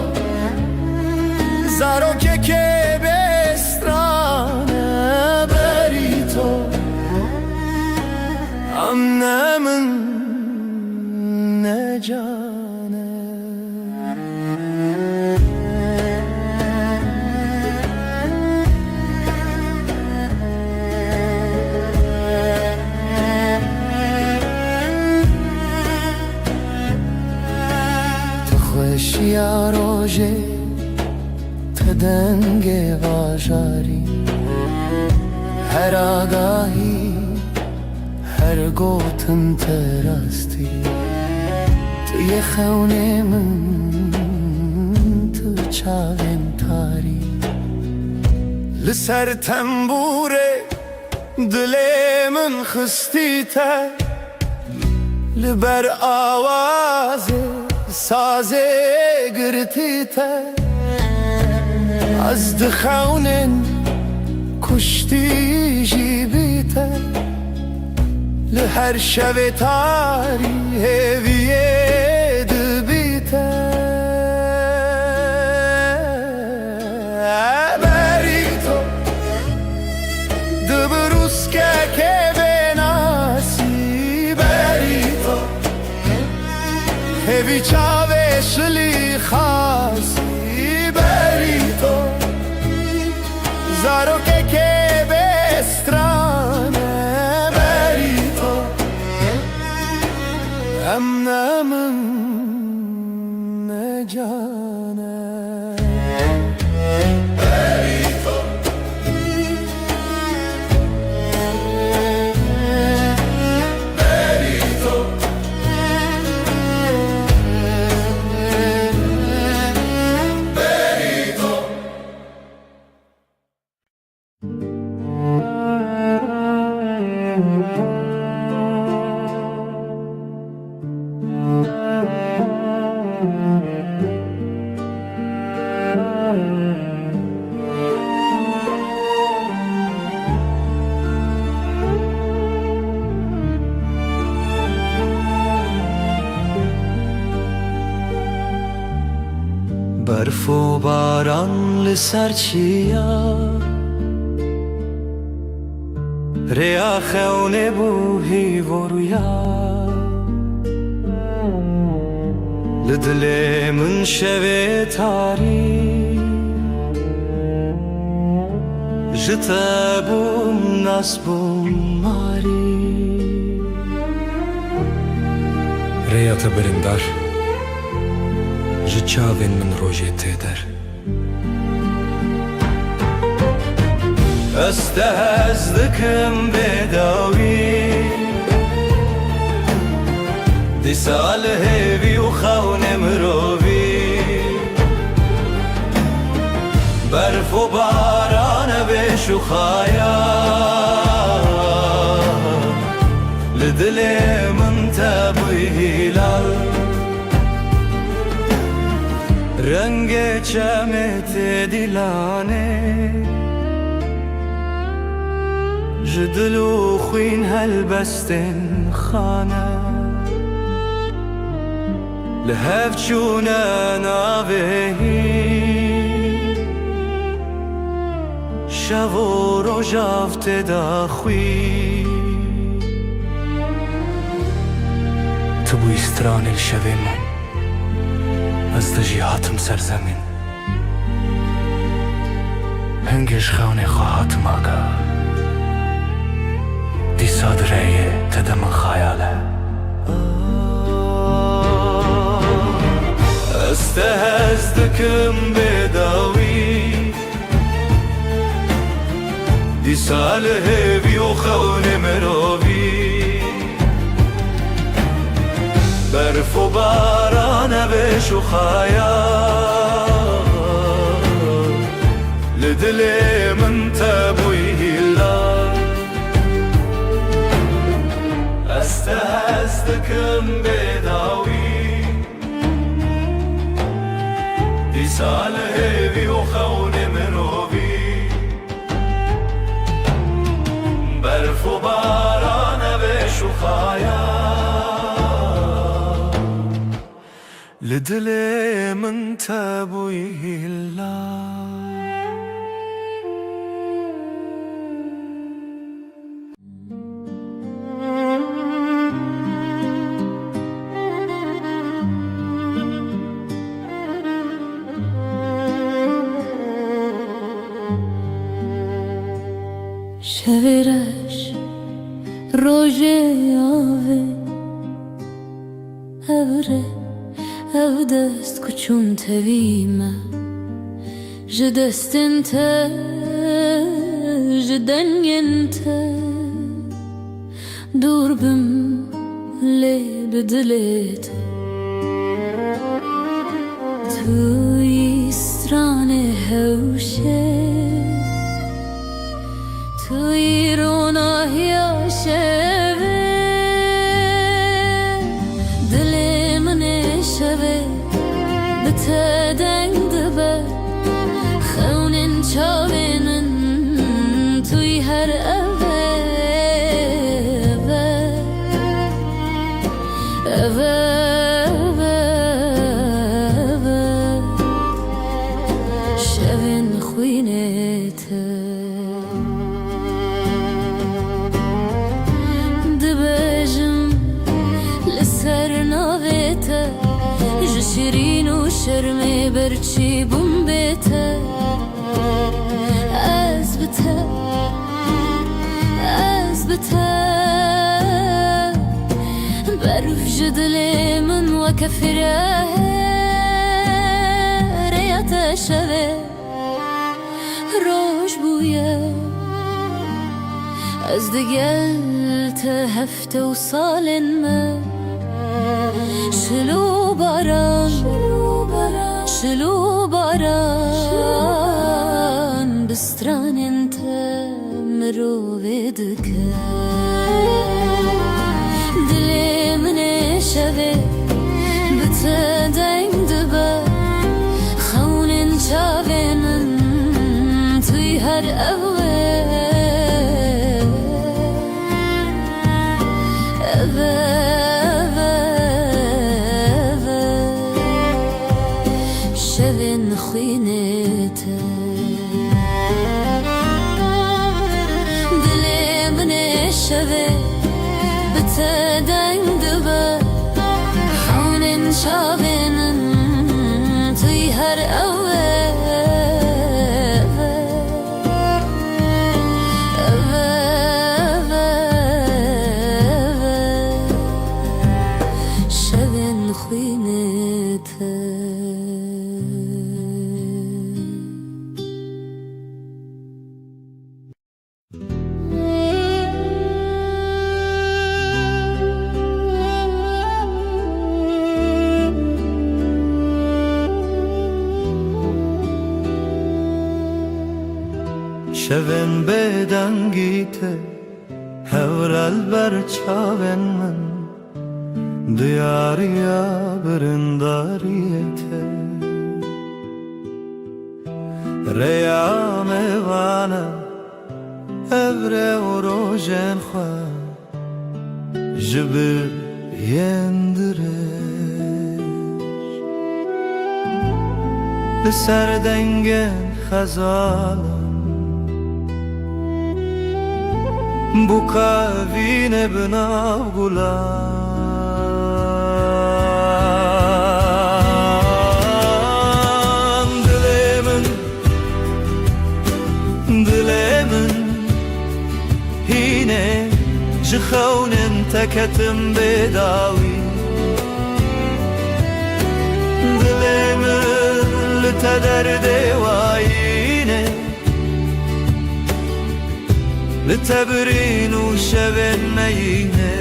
Zaro ke bestrane Berito Annemin ne canı Tu خوشی روژه تدنگ واجاری هر آگاهی هر گوتن تراستی توی خونه من تو چاوین تاری لسر تنبوره دل من خستی تر لبر آواز ساز گرتی تر از دخونن کشتی جیبی تر لهر شب تاری هویه دبیته بری تو دبروس که بناسی بری تو هوی چاوه شلی خاصی بری تو زارو که بسترانه بری تو امنمن نجانه بری تو بری تو بری تو برف و باران لسر چیا ریا خونه بوهی ورویا لدل من شوه تاری جتا بوم ناس بوم ماری ریا تبرندار جچاوین من روژه تیدر استهزدكم بداوي دي سال هيفي وخون مروفي برف وباران بشخايا لدلي من تبوي هلال رنگ چمت دلانه جدلو خوين هالبستن خانه لهف چونه ناوهی شو رو جافت دا خوی تو بو استران الشوه من از دجیاتم سرزمین هنگش خونه خواهاتم آگاه دی صادره تدم خیاله استهزدكم بداوي دي سال هيفي وخون مروفي برف وباران بشخايا لدلي من تبوي هلال استهزدكم بداوي دي سال هيفي وخون مروفي برف وباران بشخايا لدلي من تبوي هلال شویرش روژه آوه اوره او دست کچون تویمه جدستن ته جدنگن ته دور بم لی بدلیت توی استران هوشه توی روناهی شوه دل من شوه بته دنگ دبه خونن چاوینن توی هر اوه شوین خوینه شیرین و شرمی برچی بوم بیته از بته برف جدلی من و کفره ریت شوه روش بویه از دگل تا هفته و سال من شلو باران بستران انت مروه دکه دلی من شوه بته دنگ دبه خونین چاوه من توی هر شوین خوینته دلی من شوه بته دنگ دبه خونین چاوینن توی هر شوین خوینته شوین بدنگیته هورال بر چاوین من دیاریا برنداریته ریام وانا evre و روژن خواه جبر یندرش لسر دنگن خزالم bu kavine binav gulan dilemin hine jkhaunen teketim bedawi dilemin litederde wayine لتبرين وشبن مينه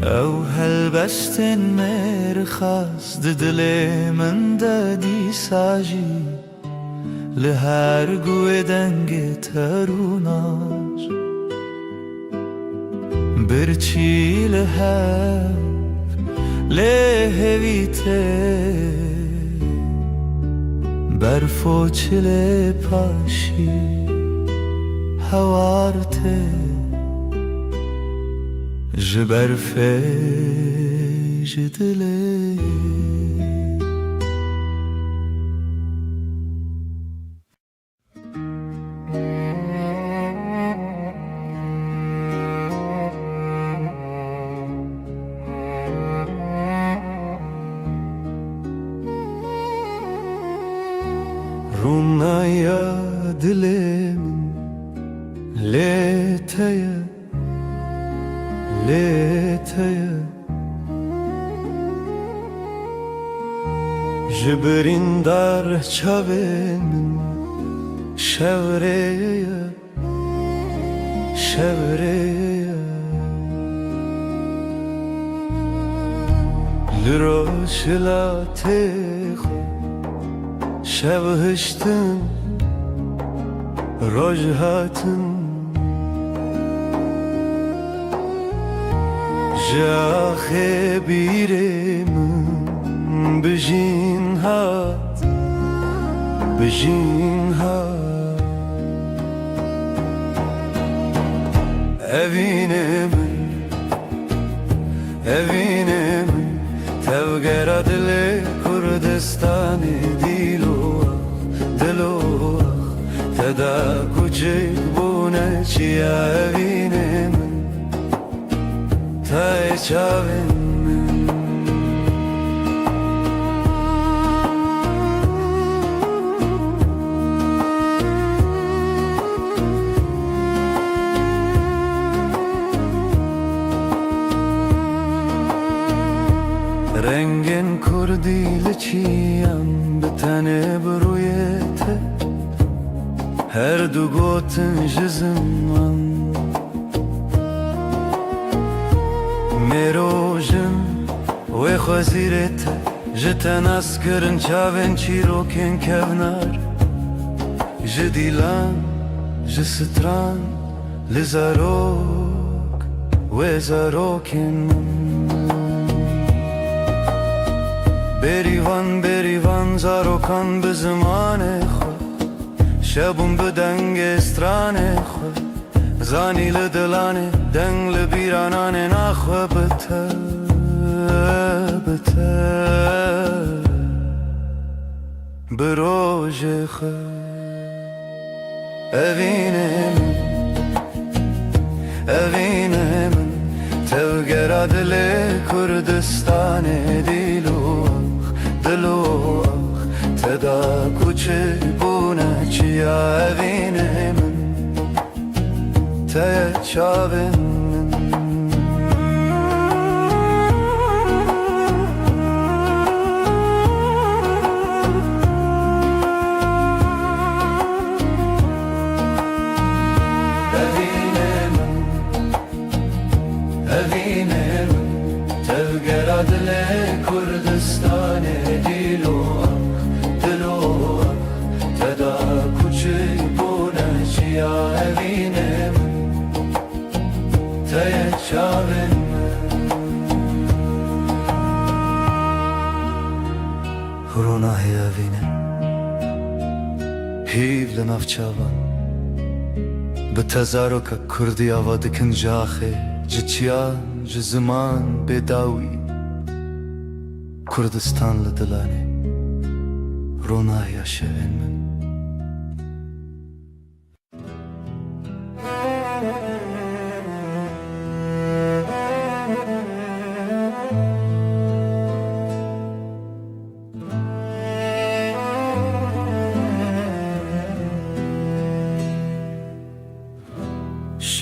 او هلبستن مرخص ددلي من دادي ساجي لهر قوة دنگ تروناش برچي لهر lehevite berfoçle paşi havarte jberfe jedile Runaya dilim leteye Jibrin dar çavin şevreye Liroşla tex شبهشتن رجهاتن جاخه بیرم بجین هات evinem tevgera dile Kurdistani dilo تدا کوچک بونه چیا evine min تا çavin min Rengin kurdili çiyan bitene bruyete Her du gotin jizman Merojin ve khazirete Jiten askırın çaven çiroken kevnar Jidilan, jistran Lizarok ve zarokin Berivan zarokan be zamane xwe Şebûn bi dengê stranê xwe Zanî li dilanê deng li bîrananê naxwe bite Bi rojê xwe Evînê min Tevgera dilê Kurdistanê Dilo Teda kuçik bûne çiya evînê min Te çavên min Evînê min Tevgera dilê Kurdistanê Dilo Teda kuçik bûne çiya evînê min Te çavên min Ronahê evînê Hîv li nav çavan Bi te zaroka Kurdî ava dikin jaxê Ji çiyan, ji ziman bêdawî Kurdistan li dilanê Ronahiya şevên min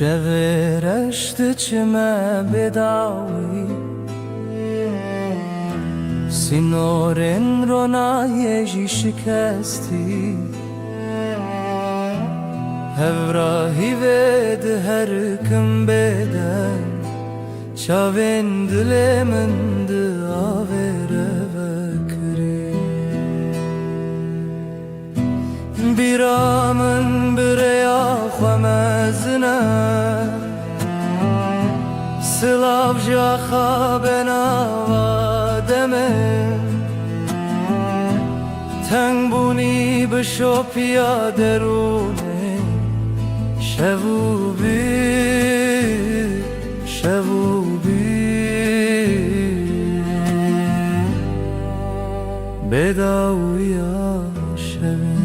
Şevê reştê çime bêdawî Sînorên ronayê jî şikestî Hevra hîvê di her kim bêdeng Çavên dilê min di avê revekirî Bîra min bi rêya xwe mezin e Silav ji axa benava demê Teng bûnî bi şopiya derûnê Şev û bîr Bêdawîya şevê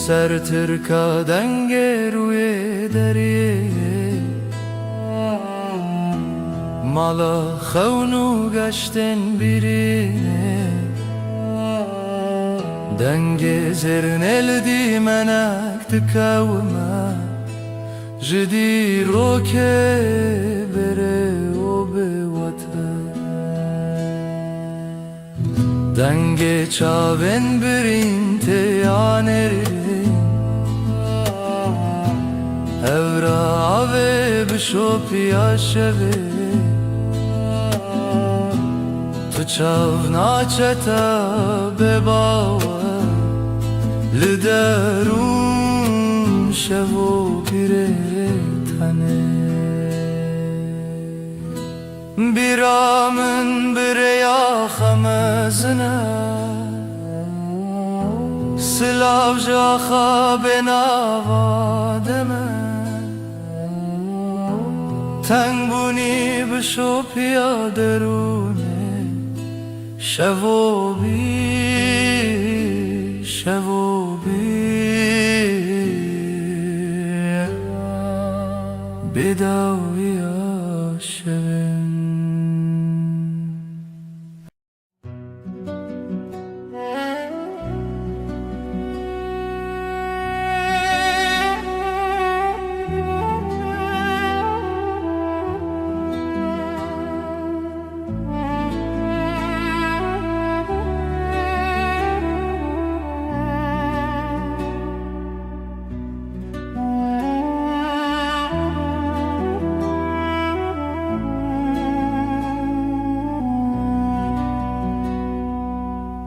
Ser Tirka dengê rûyê deryê Mala xewn û geştên bîrînê Dengê zêrnê li dîmenek dikewime Ji dîrokê berê û bêwete Dengê çavên birîn tê yanêrî Evra avê bi şopiya şevê Tu تچاو ناچتا بباوه لدرون شو پیره تنه بیرامن بریا خمزنه سلاو جاخا بناوادمه تنگ بونی بشو پیاده رونه شو بی بداوی عاشقین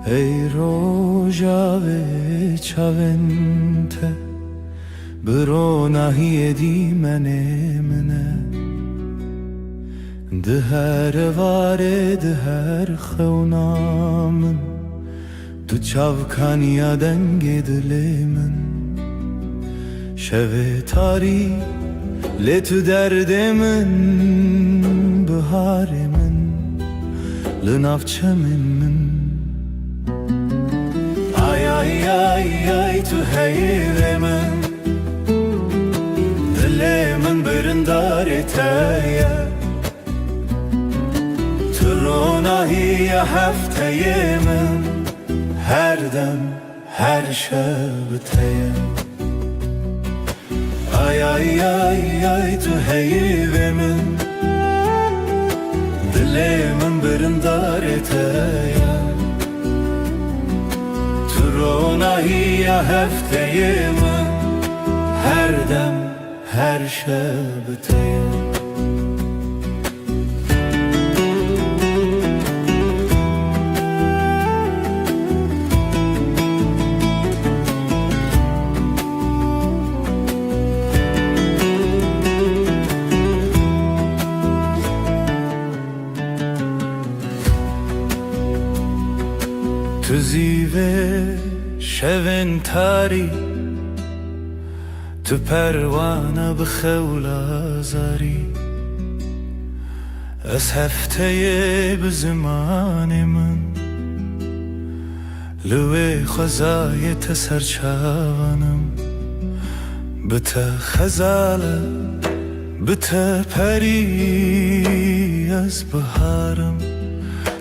ای روژاوه چاونته برو نهی دیمنه منه ده هر واره ده هر خونامن تو چاوکانیا دنگ دل من شوه تاری لتو درد من بهار من لنافچه من ay tu heyre min Dile min birindar eteye Tu ronahiye hefteye min Her dem her şebteye Ay tu heyre min Dile min birindar eteye Ronahiye hefteye min Her dem her şebteye Tu zive شون تاری تو پروانه بخولا زاری از هفته به زمان من لوی خزای تسرچانم بته خزاله بته پری از بهارم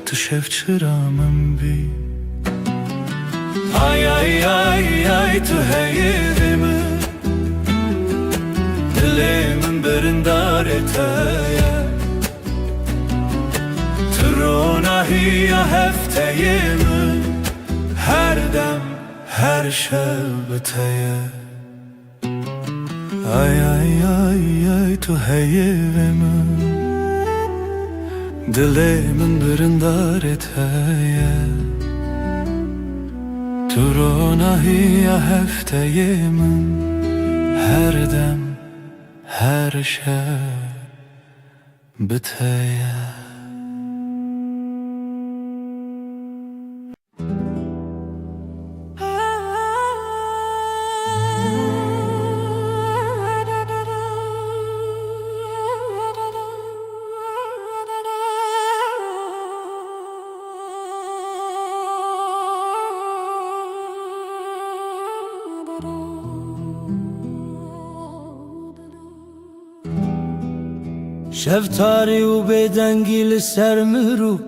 تو شف چرامم بی ay tu heyvimi Dilimin birindar eteye Tu ronahiye hefteyimi Her dem her şebteye Ay tu heyvimi Dilimin birindar eteye Tu ronahiye hefteye min Her dem her şebteye شفتاری و بدنگی لسر مرو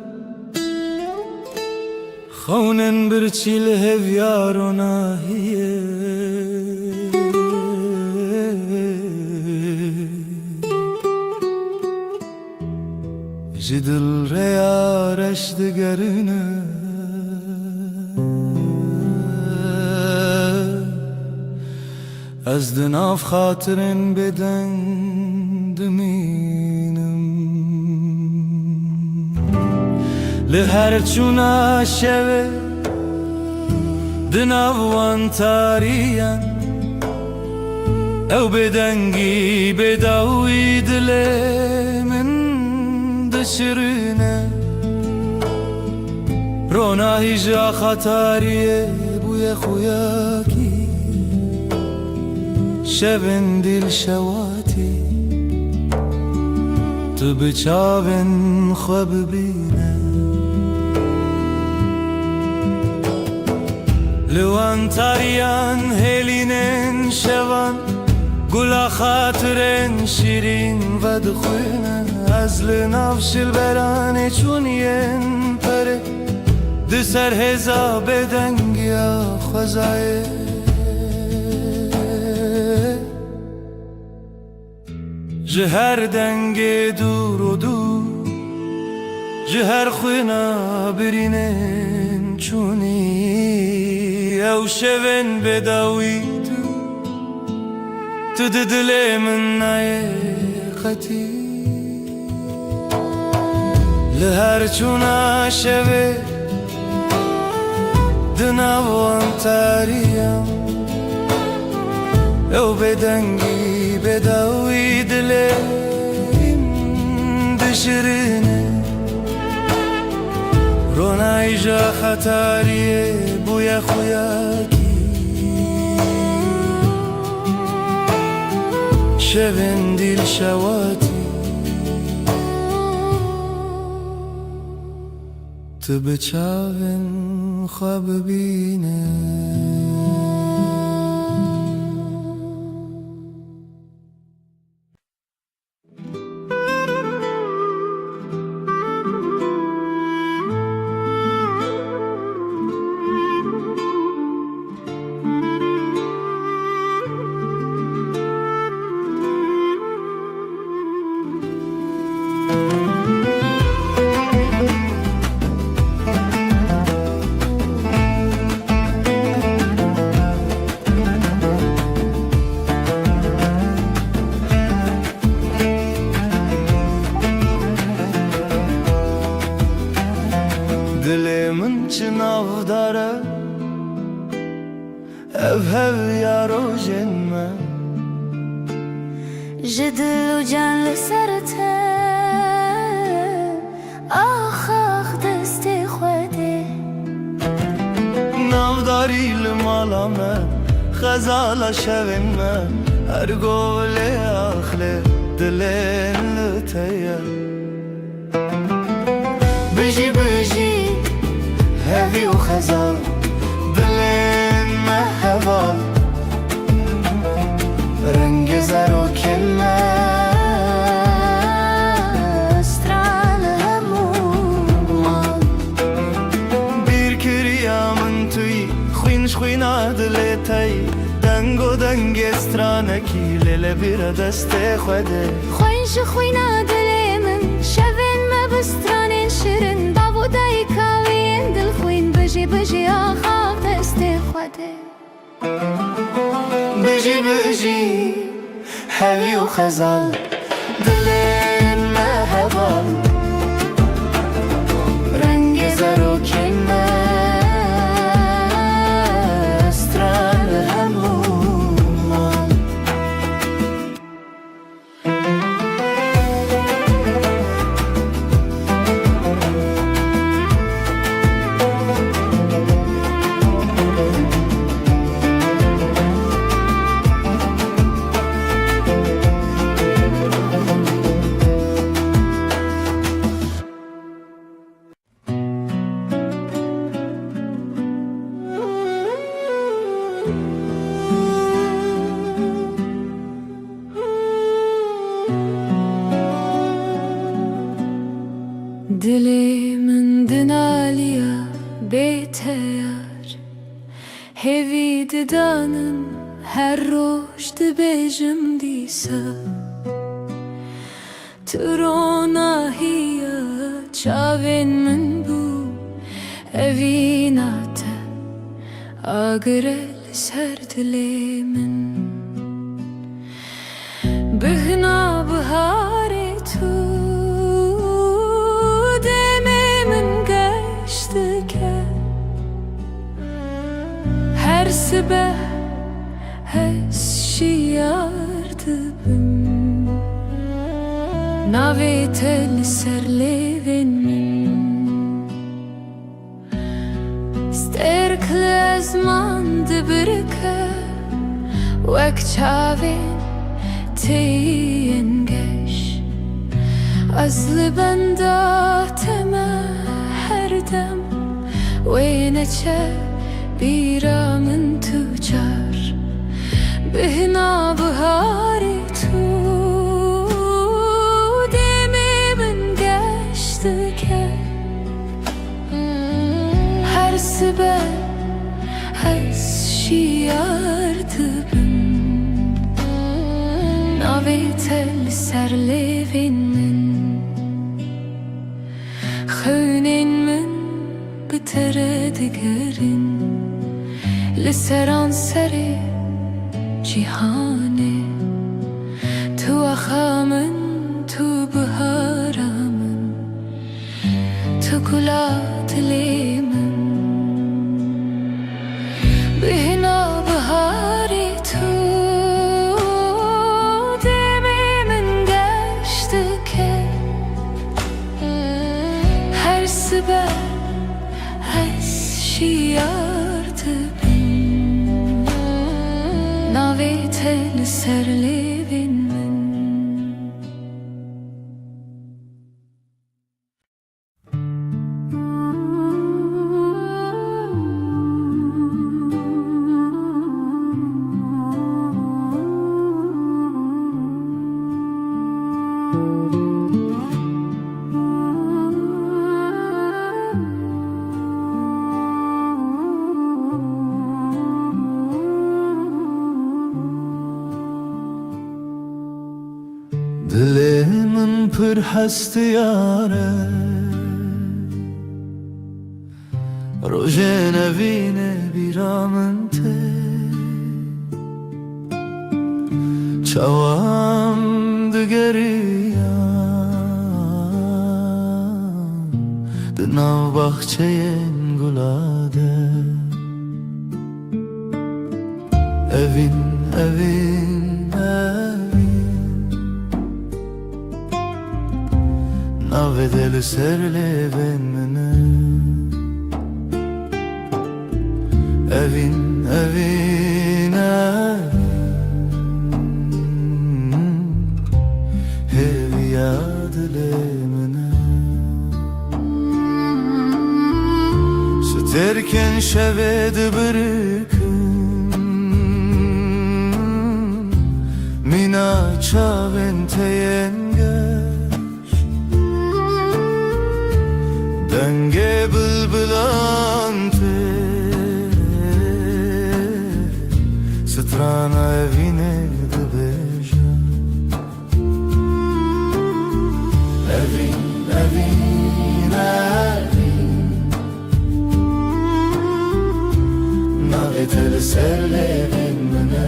خونن برچی لهویار و ناهیه جدل ریارش دگرنه از دناف خاطرن بدن دمینم لهر چونا شوه دناوان تاریان او بدنگی بداوی دل من دشرینه رونا هیجا خطاریه بوی خویاکی شبن دل شواتی تو بچاون خواب بینه لوان تاریان هلینن شوان گلا خاطرن شیرین و دخوینه از لنافش البرانه چونین پره ده سر هزا بدنگیا خوزایه جهر دنگ دور و دور جهر خوینا برینن چونی او شون بداوی تو دل من نای خطی لهر چونا شوه دناوان تاریم او بدنگی بداوی دلیم دشرینه رونای جا خطاریه بوی خویاکی شون دیل شواتی تو بچاون خواب بینه دلمن چناو داره ev yaro jenme جدل و جان لسرته آخ آخ دست خوده نافداری لمالامه خزالا شوینمه هر گوله آخله دلین لتیه بجی بجی هوی و خزال دلین مهوال رنگ زر و کله استرال همومان bir kiriamın tüy خوینش خوینا دلتای دنگ و دنگ استرانکی لیله بیر دست خوده خوینش خوینا دل من شوین ما بسترانین شیرین بابو دای کاوین دل خوین بجی بجی آخاق دست خوده بجی بجی هوی و خزال دلین مهوال رنگ زر و کنه استرال همومان دلی دنالیا بیتیار هوی دانم هر روش دبیجم دیسا تروناهیا چاوین من بو اوی ناتا آگرل سر دلی من بغنا بهاری تو دمی من Her sibeh hesşiyardı bim Navi tel serlevin Sterkle zman dibirke Wek çavin teyin geş Azlı benda teme her dem Ve neçe biramın tücar Bihna bihari tu Demimin geçti ke Her sibel hesşiyardı bim Navi tel serlevin min Khönin min bitere digerin Liseran seri cihane Tu akhamın tu biharamın Tu kulat limin Bihna bihari tu Demimin geçti ke Her sibel hesşiyardı bim Navi tel serlevin min Dilimin pır hestiyare Roje nevine biramın te Çavam digeriyan Dinav bahçeyen gulade Evin, evin, evin Navedeli serleven mene Evin, evin, evin Hevi yadile mene Süterken şevedi bırkın Mina çaven teyengeş Denge bılbılante Strana evine dıbeja Evin, evin, evin Navetel serlevin mene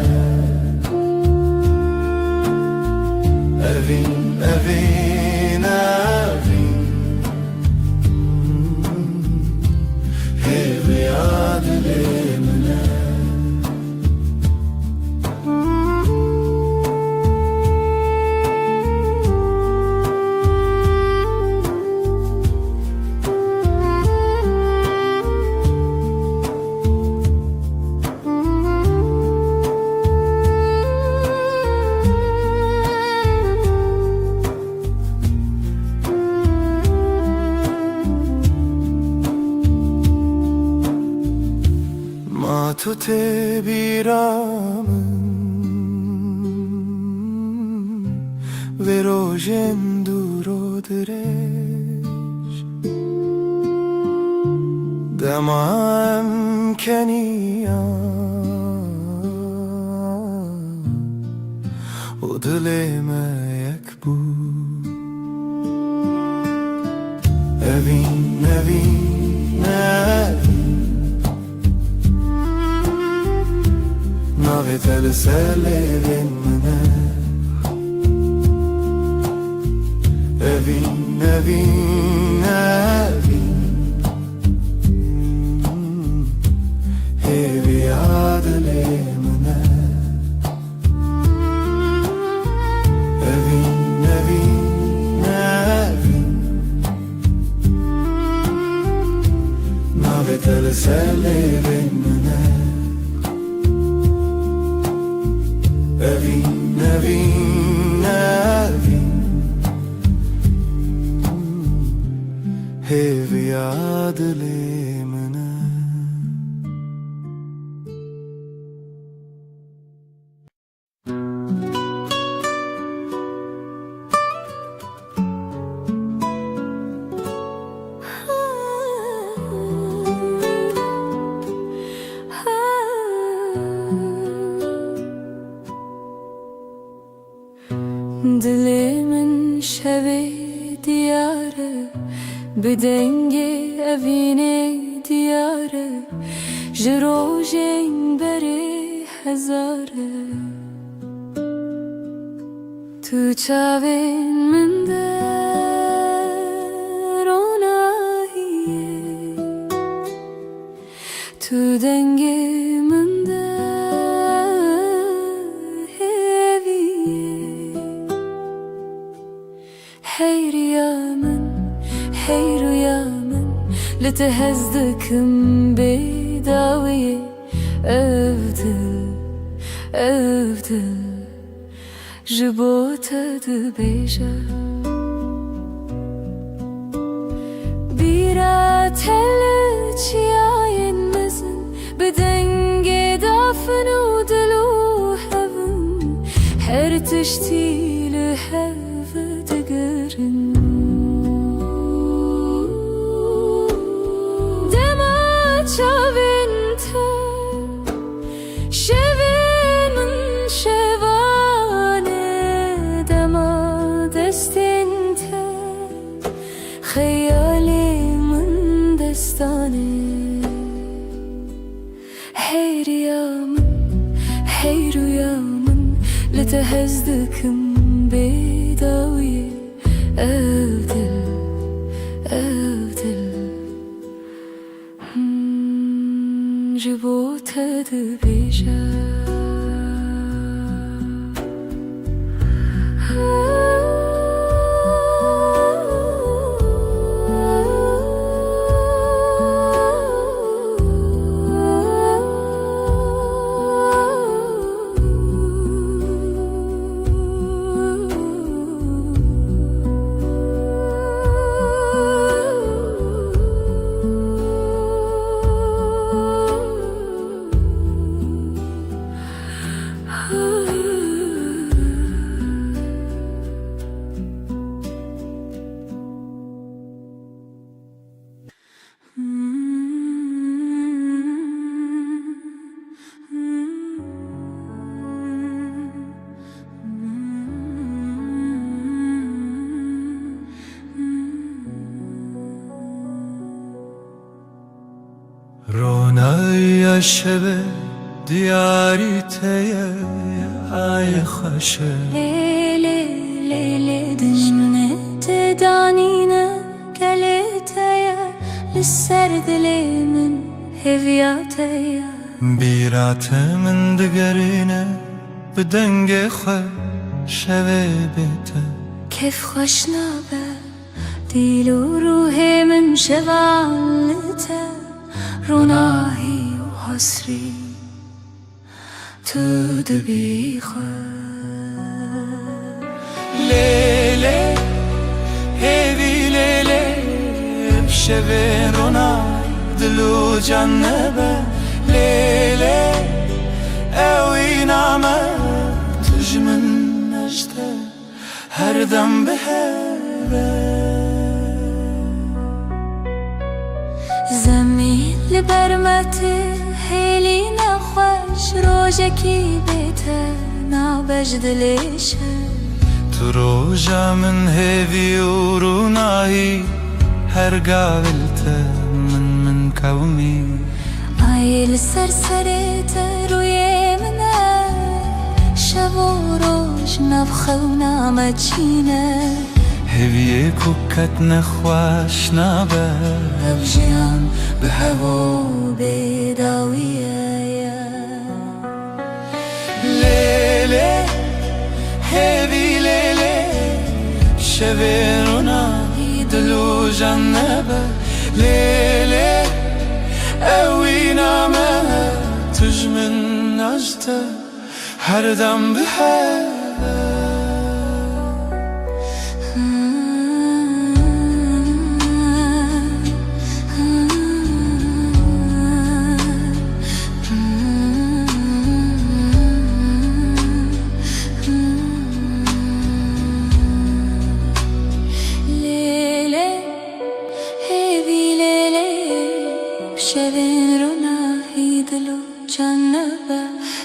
Evin, evin, evin Hevi adilimine Matute biramın Ve rojen duro direş Demam keniyan O dileme yekbu Evin, evin, evin Navetel serlevin mene Evin, evin, evin Hevi هیوین منه اوین اوین اوین هیوی عدلی منه Dilimin şevi diyarı Bedenge evine diyarı Jirojeng beri hezarı Tu çavin min de ronahiye Tu denge min de هی ریامن هی رویامن لتهزدکم بیداوی افدل جبوت دبیجا بیرا تل چیاین مزن بدنگ دافن و دلو هفن هر تشتیل هف Dema çavinte şevinin şevane Dema destinte hayalimin destane Hey rüyamın hey rüyamın لتهزدكم بيداوي أفدل جبوت دبيجا رونای شب دیاری تیه ای خوشه Leyli leyli dجمنه تدانينا قلتيا للسردلي من هفياتيا بیرات من دگرینه بدنگ خو شوه بیته كيف خوشنا به ديل وروحي من شغالته روناهي وحسري تدبي لیله هیوی لیله بشوه رونای دلو جنبه لیله اوی نامه تجمن نجده هر دم بهره زمین لبرمته هیلی نخوش روژکی بیته نابجد لیشه تو روژا من هیوی و رونایی هر قابلته من قومی آیل سرسرته روی منه شب و روش نبخه و نامچینه هیوی کوکت نخواش نابه ابجیان به هوا بیداویه لیله هیوی لیله شوه رونایی دلو جنبه لیله اوی نام هر دم به هر شبین رو نهی دلو جنبه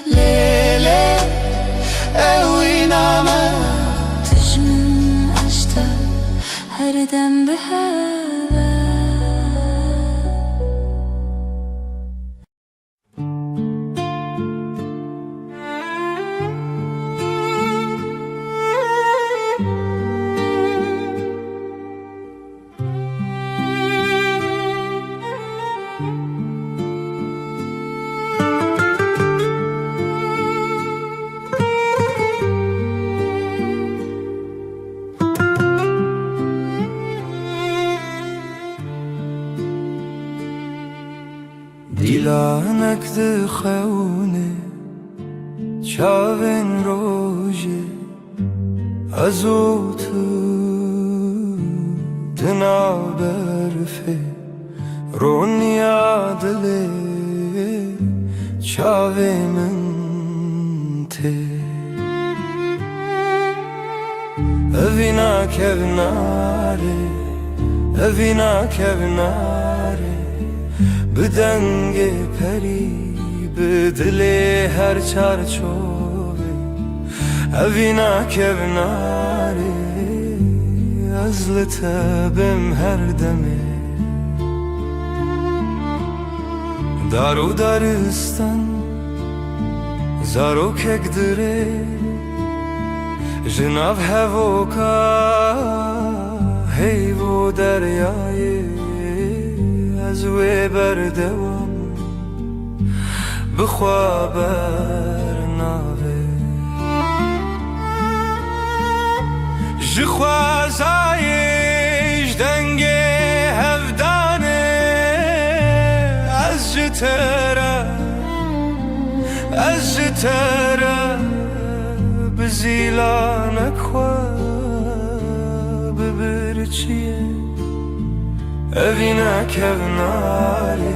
لیلی اوی نامه تجمن اشتا هر دم به هوا دیلانک ده خونه چاوین روژه ازو تو دنا برفه رونیا دله چاوی من ته اوینا کوناره اوینا کوناره بدنگ پری به دل هر چارچوبه اوینا کوناره از لطبم هر دمه دارو دارستان زارو کک دره جناب هوکا هیو دریای از وی بردوام بخوا برناوه جخوازایش دنگ هفدانه از جتره از جتره بزیلانک خواه ببرچیه اوینا کوناره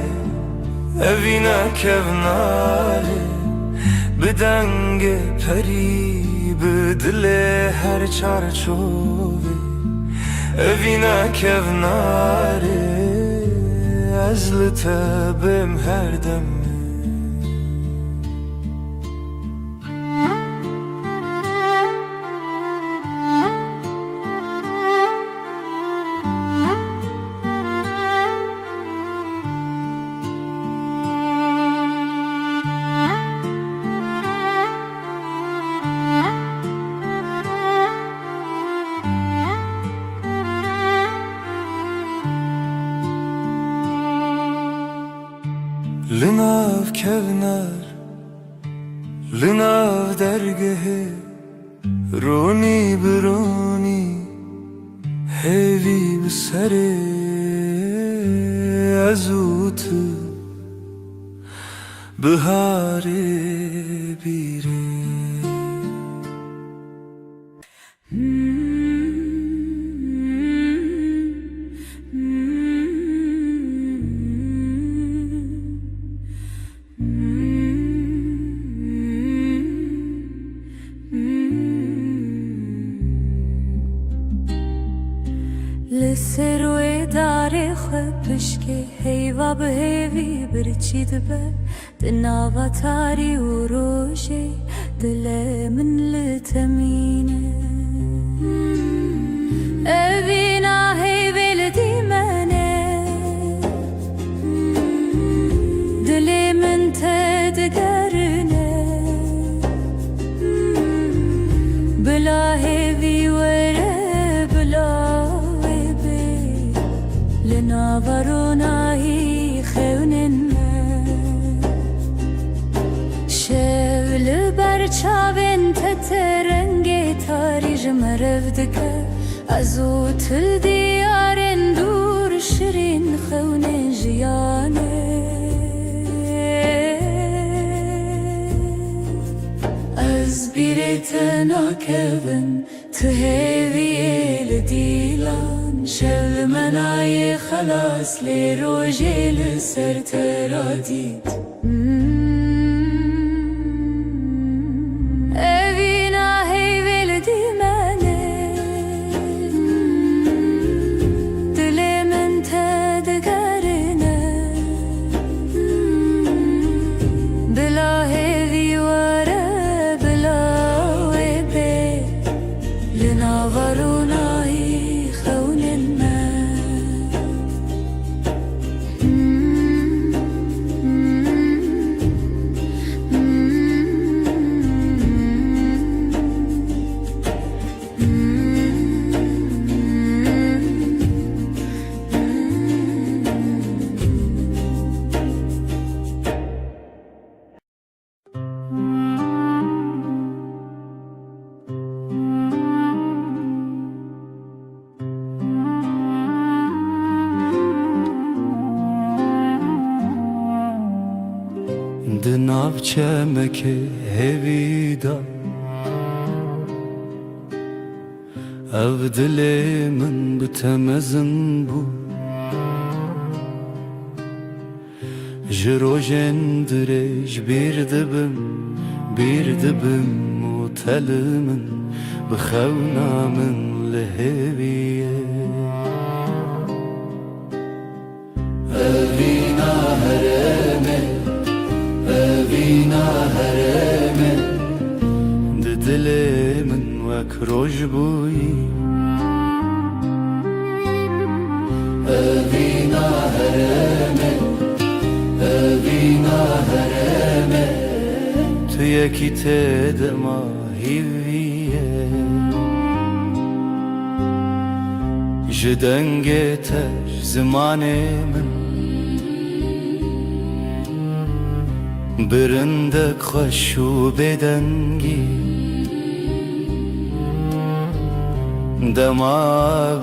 اوینا کوناره بدنگ پری به دل هر چارچوبه اوینا کوناره از لطبم هر دمه لناف کونار لناف درگه رونی برونی هیوی بسره ازوت بهاره بیره لسروی داره خبش که هیوا به هیوی برچید به دناوا تاری و روشی دل من لتمینه اوینا هیوی لدیمنه دل من تدگرنه بلا هیوی وره بلا لناوروناهی خونن شول برچاوین تترنگ تاریج مرفدکه ازو تل دیارن دور شرین خونن جیانه از از بیرت ناکبن تو هیوی دیلان شل منای خلاص لی روژی لسر ترادید اوینا هیوی دی منه دل من تدگرنه بلا هیوی واره بلا ویبه لناورونای خونن من دناو چمک هویدا او دل من بتمزن بو جروجن درج بیر دبم و تلمن بخونا من لهویه اوینا هرمه اوینا هرمه دل من وک روش بویی اوینا هرمه اوینا هرمه تو یکی تدما هیویه جدنگ تش زمان من برندک خوشو بدنگی دما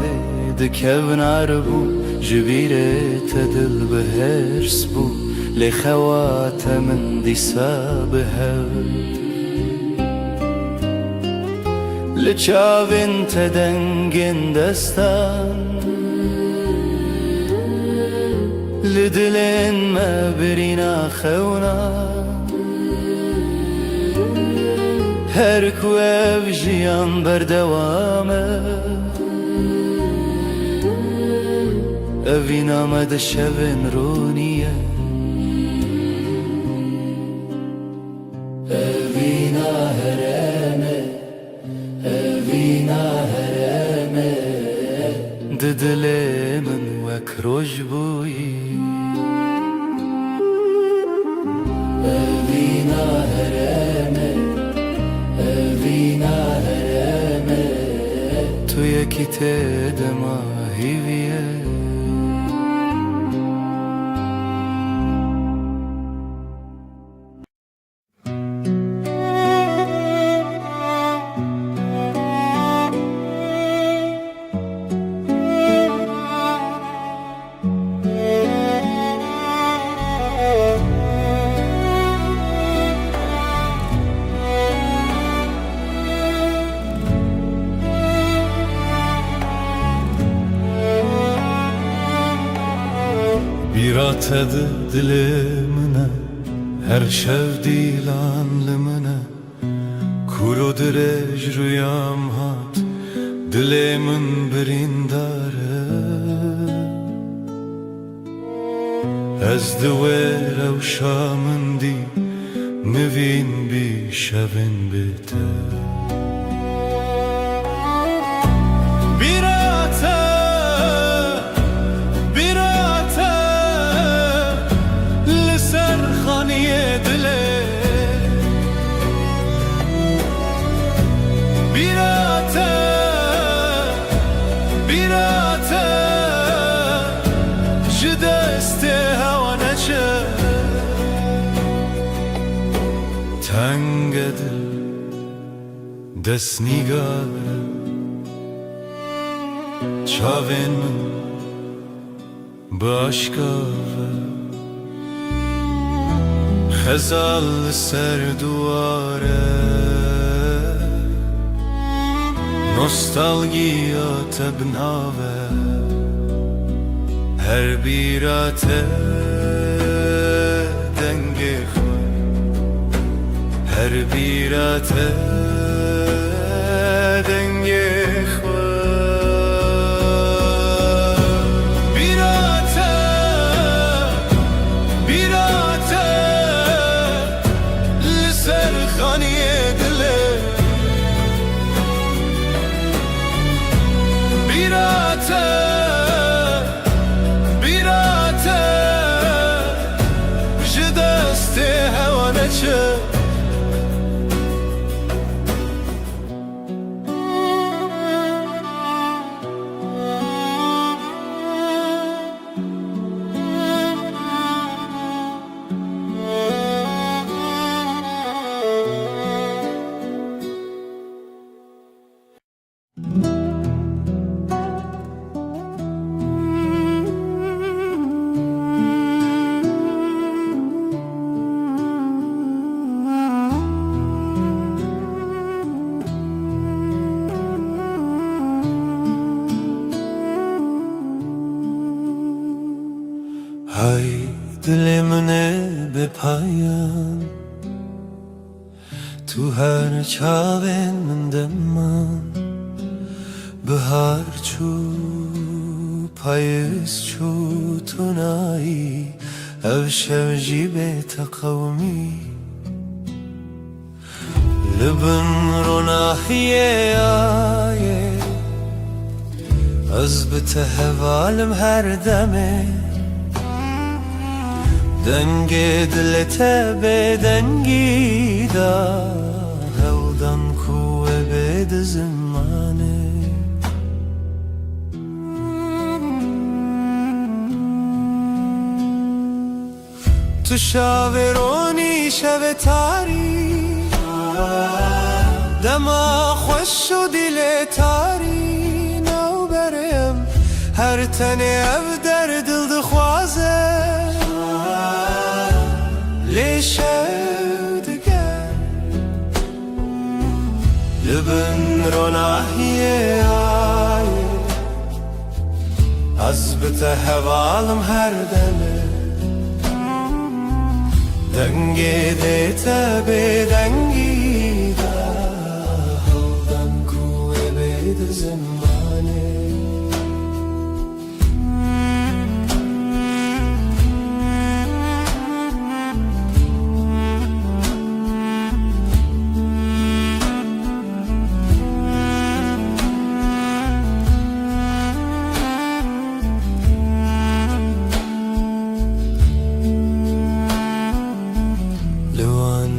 دکونار بو جبیرت دل بهرس بو لخوات من دیسا بهر لچاوین تدنگین دستان لدلن ما برینا خونا هر کوه جیان بردوامه اوینا مد شبن رونیه اوینا هرمه اوینا هرمه دل من وک روش بویی اوینا هرمه اوینا هرمه تو یکی تدما هیویه بیرات دل منه هر شب دیلان لمنه کورو درج رویام هات دل من برینداره از دویر و شامندی موین بی شبن بیتر تنگ دل دست نیگاره چاوین من باشکاره خزال سر دواره نوستالژیا تبناوه هر بیراته دنگی خواه هر بیراته دنگی های دل منه به پایان تو هر چاوین من دمان بهار چو پاییز چو تو نایی او شب جیبت قومی لبن رو ناحیه آیه از بتهوالم هر دمه دنگ دلت به دنگی دا هودن کوه بد زمانه تو شاورونی شو تاری دما خوش و دل تاری نو برم هر تنه او در دل دخوازه لیشودگر لبن رو ناحیه آیه از بته هوالم هر دمه دنگی دیتا به دنگی دا هودن کوه بید زمانه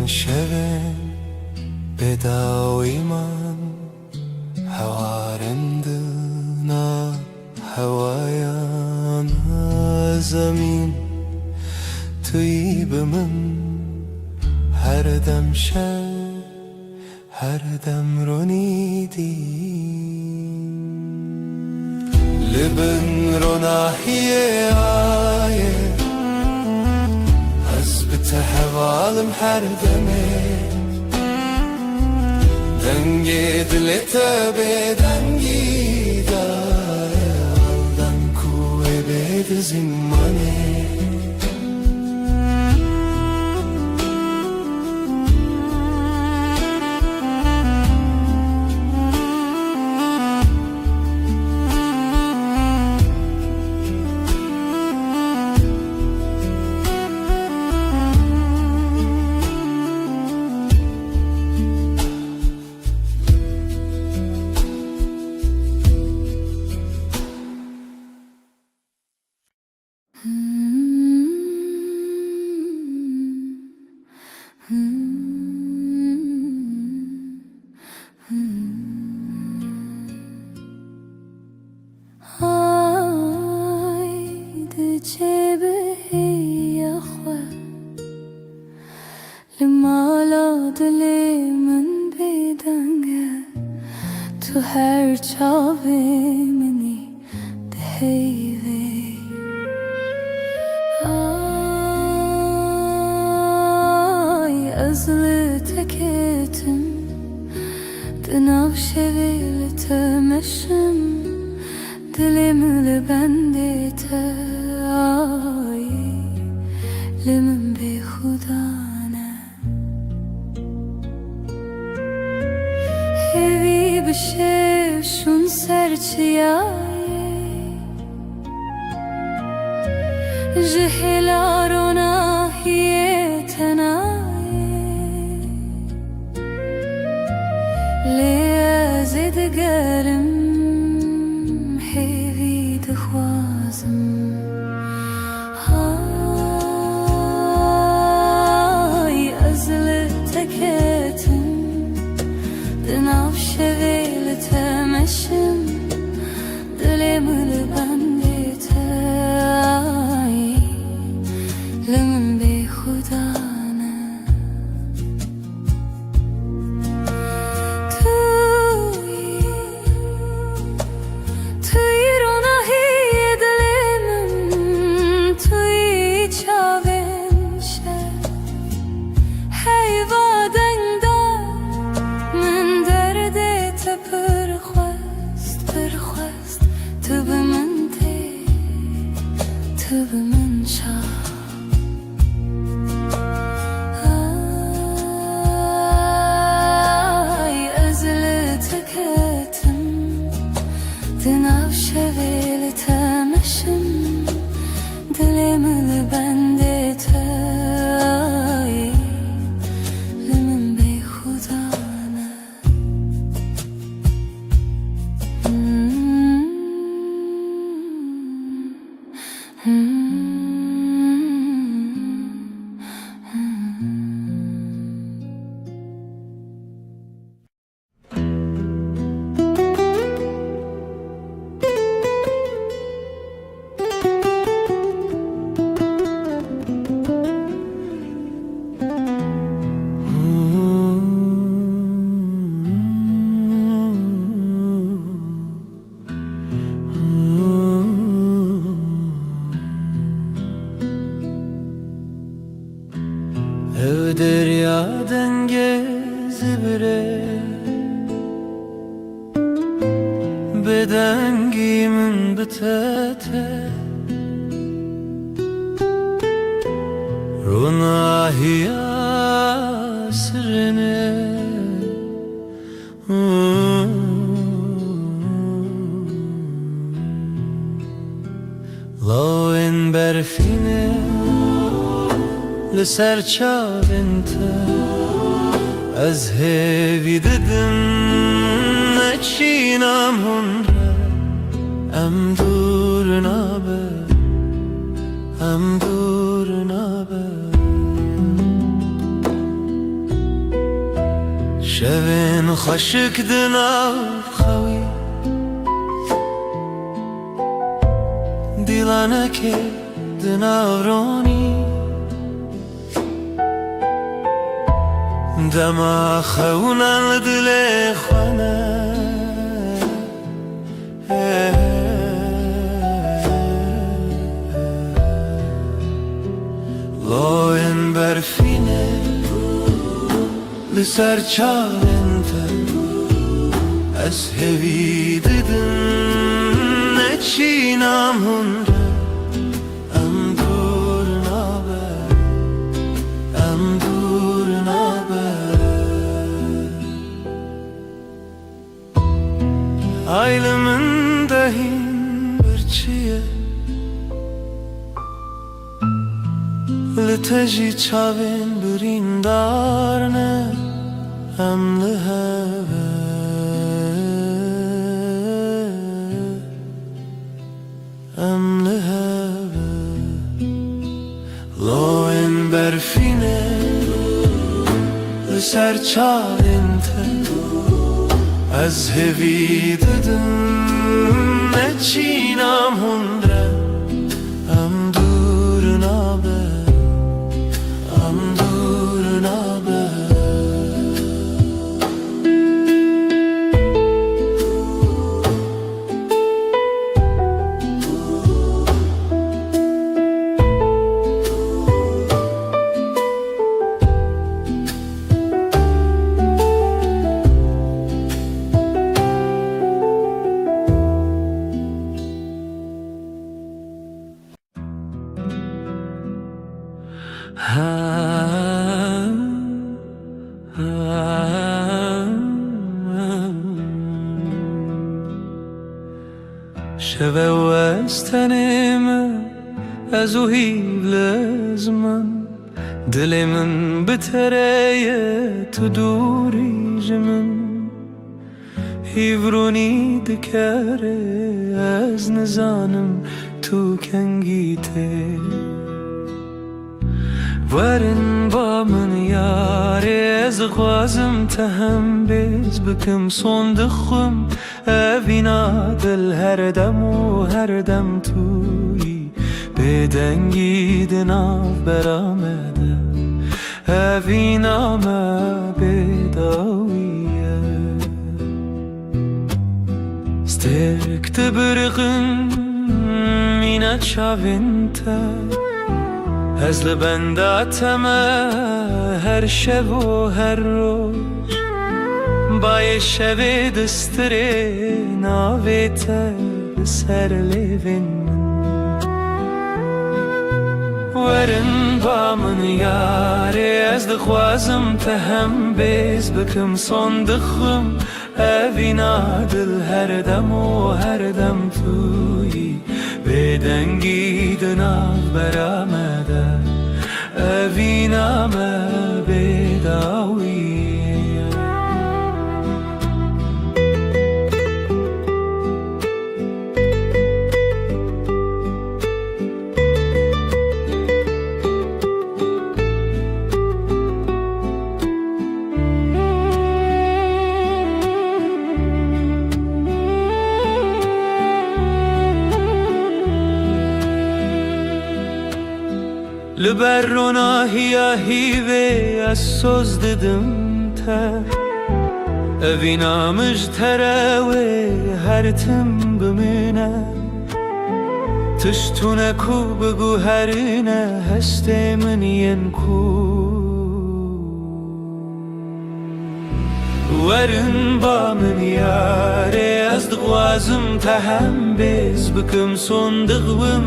شبن بداوی من هوارندنا هوایان زمین توی به من هر دم شب هر دم رو نیدیم لبن رو ناحیه آیه تهوالم هر دمه دنگی دلت به دنگی داره آلدن کوه بید زمانه تو هر چاوه منی دهیوه آی از لتکتم دناو شویل تمشم دلم لبندیته آی لمن بی خدا نه هیوی بشه شون سرچیای جهلارونا هیه تنای لیازد گرم هیوی دخوازم های ازل تکتم دناو شویل تمشم دلم لبندیته آی لمن بی خدا نه توی روناهی دلم توی چاوینشه هیوادن دار من دردت پرخواست تو به من دی تو به من شا آی ازل تکتم دناو شویل تمشم دلم لبندیته آی لمن بی خدا نه Ev derya dengez bire Bedengimin bitete Runahiya sirine Lawen berfine لسر چاوینته از هیوی ددم نچینم هنره ام دور نابه ام دور نابه شوین خشک دناو خوی دیلانه که دناو رونی دما خونن دل خانه لاین برفینه لسر چالنته از هوی ددن نچینم هنره ام دور نابه ام دور نابه Aylımın dahin birçiye Liteji çavin birindarne Emli heve Emli heve Loen berfine Liser çavinte از هوی ددم نچینم هنره ام دور نابه ام دور نابه شوه و از تنم از او هیبلز من دل من بتره تو دوری جمن هیورونی دکره از نزانم تو کنگیته ورن با من یاره از خوازم تهم بیز بکم صندخم اوینا دل هر دم و هر دم توی بدنگی دناف برامده اوینا ما بداویه سترکت برغن مینت شاوینته از لبنداتم هر شب و هر روز بای شب دستره ناویت بسر لیوین ورن با من یاره از دخوازم تهم بیز بکم صندخم اوینا دل هر دم و هر دم توی بدنگی دناف برامده اوینا ما بداویه لبر روناهیا هیوه از سوز ددم تر اوینا مجتره و هر تم بمینه تشتونه کو بگو هرینه هست من ین کو ورن با من یاره از دغوازم تهم بیز بکم صندقوم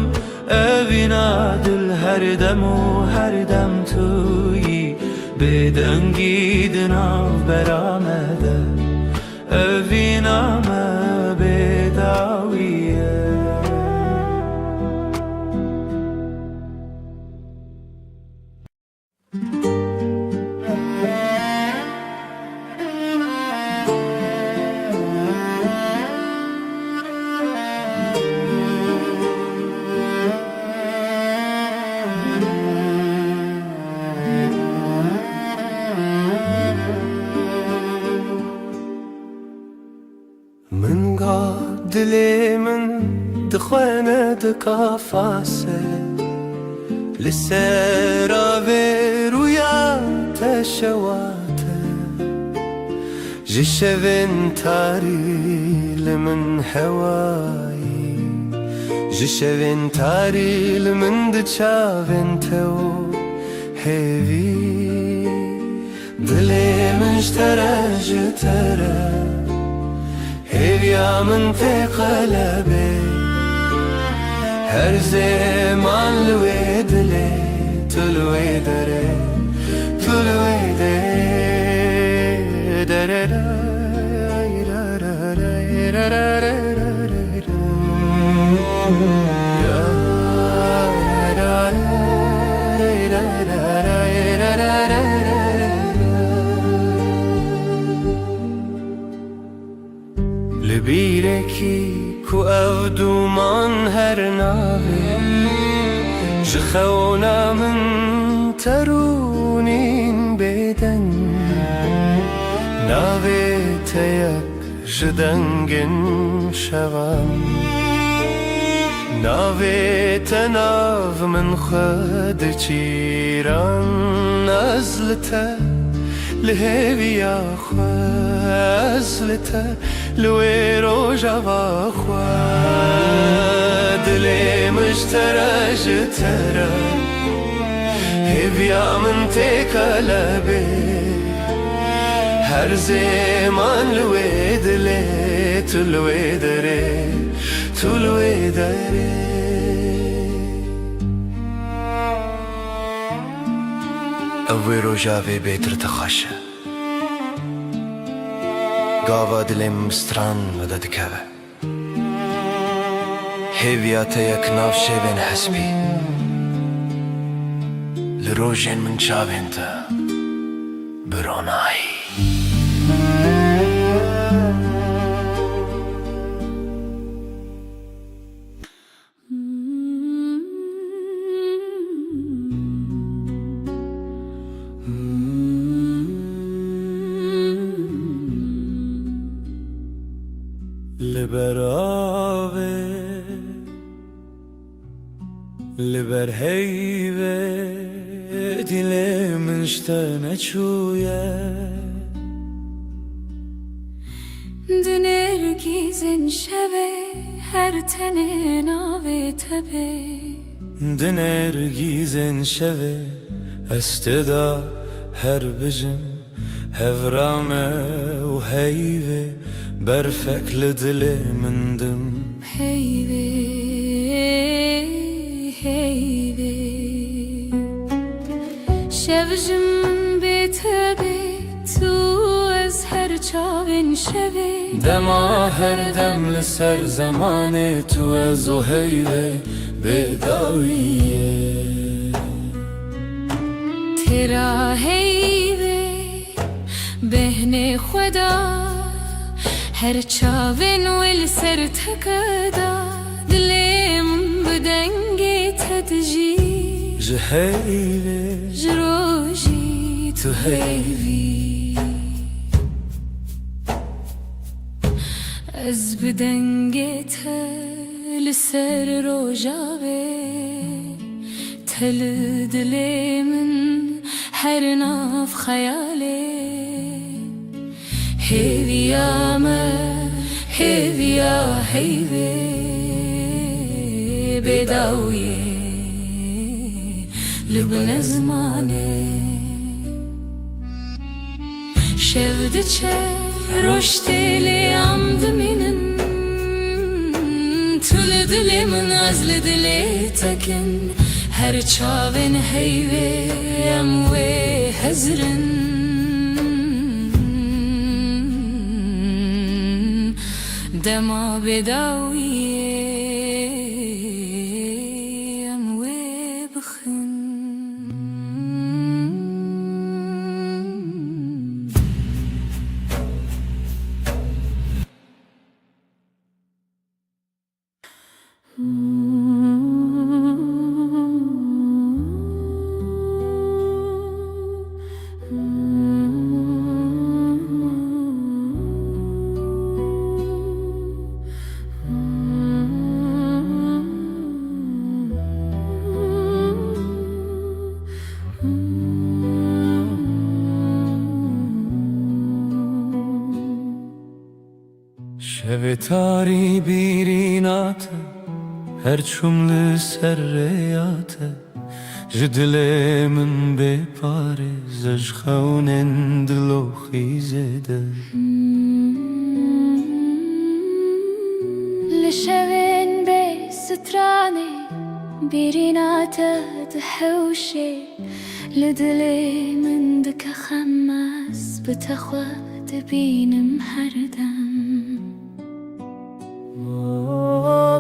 اوینا دل هر دم و هر دم توی بدنگی دناف برامده اوینا ما بداویه من قاد دلي من دخوانة دكافاسة لسرا ويا تشواته جشفن تاري لمن هواي جشفن تاري لمن دشافن تو هيفي دلي مشترى جترى هيفيا من في قلبي هر زمان لويد لي تلوي دري تلوي دري دري لبيركي كو أودو من هر ناوي جخونا من ترونين بدن ناوي تيك جدنگن شوام ناوي تناف من خد چيران أزلته لهيويا خازلته لويرو جوا خواد دلي مشترى جترى هيفيا من تقلبي هر زمان لويد لي تلوي دري تلوي دري اوي روجاوي بيتر تخشه گاوا دلم ستران مدد که هیویاته یک ناف شوین حسبی لروجين من چاوين تا برونایی لبر آوه لبر هیوه دل من شتنه چویه دنرگیزن شبه هر تنه ناوه تبه دنرگیزن شوه استدا هر بجم هفرامه و هیوه برفک لدل من دم هیوه هیوه شوجم بتبه تو از هر چاوین شوه دما هر دم لسر زمان تو از و هیوه بداویه ترا هیوه بهن خدا هر چاوین ول سر تکدا دلم بدنگی تدجی جهیوه جروجی تو هیوی از بدنگی تل سر روجاوه تل دلم هر ناف خیاله هیویا ما هیویا هیوی بداویه لبن زمانه شفت چه رشتیلی عمد منن طول دلی من از دلی تکن هر چاوین هیوی اموی هزرن دما بداویه اموی بخن شب تاری بیرینات هر چمل سریات جدل من بپاره زج خونن دلو خیزده لشوين بستراني بريناته تحوشي لدلي من دك خماس بتخوات بين محردم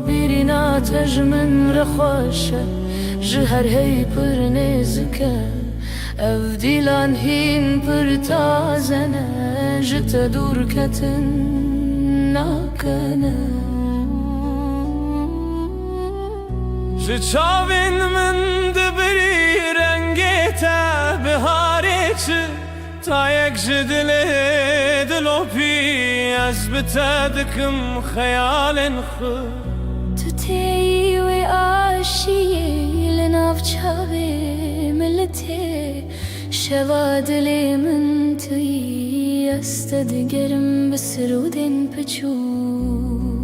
بیرینات من رخوشه جهر هی پر نزکه او دیلان هین پر تازنه جت دور کتن ناکنه چاوین من دبری رنگیتا بهاری چه تا یک جدله دلو پی از بتدکم خیال خود تو تیوی آشیه لناف چاوی ملته شوا دلی من توی استدگرم بسرودن پچوک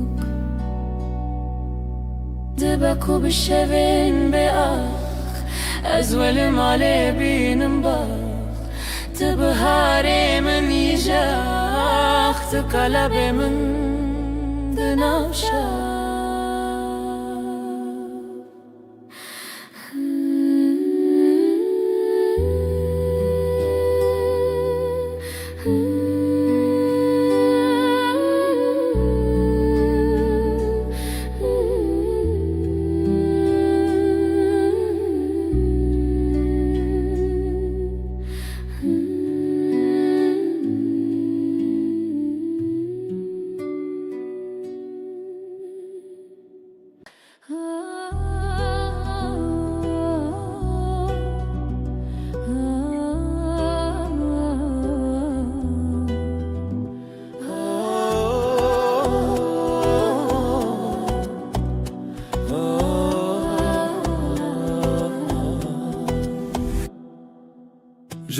دبکو بشوین به آخ از ولی مالی بینم باخ تبهاری من یجاخ تقلب من دنافشا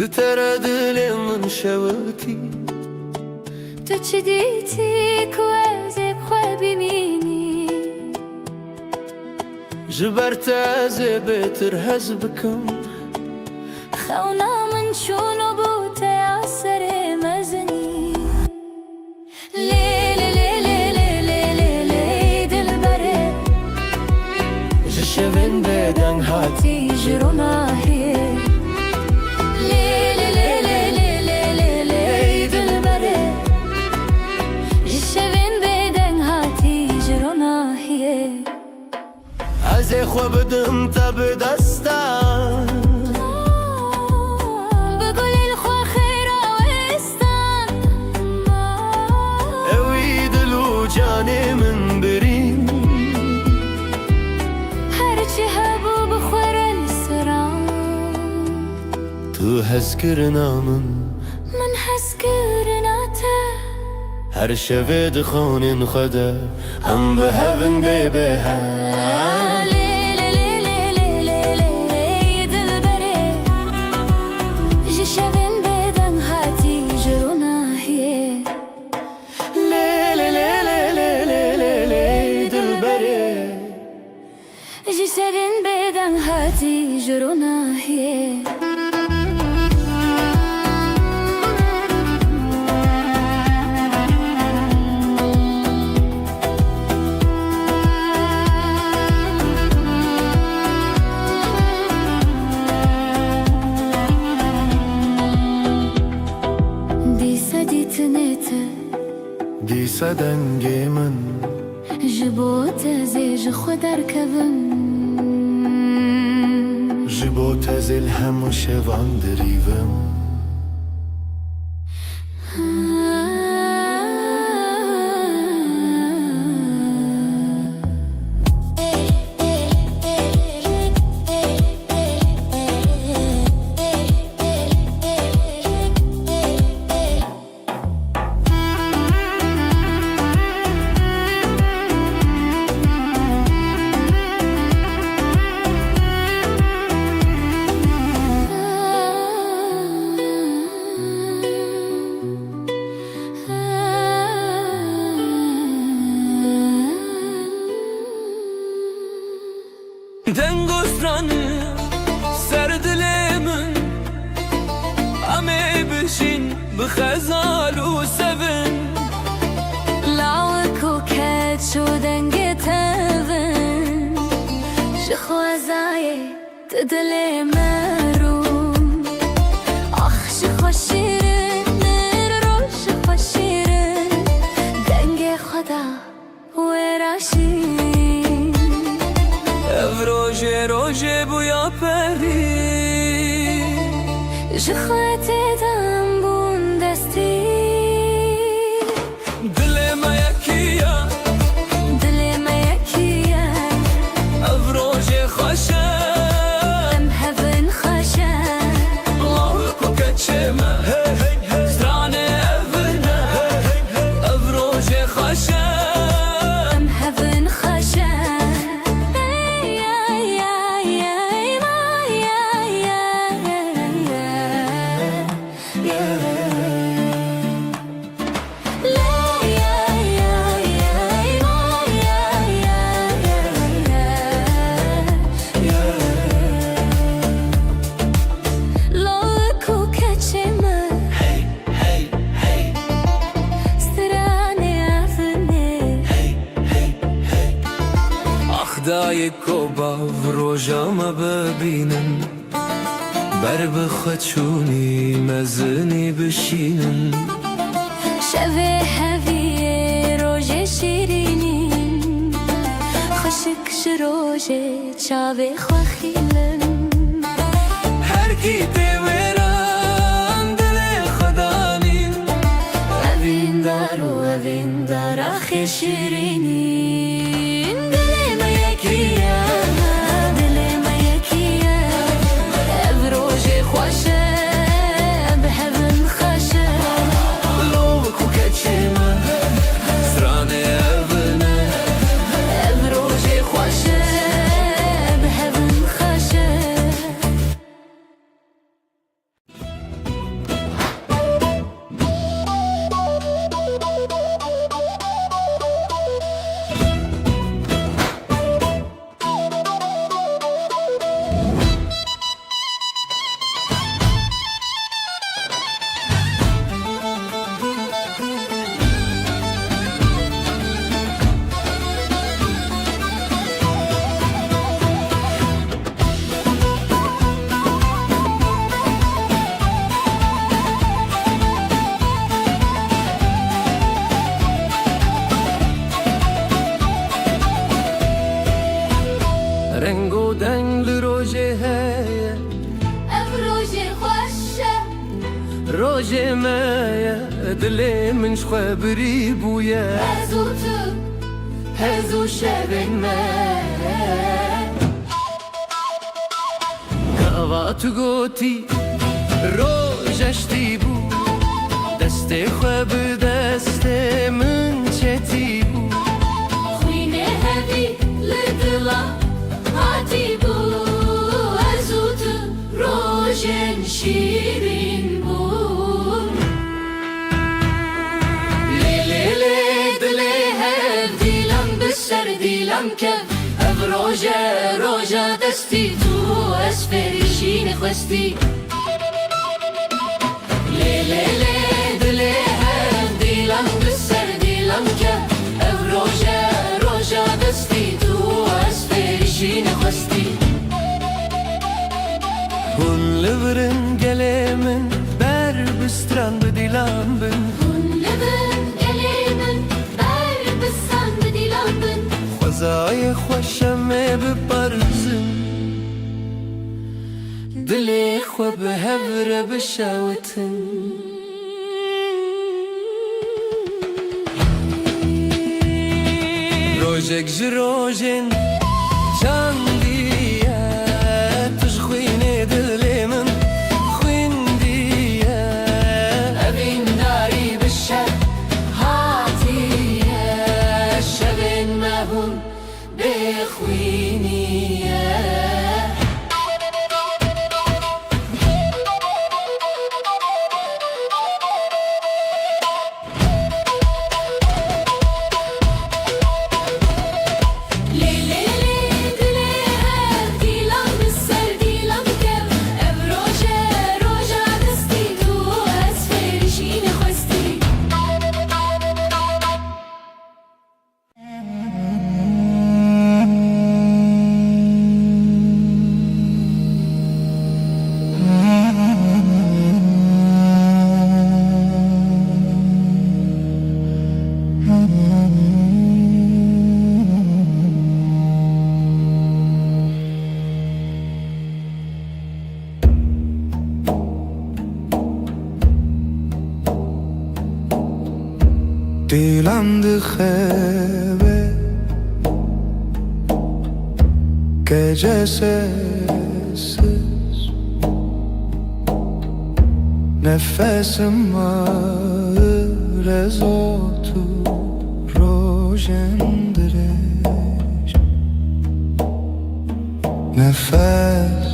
ترى دل من شوتي تو چی دیتی که از بخواه ببینی جبرت از بهتر هز بکم خونا من شونو بوته اثر مزنی لیلی لیلی لیلی لیلی دل بره جشوین بدن هاتی تیجرونا هیه لیلی لیلی لیلی لیلی دل بره جشوین بدن هاتی جرونا هیه از خو بدم تب دستان بقول الخوا خيرا وستان اوی دلو جانی من برین هرچی هبو بخور السران تو هز کرنا من حس كرناته هر شب دخون خدا هم به هون ببه لیلی لیلی لیلی لیلی دل بره جشوین بدن هاتی جرونا هیه لیلی لیلی لیلی لیلی دل بره جشوین بدن هاتی جرونا هیه دیسا دنگی من جبوت زیج خود ارکبم جبو تزل هم شوان دریوم دنگسترانı سردلمن امي بشين بخزال وسفن لاوك وكات شو دنگي تفن شخوازاي تدلي مروم اخ شخو شيرين رو شخو شيرين دنگي خدا وراشين روژه روژه بویا پری جخواتي دم بون دستي دل ما یکیه دلي ما يكيا روژه خوشه ام هفن خشا الله کو کچمه سترانه افنه روژه خوشه ام هفن خشا دای کوبا روژام ببینن بر بخچونی مزنی بشینن شوه هویه روژه شیرینین خشک شروژه چاوه خواخیلن هر کی دیوران دل خدانین اوین دار و اوین دار آخی شیرینین دل ما یکیه دل ما یکیه او روژه خوشه به هون خشه لو کو کچمه سترانه افنه روژه خوشه به هون خشه روژه مایه دل من خبری بویه هزو تو هزو شبن من کاوات گوتی روژشتی بو دست خواب دست من چتی بو خوینه هدی لدلا هاتی بو هزو تو روژن شیرین بون لیلی دلی هف دیلم بسر دیلم کف اف روژه دستی تو از فریشین خواستی لیلی دلی هف دیلم بسر دیلم کف اف روژه دستی تو از فریشین خواستی Hun leveren gelemen ber bistran bedilan bin Hunlebin gelimin ber bisan bedilambin Khwazay khwashem bebarzim Dili khwa behevre beshawatin Rojek jirojin Chandiye Tujkhwine dilimin Khwindiye Evin dari bişer hatiye Şevin mehun bekhwiniye دیلم دخبه gecesiz Nefesim ağır ez otur rojendireş Nefes,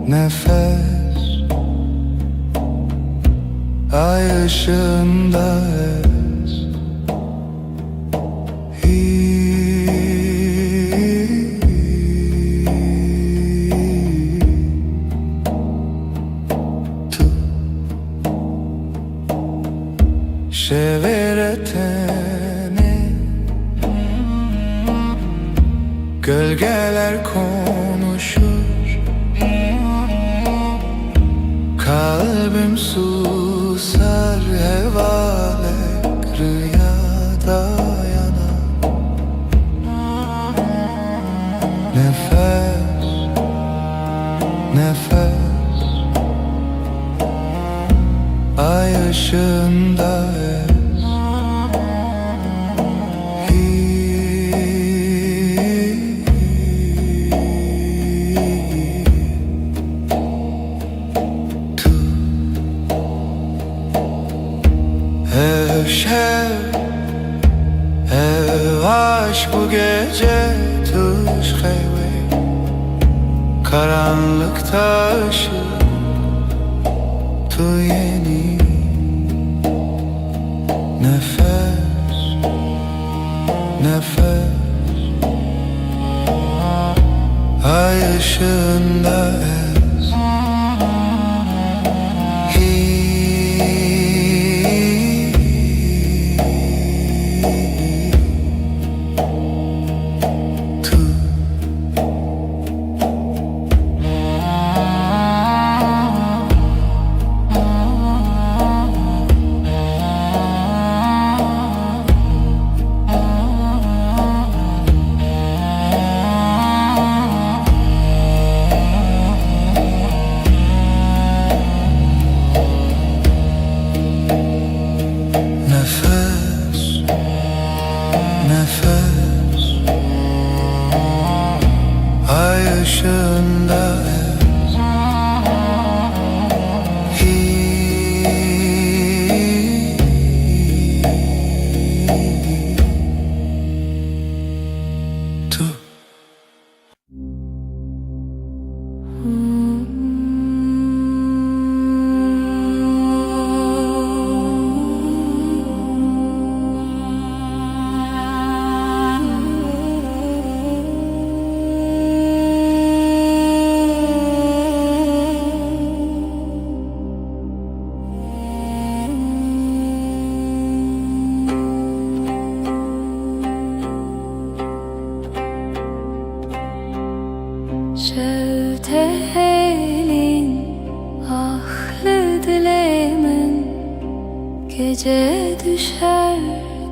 nefes Ay ışığında ez Şeveretene Gölgeler konuşur Kalbim susar hevalek rüyada yanar Nefes, nefes Ay ışığında ez Ev şev, ev aşk bu gece tuş heyve Karanlıkta ışık tu yeni Nefes, nefes Ay ışığında ez Gece düşer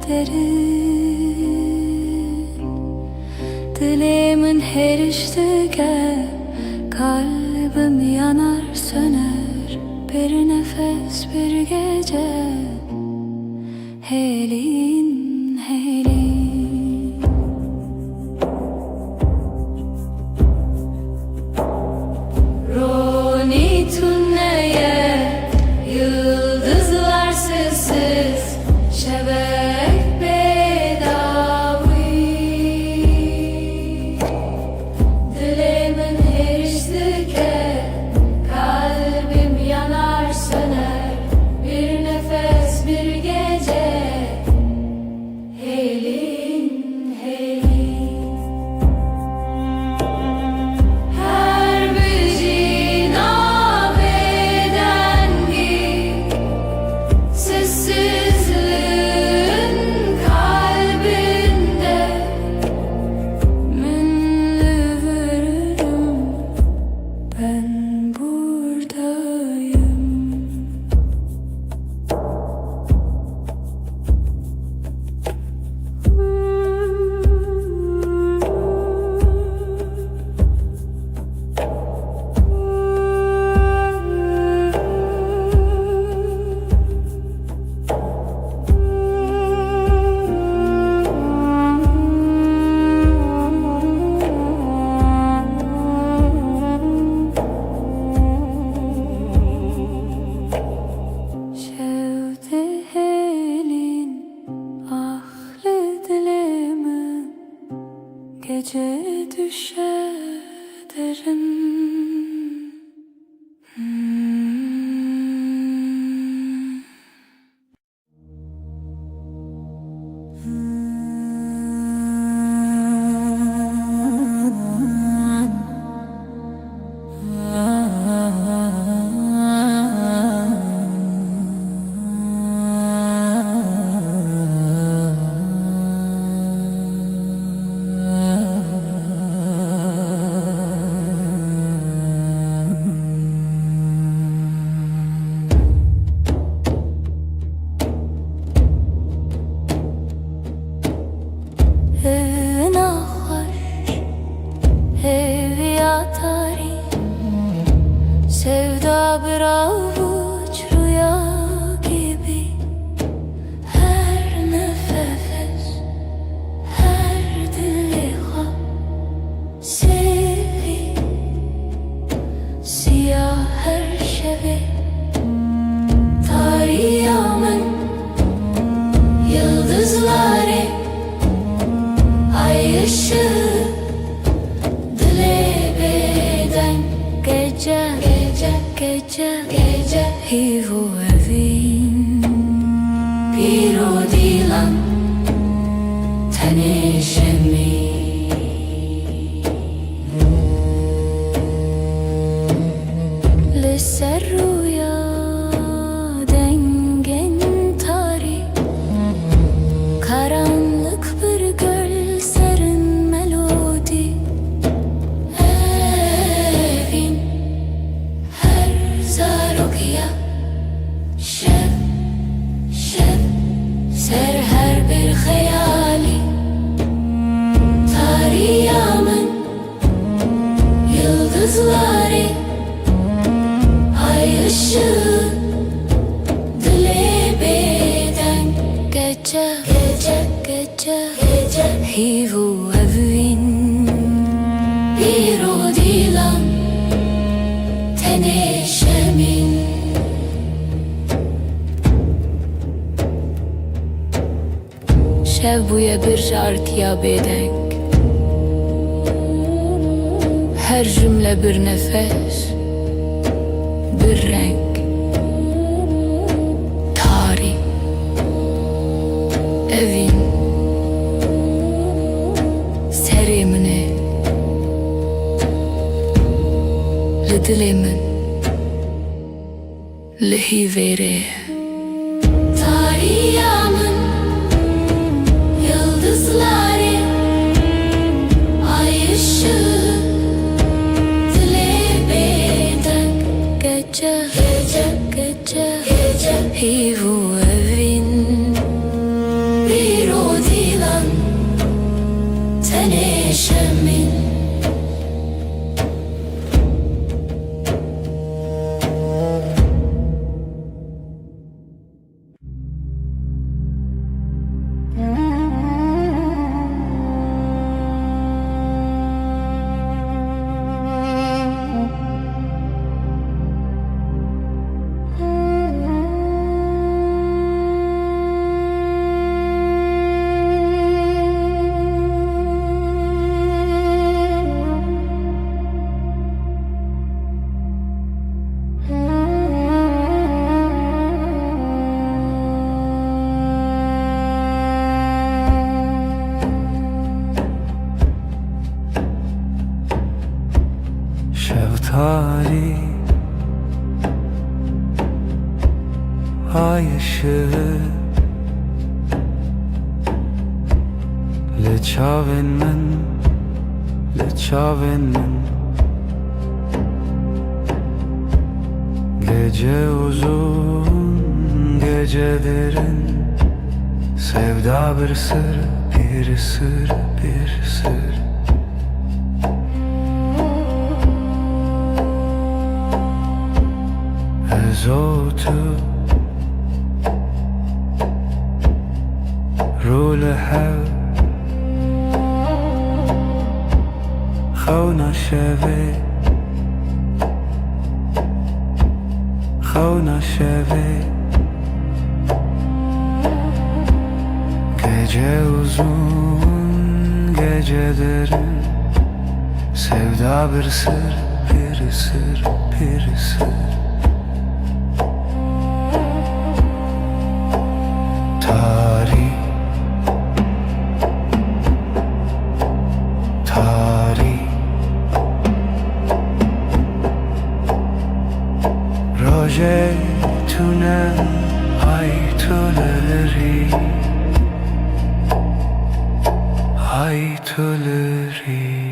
derin, dilimin her iştige, kalbim yanar söner, bir nefes bir gece. Helin, helin, Roni tünneye, yıldızlar sessiz, şebek bedavi. Dilimin her iştike, kalbim yanar söner, bir nefes bir gece. Helin, helin, her bir cinab edengi, sessizliğin kalbinde minli veririm, ben buradayım. Şevdi helin, ahli dilimin, gece düşer derin. Evine hoş, evi yatari, sevda bir avuç rüya gibi. Her nefes, her diliha, sevi, siyah her şevi. Tarihımın yıldızları, ay ışığı, dile beden, gece, gece, gece, gece. Hivu evin, bir o dilan, tenişemi. Lise rüya, dengen tari, karanlık bir göl, serin melodi. Evin, her zarokya, şev, şev, ser her bir hayali. Tarihımın yıldızları, ay ışığı, dile beden, gece, gece, gece, gece. Hivu evin, bir o dilan, tenişemin. Şev buya bir şarkıya bedenk, her cümle bir nefes, bir renk. Tarih, evin, serimini, lidilimin, lihiveri. Tarihımın yıldızları, ay ışığı, dile beden, gece, gece, gece, gece. Hivu evi. ay ışığı لچاون من Gece uzun, gece derin, sevda bir sır, bir sır, bir sır. Ezotu Rule hev Khawna sheve Khawna sheve Gece uzun, gece derin, sevda bir sır, bir sır, bir sır. Tarih, tarih Roje tünen ay tüleri Ay tüleri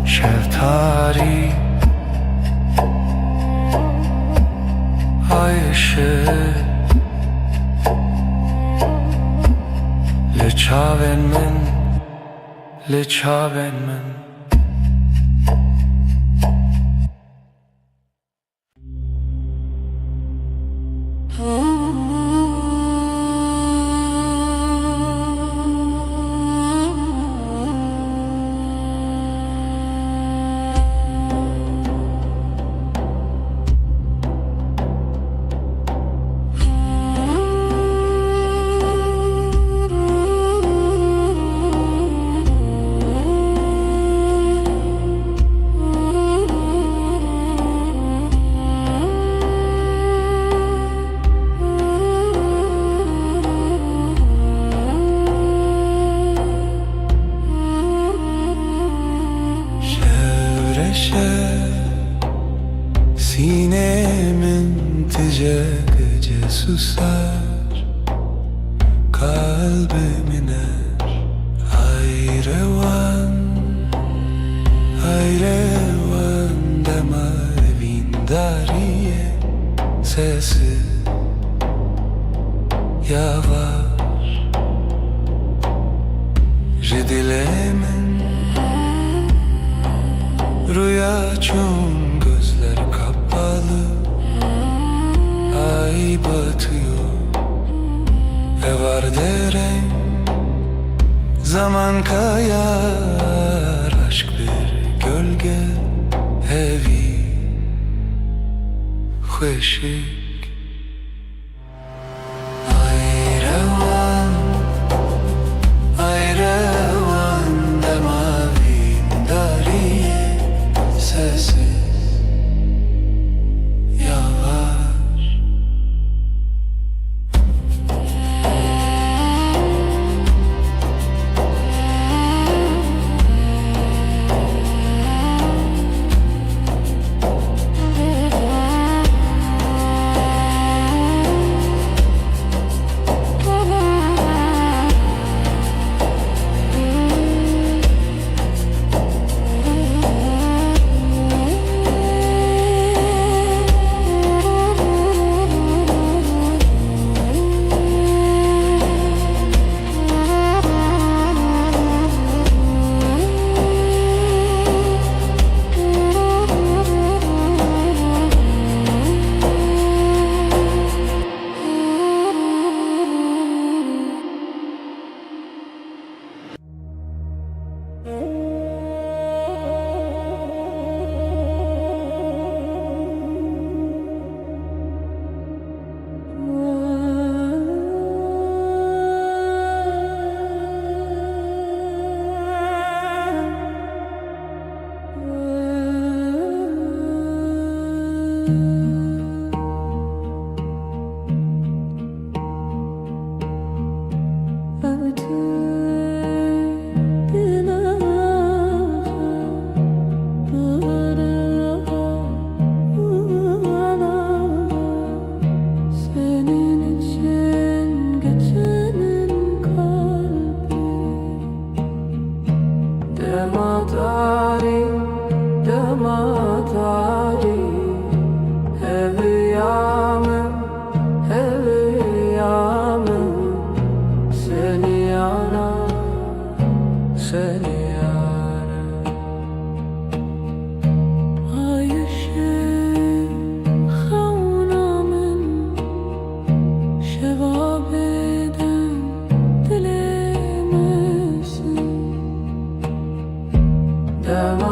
Şeftali ay ışığı Leçaven men Sinemin gece susar, kalbim iner. Hayrevan dema evindariye sesi yavaş. Ridilemin rüya çun gözler kapalı, ay batıyor, var deren, zaman kayar, aşk bir gölge, evi, hoşik. Ayrevan demavin dariye sesi yavaş.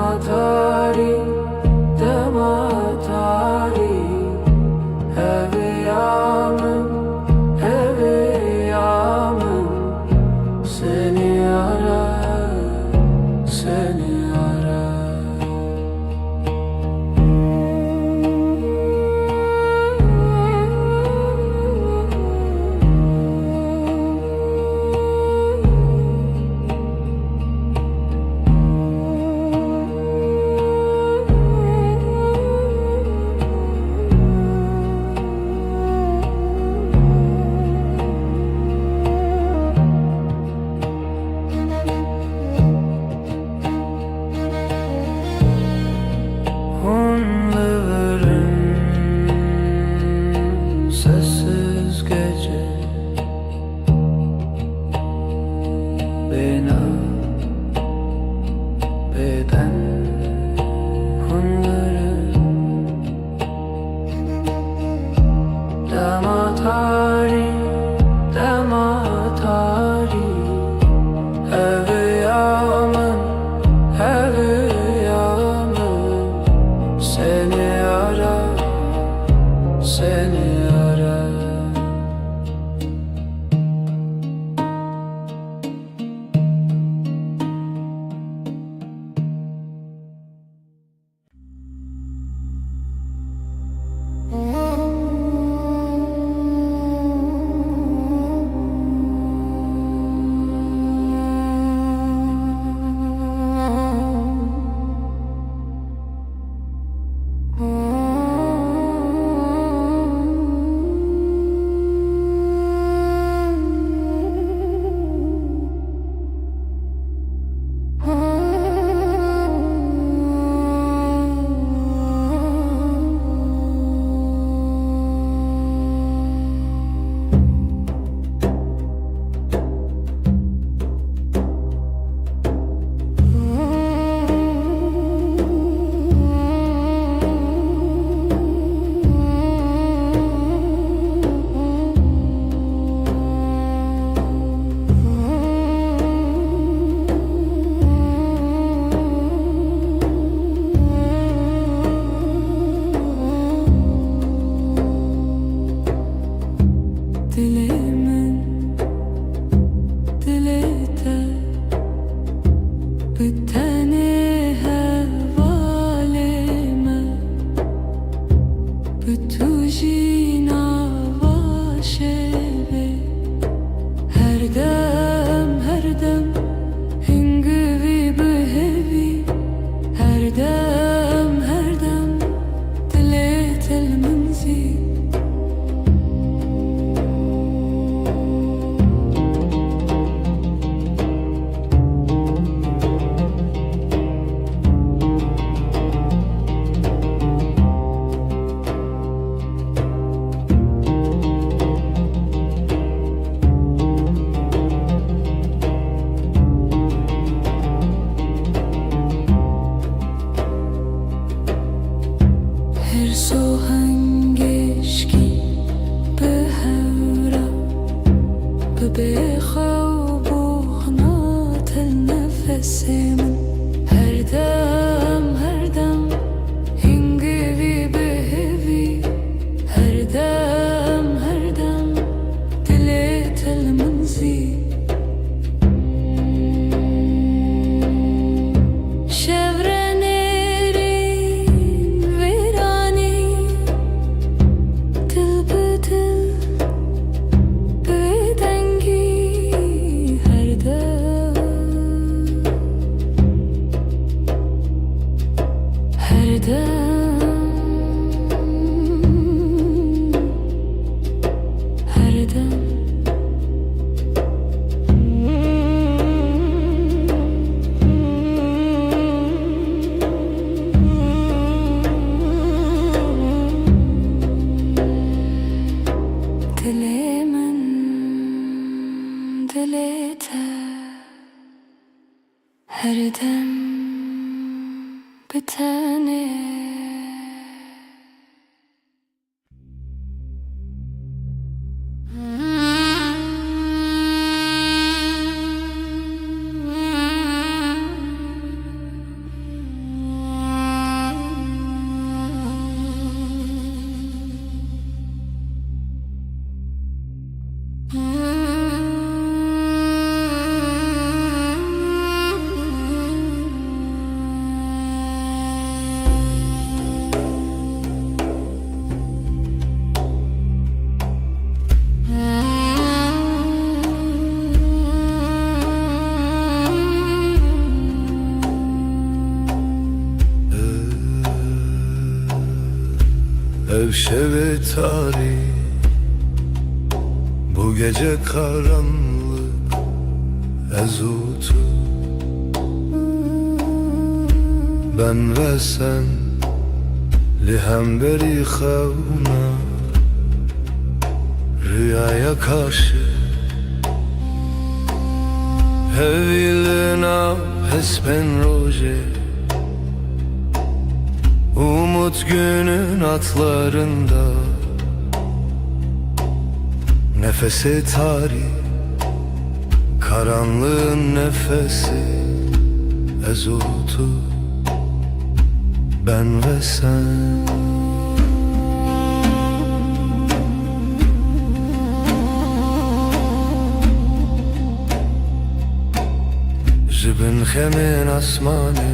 Damatari, damatari, eviyamım, eviyamım, seni arar, seni arar. Hunların sessiz gece bina beden hunları damatari damatari eviyamın eviyamın seni arar seni arar. Dilimin dilete biteni hevalime bütujina vaşebe her dem hingivi behevi her dem dilet el منزل Her sohangeşki behevra bebexa و بغنات النفس من her dem hingivi behevi her dem dilet el منزل Dilimin dilete her dem biteni ev şevi tarih. Bu gece karanlık ezutu, ben ve sen lihemberi xevna, rüyaya karşı Hevilina hespen roje, umut günün atlarında, nefesi tarih, karanlığın nefesi ezutu, ben ve sen. Jibin hemen asmanı,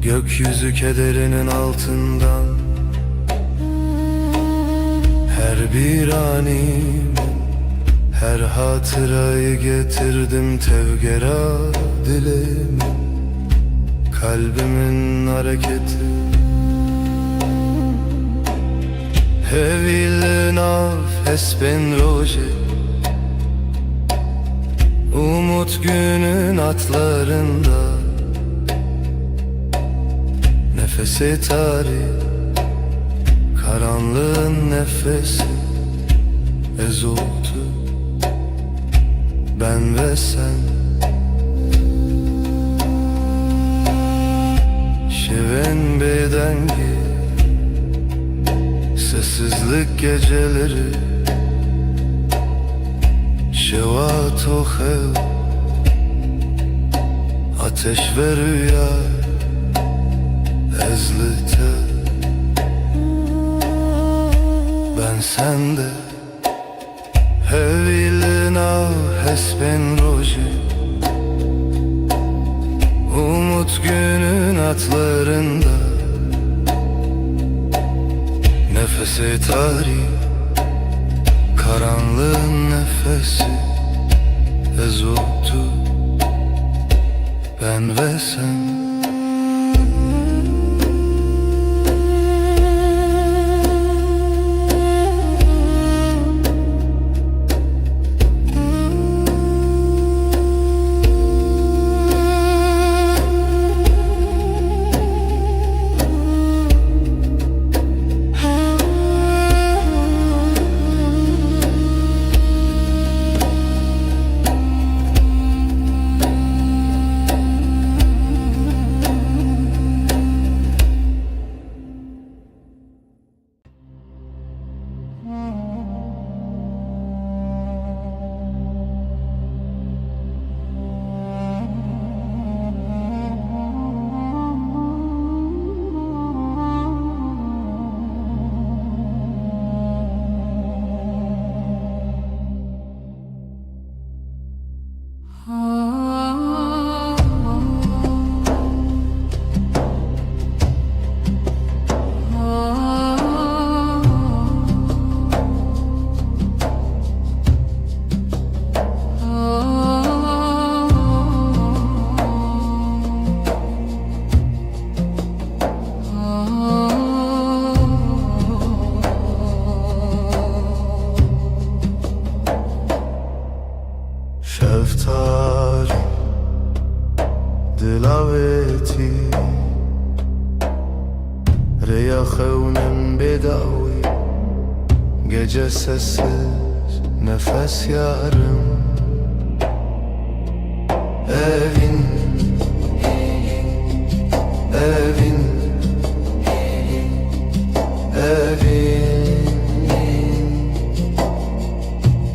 gökyüzü kederinin altından, her bir anim, her hatırayı getirdim tevgera dilimin, kalbimin hareketi. Hevilin af espen roje, umut günün atlarında, nefesi tarih, karanlığın nefesi ezutu, ben ve sen. Şeven bedengi, sessizlik geceleri, şevat o hev, ateş ve rüya ezlite, ben sende. Hevilina hespen roje, umut günün atlarında, nefesi tarih, karanlığın nefesi ezutu, ben ve sen. Şeftali dilaveti, reya xevnim bedavi, gece sessiz nefes yarım. Evin, evin, evin,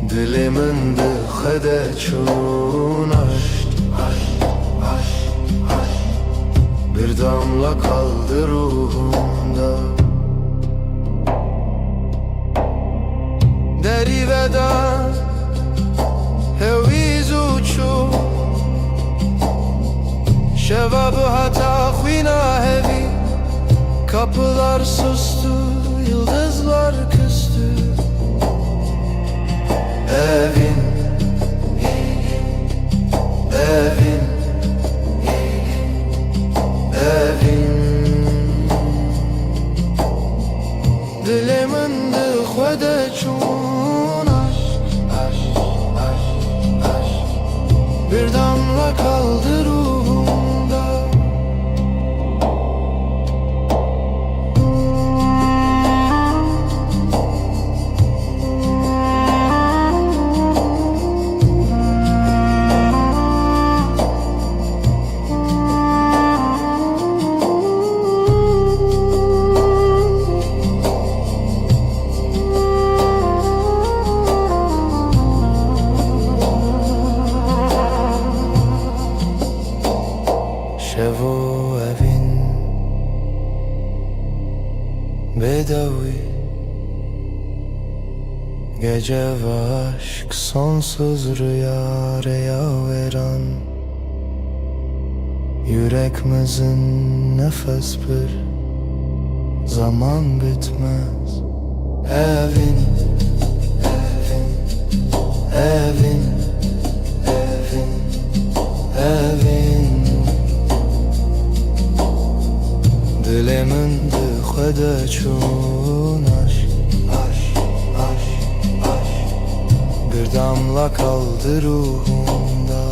dilimin dıxede çun aşt, bir damla kaldı ruhumda. Deri veda heviz uçu, şevabı hata khvina hevi, kapılar sustu, yıldızlar küstü. Evin, evin, evin, Bedavi Gece ve aşk sonsuz rüya veren Yüreğimizin nefes bir zaman bitmez. Evin, evin, evin, evin Dilimin dıxede çun aşk, aşk, aşk, aşk Bir damla kaldı ruhumda.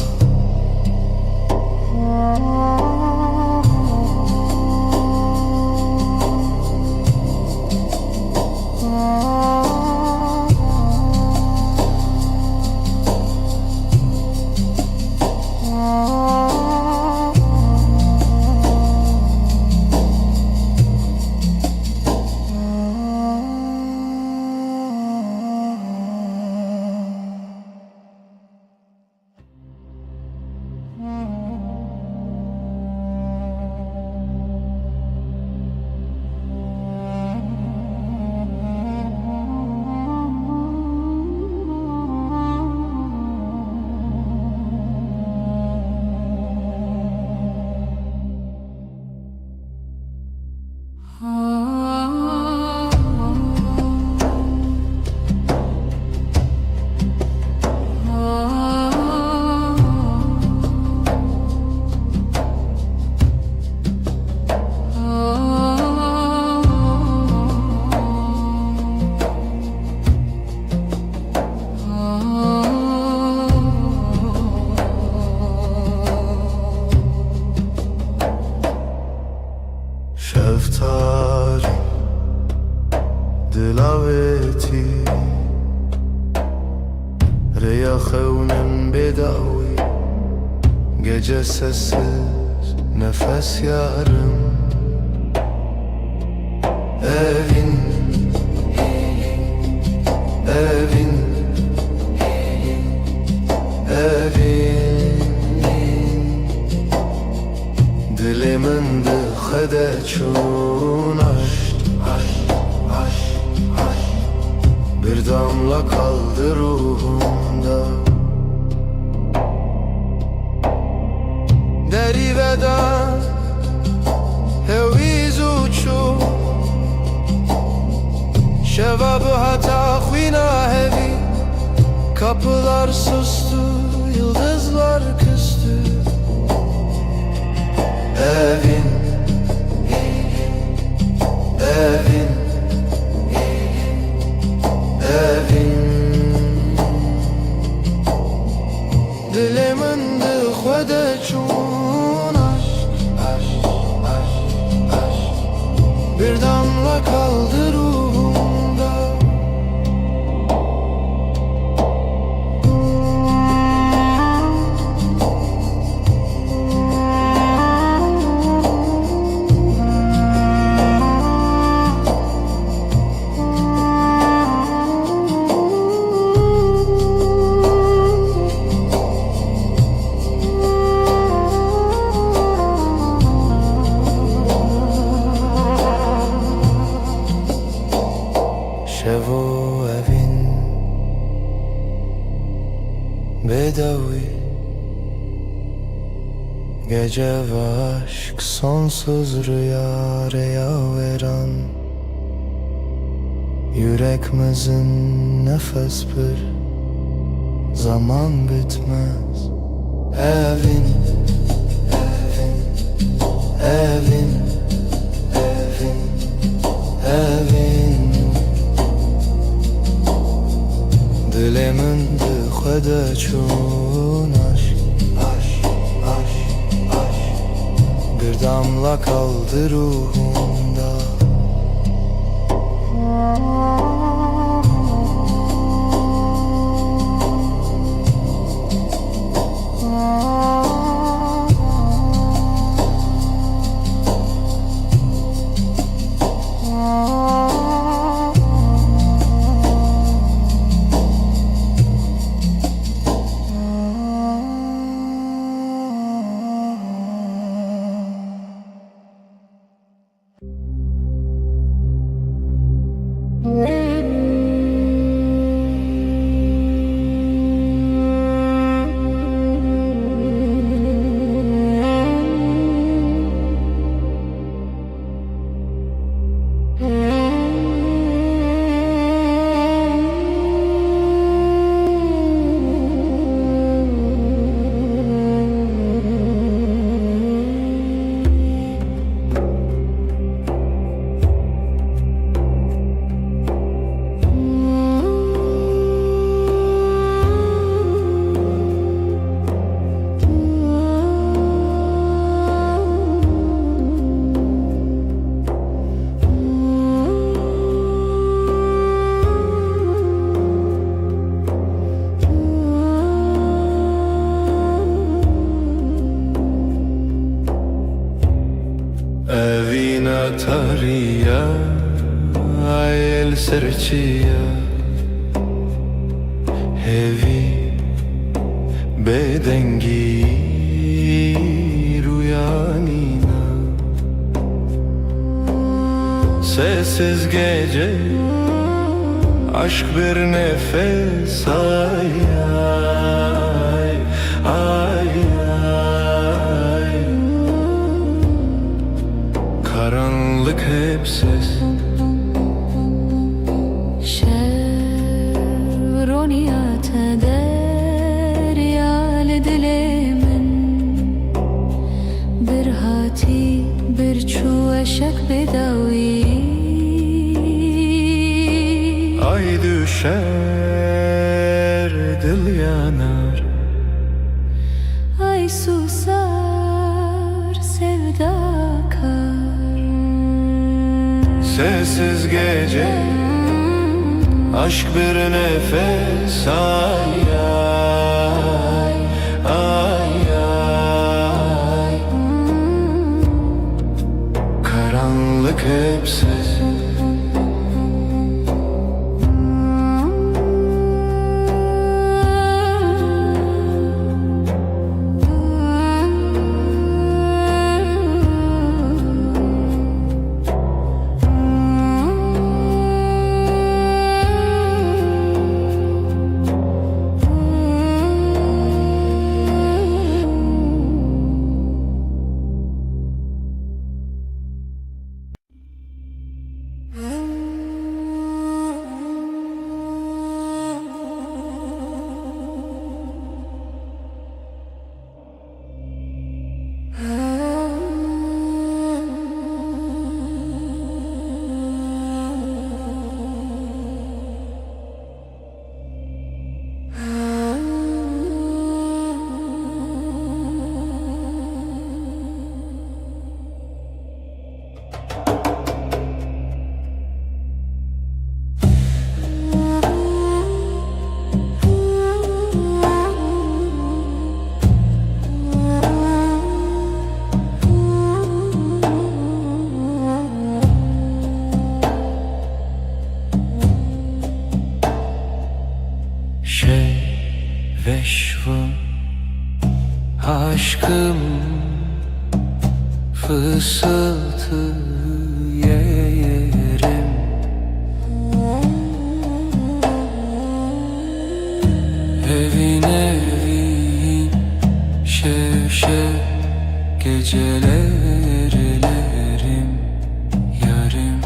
Şeftali, dilaveti Reyahevnin bedavi Gece sessiz nefes yarım Evin, evin, evin Dilimin dıxede çun aşk, aşk, aşk, aşk Bir damla kaldı ruhumda. Deriveda heviz uçu Şevabı hata khvina hevi Kapılar sustu, yıldızlar küstü. Evin, evin, evin Dilimin dıxede çun aşk, aşk, aşk, aşk Bir damla kaldı ruhumda. Şevo evin bedavi Gece ve aşk sonsuz rüya veren Yüreğimizin nefes bir zaman bitmez. Evin, evin, evin, evin, evin Dilimin dıxede çun aşk, aşk, aşk, aşk Bir damla kaldı ruhumda. Evina tariya el serçiya Hevi bedengi rüyanina Sessiz gece aşk bir nefes ay ay ay ay Karanlık hep ses شرونيات دريال دلمن برهاتي برچو اشک بداوی Ay düşer dil yanar Ay susar sevda kar Sessiz gece aşk bir nefes ay ay ay ay Karanlık hep ses Veşva aşkım fısıltı yerim Evin evin şev şev gecelerlerim yarim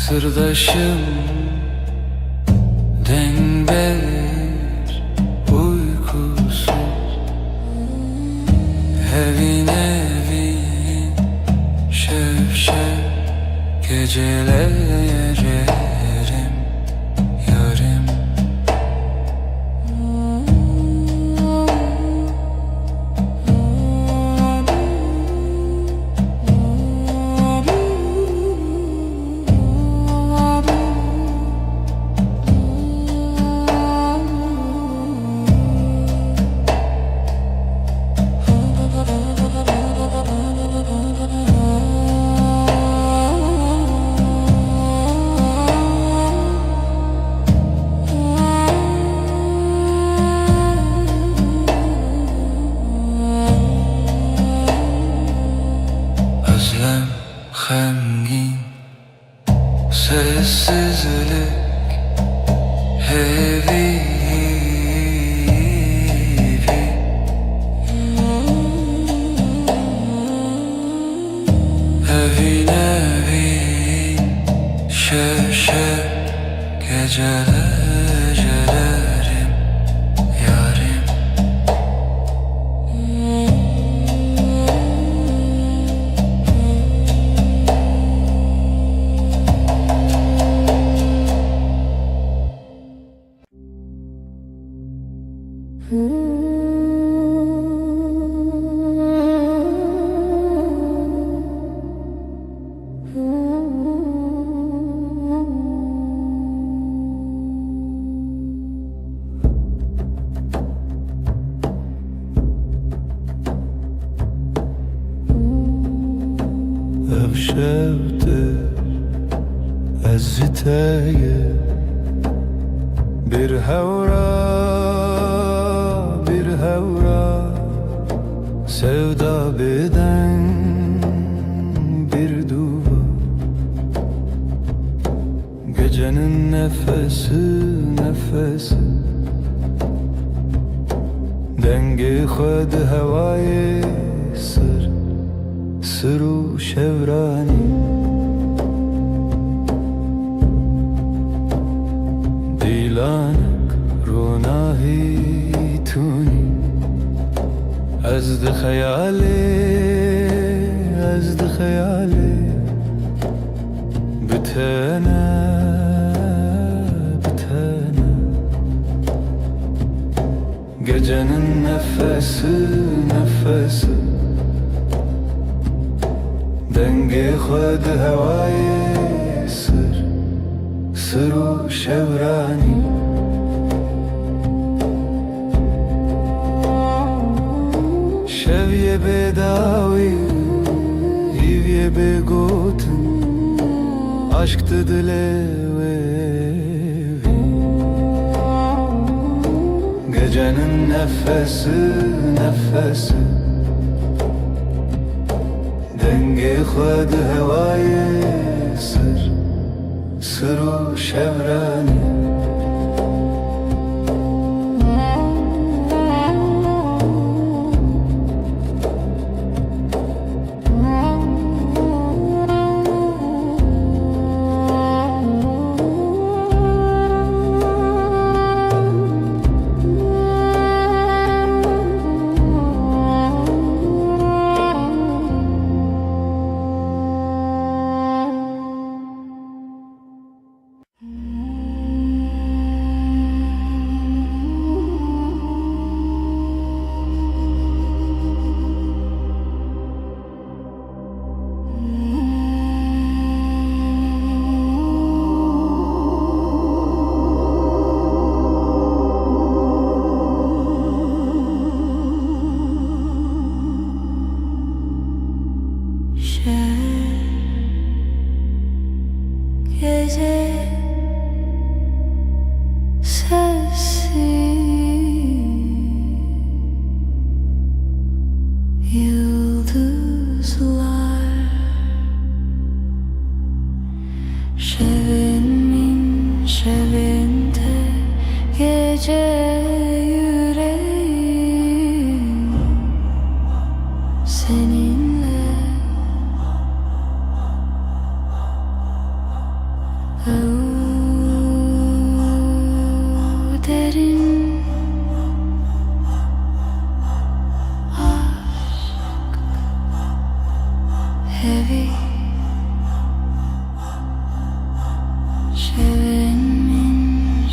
Sırdaşım denber uykusuz Evin evin şev şev gecelerim yarim Evşevdir eziteye bir hevra sevda beden bir duva gecenin nefesi dengi khud havayı sırru şevrani dilanak runahi tuni azd khayali bitana gecenin nefesi dengi khud havayı sırru şevrani şevye bedavi hivye begotin aşktı dilevi gecenin nefesi dengi khud havayı sırru şevrani Gece sessiz yıldızlar şevinde gece yüreğim seninle derin aşk heavy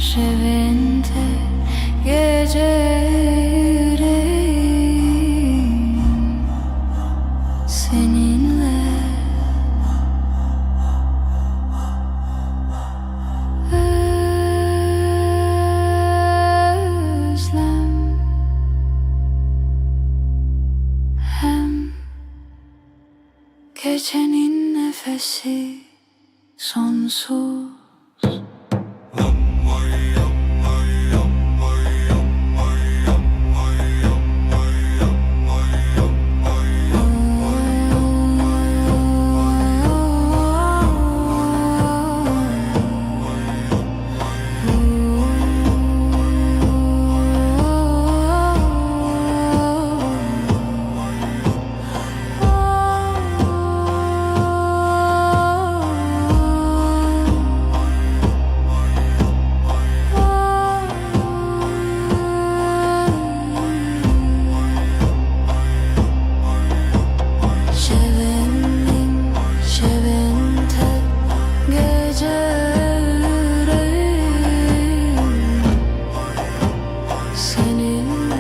şevinde gece yüreğim seninle gecenin nefesi sonsuz. Senin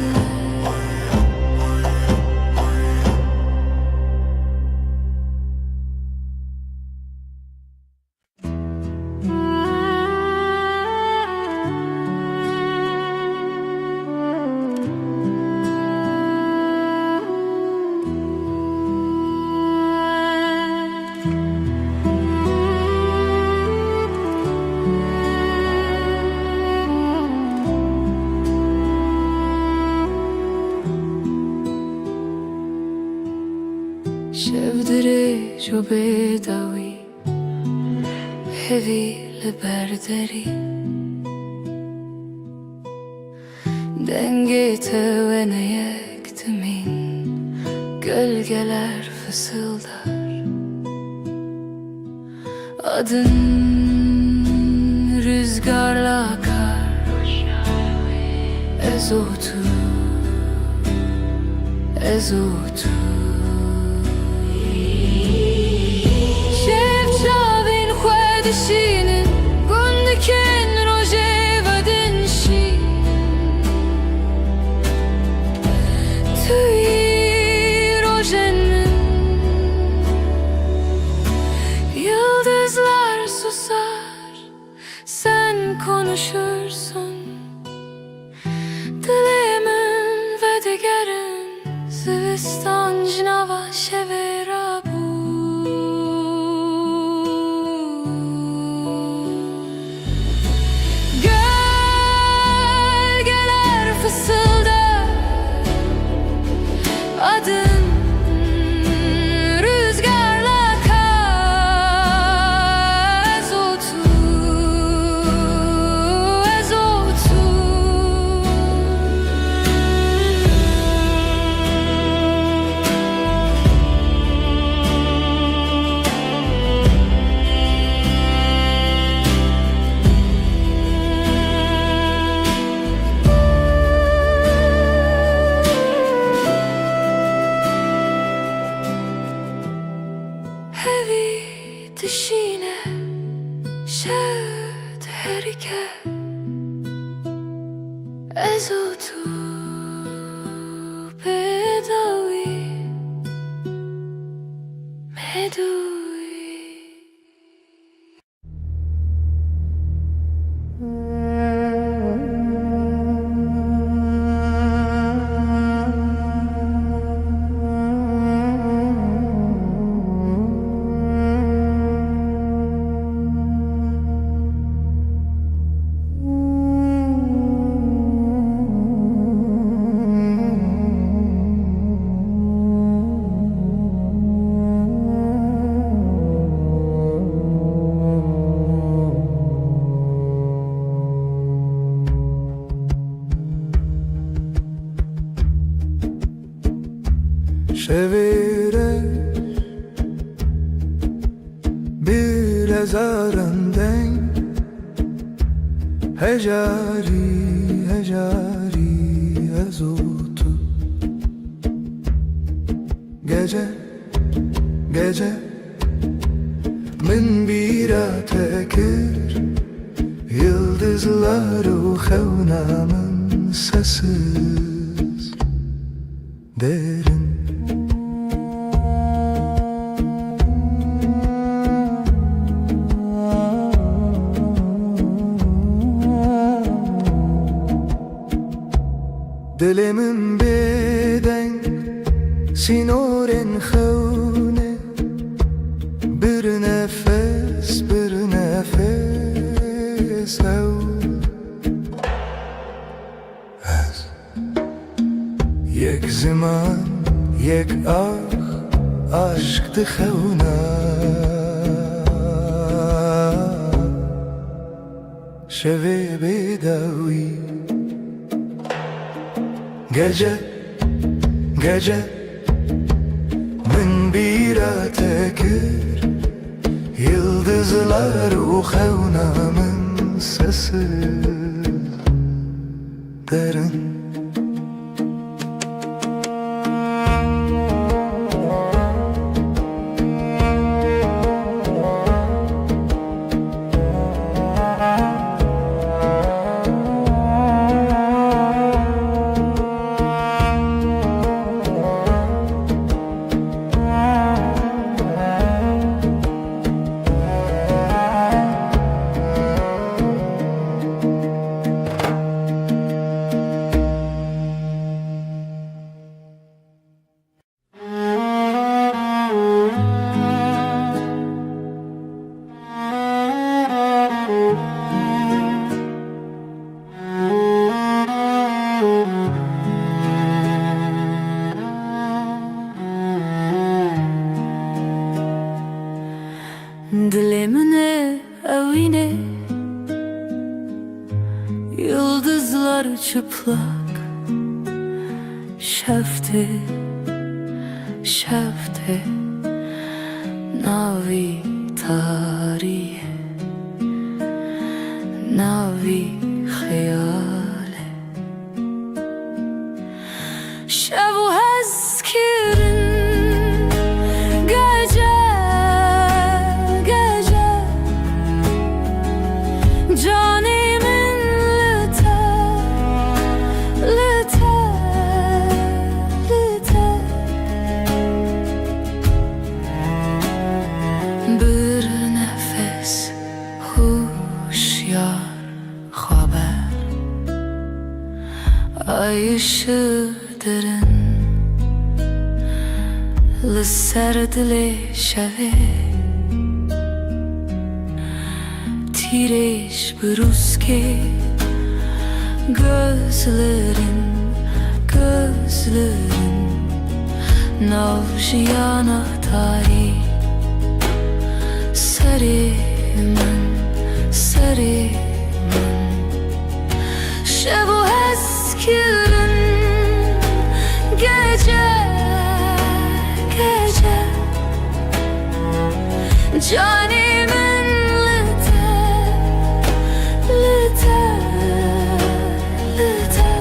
درێژ و بێدەوی هەوی لەبەردەری دەنگێتەوە نەیەکتمین gölgeler fısıldar adın rüzgarla akar ezotu ezotu Şevçavin xwedişinin gundikin rojeva dinşi tüy Yıldızlar susar, sen konuşursun. Dilimin ve digerin Zivistan jnava şevera bu. Gölgeler fısıldar adın Hevi dişine şed herike ezotu bedawi medui Şevire bir ezarından Hecari hecari ezotu Gece gece min bir tekir Yıldızlar o xevnamın sessiz derin Dilimin beden sinorin xevne Bir nefes ev Ez yek zaman yek aşk dixevna Şevi bedawi Gece, gece min bir tekir Yıldızlar o xevnamın sesi derin çıplak şefti, şefti navi tarihi, navi hayale şevu hezkirin gece gece canimin lüte lüte lüte bir nefes huşyar haber ay ışığı derin لسرد شوه تیرش بروز که gözlerin navşiyana tarih sarımın şevu eskirin gece gece canimin lüte lüte lüte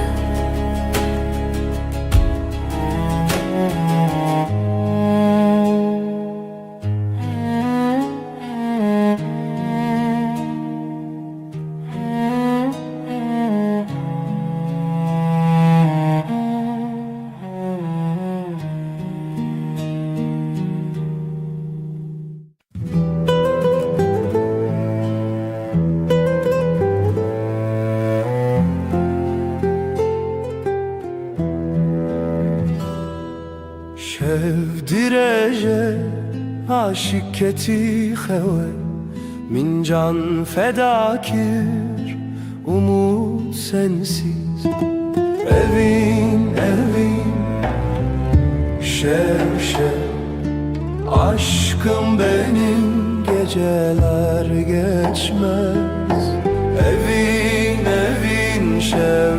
شب دیرژه عاشقتی خوه من can fedakir umut sensiz evin şev aşkım benim geceler geçmez evin şev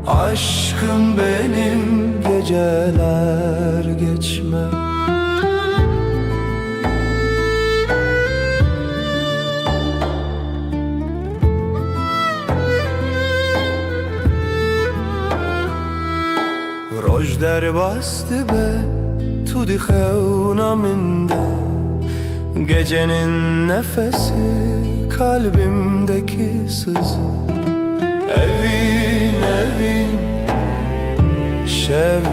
aşkım benim geceler geçmez Roj der bastı be tudi xevnaminde gecenin nefesi kalbimdeki sızı evin şev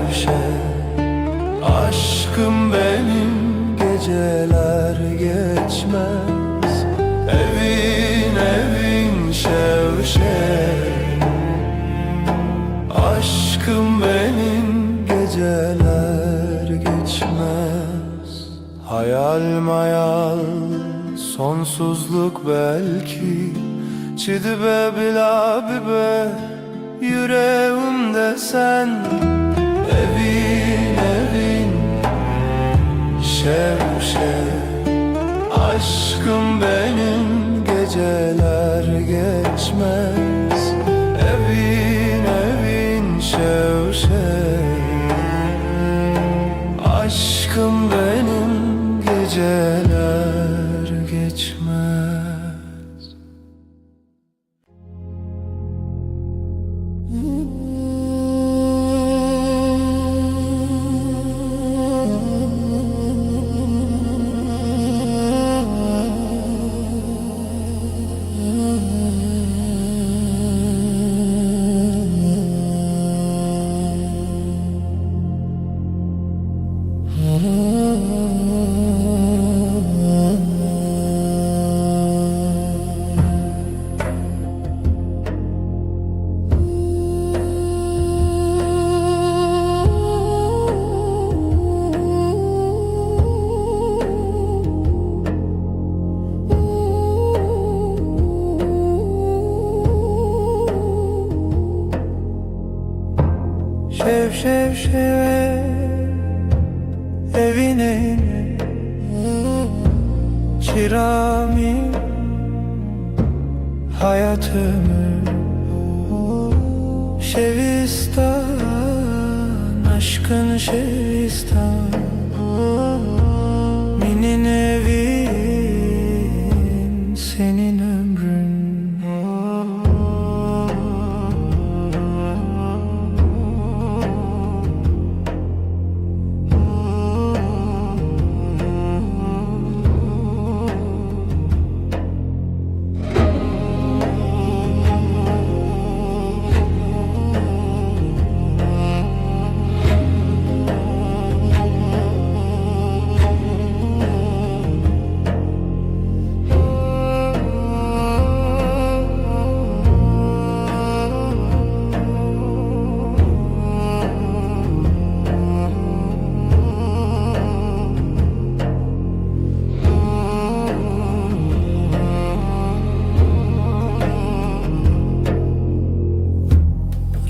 aşkım benim geceler geçmez evin şev aşkım benim geceler geçmez hayal mayal sonsuzluk belki Çidibe bilabibe yüreğimde sen evin şev aşkım benim geceler geçmez evin şev aşkım benim geceler geçmez Şev evine çırami hayatımı Şevistan, aşkın Şevistan, Minin evin, senin ömrün.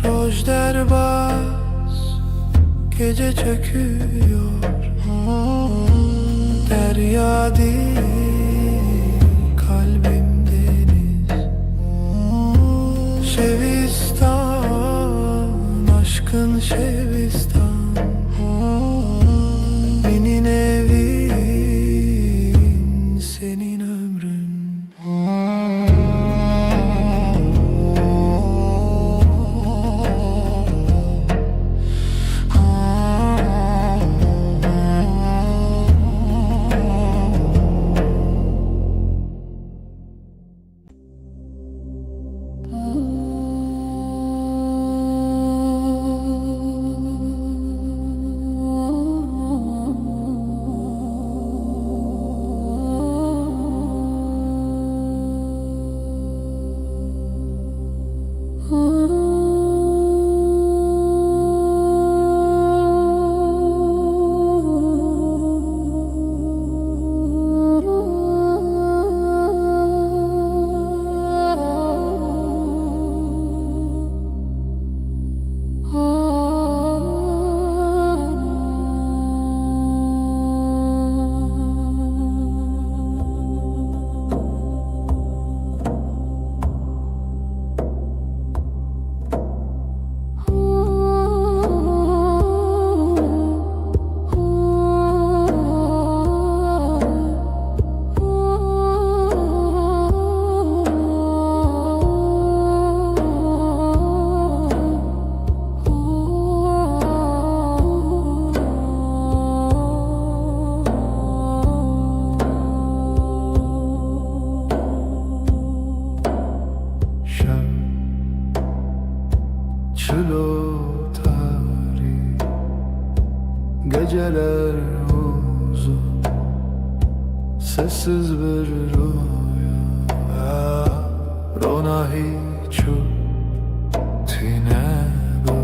Rojderbaz, gece çöküyor, derya değil, kalbim deniz. Şevistan, aşkın Şevistan, Minin evin, senin ömrün. Çilo tarih, geceler uzun, sessiz bir rüya. Rona hiçu tine bu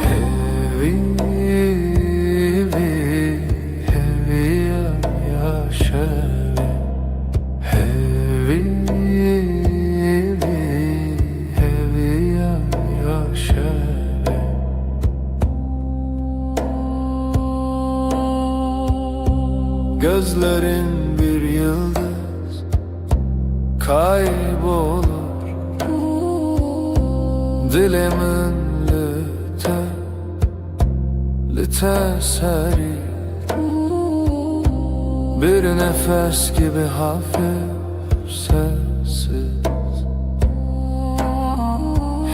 hevi yaşevi hevi yaşevi. Gözlerin bir yıldız kaybolur, dilimin lite seri, bir nefes gibi hafif sessiz.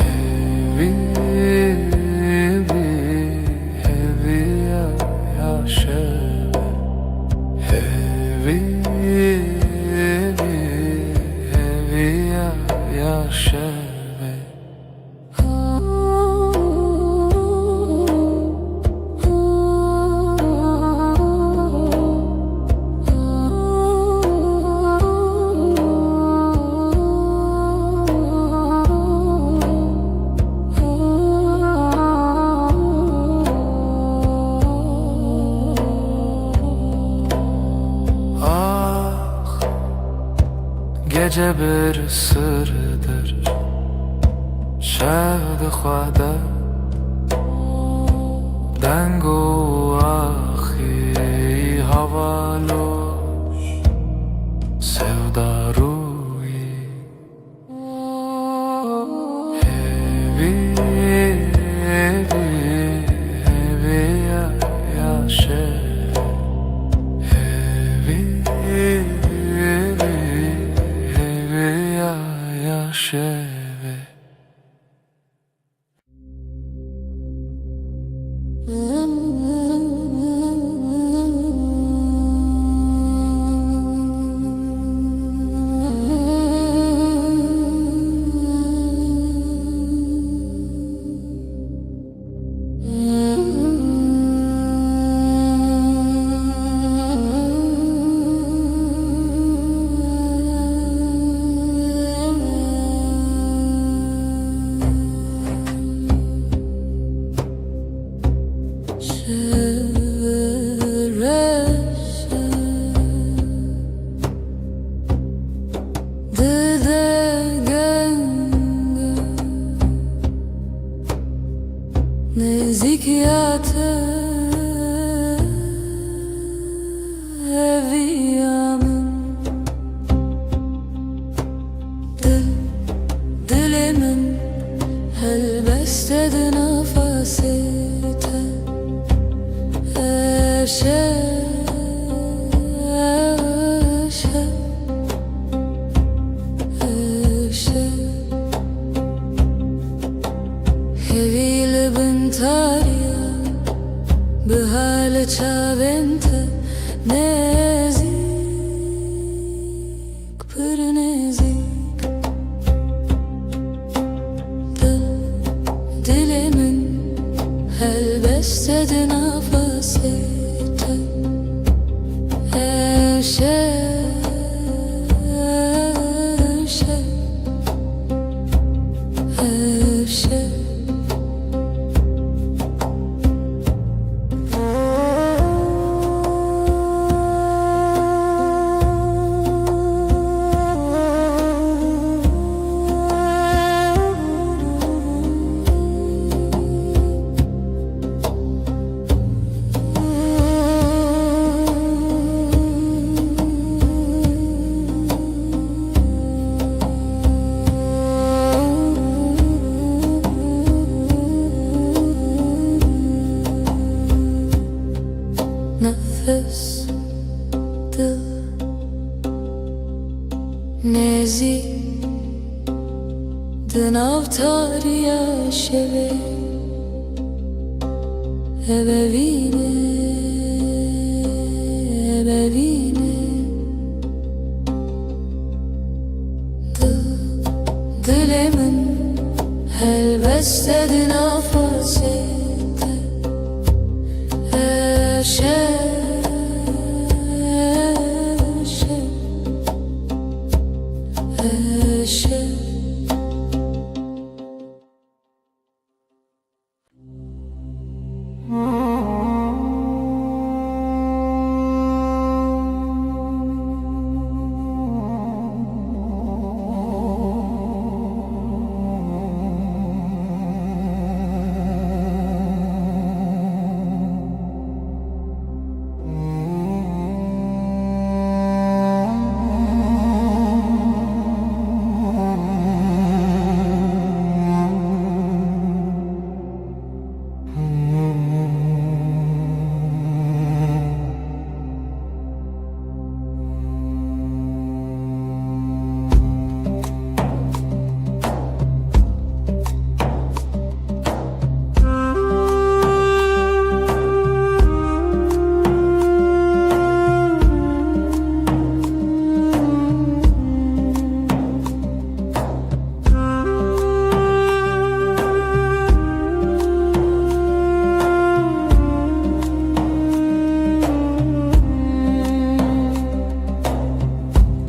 Hevi yaşevi hevi yaşevi. Gece bir sırdır şevd xwada dengo axi havaloş sevdaruyi شوه نزیک یاته eviyamın dilimin helbestedi nefesite eşe Hevile bintarya Bihale çavente Nezik Pır nezik Dilimin Helbestedi nefesite Eşe Nefes dil Nezi Dinavtar ya şeve Ebevine Dilimin helbestedi nefesite Eşe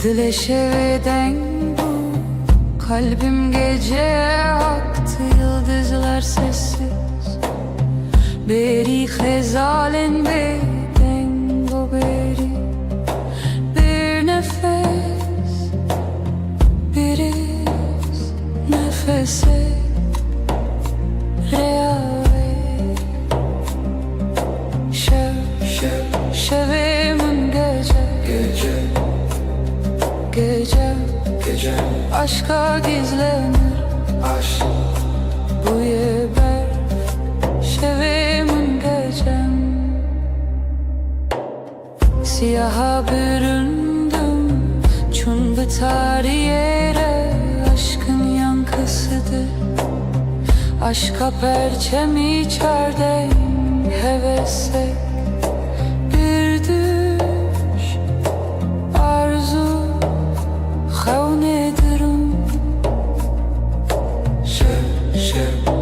Dileşeveden bu kalbim gece aktı yıldızlar sessiz Beri hezalen beden bu beri Bir nefes bir iz nefese reave Şevimin gece aşka gizlenir aşk bu yeber şevimin gecem siyaha büründüm çun biter yere aşkın Aşka perçemi içerdeyim hevese. Bir düş arzu xevnedirim.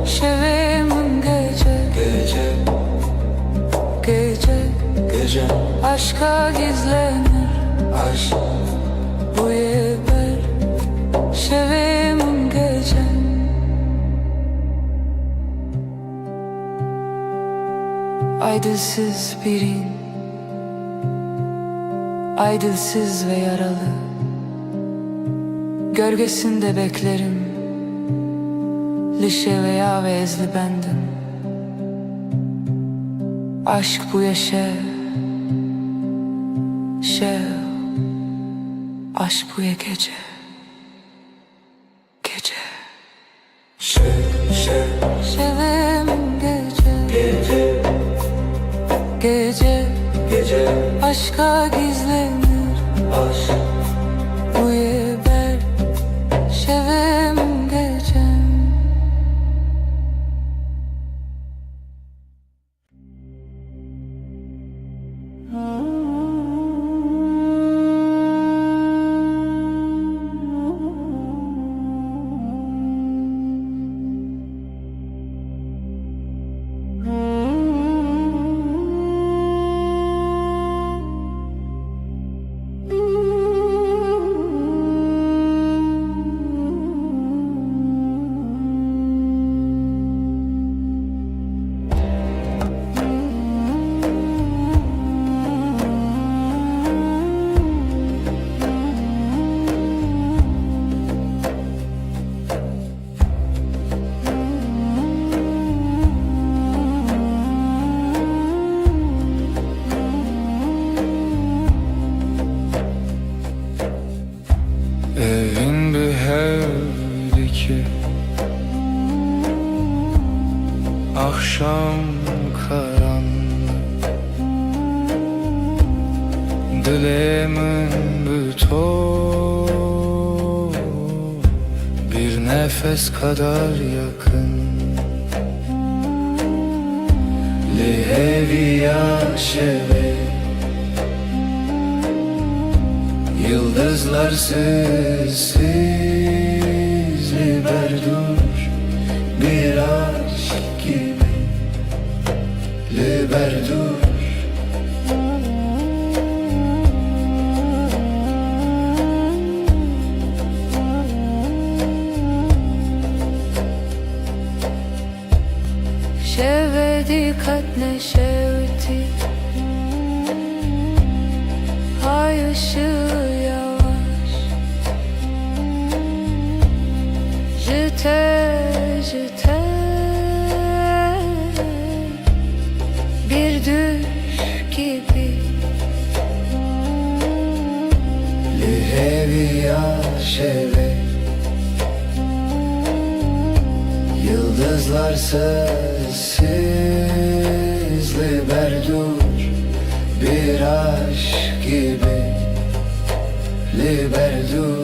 Şevim gece aşka gizlenir. Aşk Bu yeber şevim gece. Aydılsız birin, aydılsız ve yaralı, gölgesinde beklerim, lişe veya vezli bendim. Aşk bu yaşa, aşk bu ya gece. Şevim gece aşka gizlenir. Aşk Bu yeber şevim gece. Evin bir hevdi ki akşam karanlık, dilemin bütün bir nefes kadar yakın. Liheviya şeve, yıldızlar sessiz liberdur, bir aşk gibi liberdur. Şevdi katne şevdi, ay ışığı yavaş. Jite bir düş gibi. Liheviya şeve, yıldızlar sessiz liberdur, bir aşk gibi liberdur.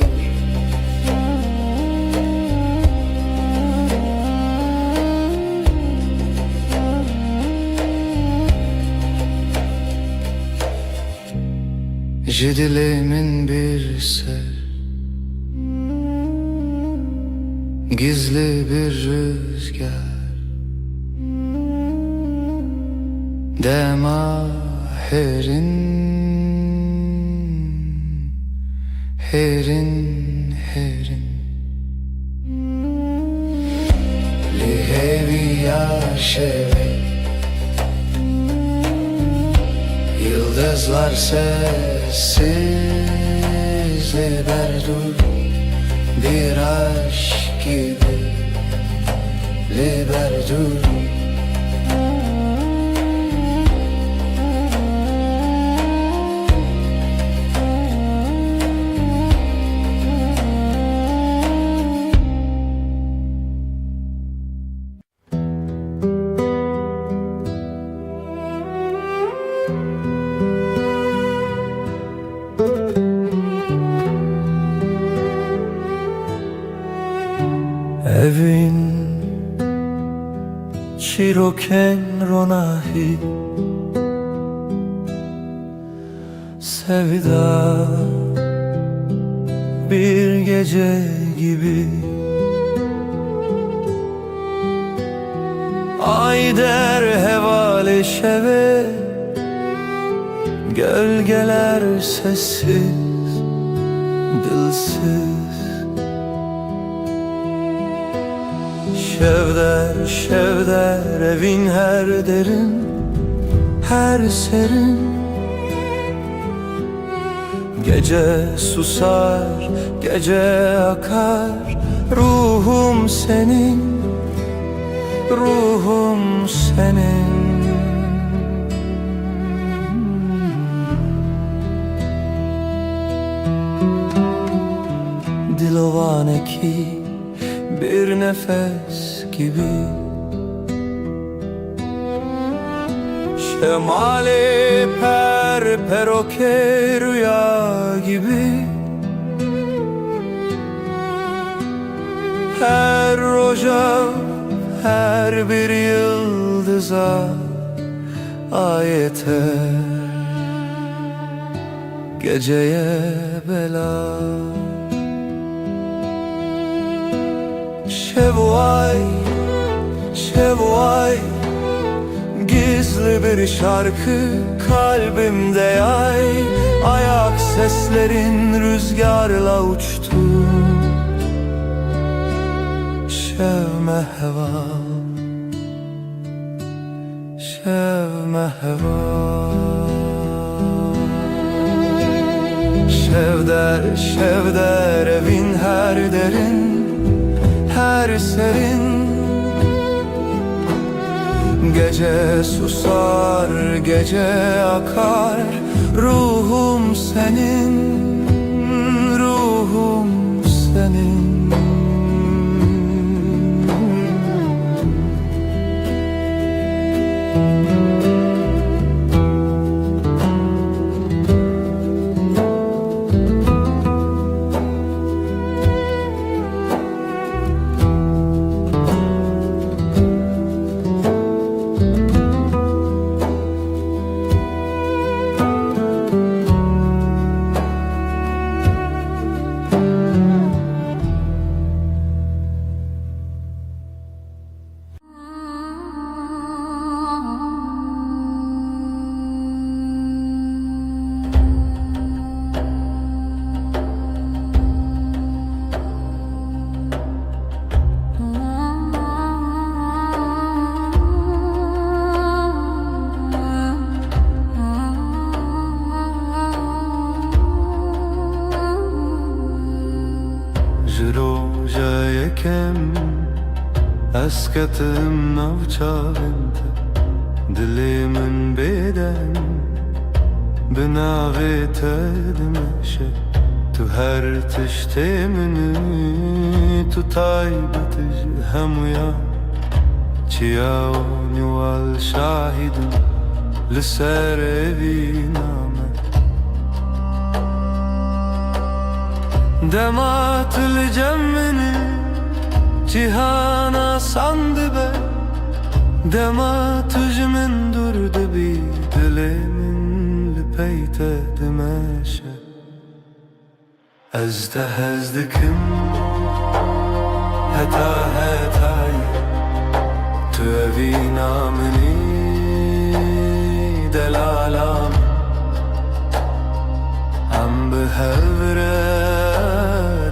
Dileğimin bir ser, gizli bir rüzgar, dema herin liheviya şeve, yıldızlar sessiz liberdur, bir aşk gibi liberdur. Evin şiroken ronahi sevda bir gece gibi ay der hevale şeve gölgeler sessiz dilsiz şevder evin her derin her serin gece susar gece akar ruhum senin ruhum senin dilovane ki bir nefes gibi şemali peroke rüya gibi her roja her bir yıldıza ayete geceye bela şevvay gizli bir şarkı kalbimde yay ayak seslerin rüzgarla uçtu şevme heva şevder evin her derin her serin gece susar gece akar ruhum senin ruhum senin Kem esketim navçavente dilimin beden binavete demeşe tu her tiştemini tu taybetiz hemuya çiyavni val şahidim liser eviname dematıl cemmini cihana sandı be dema tücümün durdu bir dilimin lipeyte demeşe ezde hezdikim heta hetay tu evi namini delalam am behevre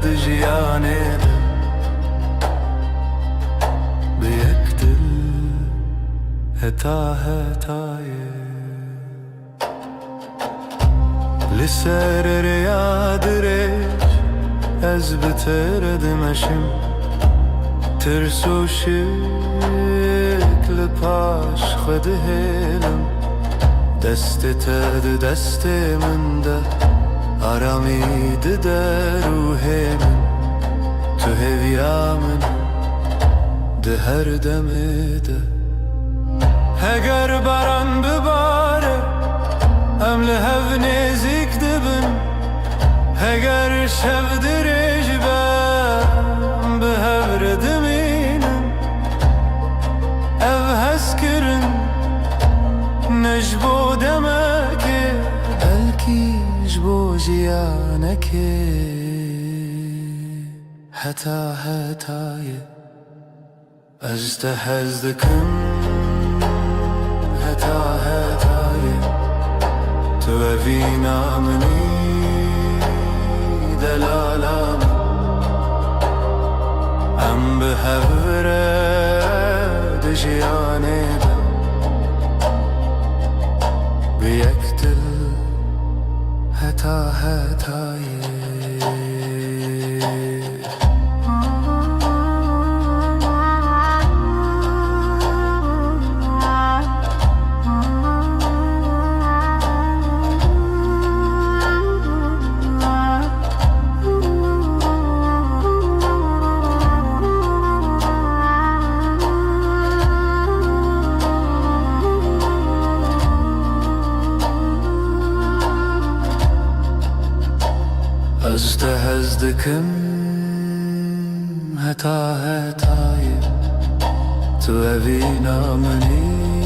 dijiyane heta hetaye liser riyadreş ez biteredim eşim tirsu şikli paş xedihelim desti ted destimin de aramiydi de ruhimin tu hevyamin de her demide Heger baran bibare Emli hev nezik dibin Heger şevdiriş ben Bihevredim inem Ev hes که هتا هتای از تهزد کن هتا هتای تو اوینا منی دلالم ام به هوره دجیانه به یک دل هتا هتای از تهزدکم هتا هتای تو اوینا منی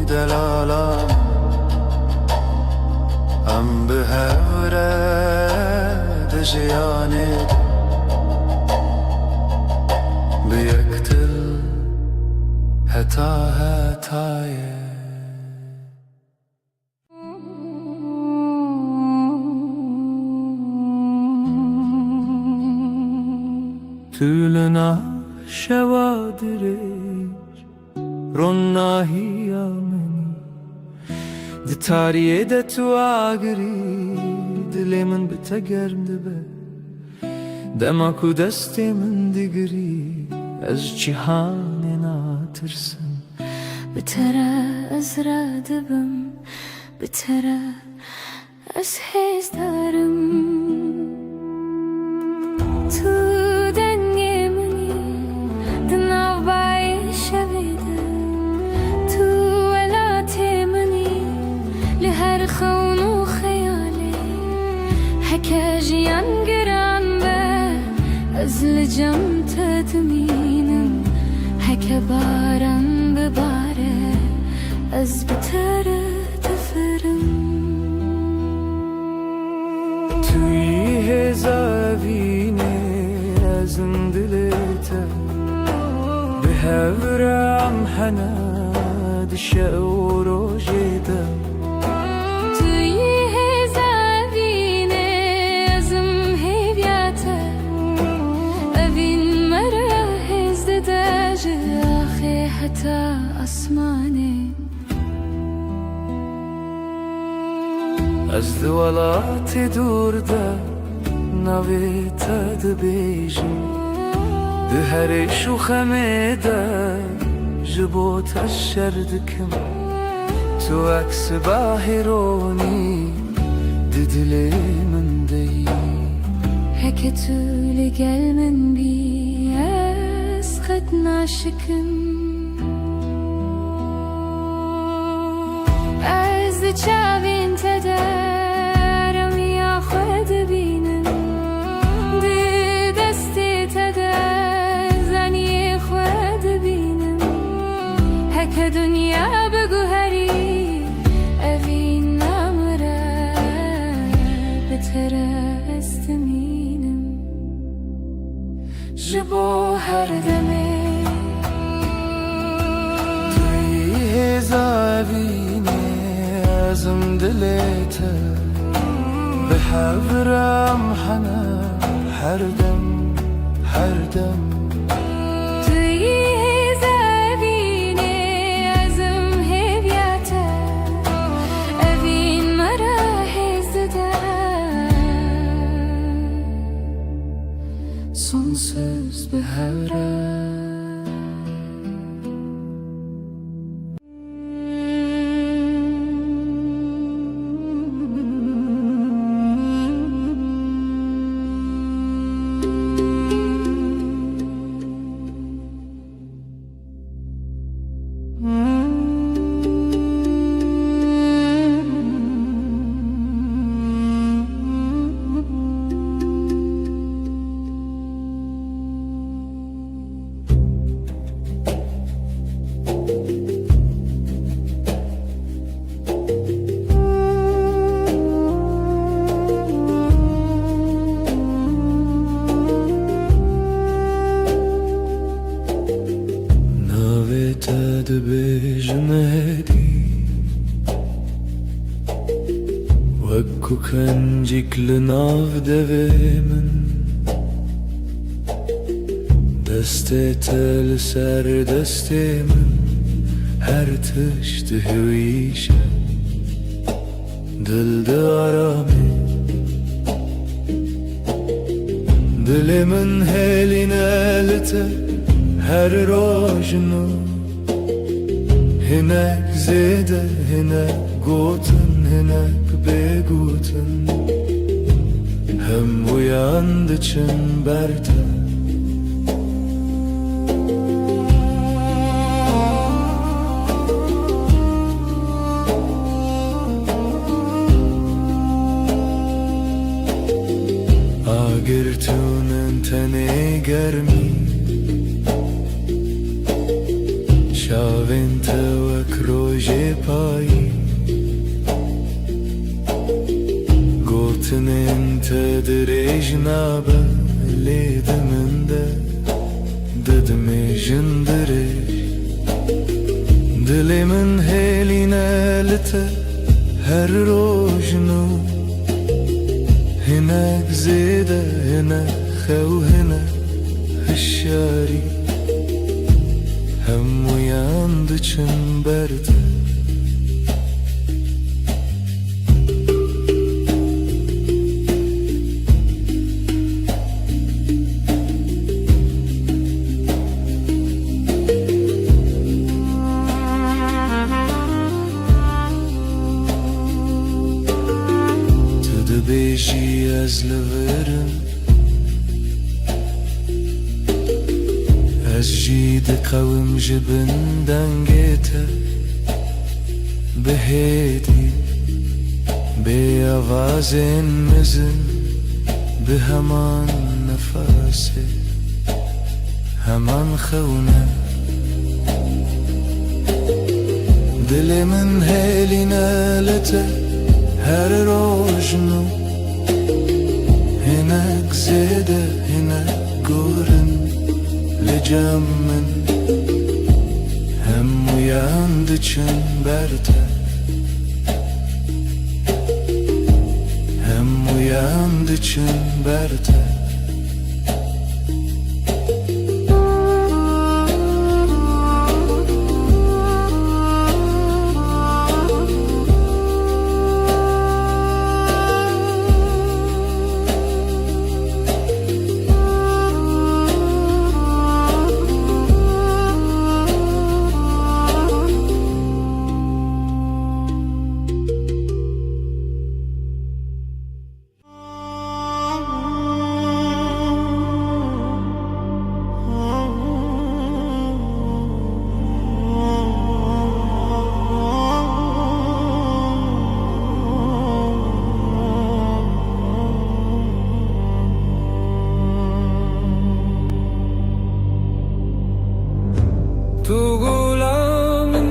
دلالم ام به هوره دجیانه به یک دل هتا هتای Tülna şevadirek Ronnahi ameni Di tariye de tu agri Dile min bitegerm dibe Dema ku deste min digri Ez cihanen atırsın بترى أزرع دبم بترى أسحيز دارم تو دنيا مني دناو باي شبيدة تو ولا تمني لهر خون وخيالي حكا جيان قران به أزل جم تدمينم حكا باران بباره از بتر تفرم توی هزاوینه ازم دلته به هورم حناد شعور و جده توی هزاوینه ازم هیبیاته اوین مرا هزده جاخي حتى أسماني از دولات دورده نویت دبیجم ده هر شوخمه ده جبوت الشردكم تو عكس باهروني ددلي من دي حكيتو لقل من بي أسخدنا شكم از چاوین تدارم یا خود بینم دی دستی تدار زنی خود بینم هک دنیا بگو هری اوین نمره بتر استمینم جبو هر دمه توی هزاوینه ازم دلته به حورم حنا هر دم هر دم توی زبینه ازم هیبیاته اوین مرا هزده sonsuz bir hevre Kencikli nav devemin Deste tel ser destemin Her tıştı hüvişe Dilde arami Dilimin heline lite Her rojnu Hinek zede hinek gotun hinek begutun Hem uyandı çemberde Agirtunen tene germi Şavente ve kroje payi Gotinen tedrejna belediminde Didme jindiriş Dilimin heline lite her rojnu Hinek zede hinek xew hinek hişyari Hem uyandı çemberde Beji ez liverim Ez jî dikewim ji bin dengê te Bihêdî bê avazên mizin Bi heman nefasê heman xewne Dilê min hêlîne li te her rojnu Hinek zede hinek gorin li cem min Hem uyandı çemberde Hem uyandı çemberde Tu gulamın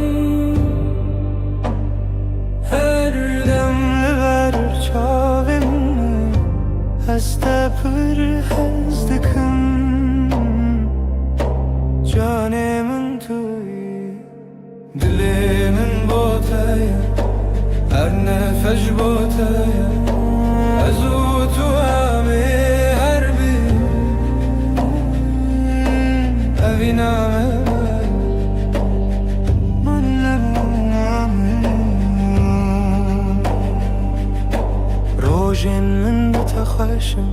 her demli ver çavimni Heste pır hezdikin Canemin tuy Dilimin botaya Her nefes botaya Ezutu ami her bir Eviname Rojin min biteخشم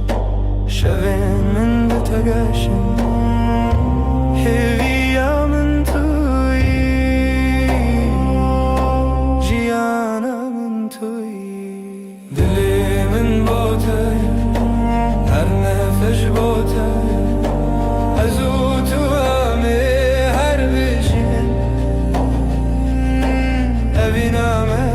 شوین من بتگشم هویا من توی جیانا من توی دلی من بوتای هر نفس بوتای ازو تو همه هر بشین اوینامه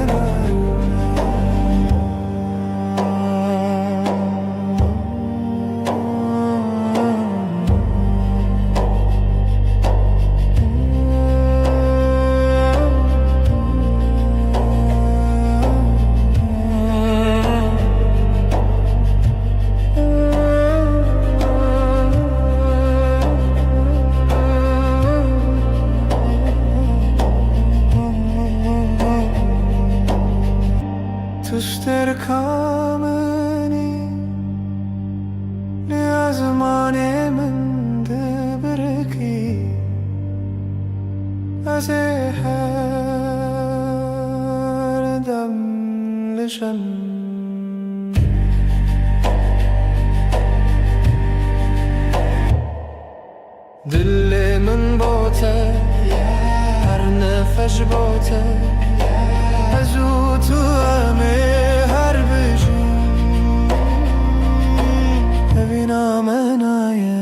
نازه هر دم لشم دل من باته هر نفش باته از او تو همه هر بجی ببینم انایه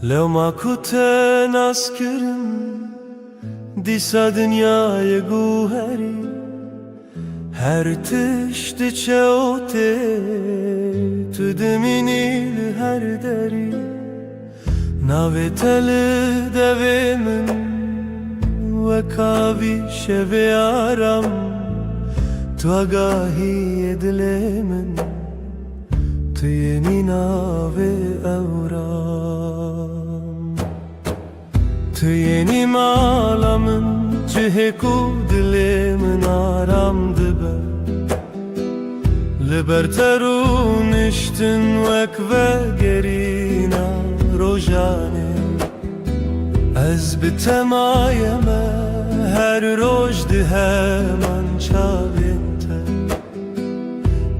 لو ما كنت ناسكرم دیسا دنیای گوهری هر تشت چوته تو دمینی هر دری ناوی تل دوی من وکاوی شوی آرام تو آگاهی دل من تو یعنی ناوی اورام تو یعنی مالامن چه کو دل من آرام دبه لبرترونشتن وک و گرینا روژانه از بتمایمه هر روش ده من چاوینته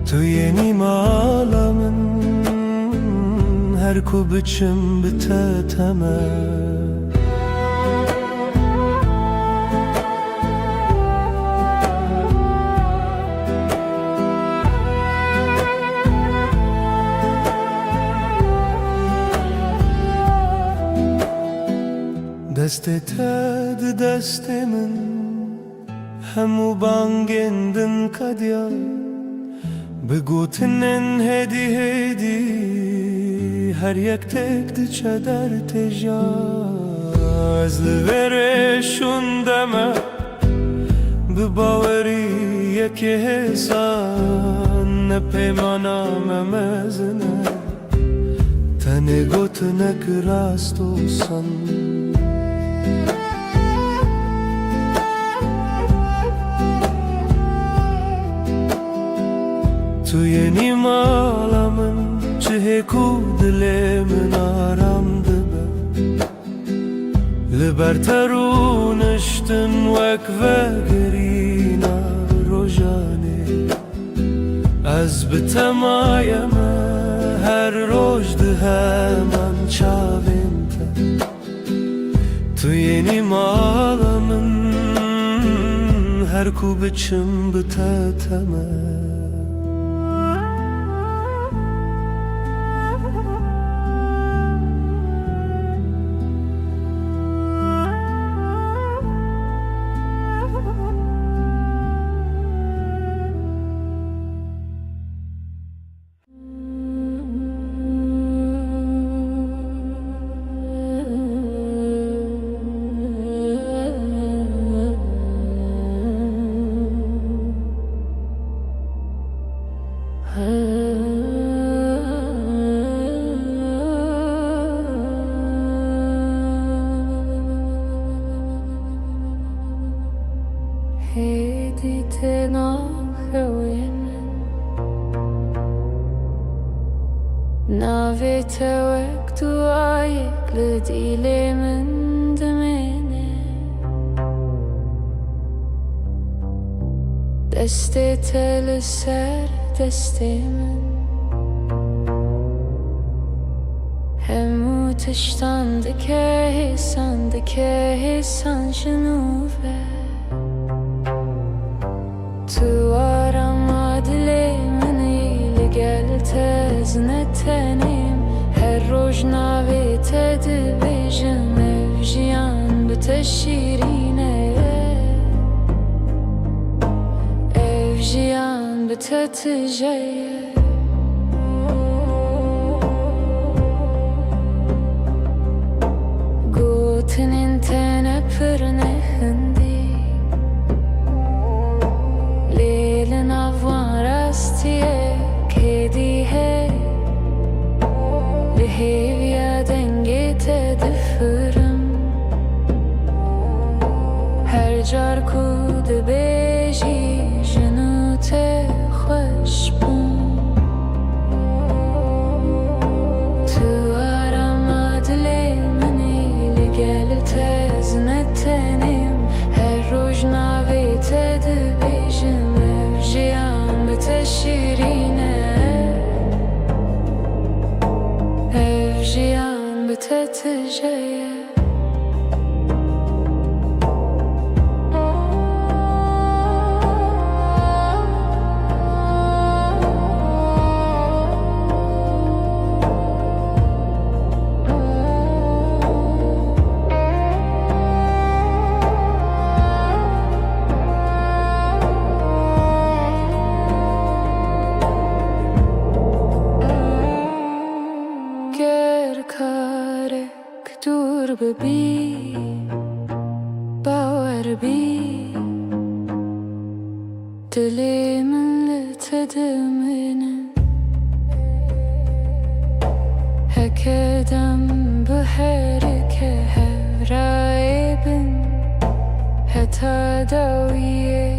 تو یعنی مالامن هر کو بچم بتتمه دست دست من همو بانگندن کدیا بگوتنن هدی هدی هر یک تک دچه در تجا از لورشون دمه بباوری یک حسان نپیمانا ممزنه تنه گوتنک راست و سن تو یعنی مالامن چه کو دل من آرام دبه لبرترونشتن وک و گرینا روژانه از بتمایمه هر روش ده من چاوینته تو یعنی مالامن هر کو بچم بتتمه هدي تناخوين نافي توك دعايك لديلي من دميني دستي تلسر دستي من همو تشتان دكه سان شنوفه تو آرام دلی منی لگل تزنتنیم هر روز ناوی تدبیجم اوجیان بتشیرینه اوجیان بتتجیه گوتن انتنه پرنه هندی تجيه ببی باور بی دلی من لتدمنه هکدم به حرکه هرایبن حتی دویه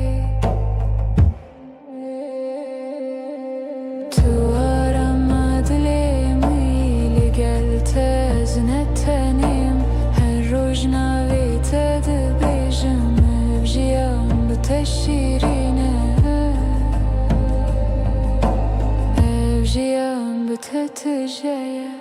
تو arama dilimi gel teznettenim Rojnavete de bejim evjiyam bteşirine evjiyam btetejeye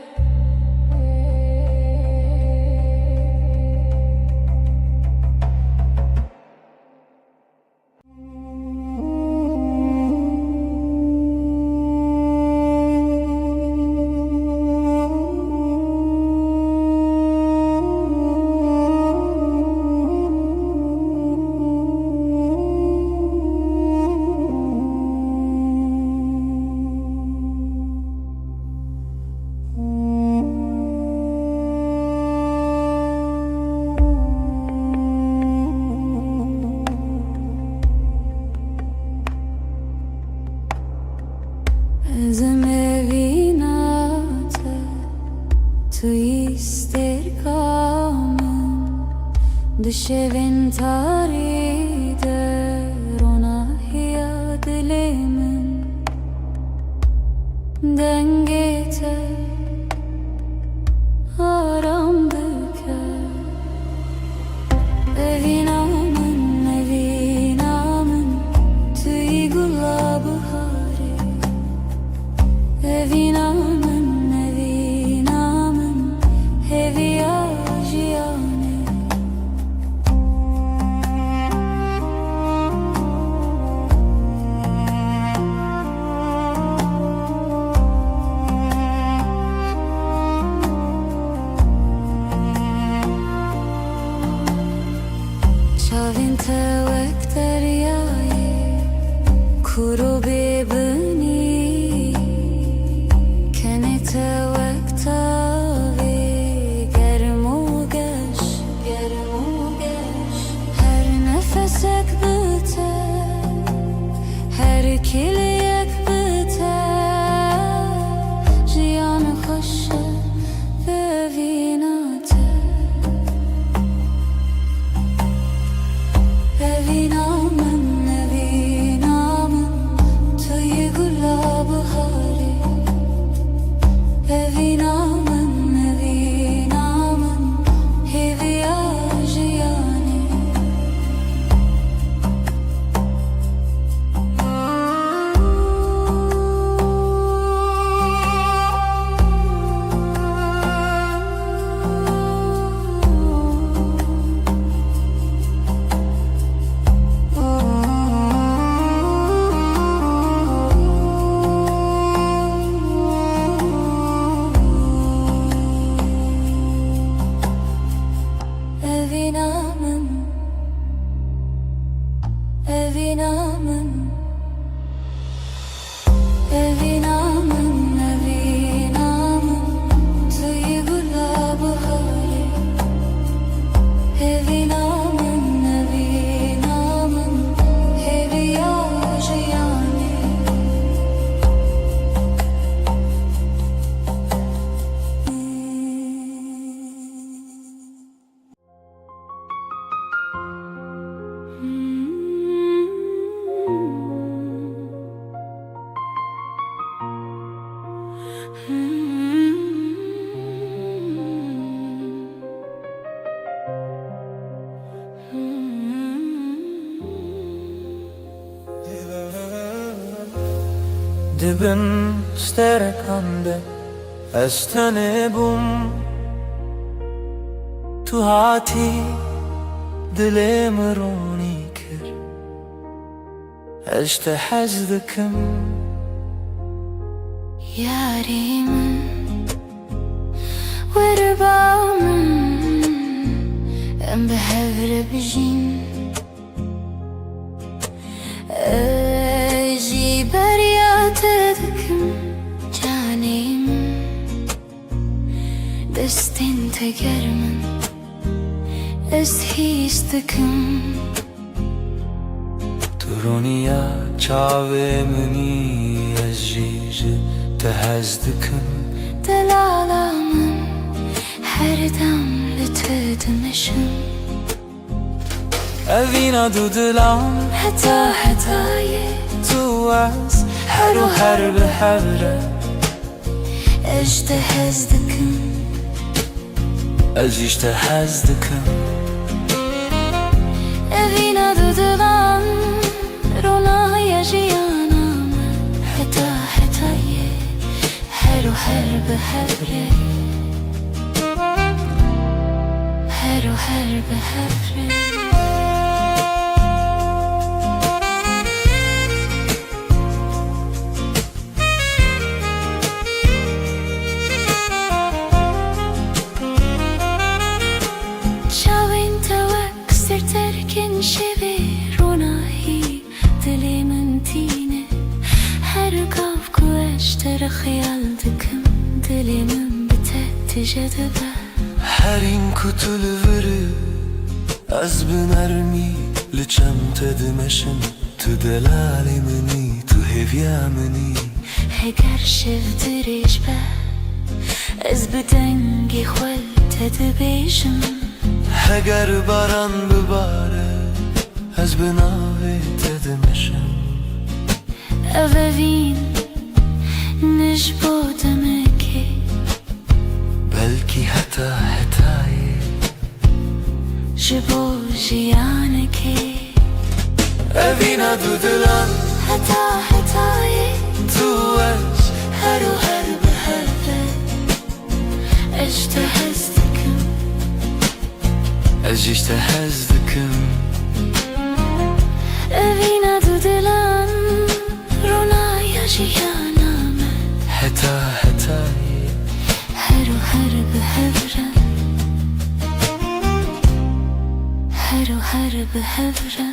Zemevinate tu isterkamın Dışevin tarider ona hiya dilimin Dengete aram büker Evinamın tüy gulabı Evinamın hevi ajiyane Çavin tevek deryayı kuru bibini Her nefesek biter Her kiliyek biter Jiyanı hoşe ve vinate Evinamın tüy gulabı hari Evinamın hevi ajiyane Dibin sterkande Estene bum تو هاتی دلم رونی کر اشت حزدکم ياريم ورباوم ام بهفر بجين اجي برياتكم جانيم دستين تقرمن استهيستكم ترونيا چاوه مني ازجيج تهزدكم دلالامن her dam لتدمشم أذينا دودلام حتى حتاي تواس هرو هر بحبرة اجتهزدكم أجيش تهزدكم evina dudulan ronaya jiyanam heta hetaye heru her behavre heru her behavre تركن شبه روناهي دلي من تينه هر قاف كواشتر خيال دكم دلي من بتات جذبه هرين كتل وري از بنرمي لچم تدمشن تدلالي مني تهفيا مني هگر شفتريش به از بدنگي خول تدبيشم هگر باران بباره از بناوی تدمشم اوین نجبو دمكي بلكي حتى حتاي جبو جيانكي أذينا دودلان حتى حتاي تواش هرو هر بهفه اجتهزتكم أجيش تهزدكم evina dudulan ronaya jiyanam حتى حتاي heru her behavre heru her behavre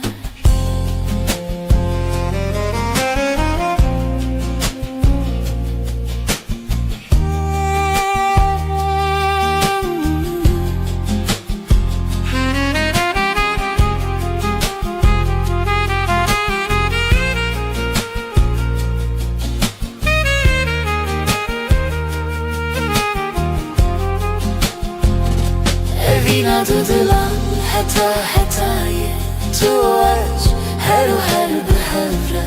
evina dudulan heta hetaye tuvaş heru her behavre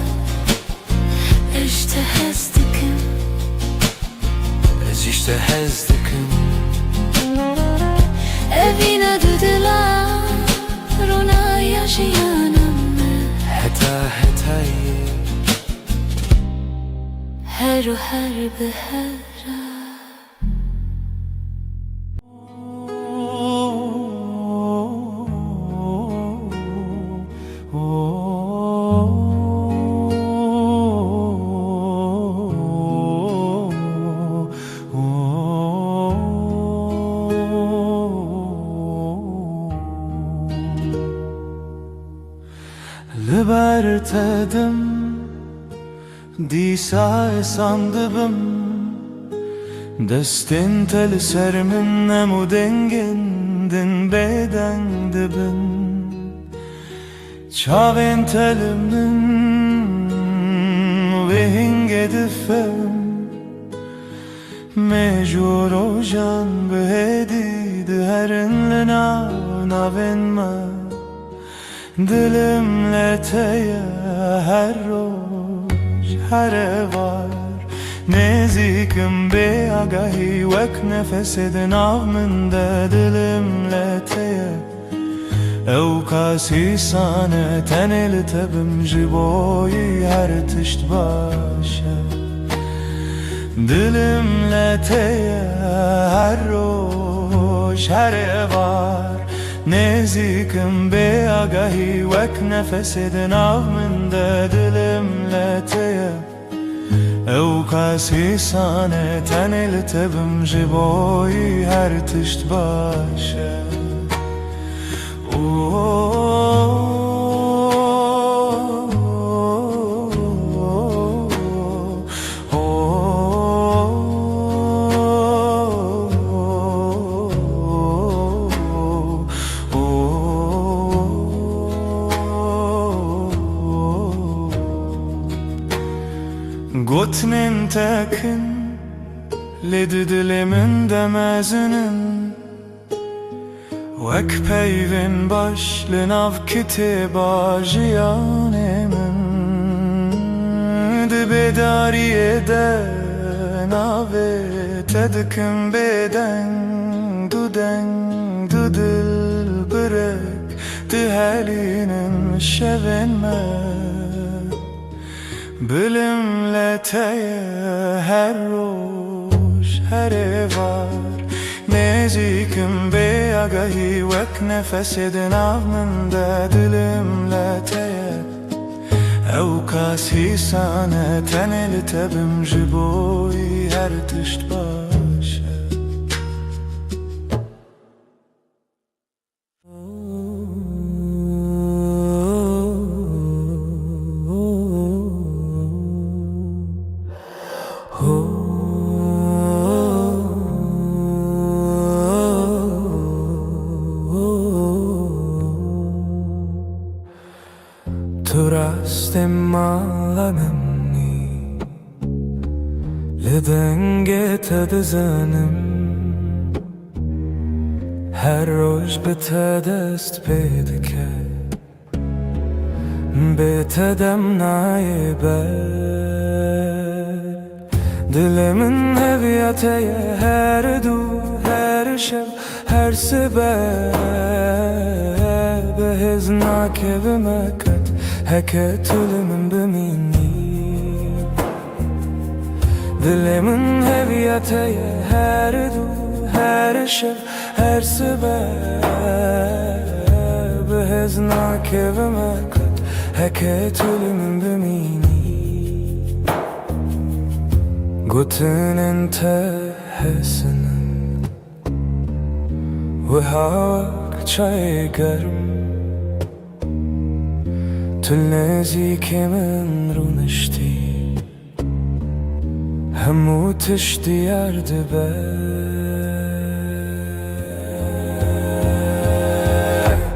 اجتهزتكم أجيش تهزدكم evina dudulan ronaya jiyanam حتى حتاي heru her behavre Libertedim Disa sandım Destin tel sermin nemu dengendin beden dibin Çavin telimin ve hingedifem Mecur ojan behedid herinle navenme Dilimle teye her roş her var Nezikim be agahi vek nefesidin avminde Dilimle teye ev kasi sane tenil tebim jiboyi her tişt başa Dilimle teye her roş شهر var نزیکم به آگاهی وک نفس دناو من ده دلم لاتیه او کسی سانه تنل تبم جبوی هر تشت باشه Gotnen tekin led dilimin demezinin Vek peyvin başlın av kiteba jiyanemin De bedariye de nave tedkim beden Du dil bırek de halinin şevenme Bilimle teye her roş her var Nezikim be agahi vek nefes edin avmında dilimle teye Ev kasi sana teneli tebim jiboy her tişt başı Turastemallanımni Lidenge tadzanim Her roz betadest bedike Betadem naibe Dilimin heviyateye her du her şev her sebep Beheznak evime kat Heket ölümün bimini Dilimin heviyateye her du her şev her sebep Beheznak evime kat Heket ölümün bimini Gotinin tehesinin Ve havak çay garım تلنازيك من رونشتي همو تشتي يارد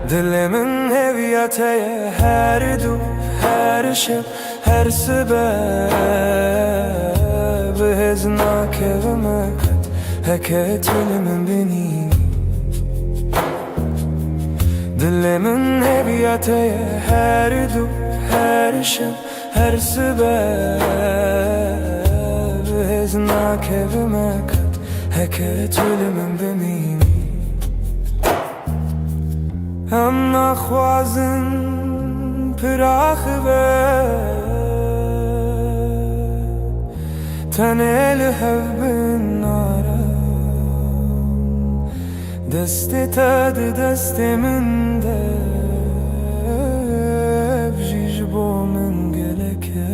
دل من هويته her du her şeb her sebep Heznak evime kat heket ölümün beni Dilimin heviyateye her du her şeb her sebep Heznak evime kat heket ölümün bimini Hem nakhwazin pirakh ve Tenel hevbin nara Desti tad destimin de Bjiş bomin geleke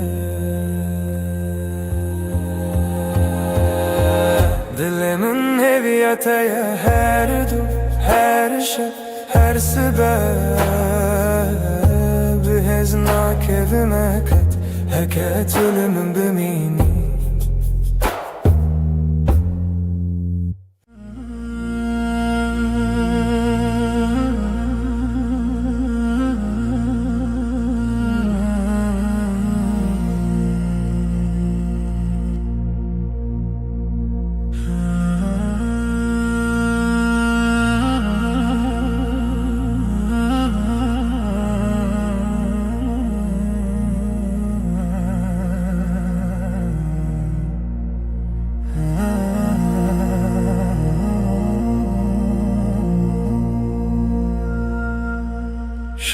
Dilimin heviyateye her du her şeb her sebep Heznak evime kat heket ölümün bimini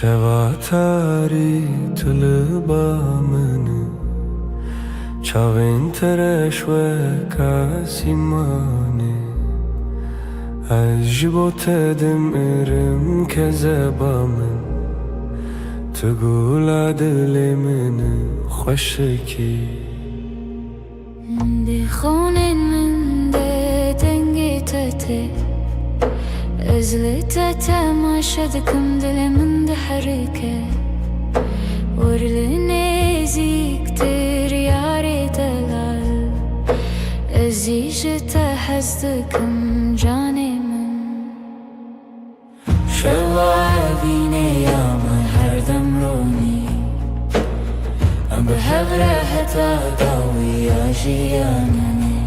شواتاری طلبامن چاوین ترش و کاسیمانه عجبت دمرم كذبا من تقول دل من خوشکی دی خونن من ده دنگی تته ازلت تماشا دكم دل من ده حركة ورلنيزي كتير ياري دلال ازيش تحسدكم جاني من شوابيني يا من هر دم روني ام بهبره حتى داوي اجيانني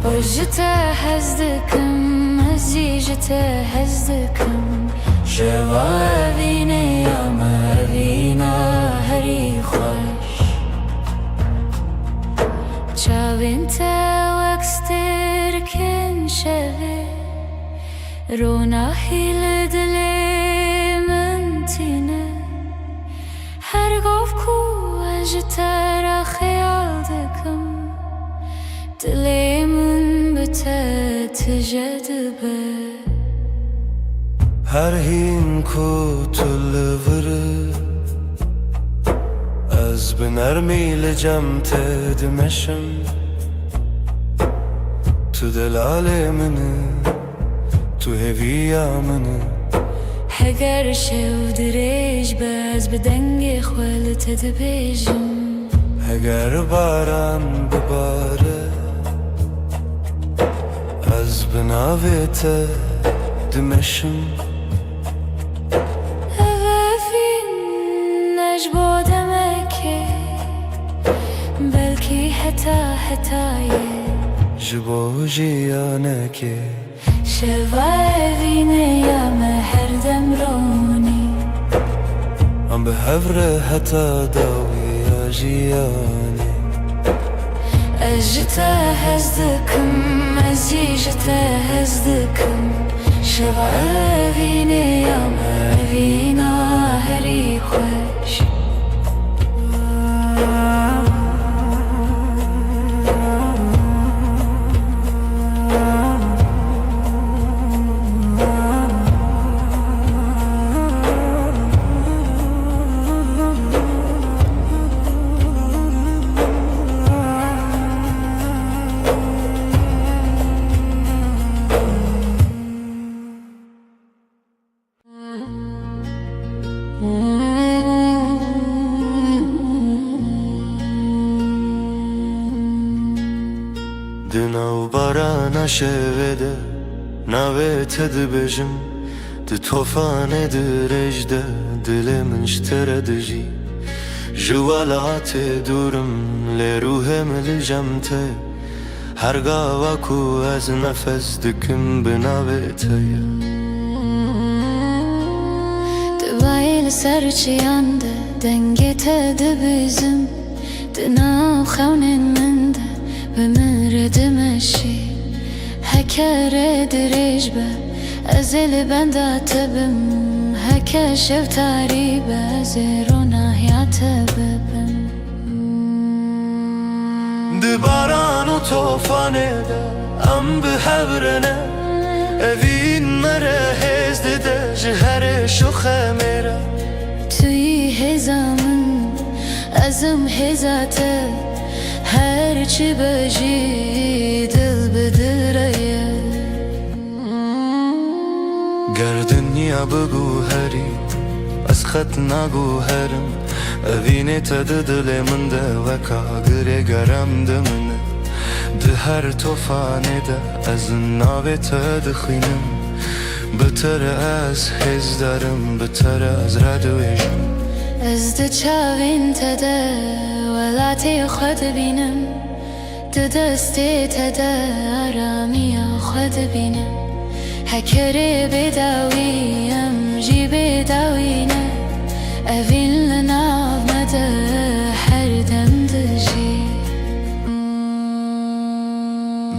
وجت حسدكم ازيجت حسدكم شوابيني يا مرينا هري خوش چاوين تا وكستر كن شوه روناهي لدلي من تينه هر قف كو اجتر خيال دكم دلي من بتت جدبه هر هین کو تلور از بنرمی لجم تدمشم تو دلال منه تو هویا منه هگر شو دریج باز بدنگ خوالت دبیجم اگر باران بباره از بناویت دمشم اوافین نجبو دمکه بلکی حتایه جبو جیانکه شوافینه یا مهر دمرونی ام بهوره حتا داوی جیانه اجت حزدكم ازيجت حزدكم شوافینه یا مهرينا هري خوش دناو باران شوده ناوه تدبجم د توفان درجده دل منشتر دجی جوالات دورم لروهم لجمته هرگاه کو از نفس دکم بناوه تیه دبایل سرچیانده دنگی تدبیزم دناو خونن منده بمرد مشي هكا دريج به ازل بندات بم هكا شف تعريبه زيرونا يعتببم دباران و توفانه ده ام بهبرنه اوین مره هزده ده جهر شوخه میره توی هزامن ازم هزاته هر چی بجی دل بدره گردنیا بگو هری از خط نگو هرم اوینه تد دل من ده وکا گره گرم ده منه ده هر توفانه ده از ناوه تد خینم بتر از هز دارم بتر از ردویشم از ده چاوین تده ولاتی خود بینم ده دستی تده آرامی خود بینم هکره بداویم جی بداوینه اوین لناو مده هر دم دجی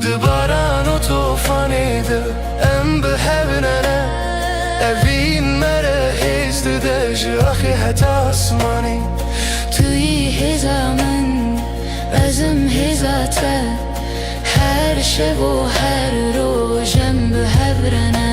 دباران و توفانه ده ام بهبنانه اوین مره هزده ده جاخی حتی اسمانی توی هزامن ازم هزاته هر هر شب و هر روزم به هبرنه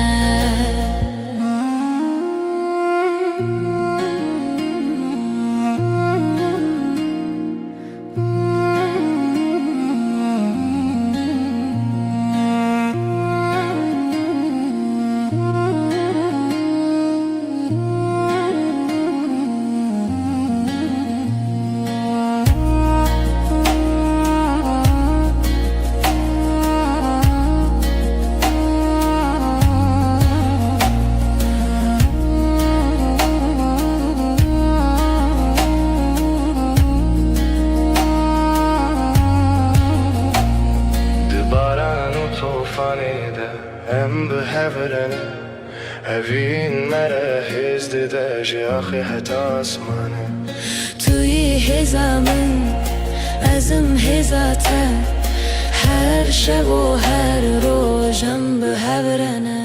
هم به هفرنه هفین مره هزده داشی آخی حتی آسمانه توی هزامن ازم هزاته هر شب و هر روزم به هبرنه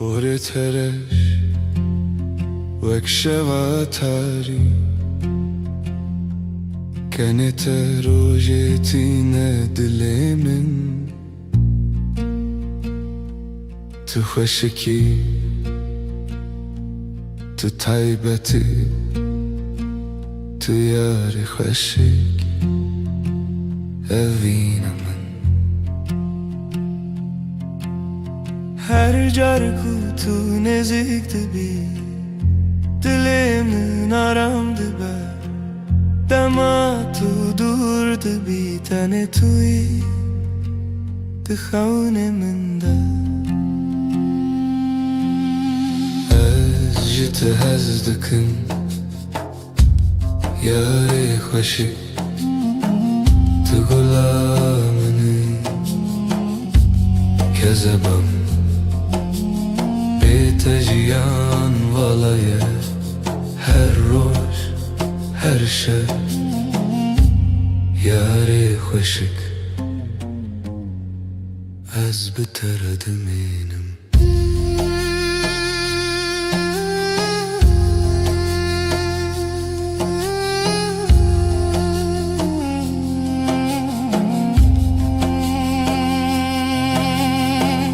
پر ترش وک شواتاری کنت روژتین دل من تو خشکی تو تایبتی تو یار خشک اوین من هر جار کو تو نزدیک دبی دلم آرام دبر دما تو دور دبی تن توی دخون من ده از جت هز دکن یاری خوشی تو غلامنی کذبم تجیان والایه هر روز هر شب یاری خوشک از بتر دمینم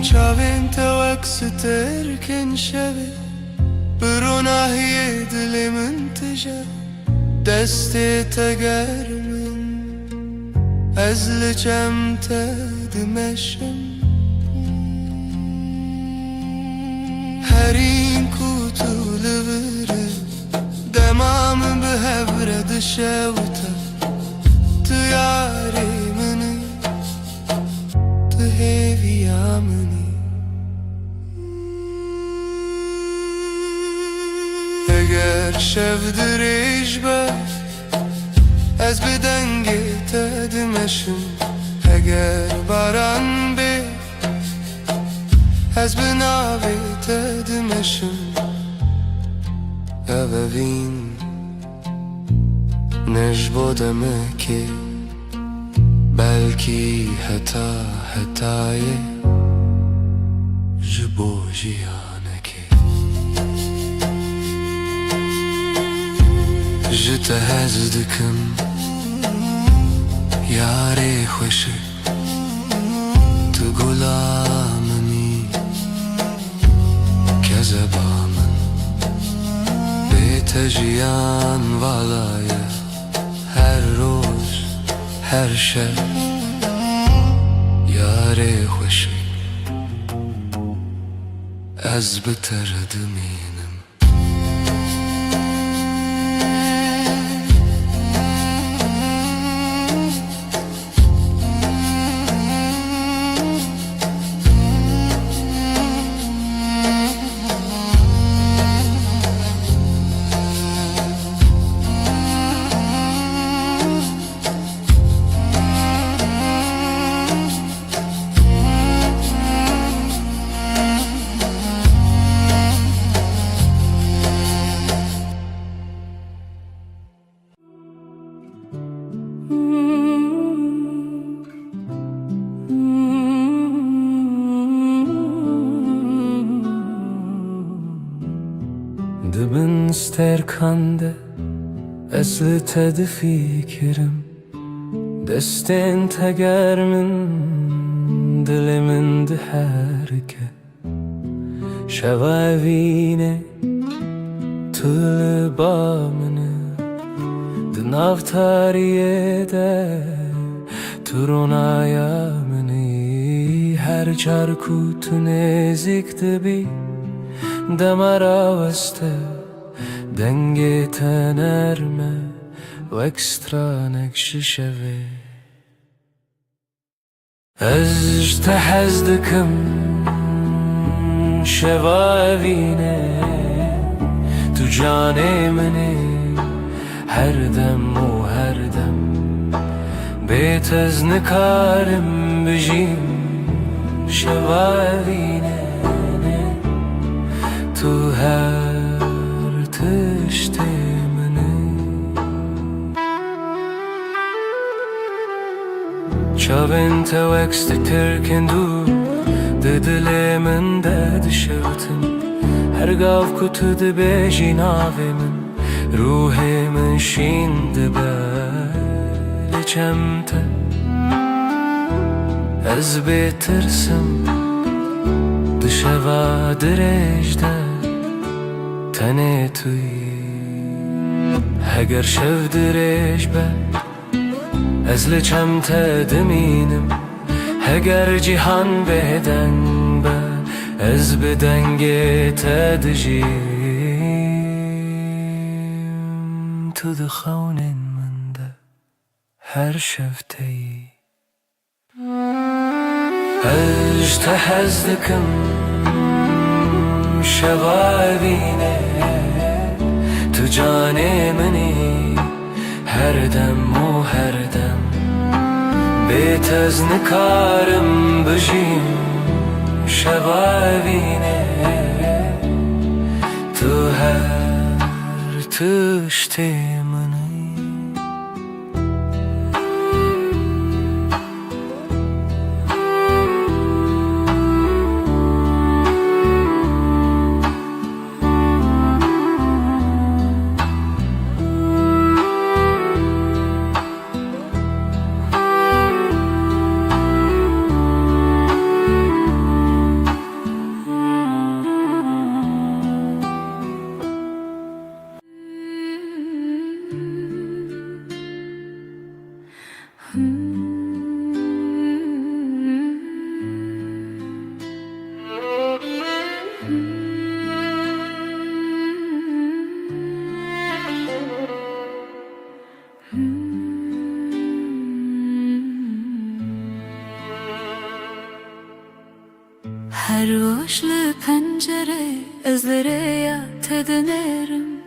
چاوین تو اکس ترکن شبه برو ناحیه دل من تجا دست تگر من از لجم تدمشم هرین کو تو لبره دمام به هبرد شوتا تو یاری منی تو هیوی آمنی اگر شب دریج با از به دنگ تدمشم اگر باران به از به ناوی تدمشم اوین نجبودمه که بلکی حتای جبو جیانکی جت هز دکم یاری خوشی تو غلامنی کذبا من بیت جیان والایه هر روز هر شب یاری خوشی از بتر دمینم سترکانده اصل تدفیکرم دستین تگر من دل من ده حرکه شوایینه طول با منه دناف تاریه ده ترونایا منی هر چارکو تو نزیک دبی دمارا وسته دنگی تنرمه و اکسترا نکش شوی از تحز دکم شوایینه تو جان منی هر دم و هر دم بیت از نکارم بجیم شوایینه تو هر تشت منی چاوین تو اکست ترکندو دل من داد شوتن هر گاو کتو ده بیجی ناوی من روح من شینده بل چمته از بیترسم دشوا درجده تنه توی هگر شو درج به از لچمته دمینم هگر جهان بدن به از بدنگ تدجیم تو دخونین من ده هر شفتی از تحز دکم شوایینه تو جان منی هر دم و هر دم بیت از نکارم بجیم شوایینه تو هر تشت منی Her boşlu pencere özlere tednerim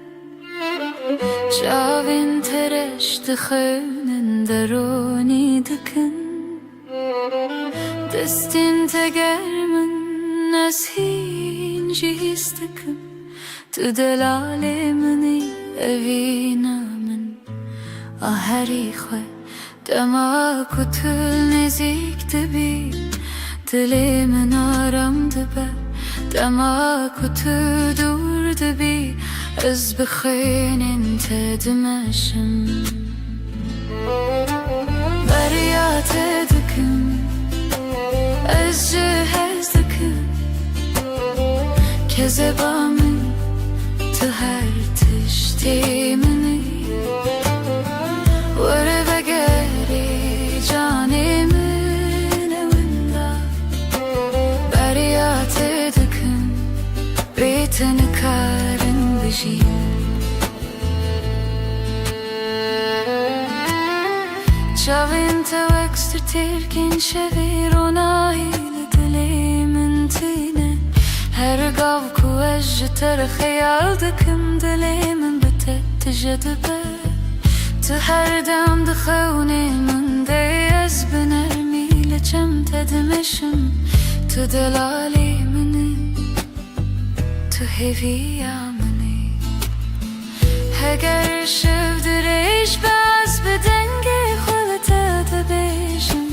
Çavin tereş dıxının deroni dıkın Destin tegermin neshin jihis dıkın Tu delalemini evinamin Aheri xwe dema kutul nezik dibi Dili min aram dibe dema kutu dur dibi Ez bixinin te dimeşim Beryat dikim Ez cihez dikim Kezeba min tu her tişti mini Vere vegeri canimin Beyteni karın bejim Çavin te ekstra tirkin şevir ona hile dilimin tine Her gav ku ej ter khayal dikim dilimin bitet tejdibe Tu her dem dixawnin de ez binermi leçem tedmeşim Tu delalimin Tu heviya mani Heger şevdireş baz bedenge xolete de bejim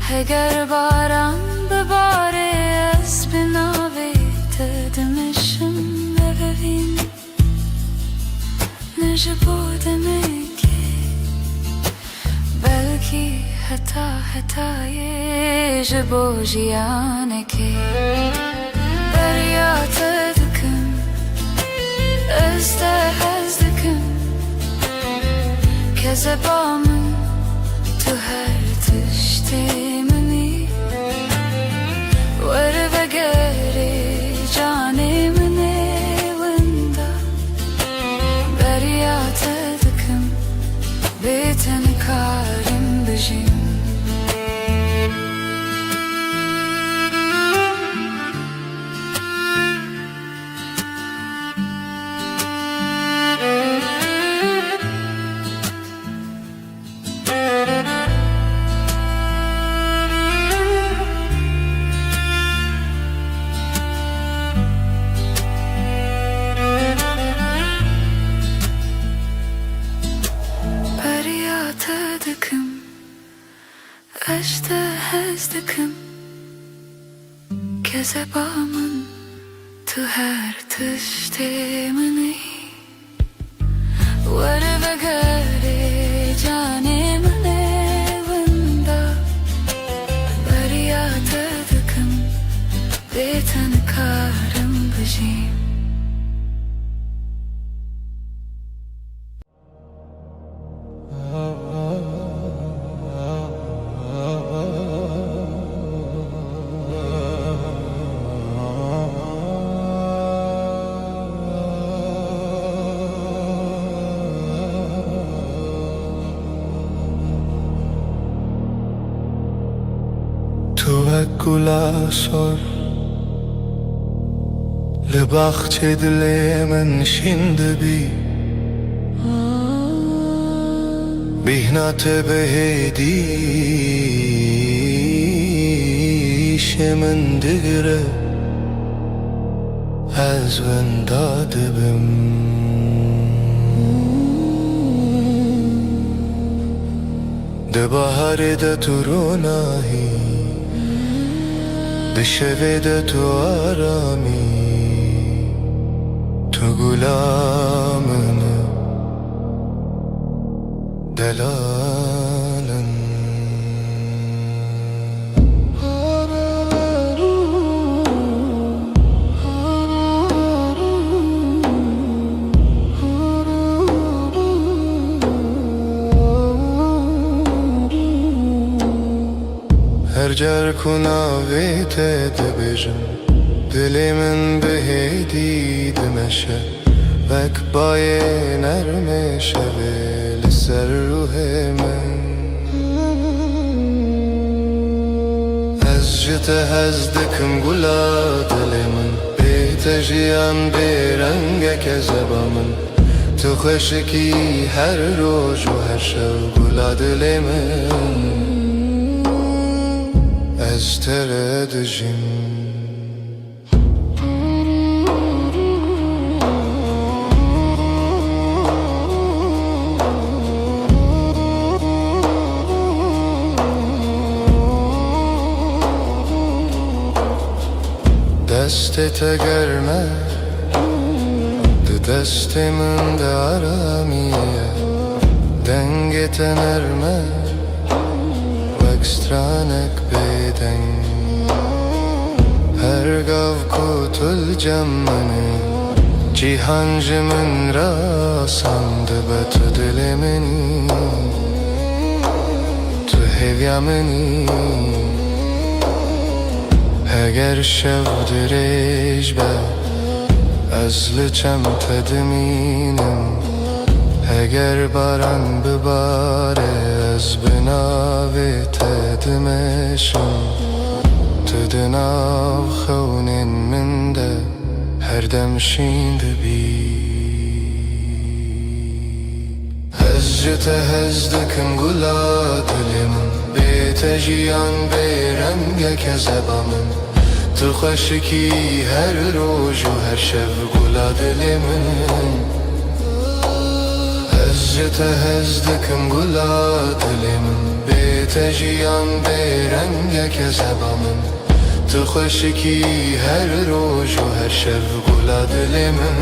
Heger baran bebare ez binave te demişim Evevin ji bo demekî belkî heta hetayê ji bo jiyanekê derya te dikim ez te hez dikim kezeba min tu her tiştê minî were vegerê canê min ê winda derya te dikim bê te nikarim bijîm ez te hez dikim kezeba min tu her tiştê minî were vegerê canê min ê winda derya te dikim bê te nikarim bijîm Tevekkula sor li baxçê dilê min şimdi bî bîhna te bihêdî îşê min digire ez winda dibim di baharê de tu ronahî di şevê de tu aramî tu gula min delalin her car ku navê te dibêjim dilê min bihêdî dimeşe vek bayê nermê şevê li ser ruhê min ez ji te hez dikim gula dilê min bê te jiyan bê rengeke zeba min tu xweşikî her roj û her şev gula dilê min ez tere dijîm destê te germe di destê min de aramiye dengê te nerme wek stranek bêdeng her gav ku tul cem minî cîhan ji min ra sandibe tu dilê minî tu hêviya minî eger şev dirêj be ez li çem te dimînim eger baran bibare ez bi navê te dimeşim tu di nav xewnên min de her dem şîn dibî ez ji te hez dikim gula dilê min bê te jiyan bê rengeke zeba min tu xweşikî her roj û her şev gula dilê min ez ji te hez dikim gula dilê min bê te jiyan bê rengeke zeba min tu xweşikî her roj û her şev gula dilê min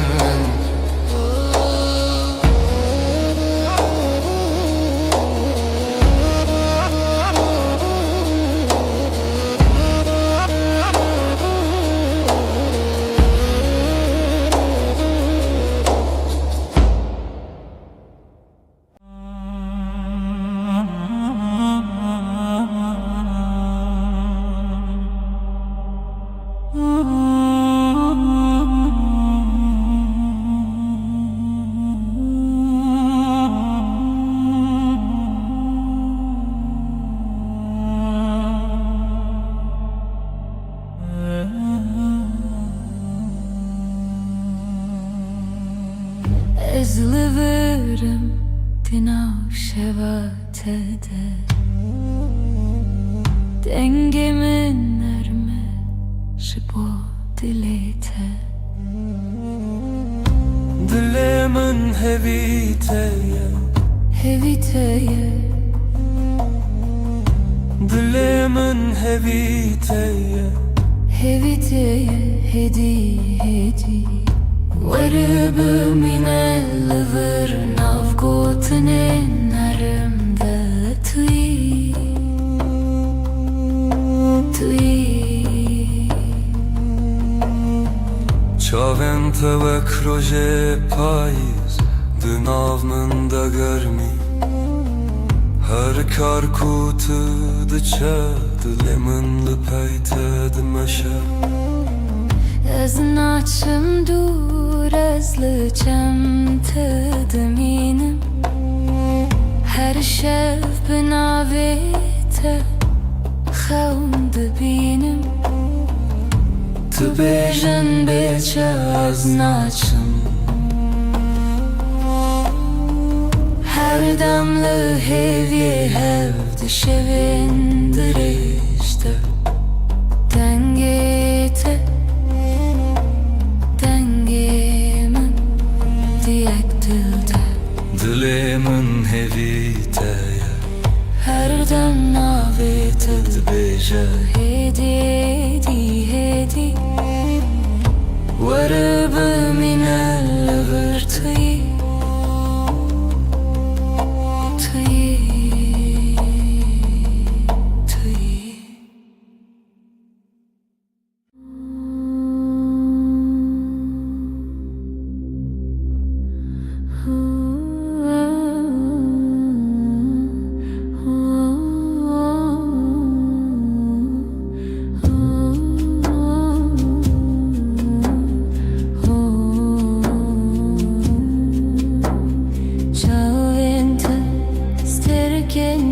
dengemin erme ji bo dilê te Dilê min hevî te ye hevî te ye Dilê min hevî te ye hevî te ye hedî hedî were bi mîne li vir nav gotinên erim de tuyî Çavên te wek rojê payîz di nav min de germî Her kar ku tu diçe dilê min li pey te dimeşe Ez naçim dûr ez li cem te dimînim Her şev bi navê te xewn dibînim Tu bêjin bêçe ez naçim Her dem li hêviyê hev di şevên dirêj te Dengê te dengê min diyek dil te Dilê min hevî te ye Her dem navê te dibêje Hedî hedî hedî Were bi mîne li vir tuyî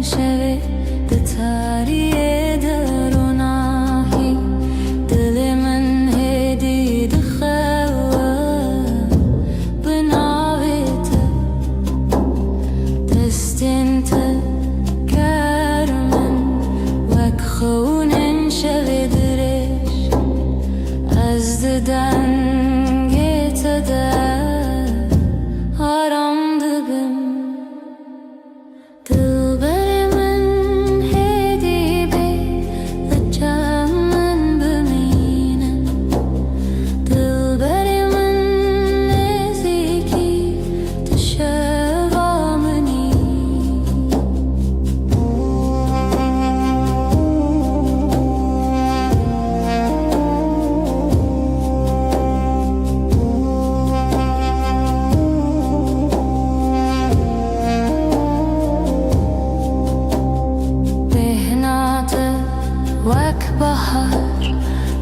شوی به تاریه دروناهی دل من هدی دخواه بناویت دستین تا کرمن وک خونن شوی درش از ددن گیت در آرام دبم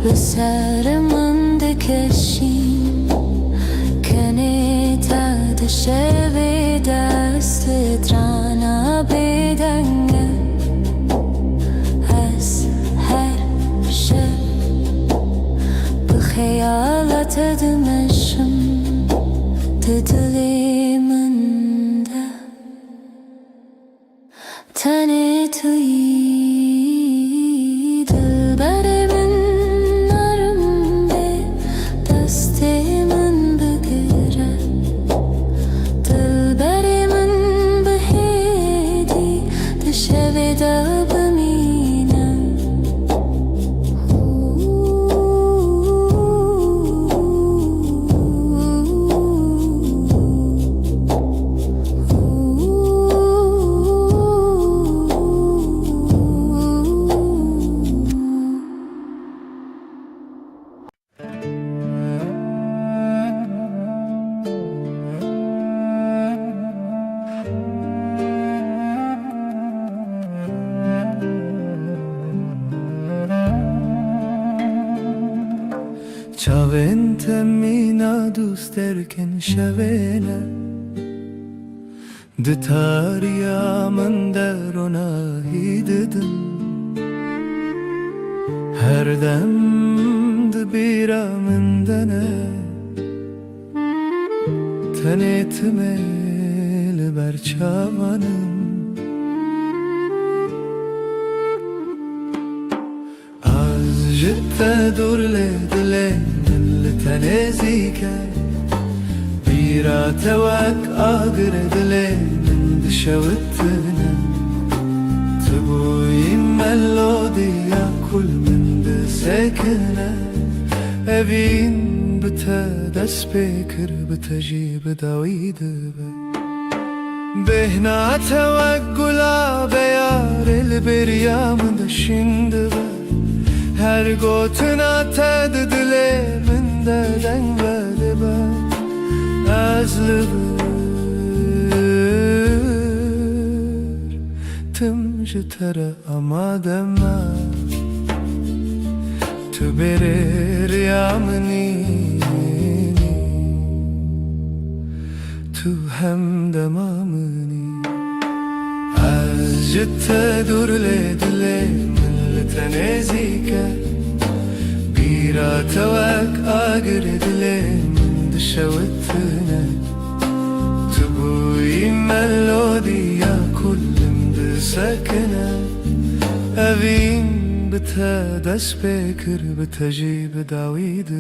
لسر من دکشیم کنه تا دشوی دست ترانا بدنگه از هر شب بخیالت دمشم دلی من ده تنه تویی Çavên te mîna dûst derkin şevêne Di tariya min deronahî didim Her dem di bîra min de ne Tenê timê li ber çawanim تدور لدلي من تنزيك بيرا توك آقر دلي من دشوتنا تبوي ملوديا كل من دسكنا أبين بتدس بكر بتجيب داويد بهنا توقلا بيار البريا من دشند her gotuna tedile min deden galiba azlıbır tımcı tere amadema tüberir yamni tu hem demamni azcıtte durle dile تنازيك بيرا توك آقر دلي من دشوتنا تبوي ملوديا كل مدسكنا أبين بتدس بكر بتجيب داويد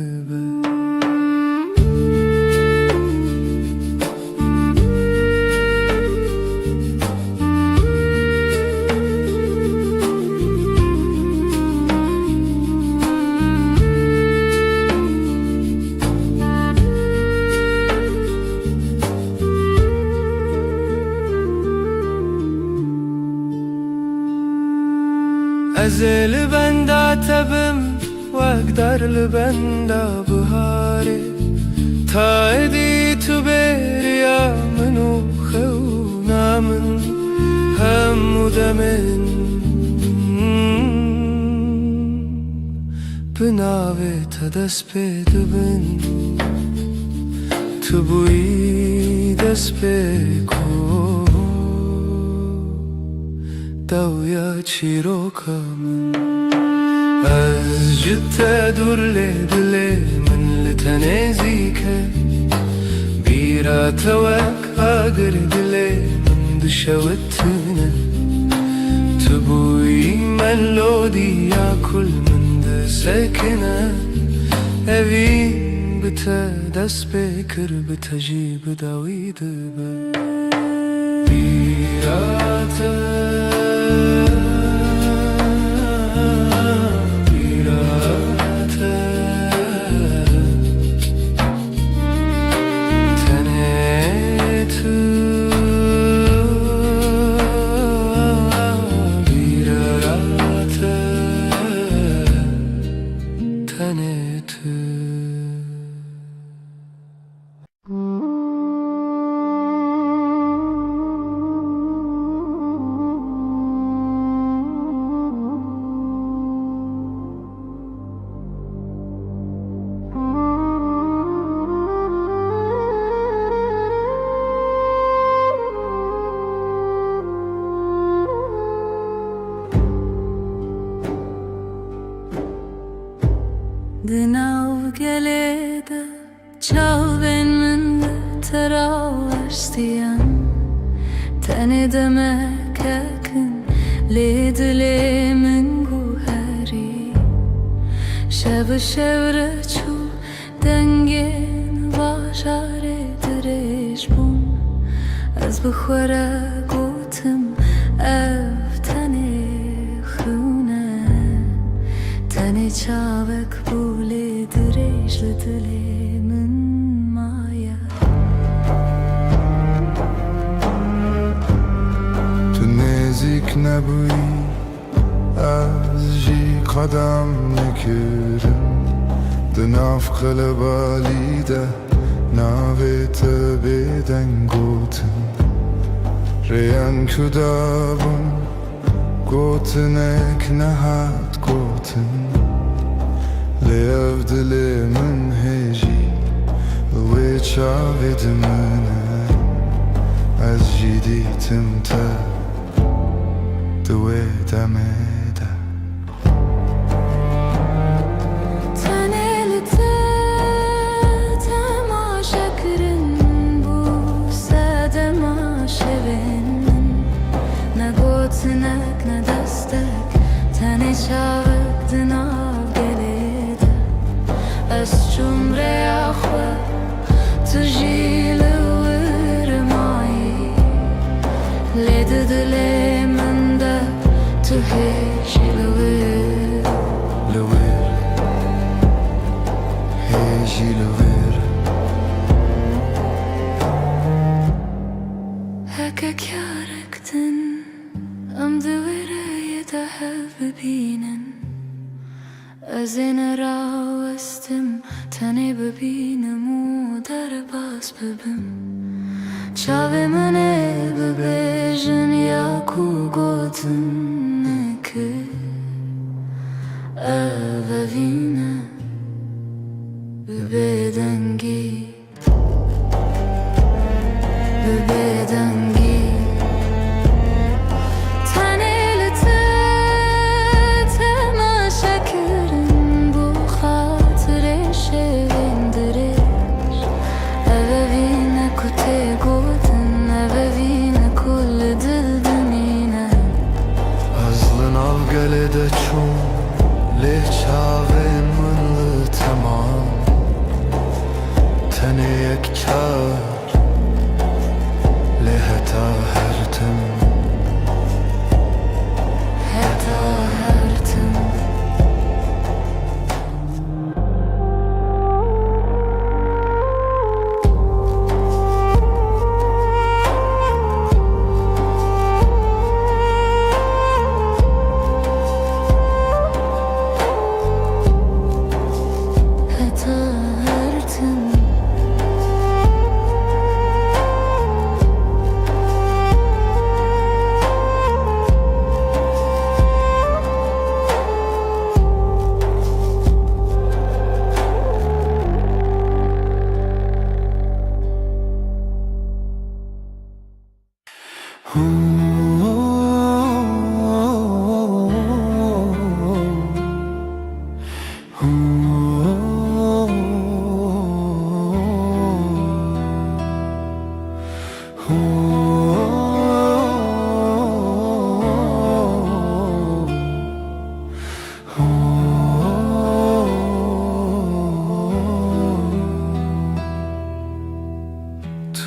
أزل بندا تبم وأقدر لبندا بهاري تايدي تبيريا منو خونا من هم دمن بناوي تدس بدبن تبوي دس بكو دويا تشيروكا من أزجت تدور لدلي من لتنازيك بيرا توك آقر دلي من دشوتنا تبوي ملوديا كل من دسكنا أبين بتدس بكر بتجيب داويد بيرا Dinav gelede çaven min teravarstiyan tene demek yakın ledile min guhari şev şevre çu dengen vajare direş bum az bkhora gutim ev tane khuna tane çavek bule direş ledile min maya نزدیک نبویی از جی قدم نکردم دناف قلبالیده ناویت بیدن گوتن ریان کدابون گوتنک نهاد گوتن لیف دلی من هجی وی چاوید منه از جی دیتم تا دوی دمیده Tanelite temaşa kırın bu sademaşa benim ne gotnek ne destek tane çavuk dınav gelir شمره آخوه تجیل ورمایی لید دل من ده تو هیجی لور لور هیجی لور هکا کارکتن ام دوره یه ببینن از این راستم تنی ببینم و در باز ببم چاوه منه ببیجن یا کو گوتن نکه اوینه ببیدنگی ببیدنگی گلده چون له چاوین من تمام تنه یک چار له تا هرتم هتا هرتم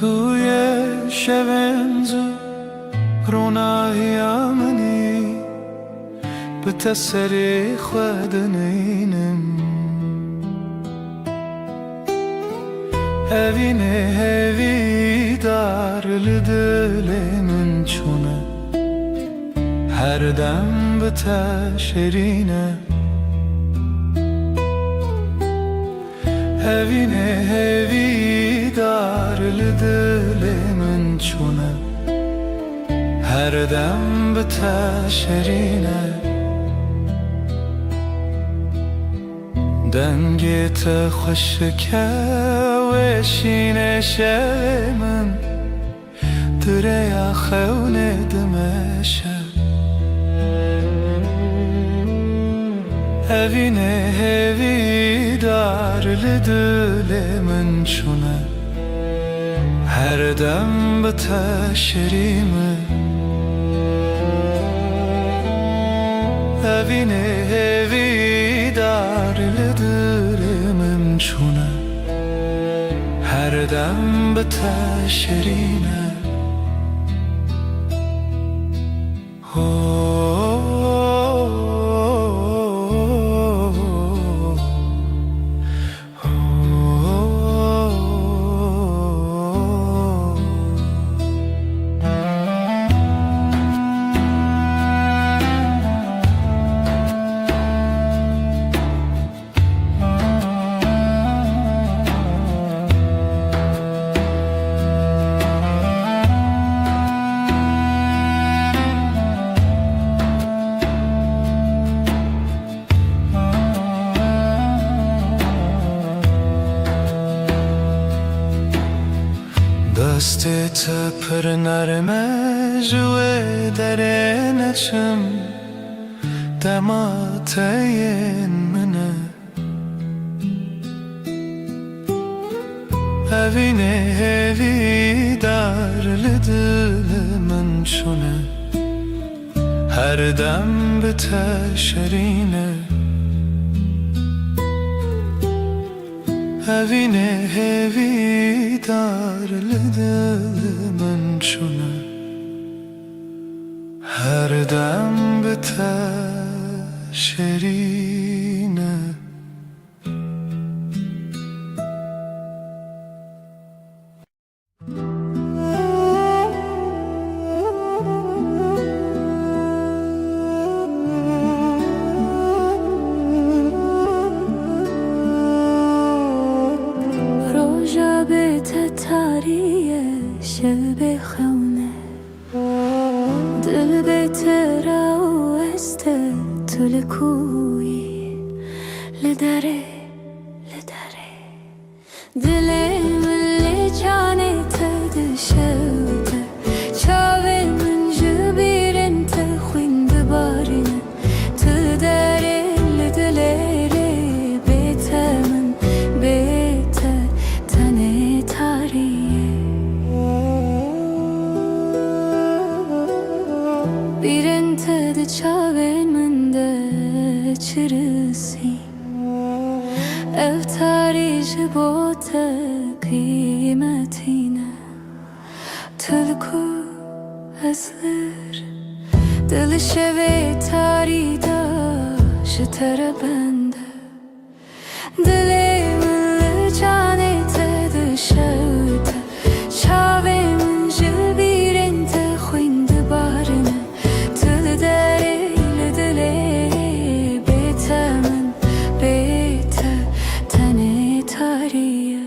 توی شبنزو روناهیامنی به تسری خودنینم هوینه هوی دار لدل من چونه هر دم به تشرینه هوینه هوی دار لدل من چونه هر دم به تشرینه دنگت خوشکه و شینه شب من دریا خونه دمشه هوینه هوی دار لدل من چونه هر دم به تشریمه هوینه هوی دار لدل من چونه هر دم به تشریمه دستت پر نرمه جوه در نچم دمات این منه هوینه هوی دار لدل من چونه هر دم به تشرینه Evine hevi dar lidilmen şuna Her dem bite şerine روژا به تتاریه شب خونه دل به ترا است طول کوی لدره دل من جانت دشوت چاول من جبیرن تخوین دبارن تدره لدلره بیت من بیت تنه تاریه بیرن تد چاول من ده چرسی افتاری جبوت قیمتینه تلکو ازلر دل شوی تاری دا شتر بنده دل من جانه تد شوت چاوه من جبیرن تخوین دبارنه تل داره لدله بیت من بیت تنه تاریه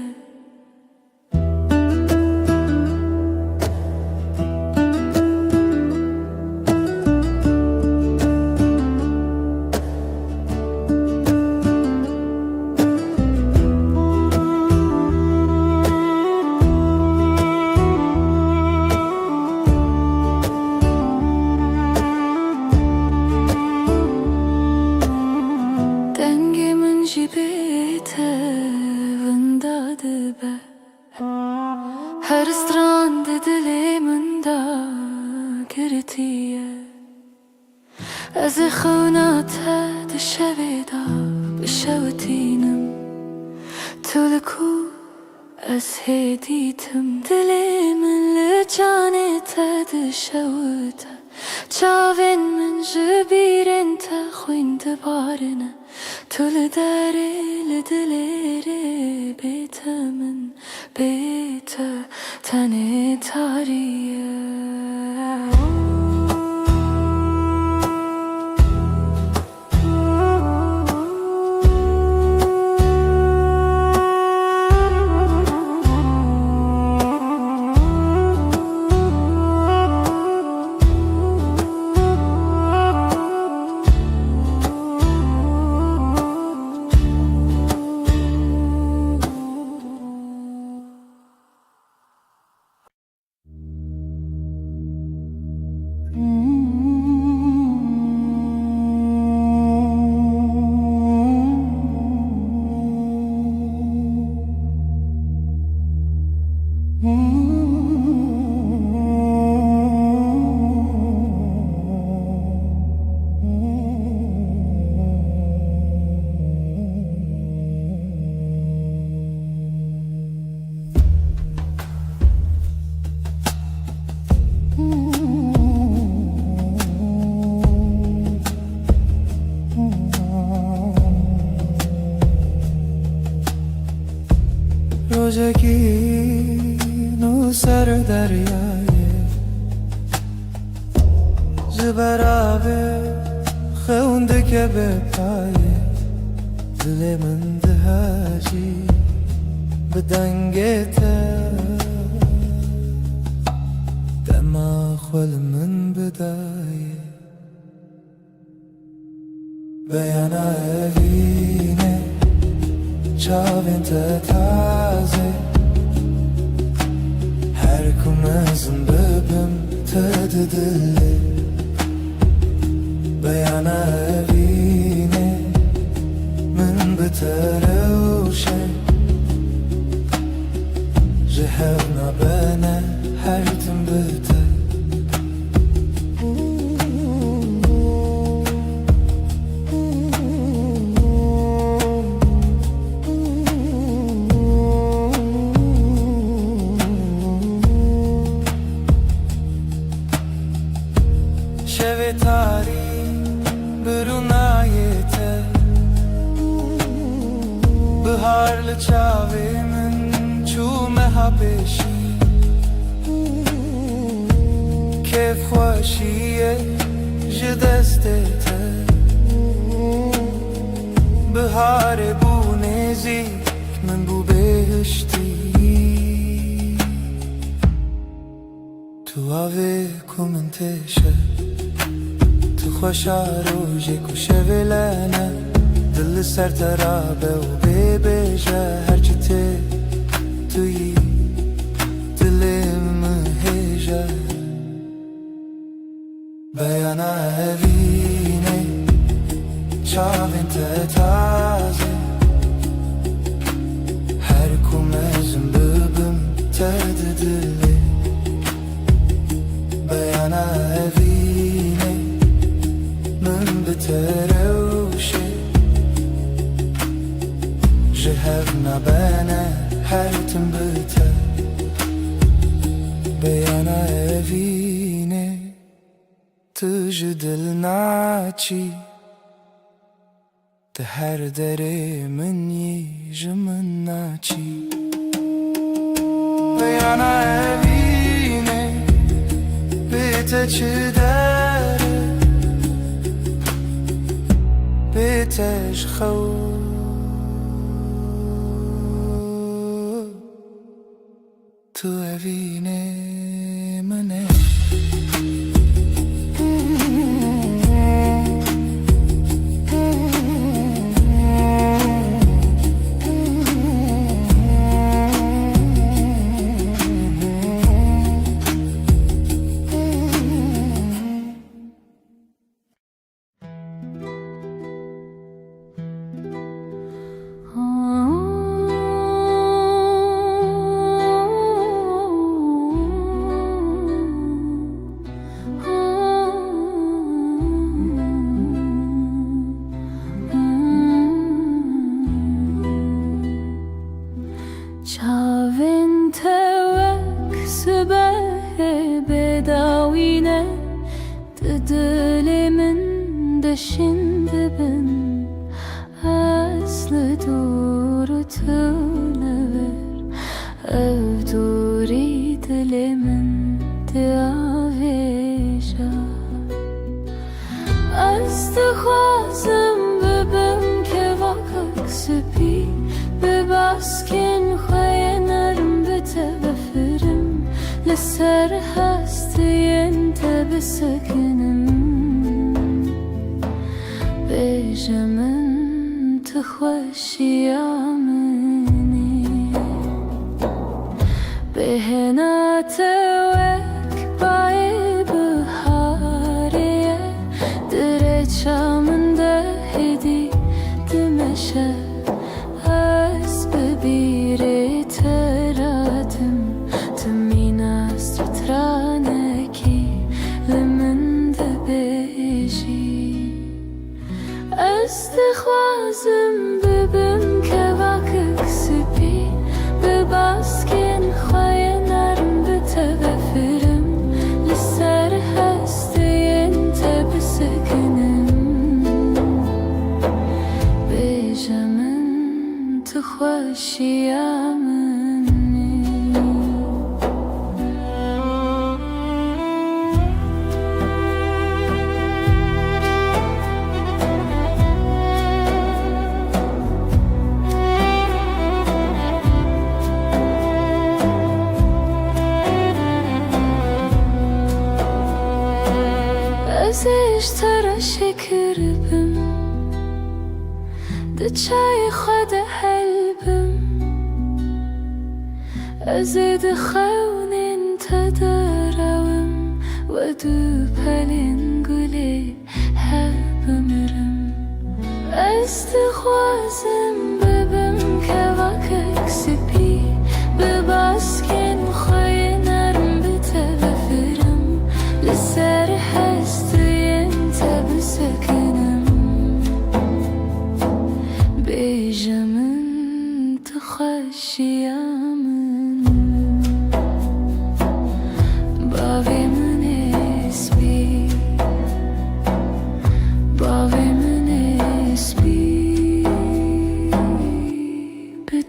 دنگ من جیبت ونداده به هر استراند دل من دا گرتیه از خونات دشویدا بشوتینم تلکو از هدیتم دل من لجانت دشوتا چاوین من جبیرن تخوین دبارنه تل داره لدلره بیت من بیت تنه تاریه روزکی نو سر دریایه زبرابه خونده که به پایه دل من دهاجی به دنگته دماغ من بدایه بیانا evine çavin te taze her kumazın bebim te dili بیانا evine من بتروشه جهرنا بنا هرتم بته Karlı çavimin çu meha peşi Kef خوشیه ji destê te Biharê bû nêzik min bû bêhiştî Tu avê ku min têşe Tu xweşa rojê ku şevê lene Dil li ser te rabe û bêbêje her çi tê tu yî dilê min hêje Beyana evînê çavên te taze Her ku mezin bibim te di dilê Beyana evînê min bi te rewşê Ji hev nabene her tim bi te Beyana evînê Tu ji dil naçî Di her derê min yî ji min naçî Beyana evînê bê te çi dere Bê te ji xew Tu evînê min e Çavên te wek sibehê bêdawîne Di dilê min deşin dibin Ez li dûr û tu li vir Ev dûrî dilê min diavêja Ez dixwazim bibim kevakek spî Bi baskên xwe yên erim bi te bifirim Li ser hestiyên te bisekinim Bêje min tu xweşiya min e Bêhna te wek bayê biharê ye Direça min de hêdî dimeşe Bibirê te radim Tu mîna stranekî li min dibêjî Ez dixwazim bibim kevakek spî Bi baskên xwe yên erim bi te vefirim Li ser hestiyên te bisekinim Bêje min tu xweşiya min e Ez ê ji te re şekir bim Di çayê xwe de helbim Ez ê di xewnên te de rewim We du pelên gulê hev bimirim Ez dixwazim bibim kevakek spî Bi baskên xwe yên erim bi te vefirim Li ser hestiyên te bisekinim Bêje min tu xweşiya min Bavê min ê spî Bavê min ê spî Bi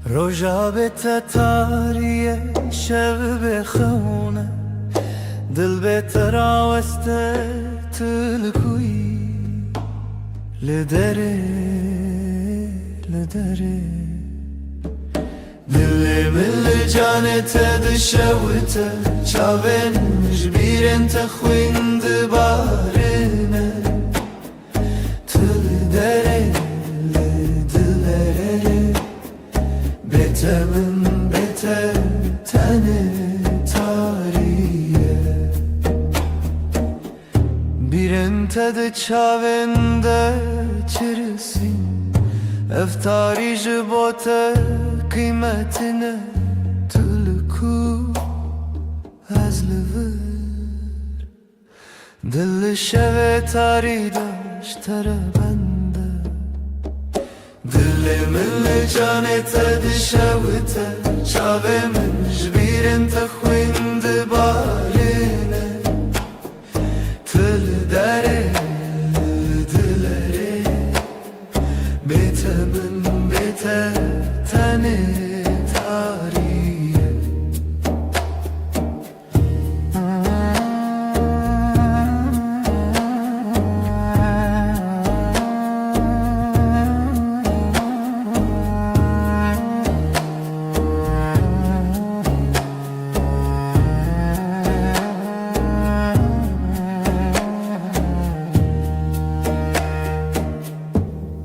روجا بتتاریه شب بخونه دل بتراوسته تلکوی لدره دل مل جانت دشوته چاون جبیرن تخویند بارنه تل دره لدلره Betemin beter tane tariye Birin tadı çavende çirisin Eftari jibote kıymetine Tülku azlıvır Dilli şeve tari daştara bende Dilimin canete dişavite Çavemin jbirin tekhwinde barine Tıl dere dilere Betemin bete tane tariye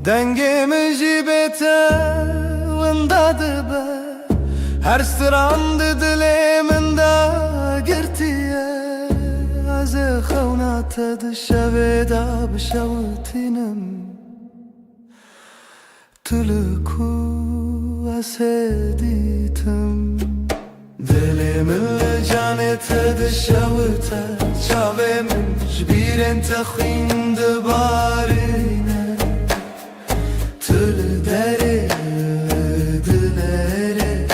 Dengimizi bete vindadı be Her sırandı diliminde girtiye Azı khavnata dışaveda bişavutinim Tülku aseditim Dilimin canete dışavita Çavemin jbiren tekhinde barine Tül dere dilere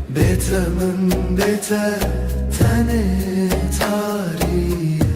Betemin beter tane tariye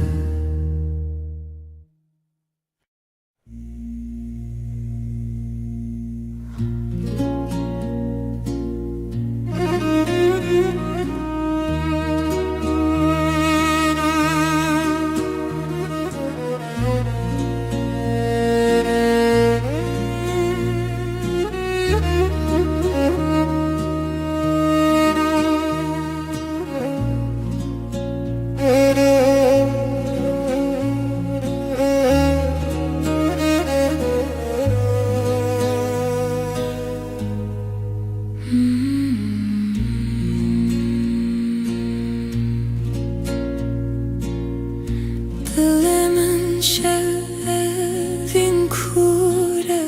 Dilimin şevin kure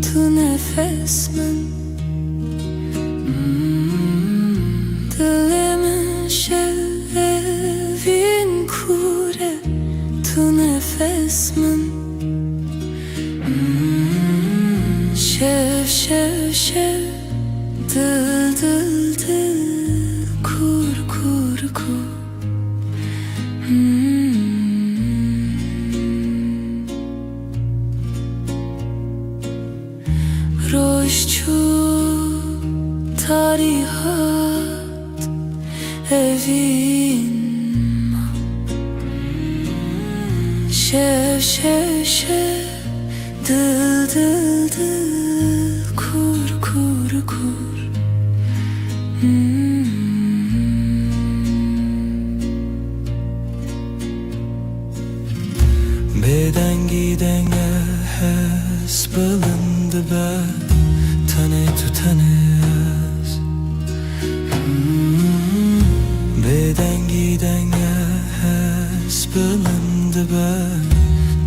tu nefes min Dilimin şevin kure tu nefes min Şev şev şev dil dil dil kur kur kur Rojçu tarihat evin Şev şev şev dil dil dil kur kur kur Bedengi denge hes bilindi be Tane tu tanez Bedengi denge hes bilindi be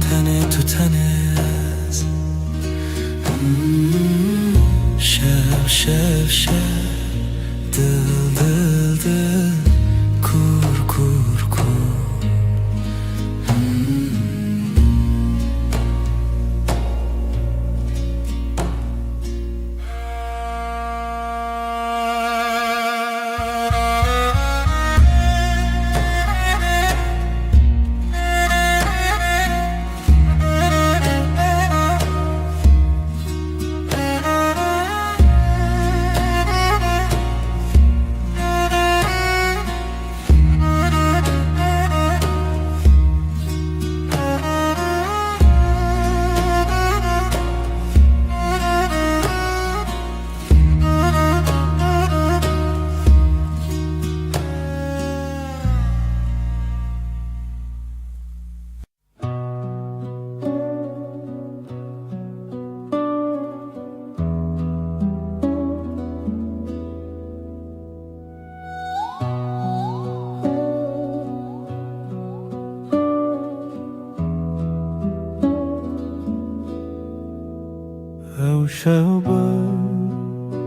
Tane tu tanez Şev şev şev dil dil dil kur kur kur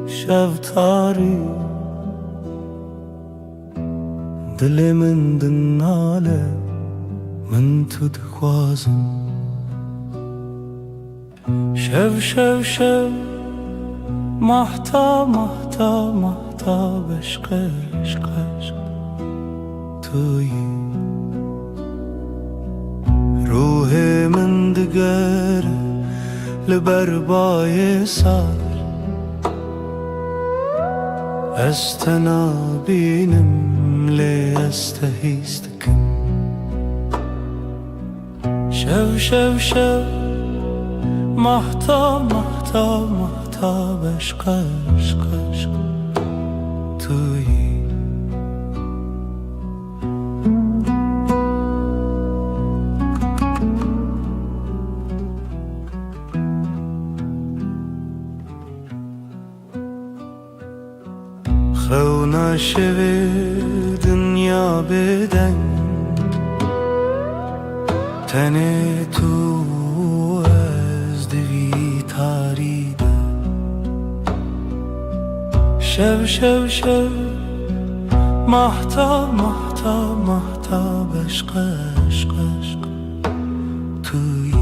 شب تاری دل من دناله من تو دخوازم شب مهتا بشق توی روح من دگر لبربای سر استنابینم لی استهیستکم شب مهتا بشق توی خو شوی دنیا بدن تنه تو از دوی تاریده شب مهتا بشق توی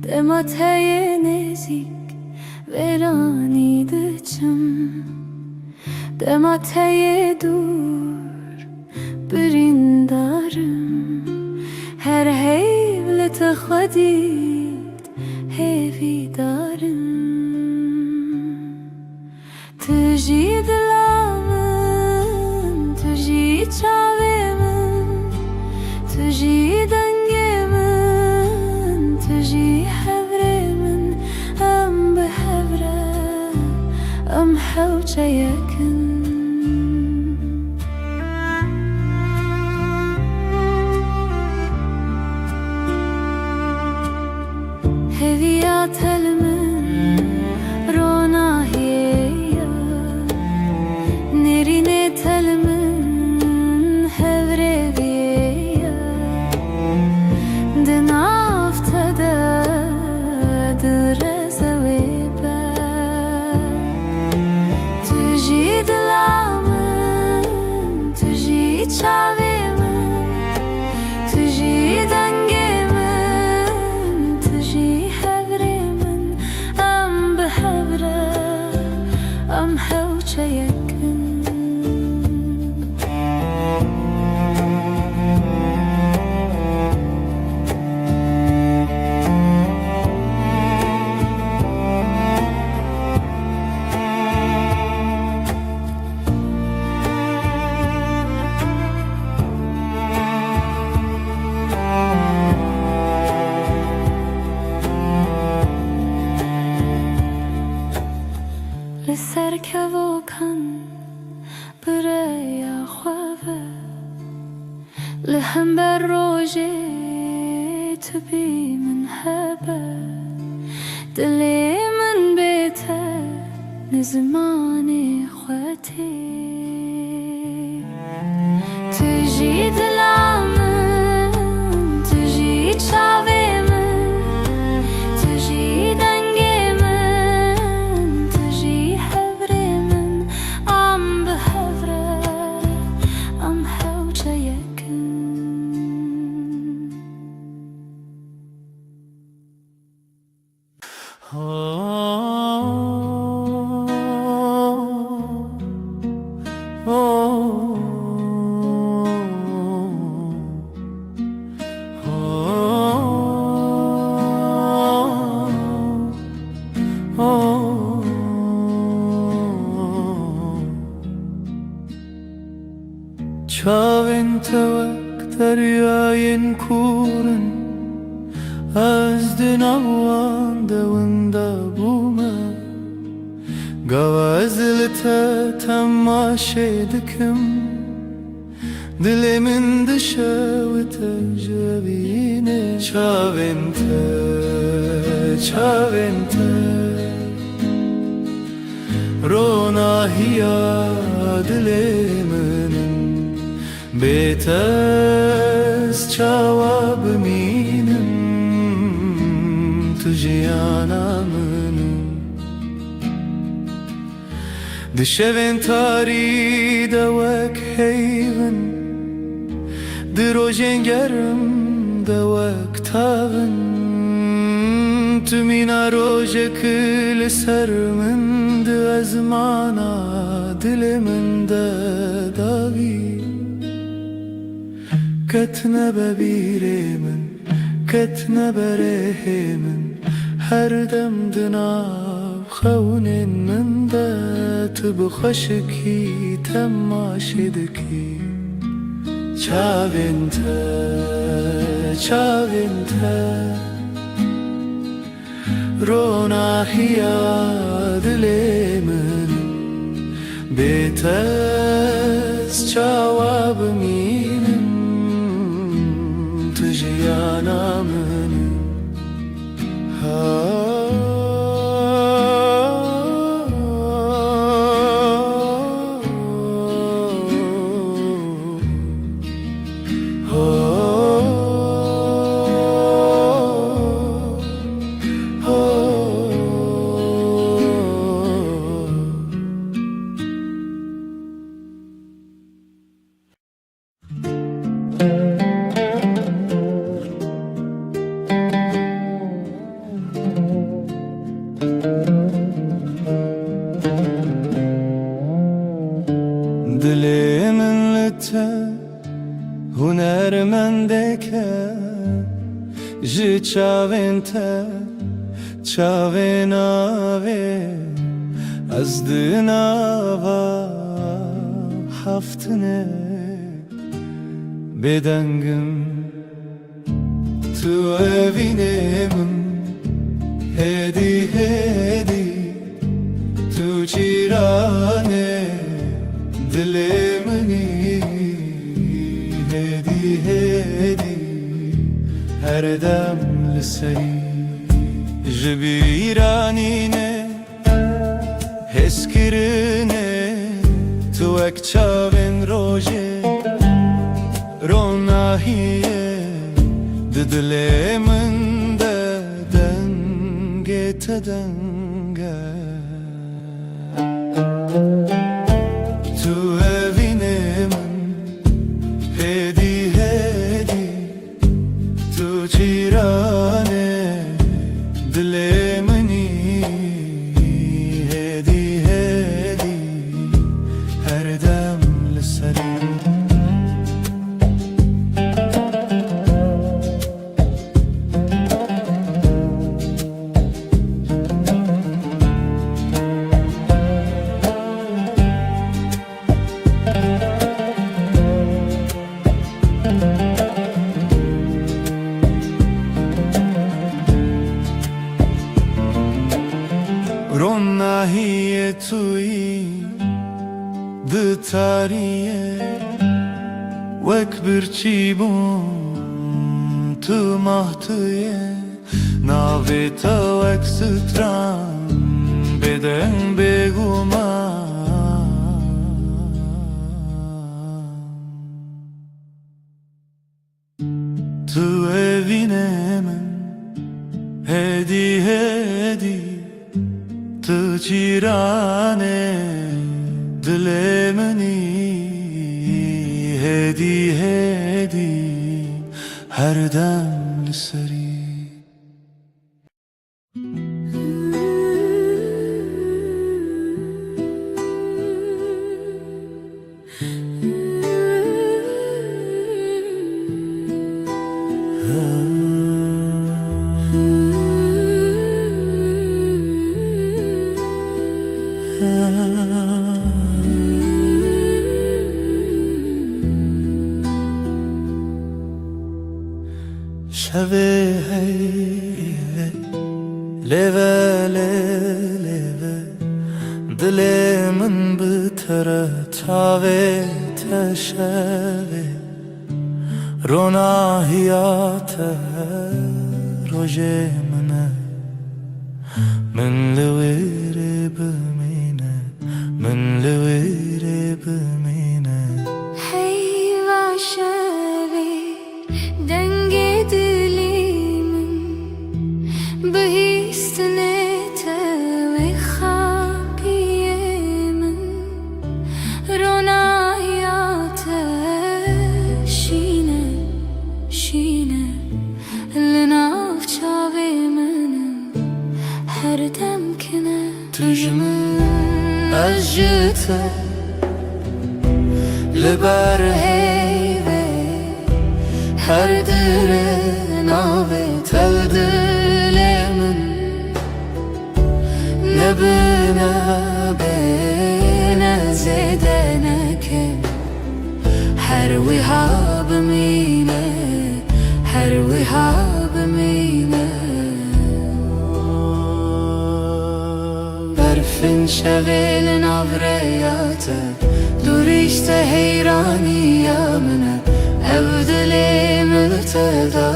Demateye nezik veranide çım Demateye dur birindarım Her hevlete xadid hevidarım Tüji dilamın, tüji çavemin Tüji dengemin, tüji hevremin Em behevre, em hevçe yakın Heviyat elmin, ronahiye Nerine telmin, hevreviye Dinaftada drezevibe Tüji dilamın, tüji çavimin Tüji dengemin, tüji hevrimin Em behevre, em hevçe yakın لسر كوكن بريا خوابه لهم بالروجي تبي من هبه دلي من بيته لزماني خواتي تجي دلامن تجي تشاويمن تجي دنگيمن تجي حبريمن ام بهفره ام هوچه يكن Çavin tevek deryayın kurun از دنوان دونده بومه Gavazlıta tamaşe dikim Dilimin dışavıta javine Çavente, çavente Ronahiya dilimin Betes çavabıminin Tüjiyanamın دشوین تاری دوک هیون دروژن گرم دوک تاون تو مینا روژ کل سر من دو از مانا دل من داوی کتن ببیره من کتن بره من هر دم دناب خونین من ده تو بخشکی تماشدکی چاوینته چاوینته روناهیا دل من بیتس چاواب مینم تجیانا من Dilimin lite hunermendeke Ji çavinte çavinave Az dinava haftine Bedengim tu evinemin Hedi hedi tu çirane Dilimini hedi hedi her dem lisey Jibiranine heskirine tu ek çavin roje Ronahiye dilimin de denge tedenge Tu evinemin hedi hedi Tu çirane dilemini hedi hedi her dem liserim Ronahiye tui de tariye Wek bir çibun tu mahtiye Naveta wek stran beden beguman Tu evinemin hedi hedi Tu çirane dilemini hedi hedi her dem seri شوی هیوه لیوه لیوه دل من بتره چاوه تشوه رونا حیاته روژه منه من لویره بمینه من لویره بمینه هی واشوی دنگ دلیمن بهیستنیته و خاکیه من رونا حیاته شینه شینه لناف چاوی منم هر دم کنه تجمن از جته لبر هیوه هر در ناوه تل دل من نبنه بینه زیده نکه هر ویها بمینه هر ویها بمینه برفن شغل نavریاته دوریشته حیرانی منه ابدلی ملتدا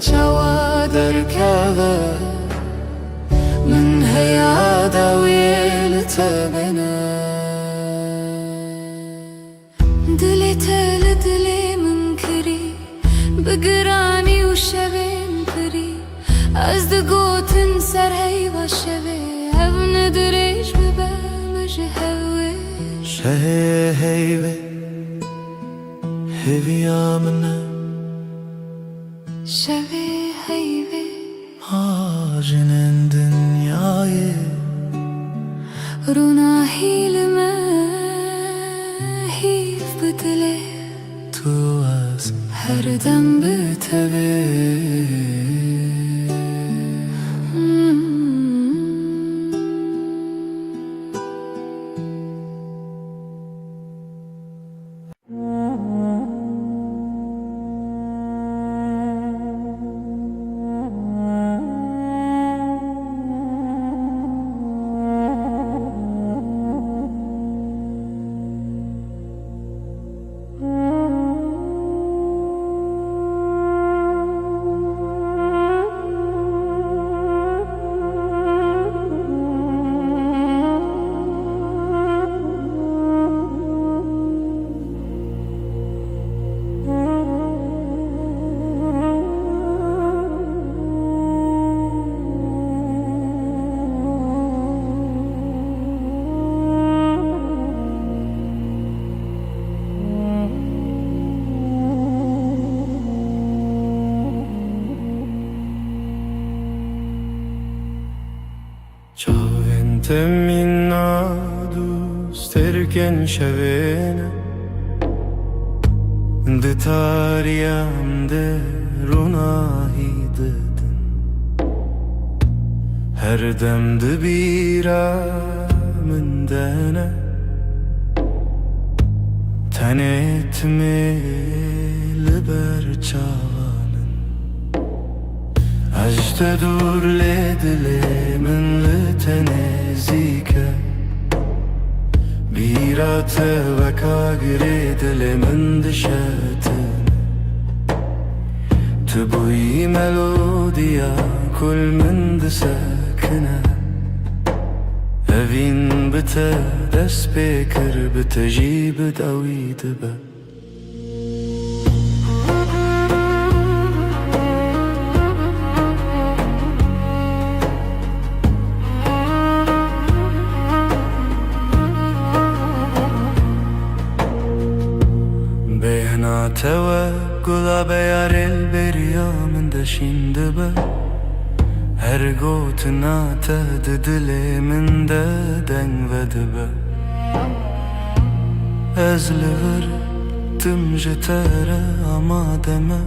چوا درکوه من هیادا ویلته بینه دلی تل دلی من کری بگرانی و شویم پری از دگوتن سر هی و شوی هف ندریش ببمش هویش شه هیوه هیوی آمنه شوی هیوی آجنن دنیای رونا هیلمه هیف بدله تو از هر دم بتوی چاوینت مینا دوست ترکن شوینه ده تاریم ده روناهی ددن هر دم ده بیرا من دنه تنت لبر چاوانن اجت دور لدل من لتنزیکه بیرات و کاغری دل من دشتن تبوی ملودیا کل من دسکنه اوین بته دست بکر بته جیب داوید به توكل بيار البريا من دشين دبا هر قوتنا تهددلي من ددن ودبا أزلغر تمجتر أما دما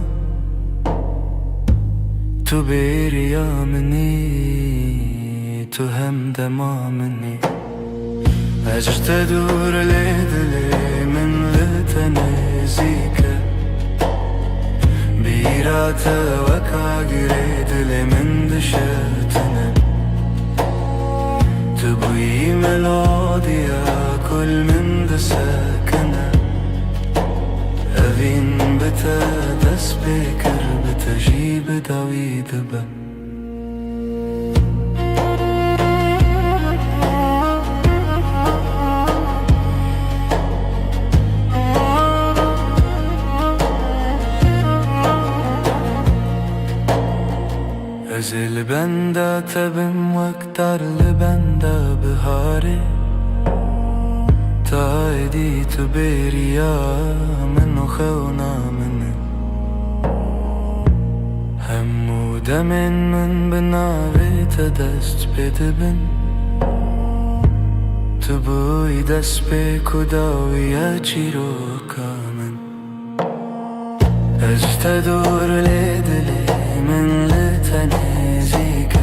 تو بريا مني تو هم دما مني أجرت دور لدلي من لتنزيك بیراته وکا گره دل من دشتنه تبوی ملودیا کل من دسکنه اوین بتا دست بکر بتا جیب داوید به ازل بنده تبم وقتر لبنده بهاره تا ادی تو بریا منو خونا منه همو دمن من بناوی تا دست بده بن تو بوی دست به کداوی چی رو کامن از تدور لیدلی من لتنزيك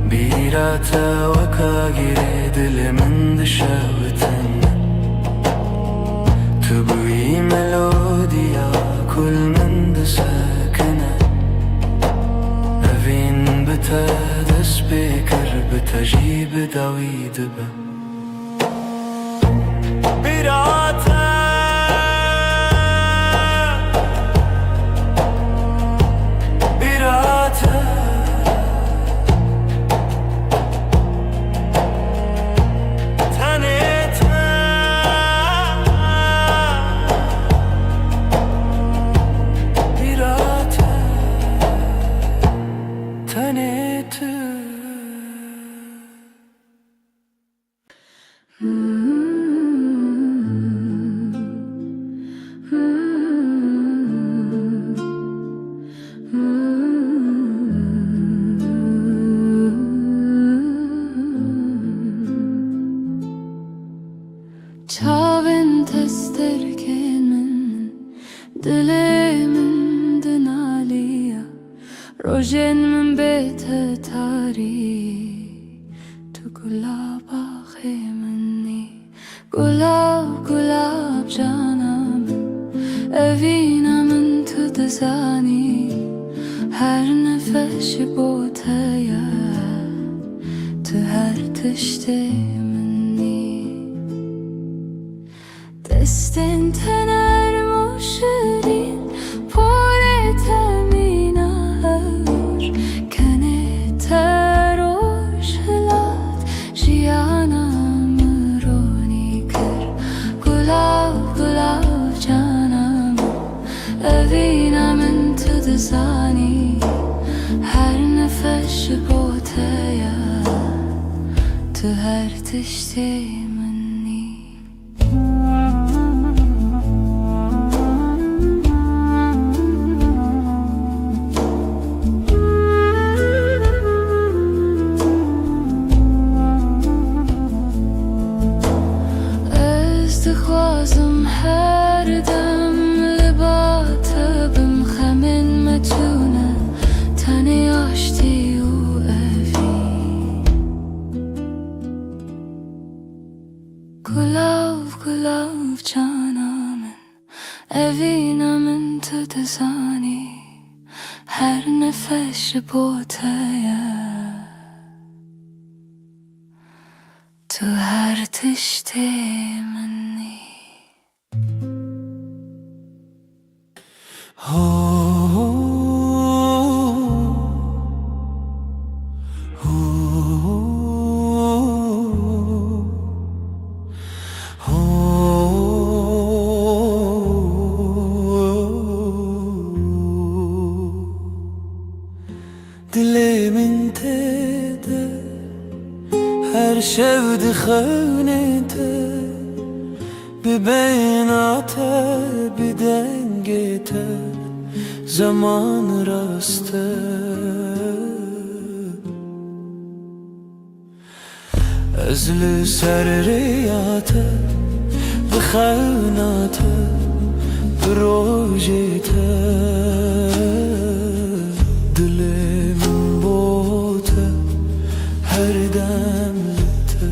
بيراتا وكاغيري دل من دشاوتن تبوي ملوديا كل من دساكنة أفين بتا دس بكر بتجيب داويد به بيراتا Çavin testerkenin dilemin dinaliya rojen min bete tari tu gulaba khemni gulab canam evina min tu dezani her nefes botaya tu her tişte دستن تنر مشرین پر تمینار کنه تروش هلات جیانم رونی کر گلاب جانم اوینم تو دزانی هر نفس بوتیا تو هر تشتی خوازم هر دم لباتبم خمن متونه تنی آشتی و اوی گلاب جانامن اوینامن تو دزانی هر نفس بوتیا تو هر تشتی منی دلمن تده هر شب خونته ببیناته بدنگته زمان راسته از لسر ریاته بخوناته بروجته دلمن بوته هر دمته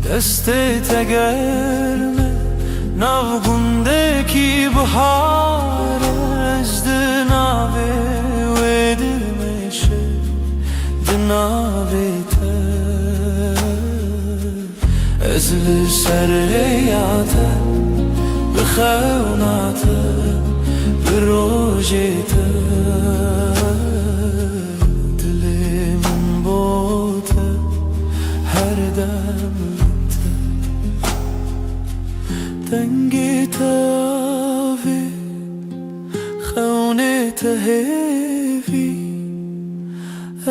دست تگرمه ناوگونده کی bu bahar ez dinave ve dilmeşe dinave te ez li ser heyate bixewnate bir rojete dilimin bote her demte dengi tavi xewnete hevi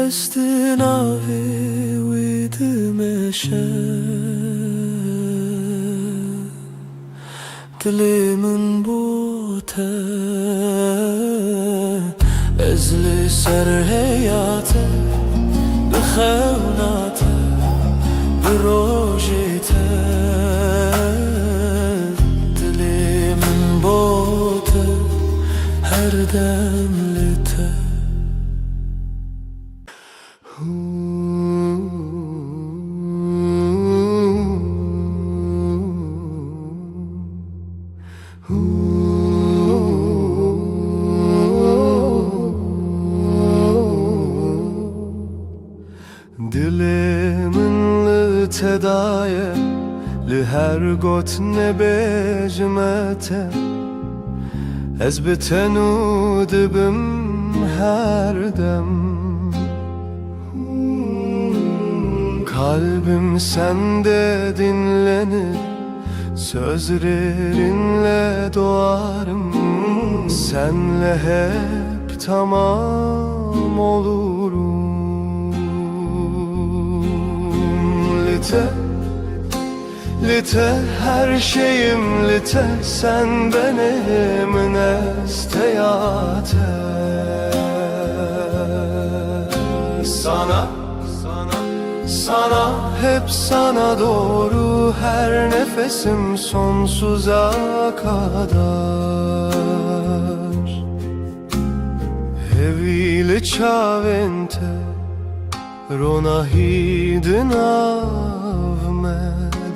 estinavi widmeşe dilimin bote ez li ser heyate bixewnate bir rojete dilimin bote her demlite Dilimin li tedaye li her got ne becmete ez bitenu dibim her dem kalbim sende dinlenir sözlerinle doğarım senle hep tamam olurum lite lite her şeyim lite sen benim nesteyate sana hep sana doğru her nefesim sonsuza kadar evile çavente rona hidinavme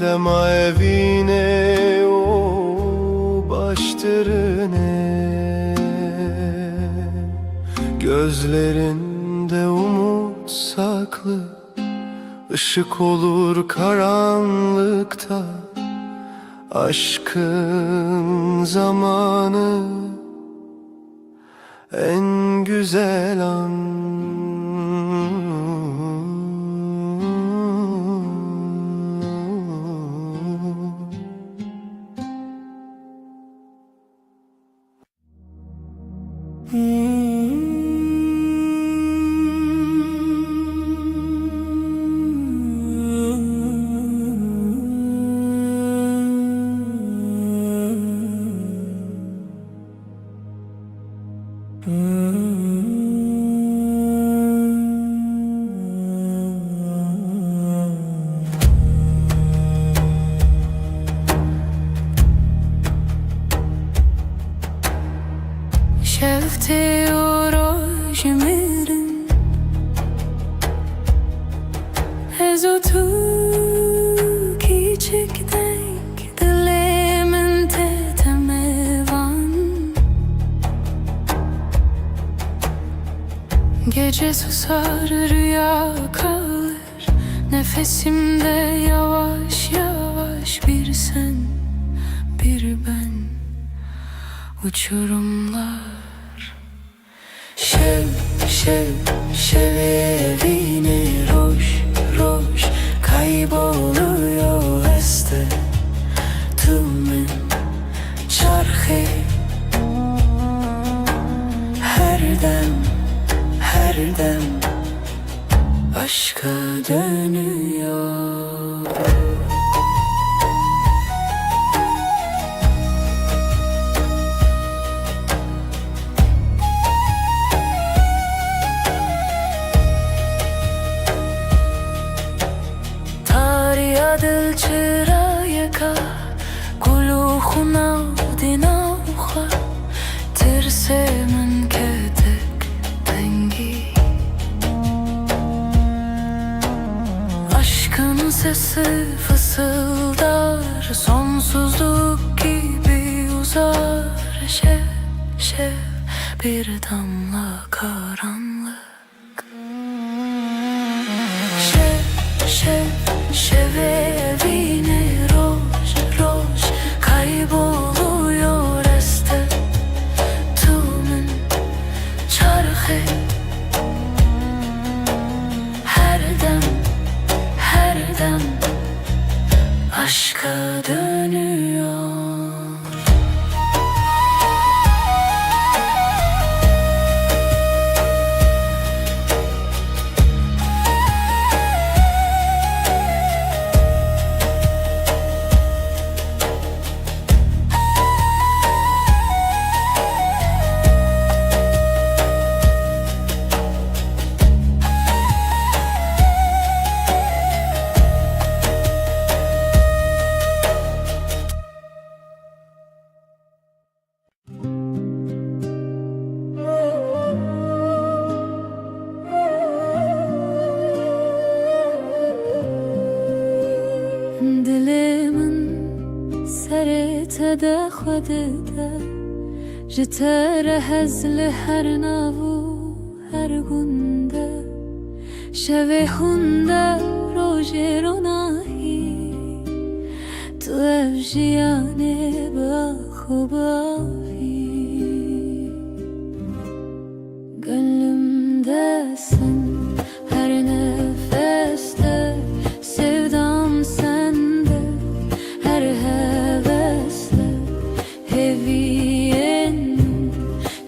dema evine o baştırine gözlerinde umut saklı Işık olur karanlıkta aşkın zamanı en güzel an. شفته اوراج میرن از o tu küçük denk dilimin tetemevan Gece susar rüya kalır nefesimde yavaş yavaş bir sen bir ben uçurumlar Şev evine roş roş kayboluyor este tümün çarkı her dem aşka dönüyor. Dil çırayaka kulu xunav dinavxa tirsemin ketek dengi Aşkın sesi fısıldar sonsuzluk gibi uzar Şev, şev bir damla karanlık. Şev, şev, şev evine roj, roj kayboluyor este. Tumun çarxı her dem aşka dönüyor. Dilimin serete de xwedê de ji te re hez li her nav û her gunda. Şevê hûn de rojê ronahî tu ev jiyanê bi xwe bavî. Gönlümdesin her nefeste, sevdam sende her hevesle. Heviyenin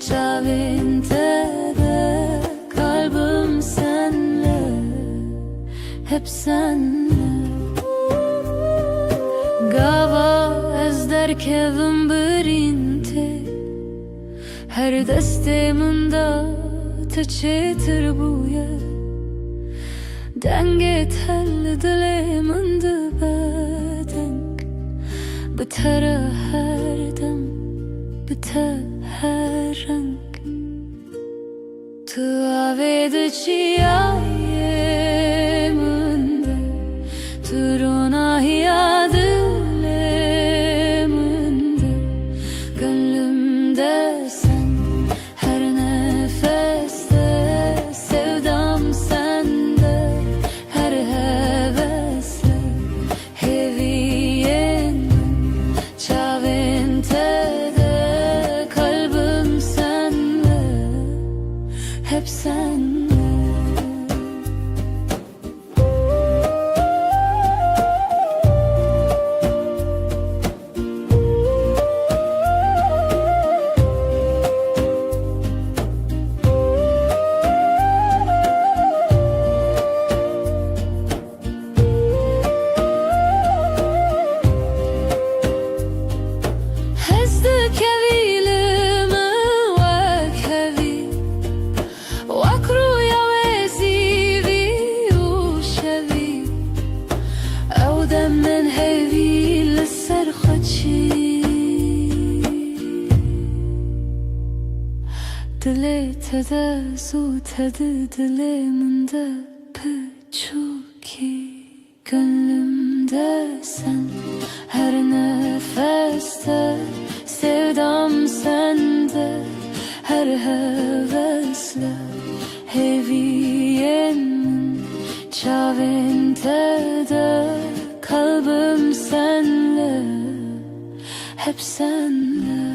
çavinte de kalbim senle, hep senle. Gava ez derkevim birinte, her destê min da te çêtir bûye. Dengê tel dilê min dibe deng, bi te re her dem, bi te her reng. Tu avê diçiyayê min de, tu ronahiya dilê min de. Gönlümdesin her nefeste, sevdam sende her hevesle. Heviyenin çavinte de kalbim senle, hep senle. Hezdik evîlimi wek hevî, wek rûya wê zîvî û şevî. Ew dem min hevî li ser xwe çî. Dilê te de zû te di dilê min de piçûkî. Gönlümdesin her nefeste, sevdam sende her hevesle. Heviyenin çavinte de kalbim senle, hep senle.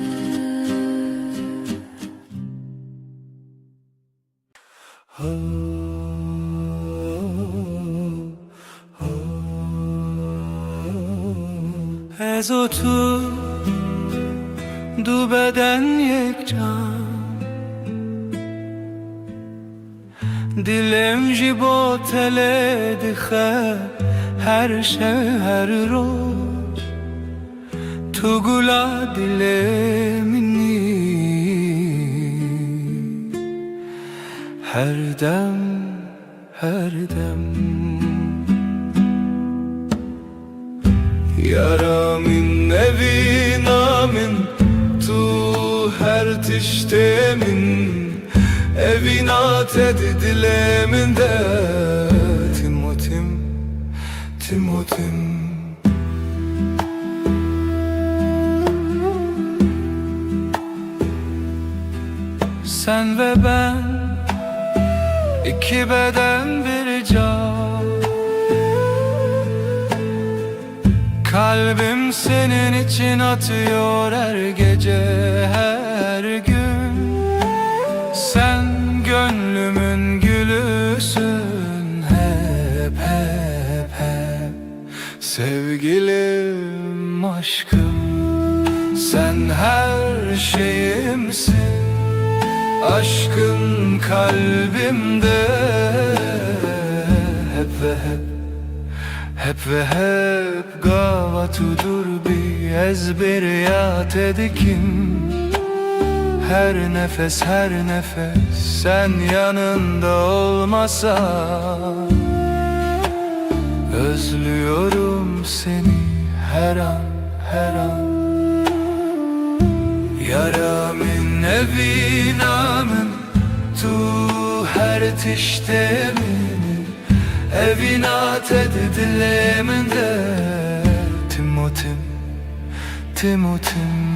Ez o tu du beden yek can, dilim ji bo tele dixe her şev her roj. Tu gula dilê minî, her dem her dem. Yaramin evinamin tu her tiştemin, evina tedi dilemin de. Timotim, Timotim. Sen ve ben, iki beden bir can. Kalbim senin için atıyor her gece, her gün. Sen gönlümün gülüsün, hep hep hep. Sevgilim, aşkım, sen her şeyimsin. Aşkın kalbimde, hep ve hep, hep ve hep. Gavatudur bir ezberiyat edikim. Her nefes, her nefes sen yanında olmasan. Özlüyorum seni her an, her an. Yara min evi namen, tu her tişte min. Evinat edileminde, Timotim, Timotim.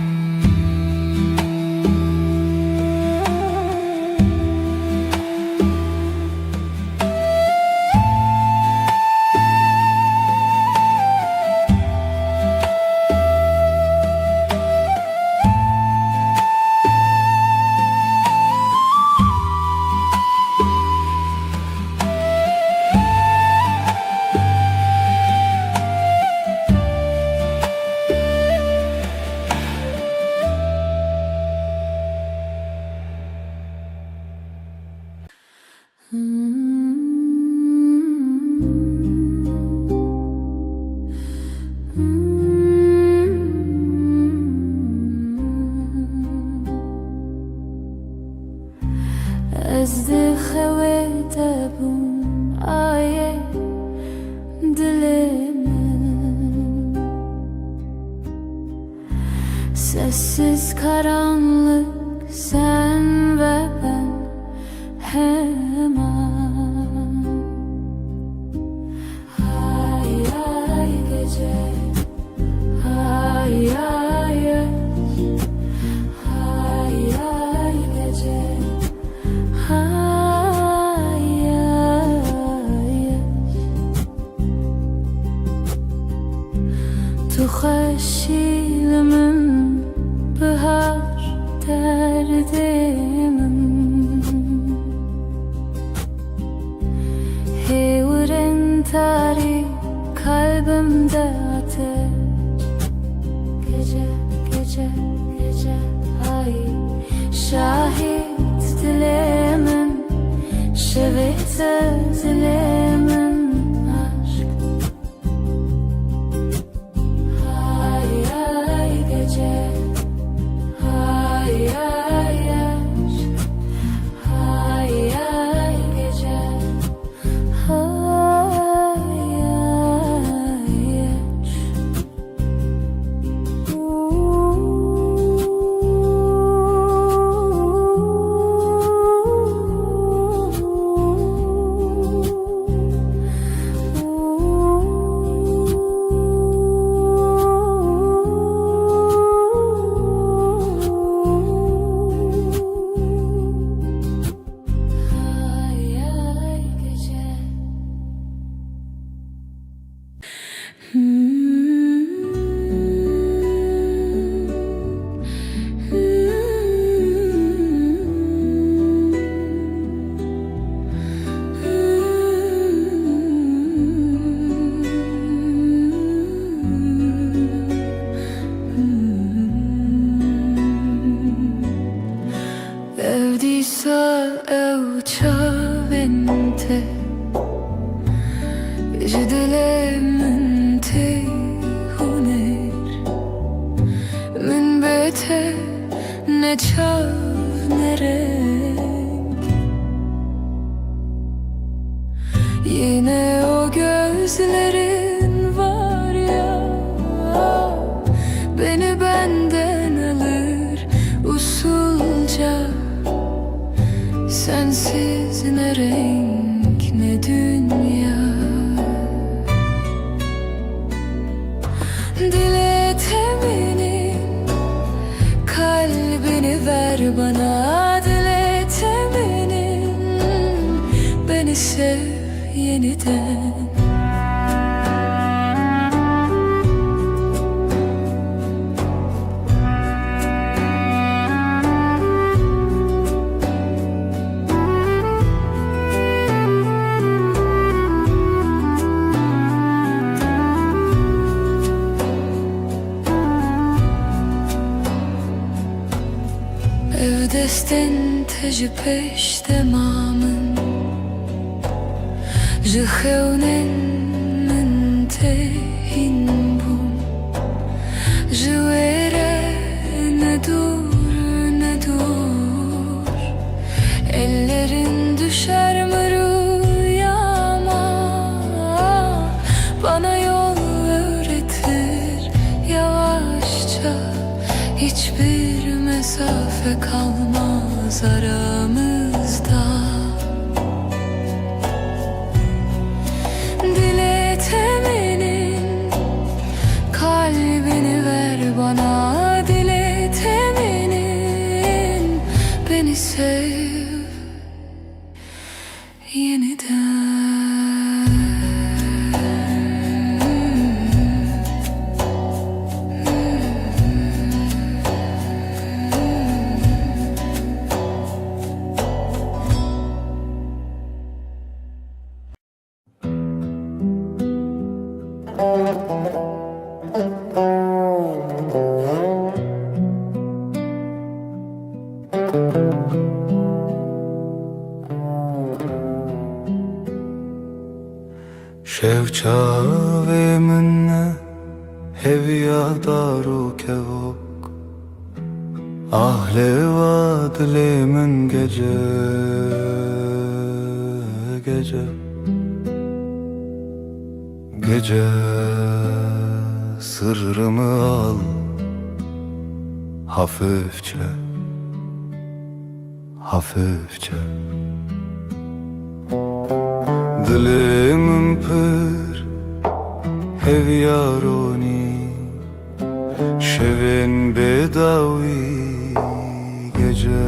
Ez dixewete bûm ayê dilê min. Sessiz karanlık sen ve ben hemen. Hay ay gece, hay ay yaş, hay ay gece, hay ay yaş. Tu xeşilimin bihar derdimin. Hevren tarik kalbimde ateş. Gece, gece, gece, ay şahit dilemin, şevete dilemin aşk. Hay ay gece, hay ay yaş, hay ay gece, hay ay yaş. Hay ay gece. Evdisa evçavente, jidelemin huner. Min bete ne çav ne renk. Yine o gözlerin var ya, beni benden alır usulca. Sensiz ne renk ne dünya. Dile teminin kalbini ver bana, dile yeniden. Ev desten tejü peş temamın Jıhevnen min tehin bum Jıvere ne dur Ellerin düşer mi rüyama Bana yol öğretir yavaşça Hiçbir mesafe kalmaz aramızda Dile temenin kalbini ver bana Dile temenin beni sev yeniden شوچاوی من هویا دارو کهوک Ahle vadlimin gece gece Gece sırrımı al hafifçe hafifçe Dilimin pır hevyaroni Şevin bedavi gece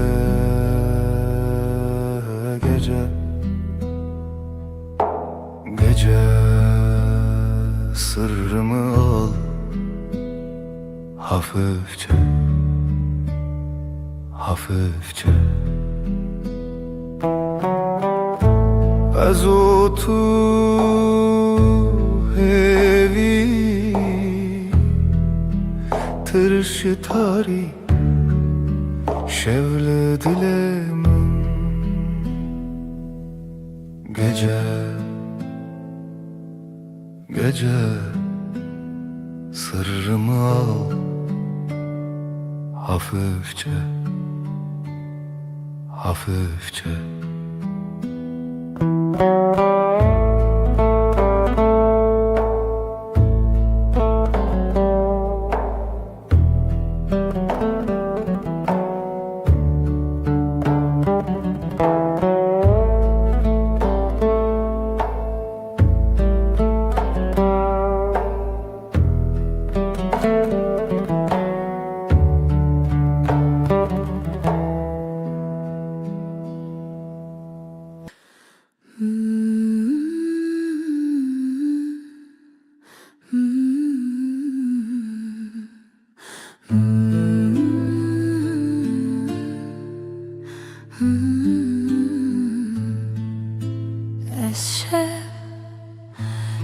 gece Gece sırrımı al hafifçe hafifçe از تو hevi tırş tari şevle dilemin gece gece sırrımı al hafifçe hafifçe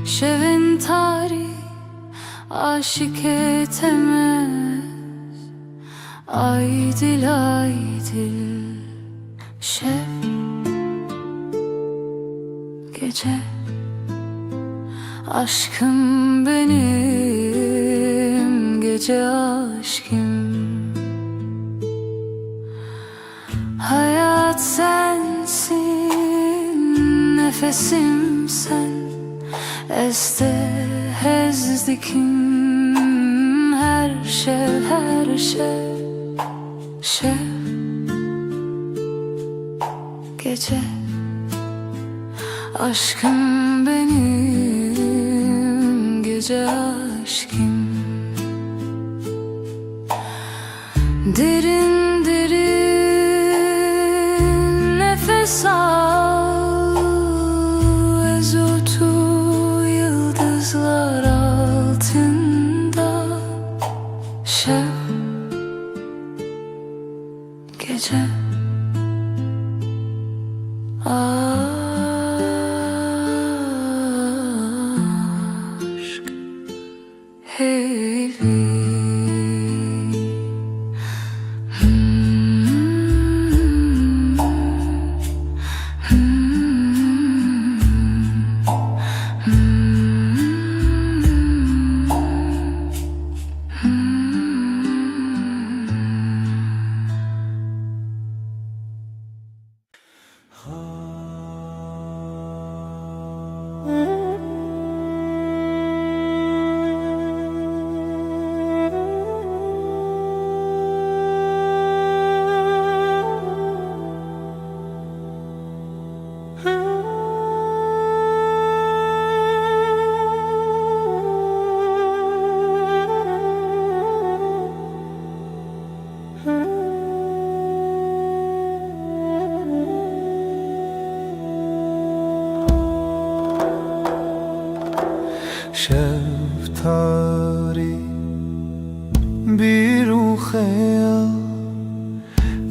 Şevin tarih aşık etemez Aydil aydil şev gece Aşkım benim gece aşkım Hayat sensin nefesim sen Este hezdikim her şey Gece aşkım benim gece aşkım Derin derin nefes al Ezut aşk heyli. Şeftali bir ruhaya,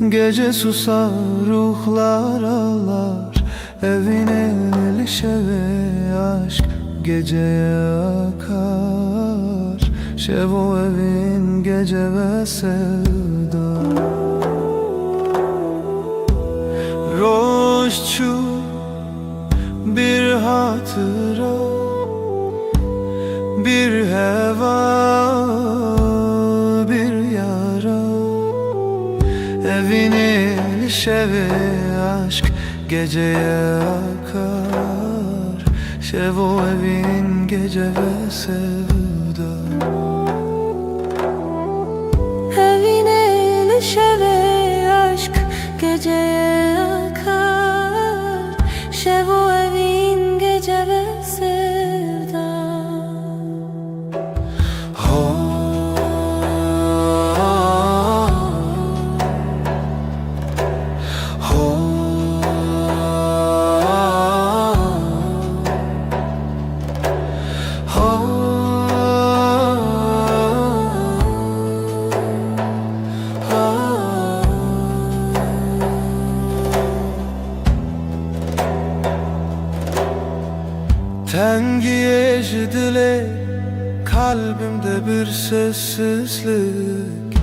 gece susar ruhlar ağlar, evine şeve aşk geceye akar. Şevo evin gece ve sevda, roşçu bir hatıra, bir heva, bir yara, evine şeve aşk geceye akar. Şevo evin gece ve sevda, Evine şeve aşk geceye akar. Şevo evin gece ve sevda. Tengiye dile kalbimde bir sessizlik,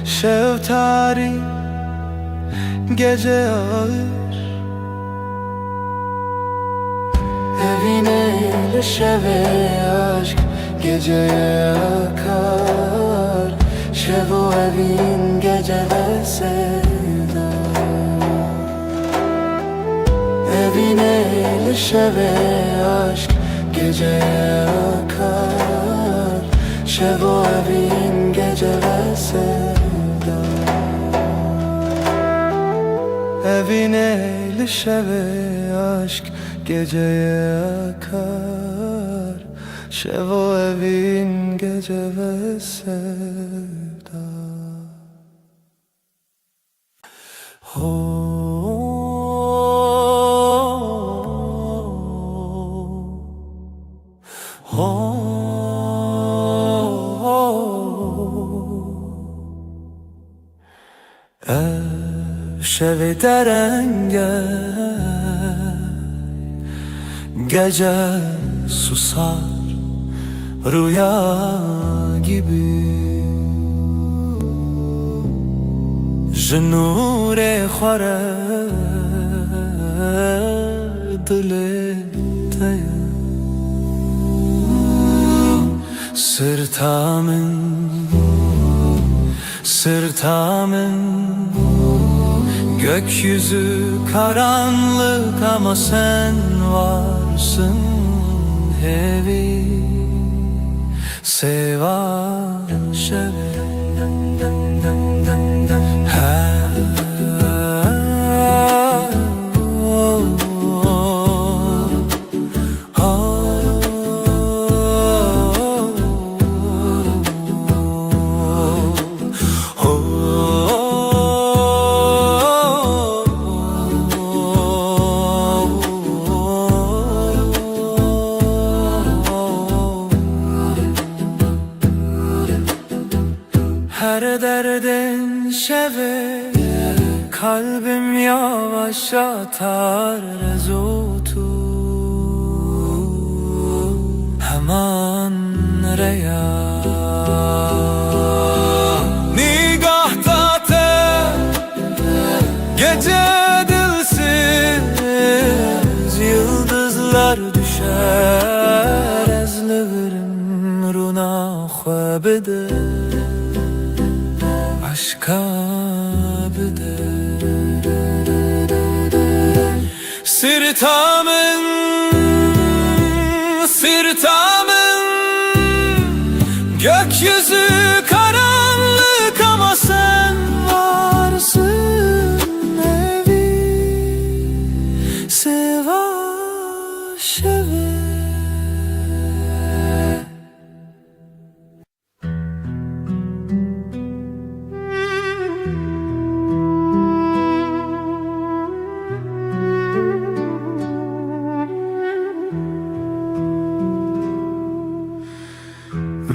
şeftari gece ağır. Evine şeve aşk geceye akar. Şevo evin gece ve sevda, evine şeve aşk geceye akar. Şevo evin gece ve sevda, evine şeve aşk geceye akar. Şevo evin gece ve sevda. Şevi derenge gece susar rüya gibi. Jinure xware dilê te ye, sirta min gökyüzü karanlık ama sen varsın. Hevi sevan şeve her derdin şeve yavaş atar rezotu hemen nereye nigahta te gece dilsiz yıldızlar düşer ezlerim runa khwabede aşka bede sirtamın gökyüzü karanlık ama sen varsın evi seva şeve.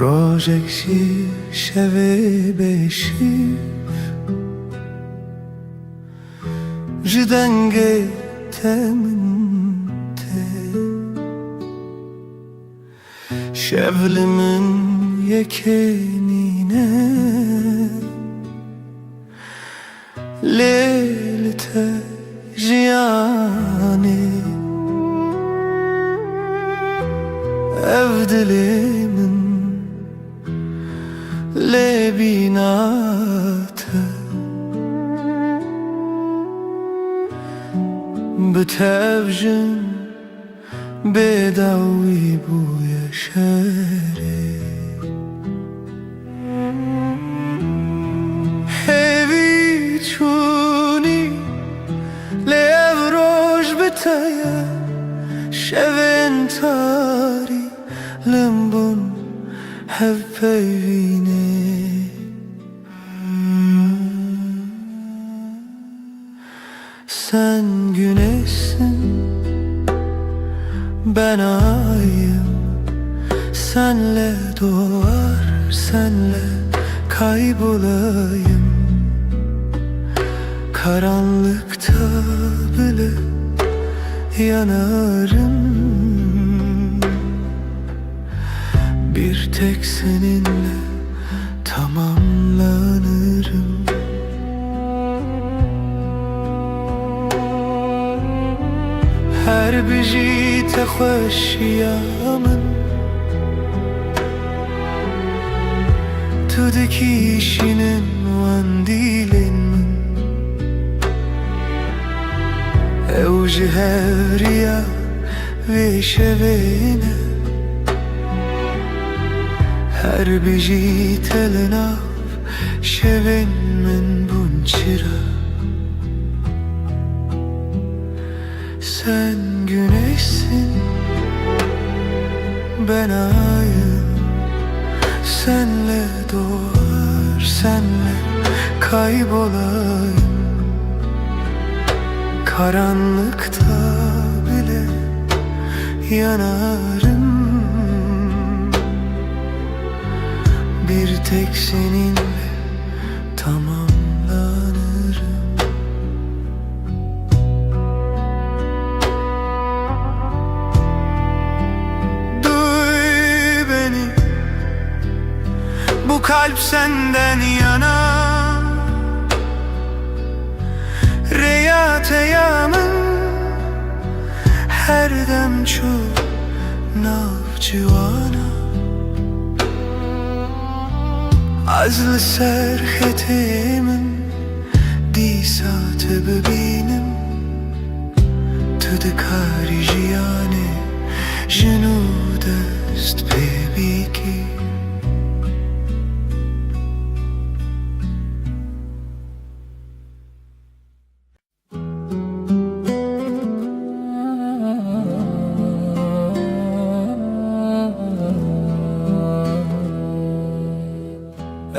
روزکشی شب بشی جدنگ تمنته şevlimin yekenine lelte jiyani evdilimin lebinate bitevjin bedawi bu yaşere hevi çuni levroj biteye şeven tari limbun hev peyvine sen güneşsin ben ayım senle doğar senle kaybolayım karanlıkta bile yanarım bir tek seninle tamamlanırım. Her biji te xoşiyamın tu dikişinin wan dilin min evji hevriya ve şevene her biji telinav şevin min bunçira sen güneşsin ben ayım senle doğar senle kaybolayım karanlıkta bile yanarım bir tek seninle tamamlanırım. Bu kalp senden yana Reyateyamın her dem çok navcivana Azlı serhetimin disat bebeğinim Tudı karijiyane Jinudest bebeki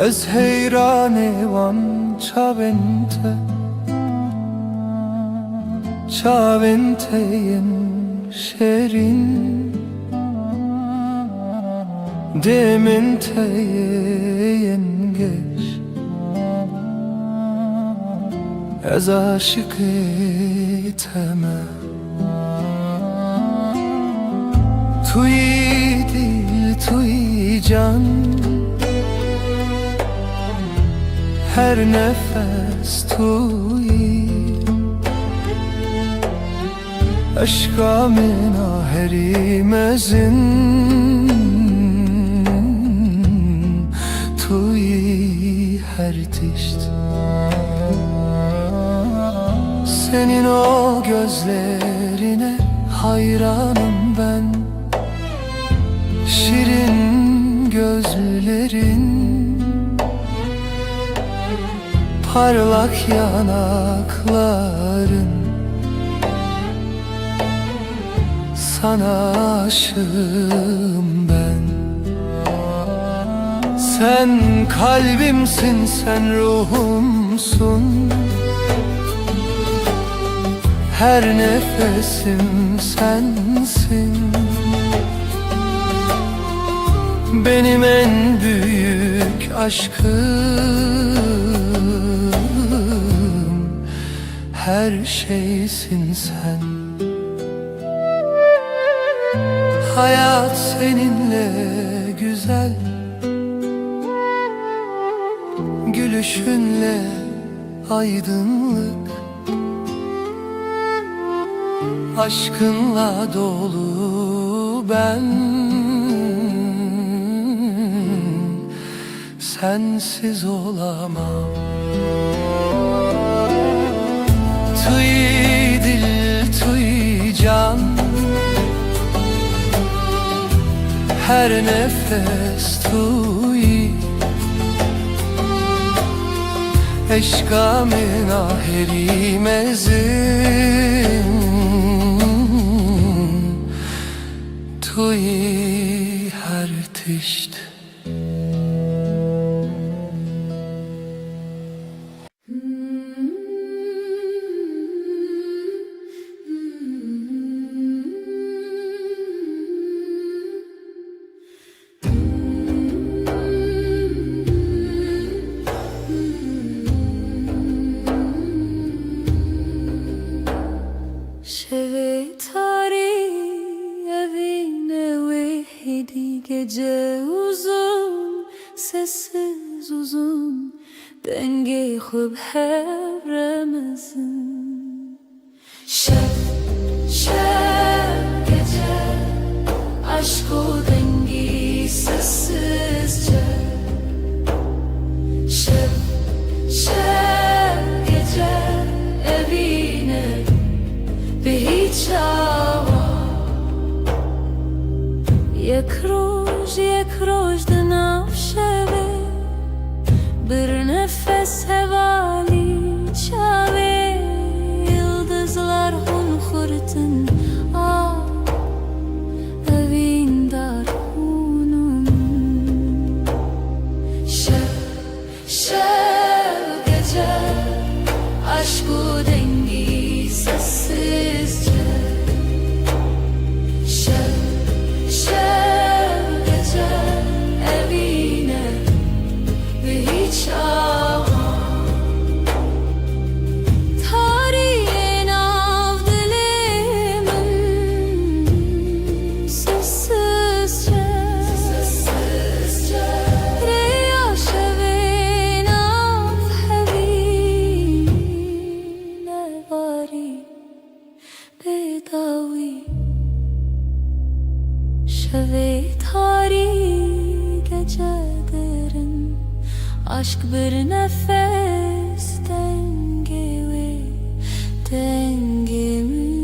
Ez heyrane van çaventeyin şerin dementeyin geç از عاشق تمه توی دل توی جان her nefes توی aşka menaherimezin توی her tişt senin o gözlerine hayranım ben şirin gözlerin parlak yanakların sana aşığım ben sen kalbimsin sen ruhumsun her nefesim sensin benim en büyük aşkım her şeysin sen hayat seninle güzel gülüşünle aydınlık aşkınla dolu ben sensiz olamam Tuy dil tuy can her nefes tuy eşka menaherimezin توی هر تشت Gece uzun, sessiz uzun Denge khub hevremizin Şeb, şeb gece Aşk o dengi sessizce Şeb, şeb gece Evine bir hiç hava یک روز دناف شوه bir nefes hevali çave Yıldızlar hun kurtun evin dar hunum Şev, şev gece Aşkı dengi sessizce Şev, şev Aşk bir nefes denge ve dengemin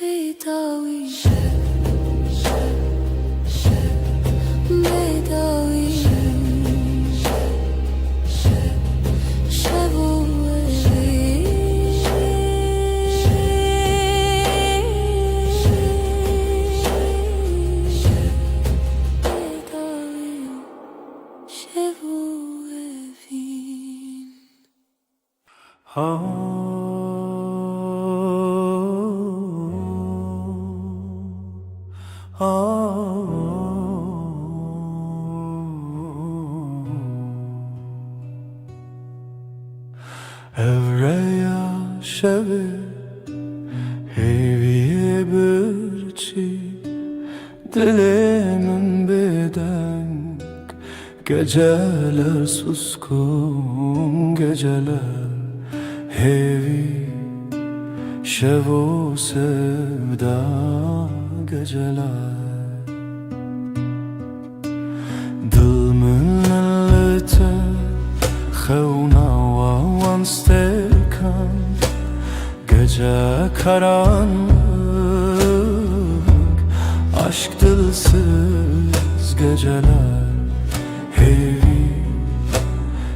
Bedavi Bedavi Şevu Evreya şevi Heviye birçi Dilimin bedenk Geceler suskun geceler Hevi şevu sevda geceler Dil millete Xevna ve vanstekan Gece karanlık Aşk dilsiz geceler Hevi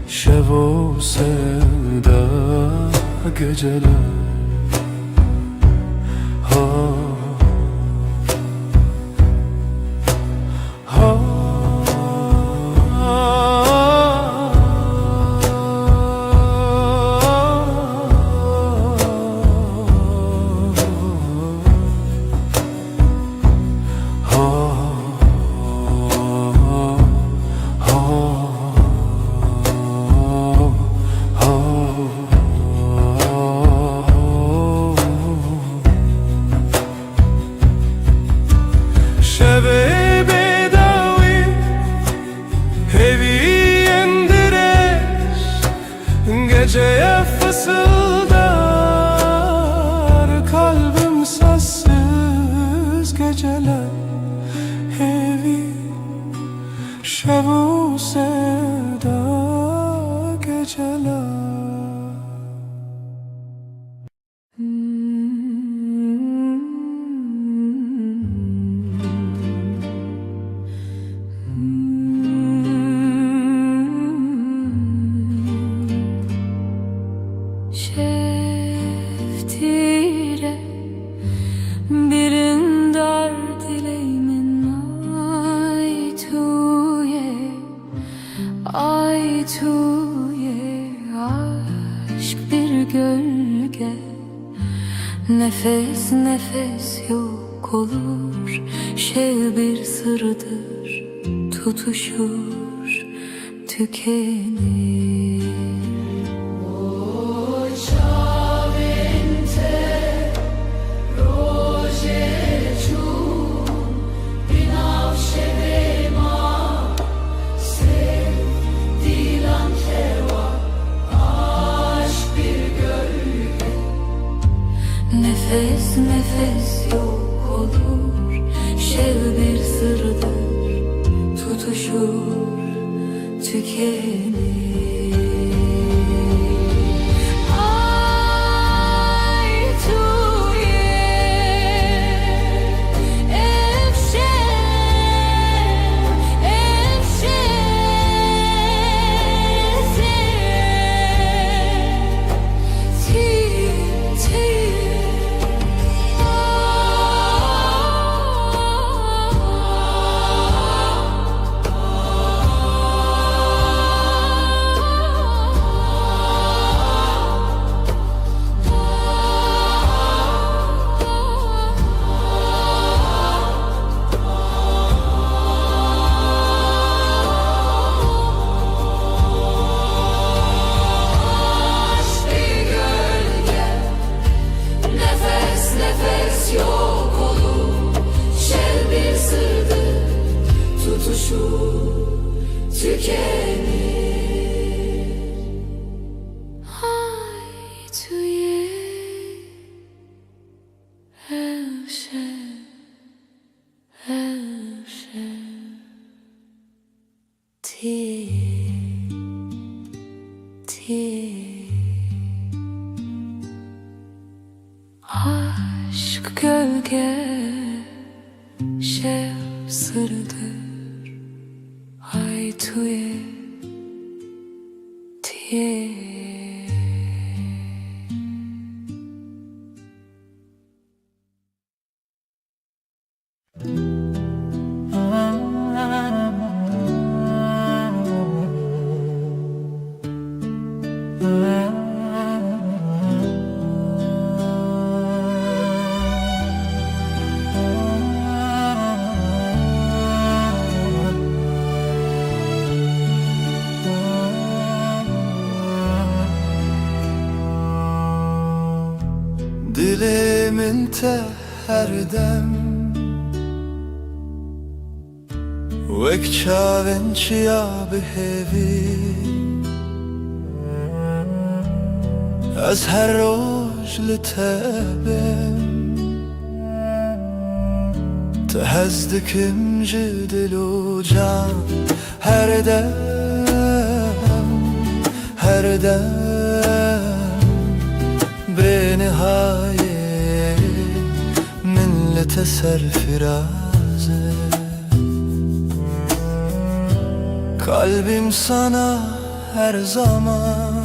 şevo sevda geceler Geceye fısıldar kalbim sessiz geceler Hevi şevu sevda geceler Şeftire birin dar dileğimin ay tuye aşk bir gölge nefes nefes yok olur şey bir sırdır tutuşur tükenir. Nefes nefes yok olur şev bir sırdır tutuşur tükenir. Aşk gölge şev sırdır ay tuye tiye. dilimin te her dem Wek çavên çiya bihêvî Ez her roj li te bim Te hez dikim ji dil û can Her dem Benihaye millete serfiraze Kalbim sana her zaman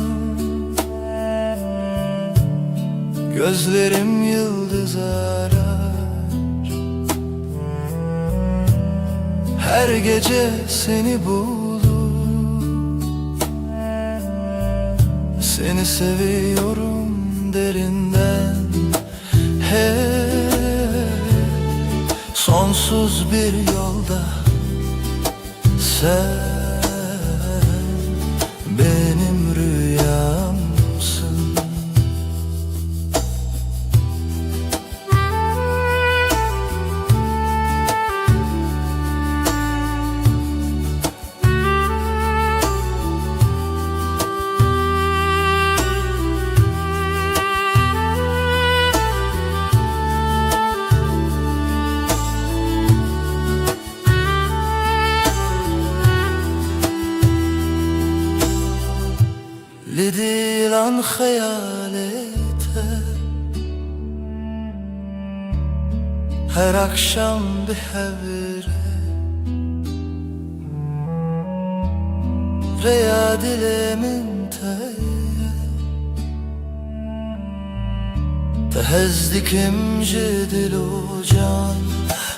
Gözlerim yıldız arar Her gece seni bulur Seni seviyorum derinden Sonsuz bir yolda Sen benim rüyamsın لديلان خيالته Her akşam bir hevre Reya dilimin teye Tehezdikim cidil u can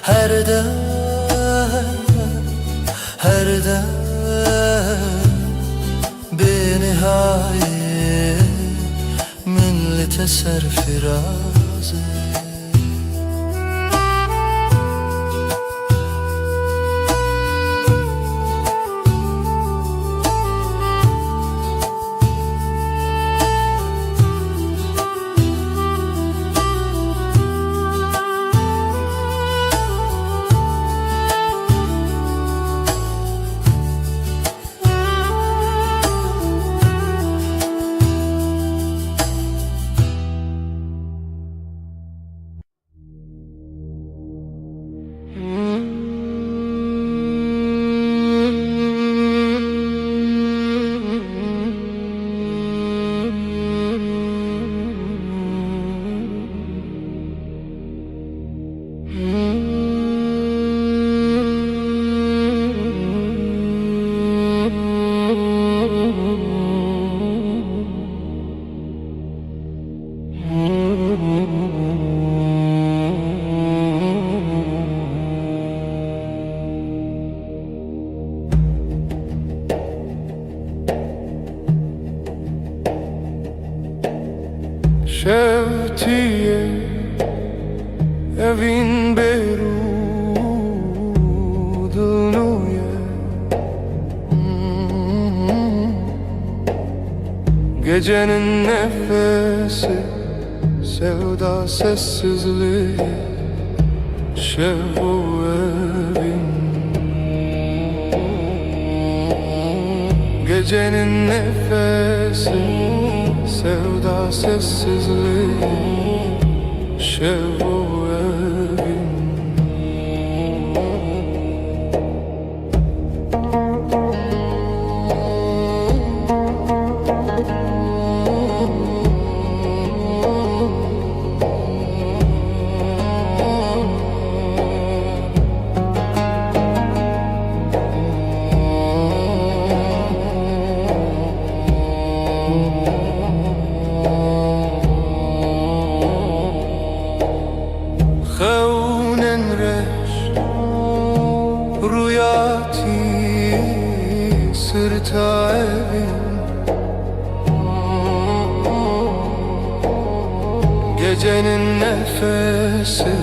Her dem Benihaye millete serfiraze Şevtiye evin berudnuye Gecenin nefesi sevda sessizliği Şevu evin Gecenin nefesi sevda sessizliği Şevu evin خونن رش رویاتی sırta evin Gecenin nefesi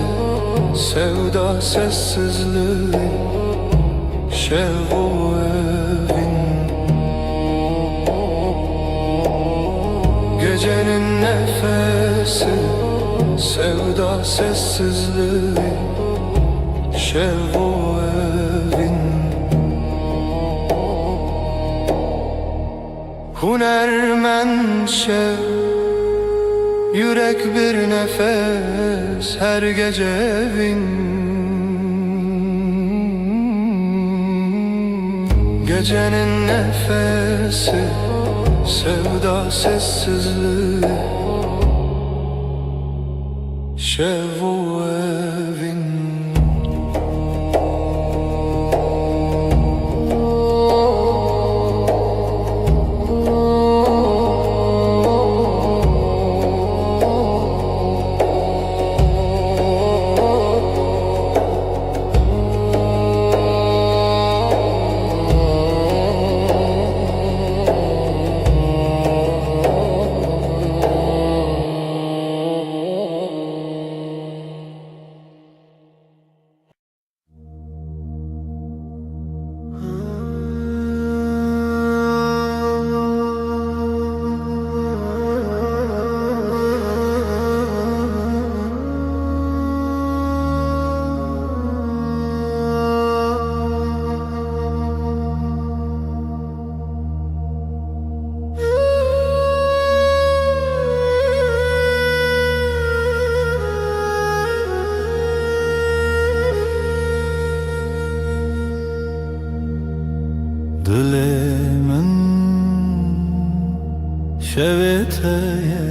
sevda sessizliği Şevu evin Gecenin nefesi Sevda sessizliği Şev o evin Hunermen şev Yürek bir nefes her gece evin Gecenin nefesi sevda sessizliği Şev o evin Dilimin şeveteye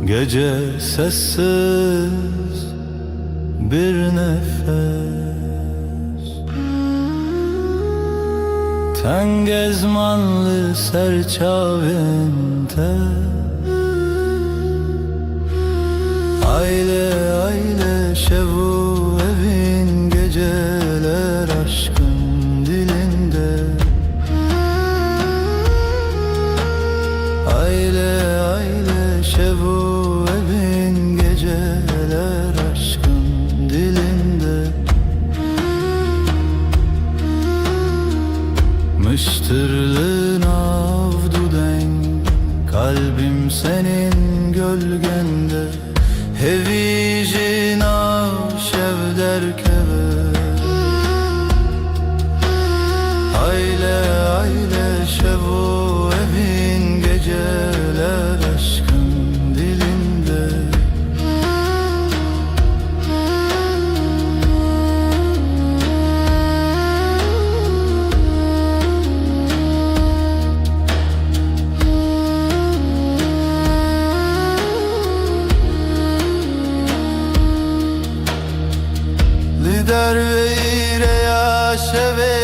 Gece sessiz bir nefes Ten gezmanlı serçavinte Aile aile şevu evin geceler aşkın dilinde Aile aile şevu evin geceler aşkın dilinde Mıştırlığın avdu den kalbim senin gölgende Hevicin şev derkeve Aile aile şevu evin geceler aşkın dilinde Lider ve ya şeve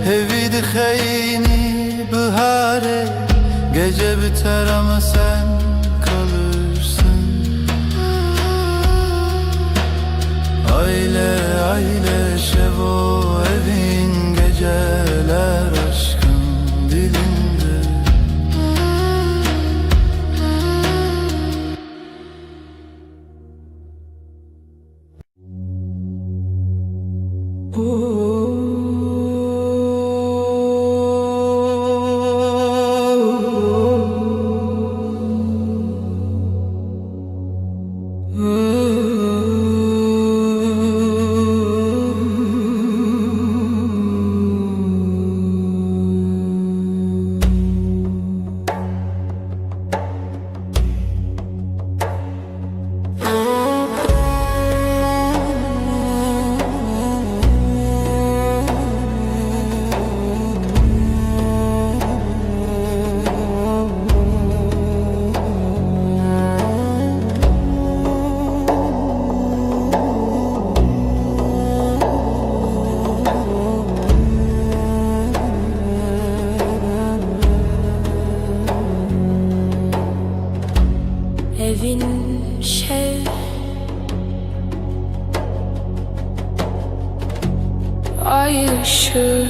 Hevid kheyni bihare Gece biter ama sen kalırsın Aile aile şevo evin geceler aşkın dilinde Evin şev Ay ışığı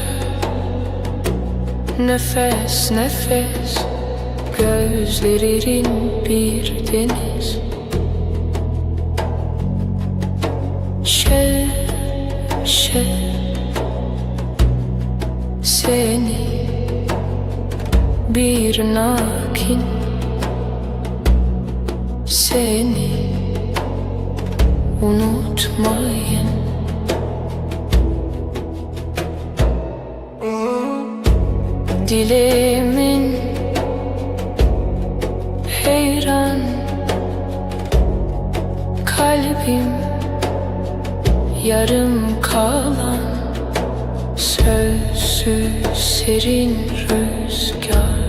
Nefes nefes Gözlerin bir deniz Şev şev Seni bir nakin seni unutmayın. Dilimin heyran, kalbim yarım kalan, sözsüz serin rüzgar.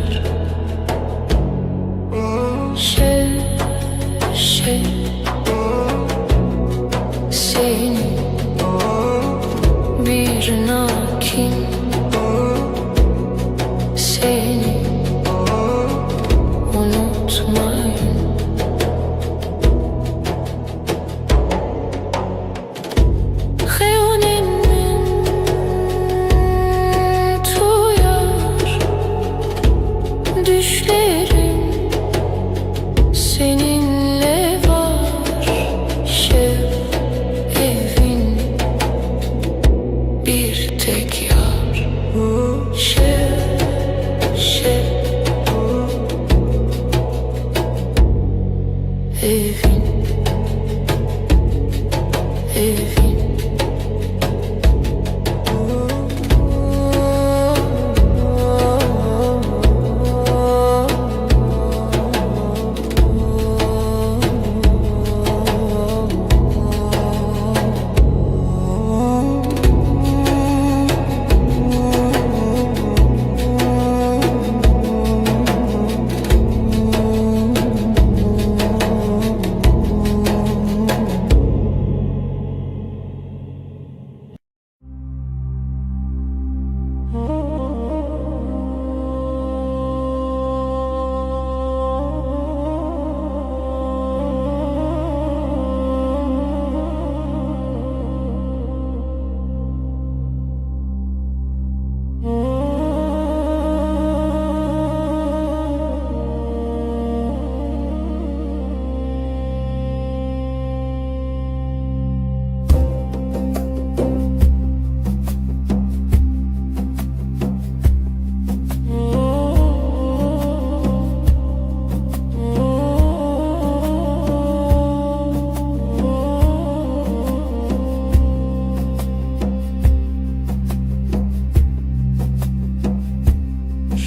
Seni bir nakin seni unutmayın. Xeyonimin tuyar düşlerim, seninle var evin bir tek yar. Evin, evin.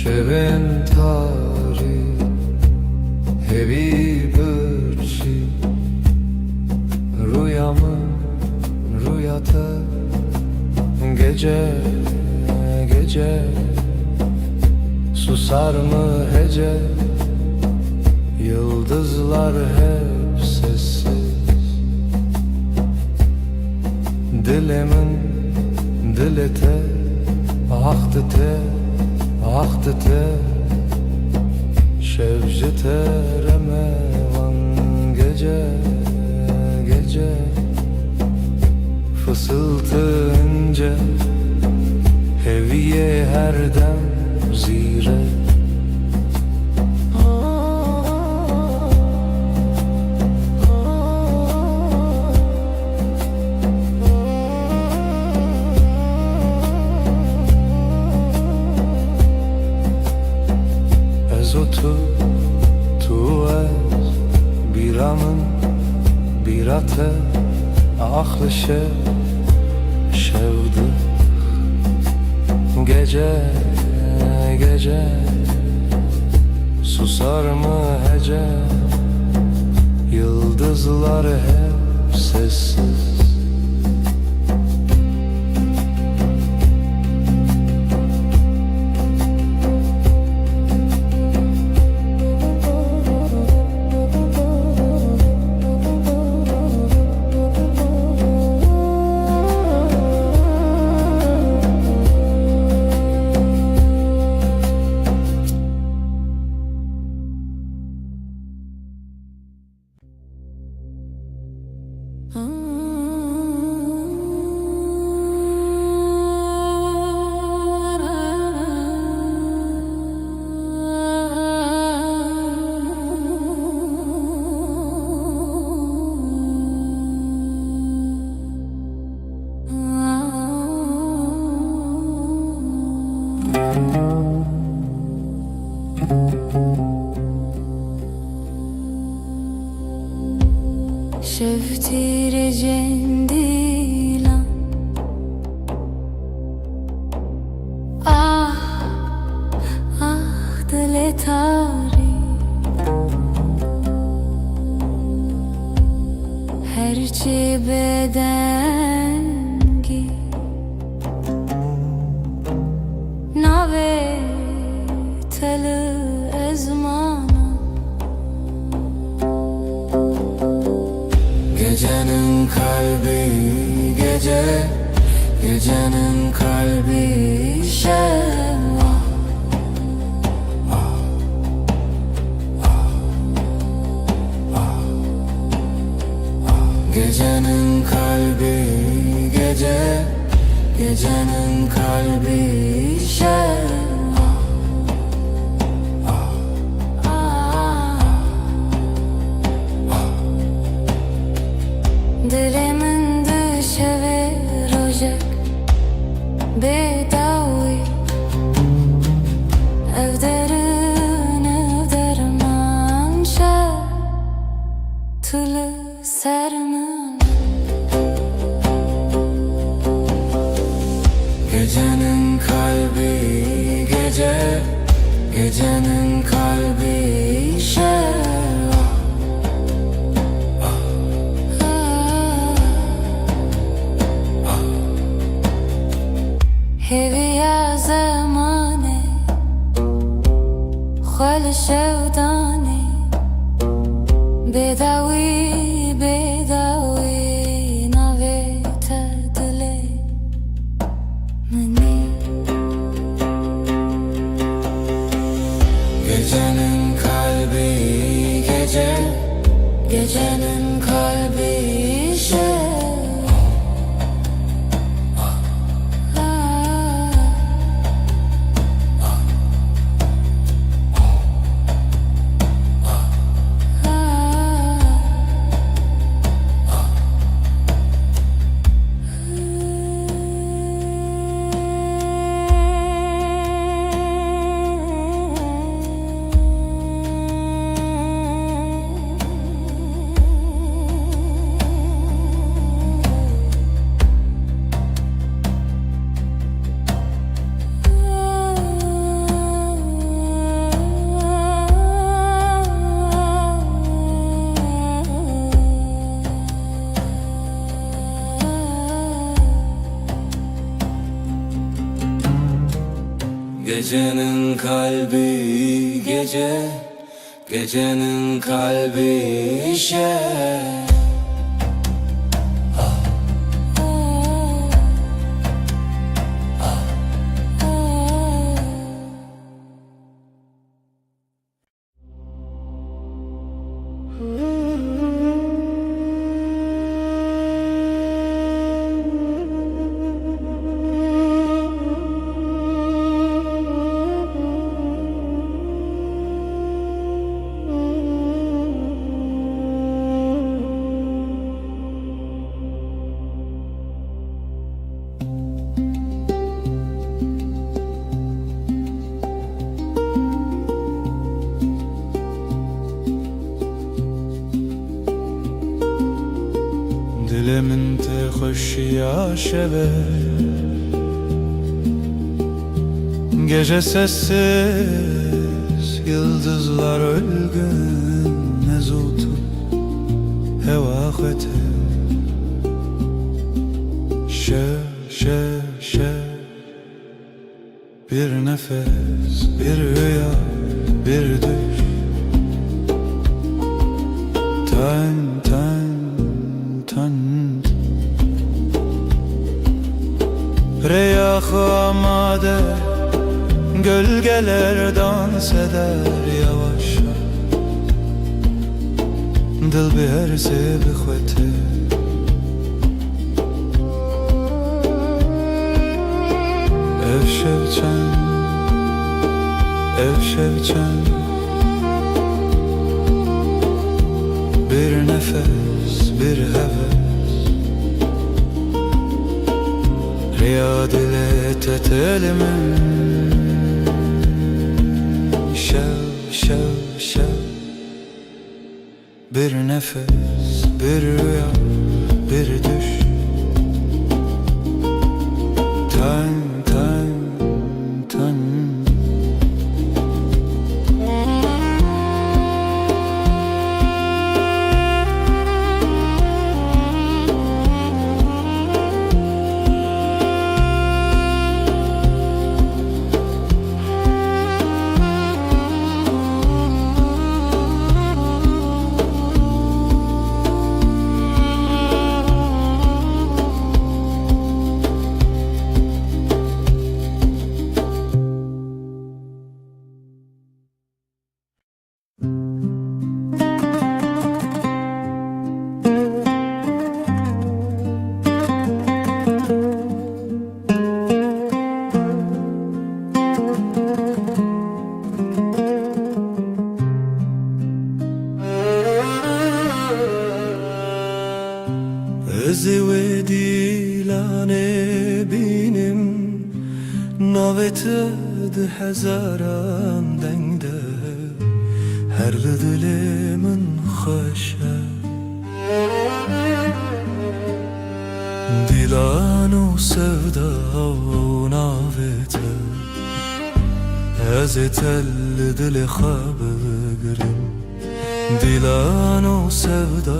Şevin tarih hevi bırçı, rüyamı rüyata, gece gece susar mı hece, yıldızlar hep sessiz. Dilimin dilete ahtı te ahtı te, şevci teremevan gece gece, fısıltı ince heviye her dem zire. Tu ez biramın birate ahlı şevdi, gece gece susar mı hece, yıldızlar hep sessiz. betari herçi bedengi nave teli ezmana Gecenin kalbi gece, gecenin kalbi şeva. Gecenin kalbi gece, gecenin kalbi şeva. Dilimin dışarı rojak bedavi evderin evdermanşa tülü sermin Gecenin kalbi gece, gecenin kalbi şeva. هوية زماني خال شوداني بداوي بداوي ناوي تدلي مني Gecenin kalbi gece, gecenin kalbi şeva. Gecenin kalbi gece, gecenin kalbi şeva. Dilimin te hoş ya şeve Gece sessiz yıldızlar ölgün Nezutu hevakete Şe bir nefes, bir rüya, bir düş Tan Reyah-ı amade gölgeler dans eder yavaşça Dil biherse bixwete Ev şevçen Bir nefes, bir heves Riyad ile tetelimin Şev Bir nefes, bir rüya, bir düş Tan Ez ve dilane binim navete de hezaran dengde her dilimin hoşa dilano sevda navete ez tel dil xabgrim dilano sevda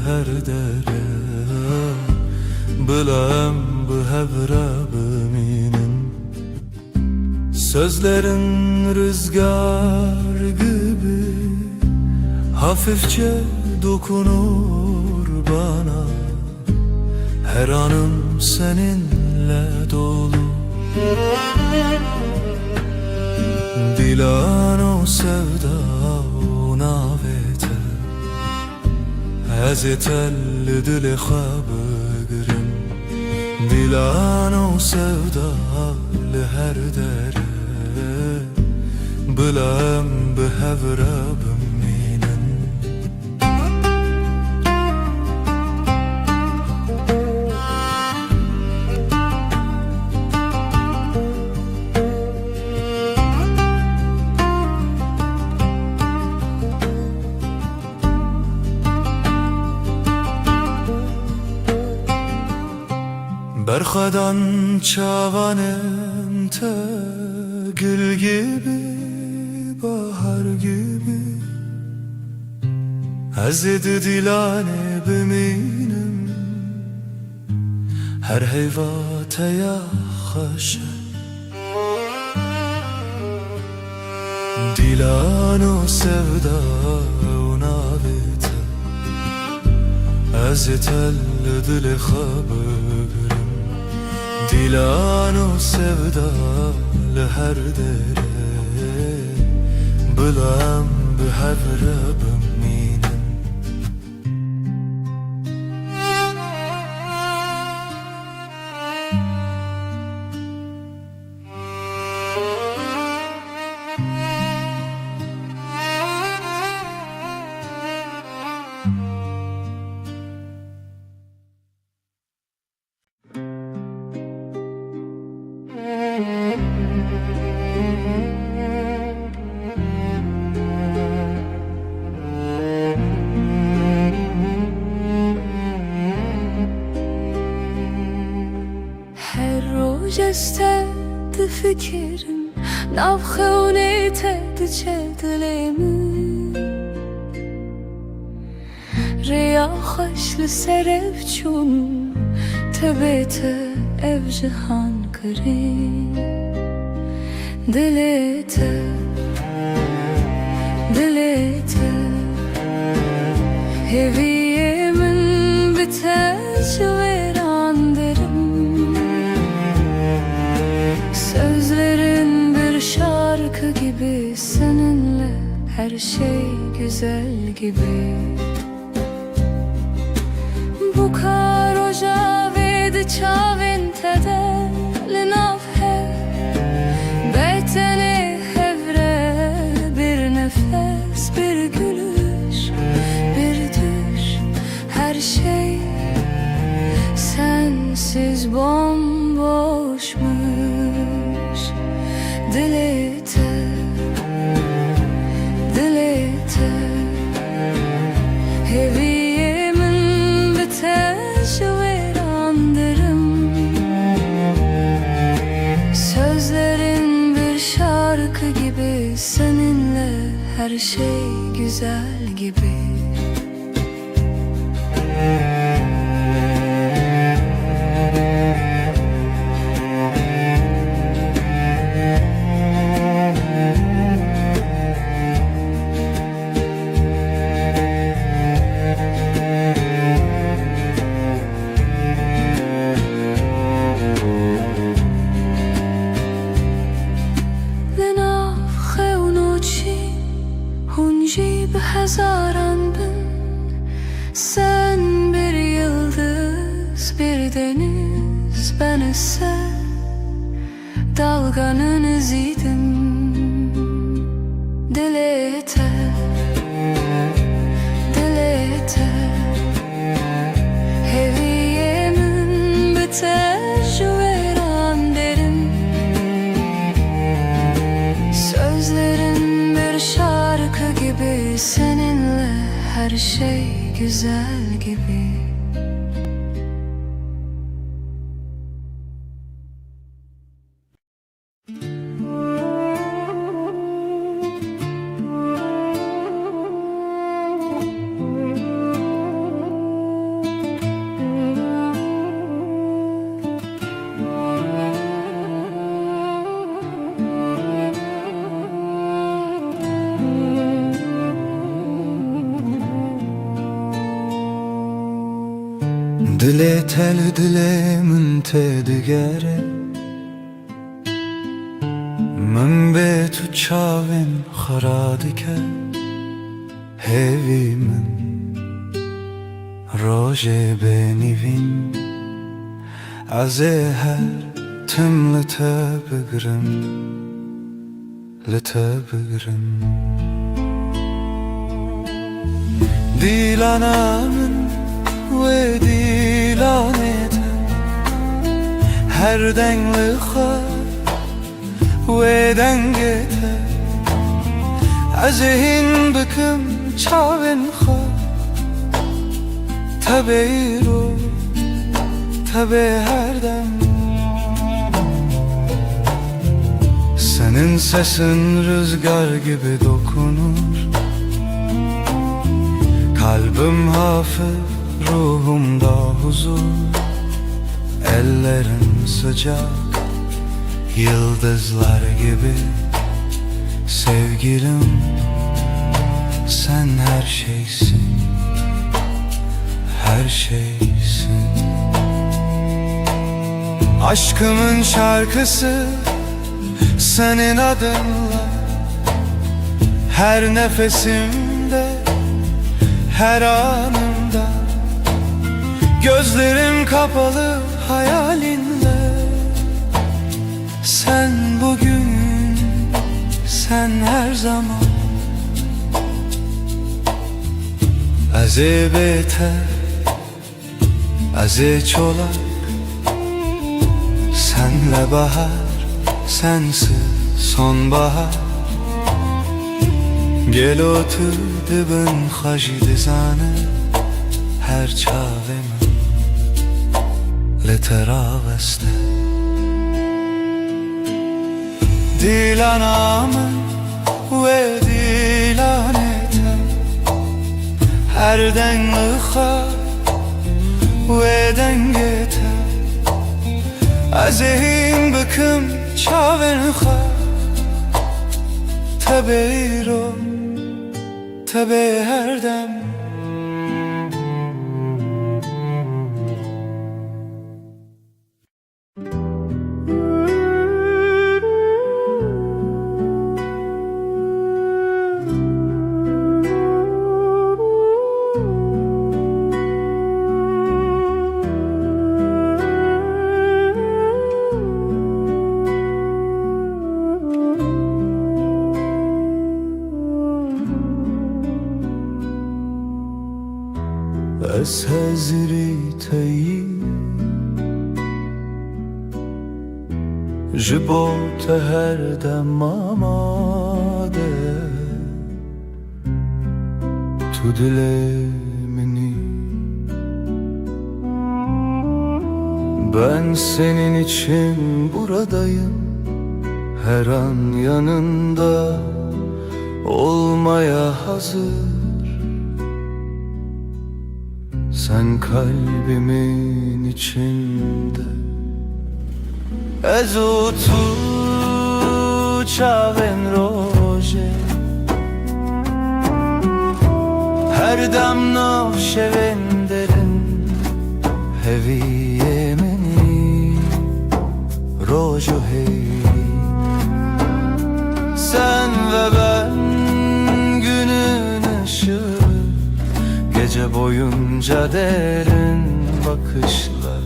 her dere bilem bu hebra biminim sözlerin rüzgar gibi hafifçe dokunur bana her anım seninle dolu dilano sevda navete ez telli dili xabgrim dilano sevda her dere bilem bi hevra biminin Berxadan çavanem te gül gibi bahar gibi Hazreti dilane biminim her heyvate ya haşa dilano sevda navete azetel dili xabgrim dilano sevda her dere bilem bi hevra biminin جستد فکرم نبخونه تد چه دلمی ریا خوش لسرف چون تبت ev cihan kırım dilete heviyemin biter veranlarım sözlerin bir şarkı gibi seninle her şey güzel gibi bu karoja vedi çavin tede linafhe beytene hevre bir nefes bir gülüş bir düş her şey sensiz bomboşmuş dilete heviyemin biter verandırım sözlerin bir şarkı gibi seninle her şey güzel gibi Hazaran bin sen bir yıldız bir deniz ben ise dalganın iziydim. Dil yeter, dil yeter. Heviyemin biter veran derim. Sözlerin bir şarkı gibi, seninle her şey güzel gibi. Dile tel dile münte digere من به تو چاوین خراد که هیوی من روژه بنیوین از هر تم لته بگرم دیلانمن و دیلانتم her denli خواهد و دنگته از این بکم چاوین خواه tabi رو tabi her dem senin sesin rüzgar gibi dokunur kalbim hafif ruhumda huzur ellerin sıcak yıldızlar gibi sevgilim sen her şeysin, her şeysin. Aşkımın şarkısı senin adınla her nefesimde, her anımda. Gözlerim kapalı hayalinle sen bugün, sen her zaman az beter, az çolak senle bahar, sensiz sonbahar. Gel otur dibin xajidizane her çavemi لتراوسته دیلانامın ve dilanetem her denli xar ve dengetem azehim bıkım çaven xar tabi ro tabi her dem از هزری تایی جبوت هر دم آماده تو دل منی ben senin için buradayım her an yanında olmaya hazır. Sen kalbimin içinde Ez tu çaven roje Her dam nav şeven derin Heviye meni rojo hey Sen ve ben günün ışığı Gece boyunca derin bakışlar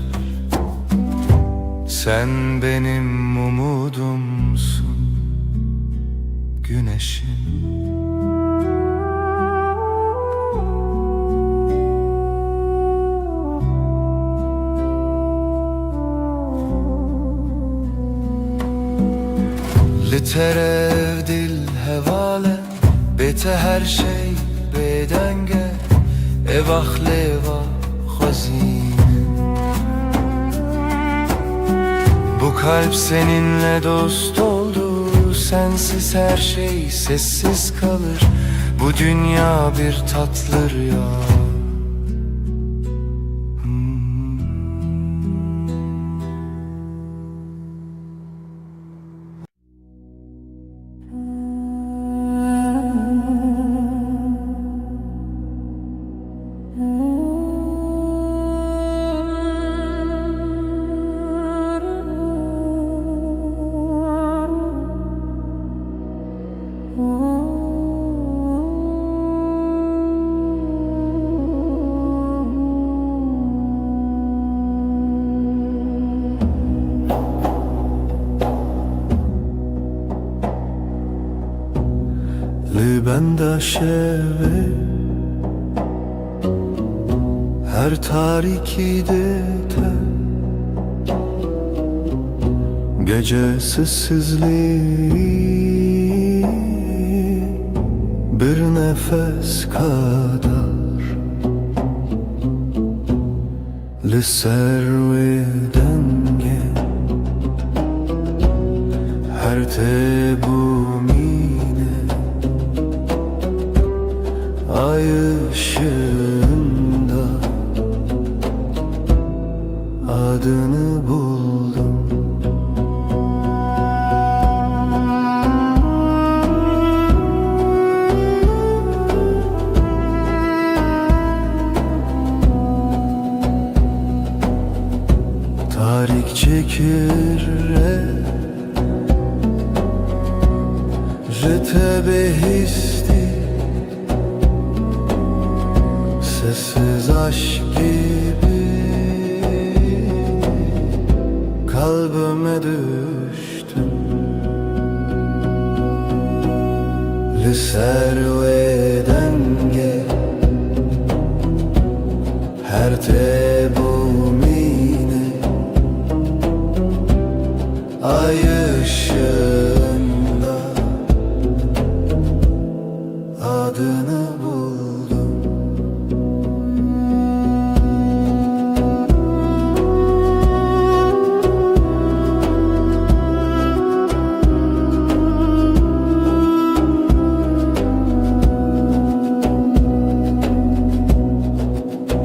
Sen benim umudumsun, güneşim. لترف دل هواله بته her şey bedenge evahleva hazine. Bu kalp seninle dost oldu, sensiz her şey sessiz kalır. Bu dünya bir tatlı rüya. Bende şeve her tarikide te gece sessizliği bir nefes kadar Lisser denge her tebumine ay ışığında adını buldum. Tarik çekire jete behisti sessiz aşk gibi kalbime düştün. Liser ve denge her tebumine ay ışığında adını buldum.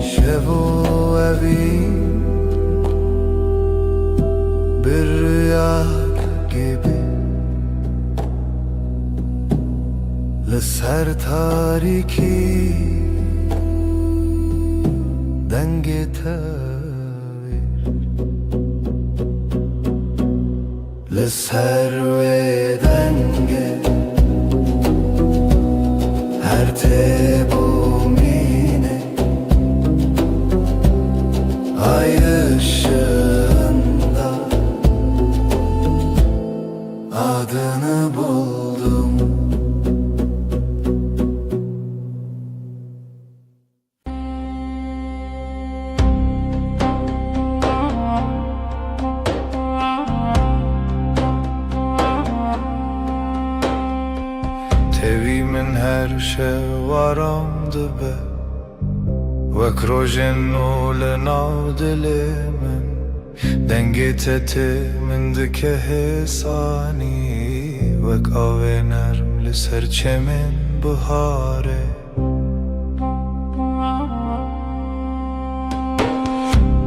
Şevu evi bir rüya gibi Liser tariki denge tavir Liser ve denge her tebumine ay ışığında adını buldum. Tevimin her şey varamdı be Vek rojen ole navdile men Dengete min dike hesani Vek avenerm li serçemin bihare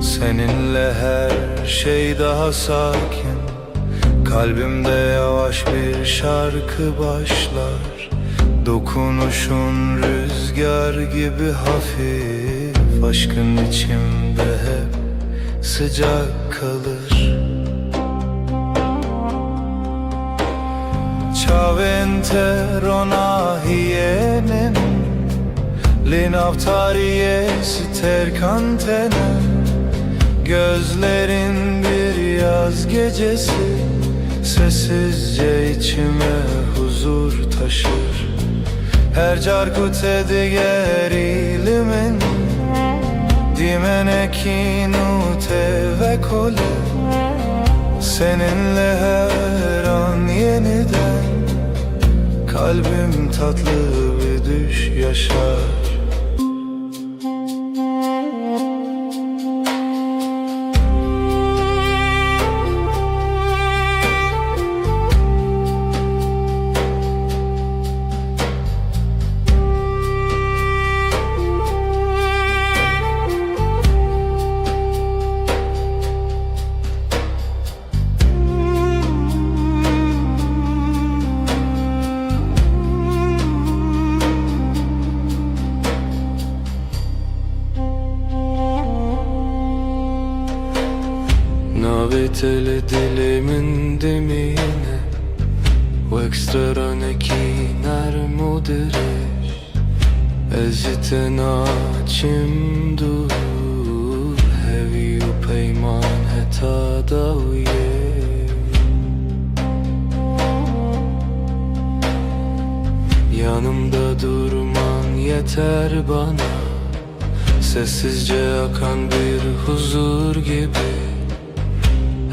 Seninle her şey daha sakin Kalbimde yavaş bir şarkı başlar Dokunuşun rüzgar gibi hafif Aşkın içimde hep sıcak kalır Çavente ronahiyenin Linavtariye ster kantene Gözlerin bir yaz gecesi sessizce içime huzur taşır. Her carkut ediger ilimin dimeneki nute ve kole. Seninle her an yeniden kalbim tatlı bir düş yaşar. Naviteli dilimin dimine Vekstraneki nermudiriş Ezite naçim dur Hevi u peyman heta daviye. Yanımda durman yeter bana, sessizce akan bir huzur gibi.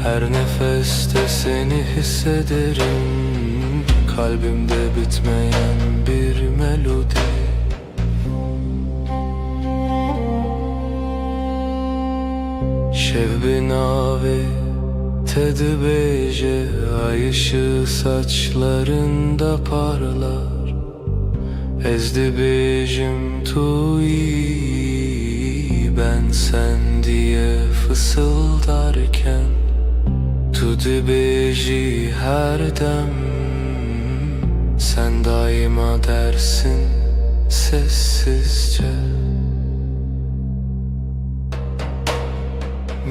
Her nefeste seni hissederim, kalbimde bitmeyen bir melodi. Şev navi tedbeje, ay ışığı saçlarında parlar. Ezdi bejim tuyi, ben sen diye fısıldarken. Tu beji her dem, sen daima dersin sessizce.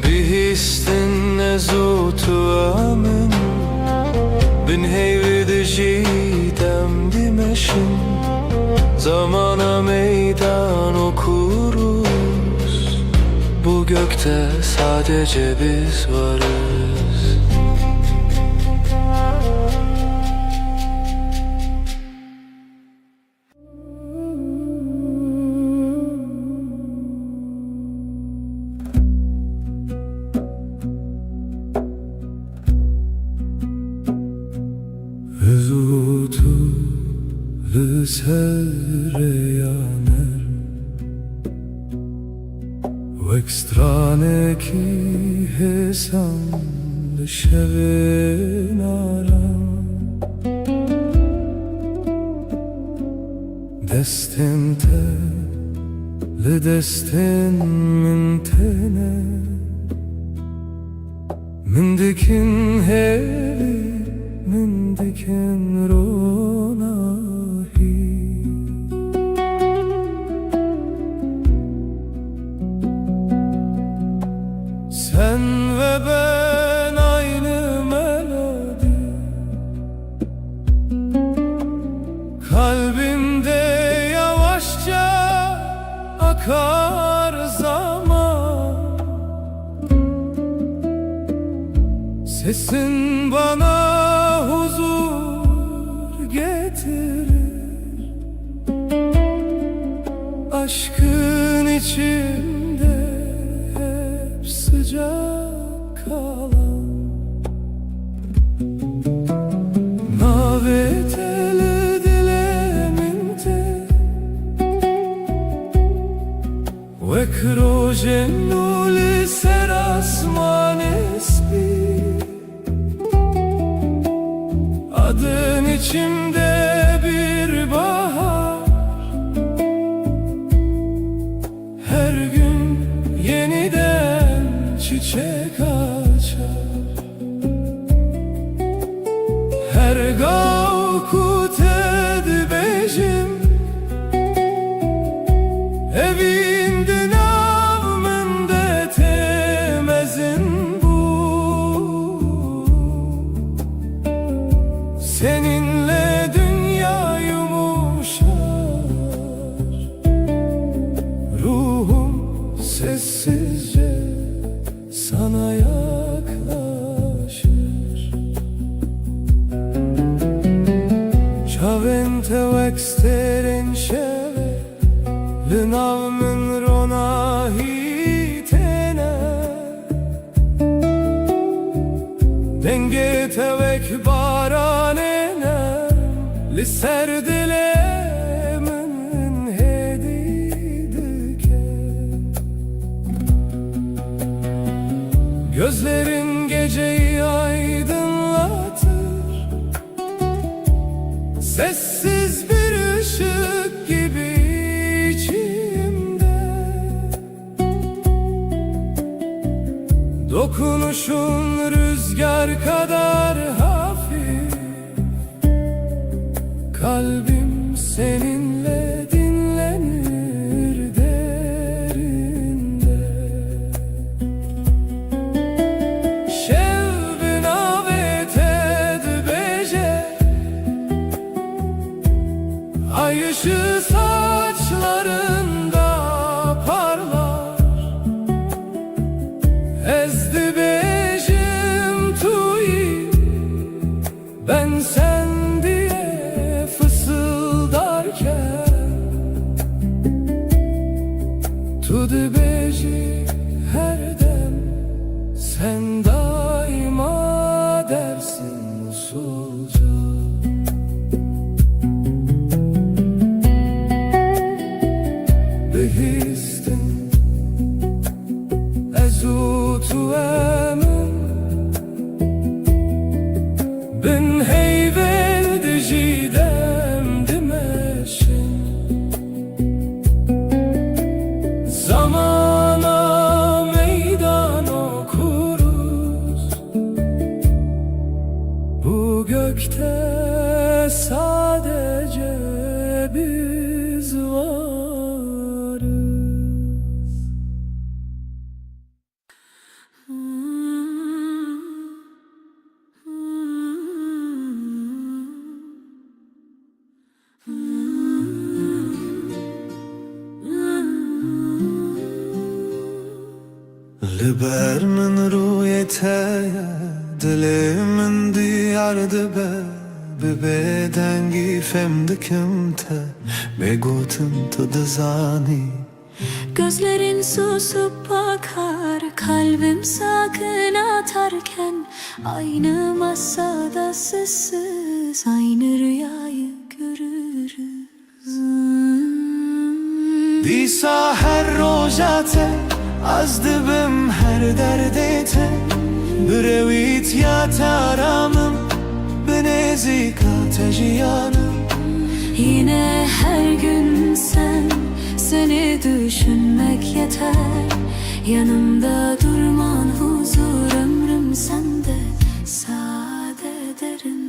Bir histin nezutu amin, bin heyvidi jidem dimeşin. Zamana meydan okuruz, bu gökte sadece biz varız. Zutu sereyaner Vekstrane ki hesam şevenaram. Destin te le destin min tene, min dikin hevi min dikin ronahi. Sen ve ben aynı melodi, kalbimde yavaşça akar zaman. Sesin bana huzur getirir, aşkın içinde hep sıcak kalan. Naveteli dileminte ve krojenuli serasman espi. Adın içimde bir bahar, her gün yeniden çiçek açar. Her gavkut edbejim evinde navmende temezin bu. Seninle dünya yumuşar, ruhum sessizce sana yaklar. وەکستێرن شەوێ لە ناو من ڕۆناهی تێنە دەنگێتە وەک بارانێنە لەسەر دلێ من هێدی dike. Gözlerin geceyi aydınlatır, sessiz bir ışık gibi içimde. Dokunuşun rüzgar kadar hafif, kalbim seninle dinlenir derinde. Şevbin aveted beje, ay ışığı saçlarında parlar. Ezdi bejim tuyi, ben sen diye fısıldarken. Tudu beji her dem, sen daima dersin usulca. Behistin ezutu emin, bin heyvel dijidem dimeşin. Zamana meydan okuruz, bu gökte sadece biz varız. لبر من رویته دلمن دیارdı be بدنگی femdikim te begotum tadı zani. Gözlerin susup bakar, kalbim sakın atarken. Aynı masada sessiz, aynı rüyayı görürüz. Disa her rojate az dibim her derdete, brevit ya taramım benezika tejiyanım. Yine her gün seni düşünmek yeter. Yanımda durman huzur, ömrüm sende sade derin.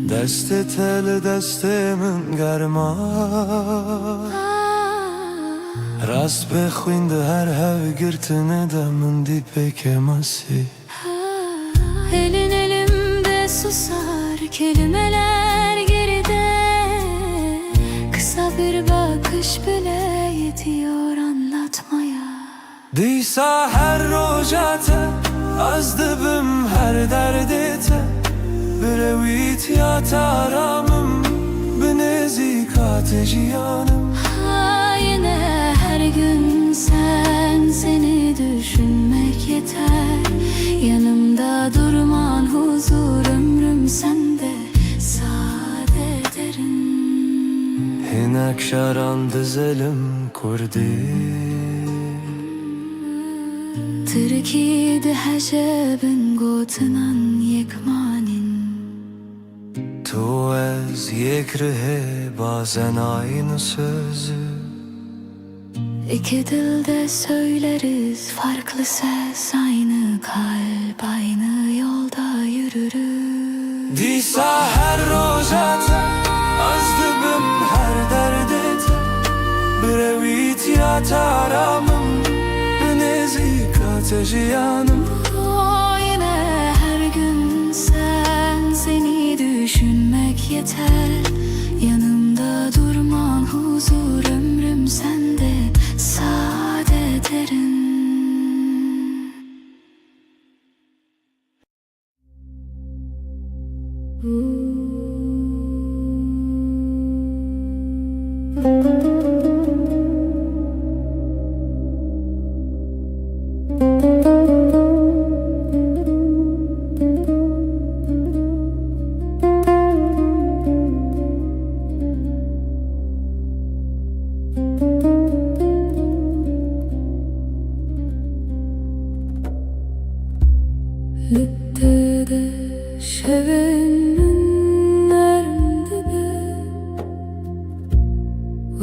Deste tel destemin germa, rast bexwinde her hev girtine de min di pekemasi. Elin elimde susar, kelimeler geride. Kısa bir bakış bile yetiyor anlatmaya. Disa her rojate az dibim her derdete, brevit ya taramım benezika tejiyanım. Yine her gün seni düşünmek yeter. Yanımda durman huzur, ömrüm sende sade derin. Hinek şaran dizelim kurdi, Türkiye'de hecebin gotunan yekmanin. tu ez yekrihe bazen aynı sözü. İki dilde söyleriz farklı ses, aynı kalp, aynı yolda yürürüz. Disa her rojate az dibim her derdete, brevit ya taramım benezika tejiyanım. Yine her gün seni düşünmek yeter. Yanımda durman huzur, ömrüm sende sade derin.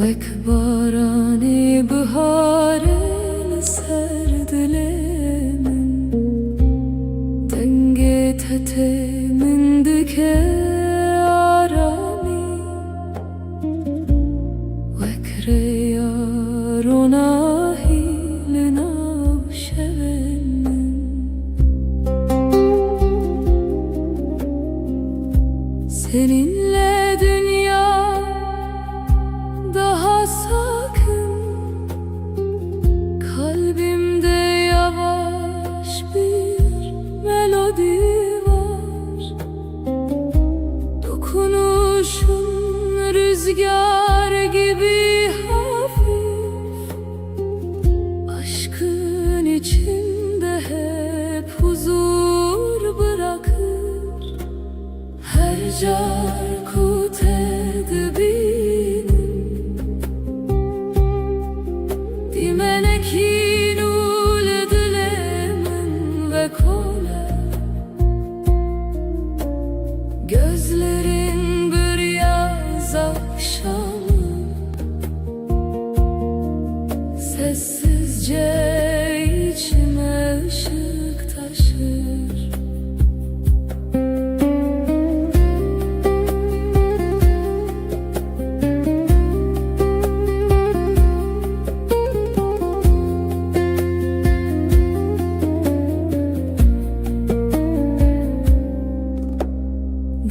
وەک بارانێ بهارە لەسەر دلێ من دەنگێت هەتێ من دکە ئارامی وەک رێیا ڕۆناهی لە ناو شەوێ من seninle dünya daha sakın, kalbimde yavaş bir melodi var. Dokunuşun rüzgar gibi hafif, aşkın içinde hep huzur bırakır. Her carkut edebinin Dimenekin ul dilemin ve kole Gözlerin bir yaz akşamı Sessizce içime ışık taşır.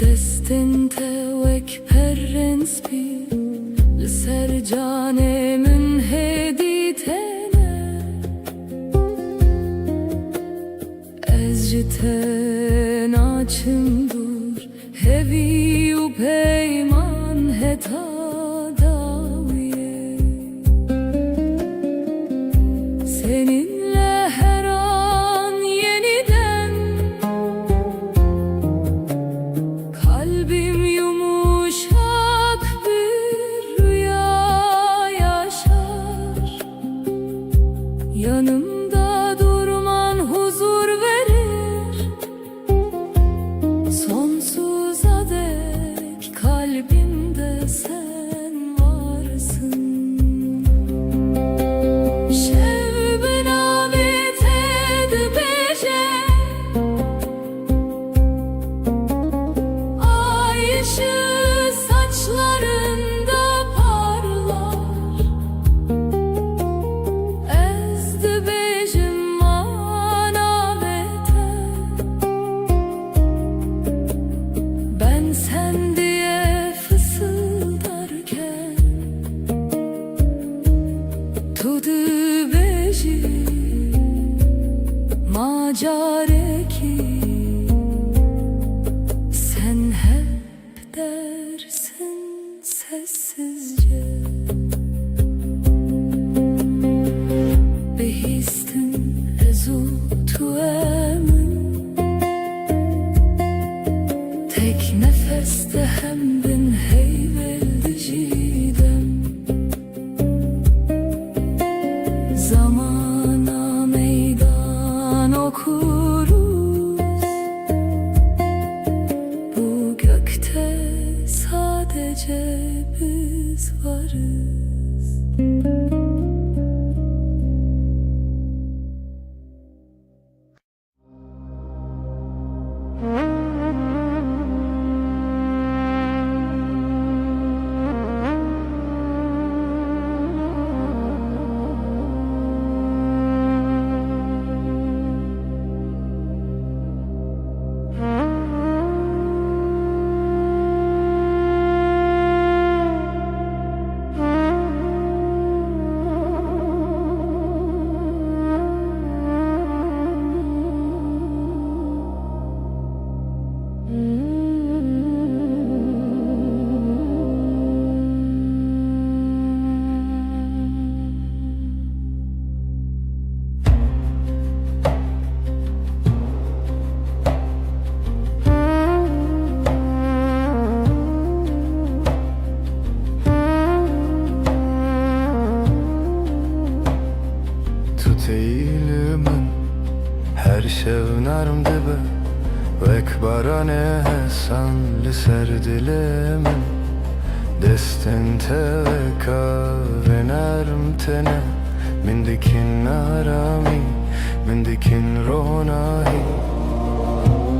Destinte vek perrens bi Ser canemin heditene Ezciten açım dur Hevi u peyman heta daviye Seninle her an yeniden Kalbim yumuşak bir rüya yaşar. Yanımda durman huzur verir. Sonsuza dek kalbimde sen varsın. Şev benamet edbece Ay ışığı saçlarında parlar. Ezdi bejim manavete Ben sen diye fısıldarken Tudu beji macareki Sen hep dersin sessizce Behistin ezu tuemin Tek nefeste hem bin heyveldi jidem Zamana meydan okuruz Bu gökte sadece biz varız. شونرم دبه وک بارانه حسن لسر دل من دستن توکا و نرم تنه من dikin arami, من dikin ronahi.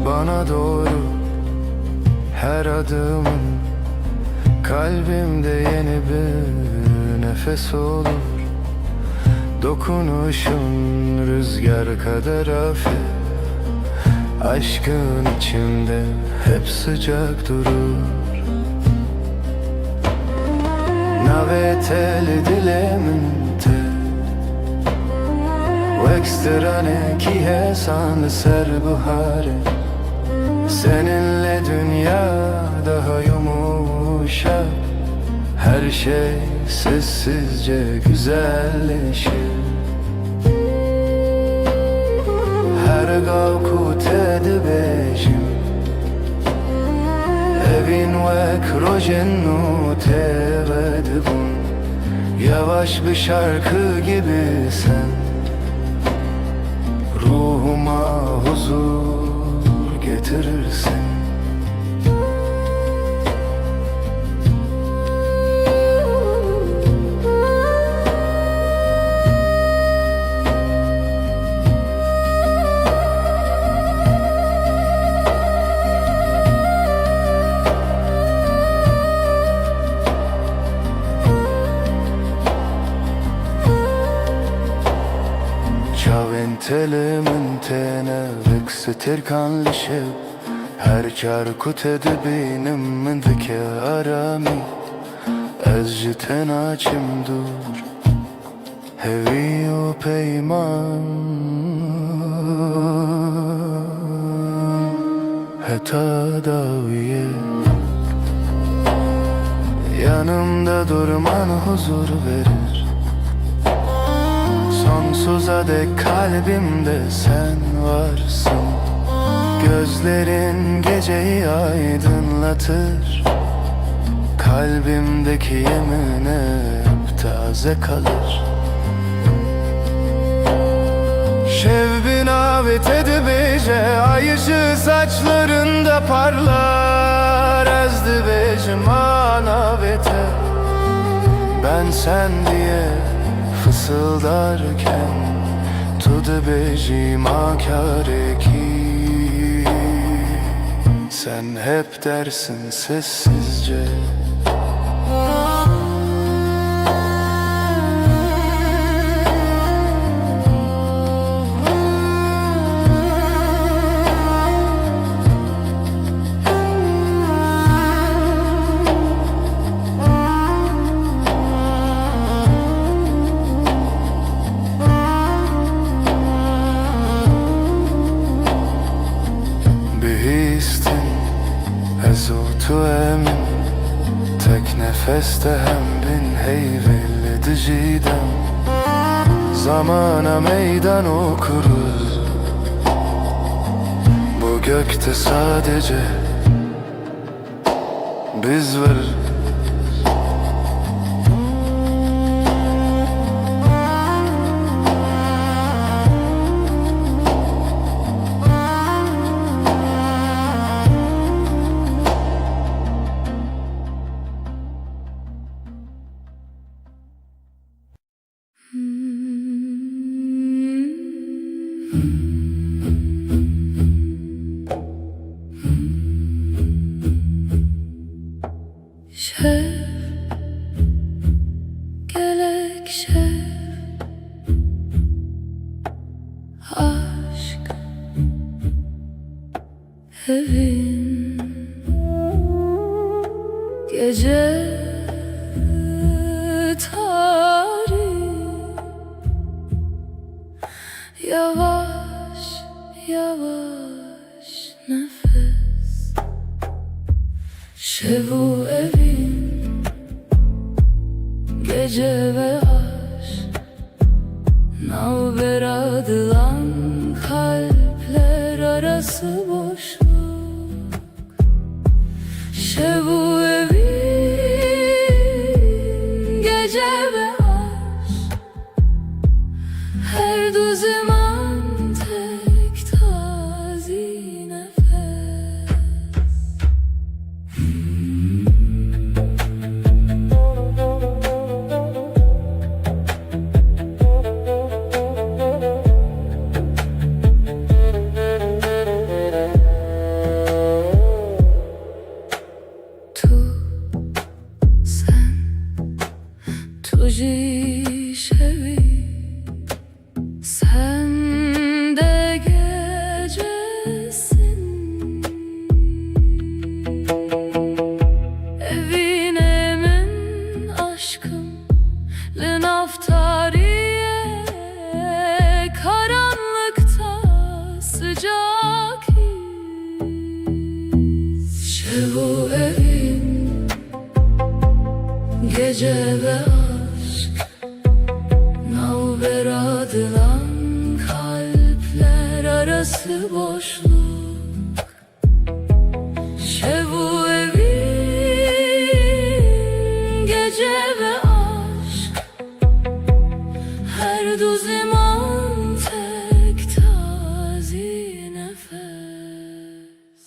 Bana doğru her adımın kalbimde yeni bir nefes olur. Dokunuşun rüzgar kadar hafif, aşkın içimde hep sıcak durur. Naveteli dilemente Vekstrane ki hesan ser buhare. Seninle dünya daha yumuşak, her şey sessizce güzelleşir. Her gavkut edibejim evin ve krojennu tevedibun. Yavaş bir şarkı gibi sen ruhuma huzur getirirsin. Çaventelemin tene veksetir kanlışıp her çarkut edibinem min dike arami. Ez tenaçim dur hevi o peyman heta daviye. Yanımda durman huzur verir. Sonsuza dek kalbimde sen varsın. Gözlerin geceyi aydınlatır. Kalbimdeki yemin hep taze kalır. Şevbin avet edibece ay ışığı saçlarında parlar. Ezdi becim anavete ben sen diye fısıldarken tudu becim akareki. Sen hep dersin sessizce tu emin. Tek nefeste hem bin heyvelli dicidem. Zamana meydan okuruz. Bu gökte sadece biz varız. Şev, gelek şev, aşk evin gece tarih. Yavaş yavaş nefes. Şevu evin gece ve aşk. Navber adılan kalpler arası boşluk. Şevu evin gece ve aşk. Her du zaman tek tazi nefes. روزی شوی sen de gecesin evine min aşkım Naftariye karanlıkta sıcak Şevu evin gece ve aşk Navber adılan kalpler arası boşluk Şevu evin gece ve aşk Her du zaman tek tazi nefes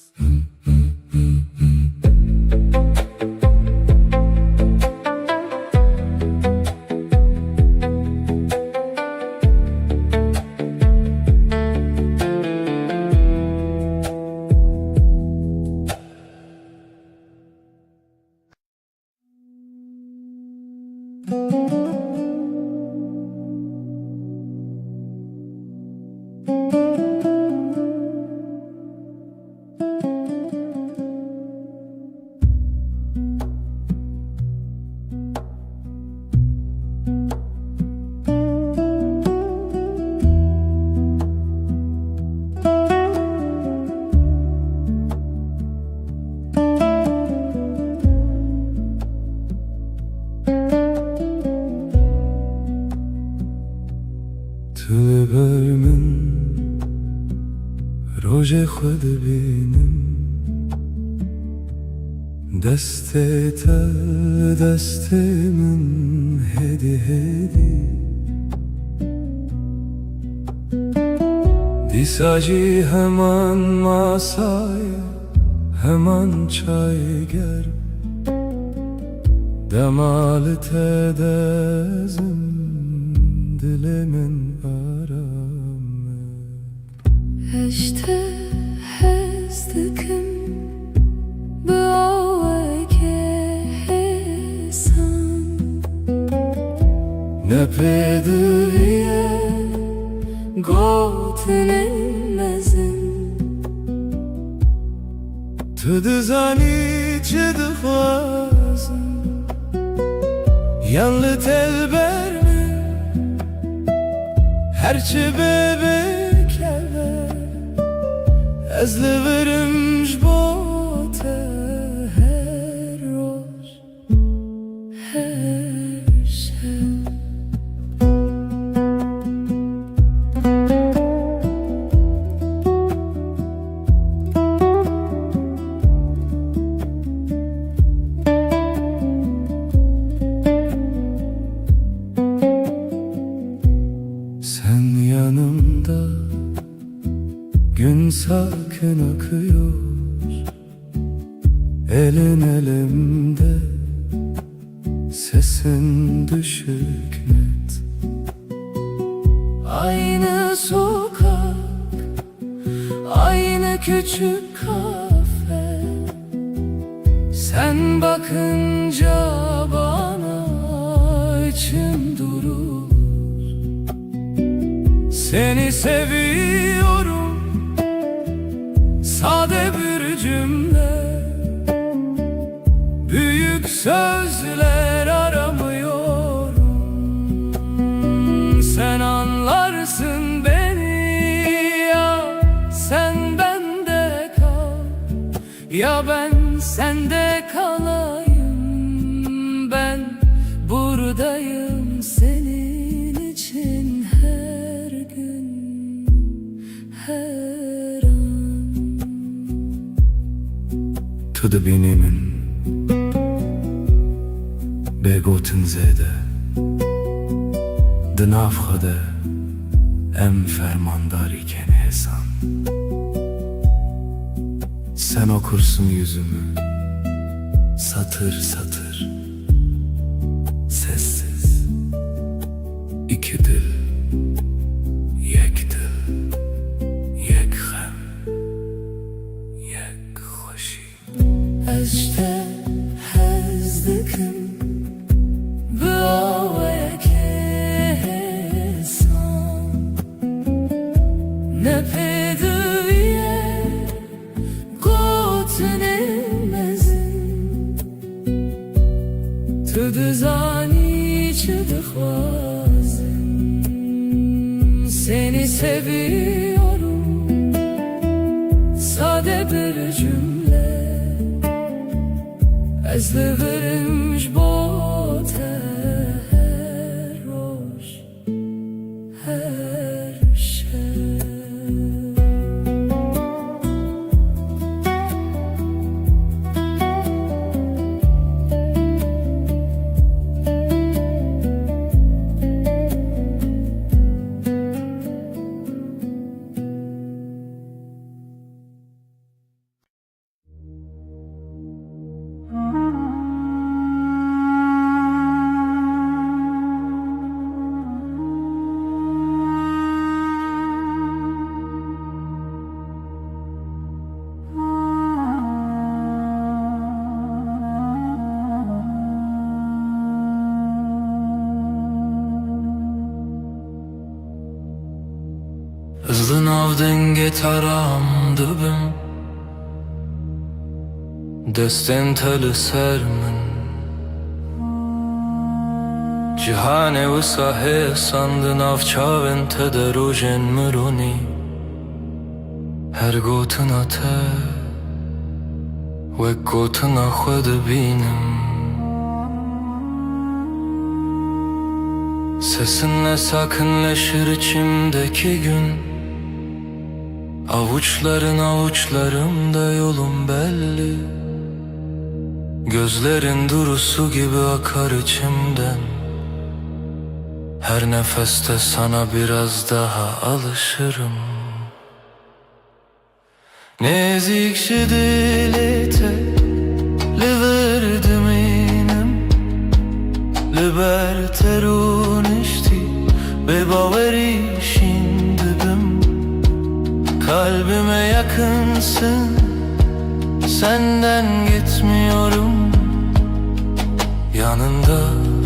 تل من روژ خود بینم دست تل دست من هدی هدی دیساجی hemen masaya hemen çay ger Demalı tedezim dilimin aramı İşte hezdikim bu kehesan Ne pedriye Gotinin mezin Tıdızani çıdıfazın Yanlı telber mi Herçi bebek ever Ezli verimş bote Her roz her şey Sen yanımda gün sakin akıyor Elin elimde sesin düşük net Aynı sokak Aynı küçük kafe Sen bakınca bana içim durur Seni seviyorum Sade bir cümle Büyük sözler aramıyorum Sen anlarsın beni ya Sen bende kal Ya ben sende kalayım Ben buradayım senin için her gün her an Tadı benimin Begotin zede Dınav xade Em fermandar iken hesan Sen okursun yüzümü Satır satır Sessiz İki dil Yek dil Yek hem Yek hoşi İşte hezdikim bu Tu dizani çi dixwazim, seni seviyorum. Sade bir cümle ez divirim ji bo te her roj, her şev. Hızlı navdenge taram dibim, destên te li ser min. Cîhanê wisa hê sandin av çavên te de rojên mironî. Her gotina te wek gotina xwe dibînim. Sesinle sakinleşir içimdeki gün. Avuçların avuçlarımda yolum belli. Gözlerin durusu gibi akar içimden. Her nefeste sana biraz daha alışırım. Nezikşi dili te li verdim inem, li ber terun işti be baveri şindibim. Kalbime yakınsın, senden gitmiyorum. Yanında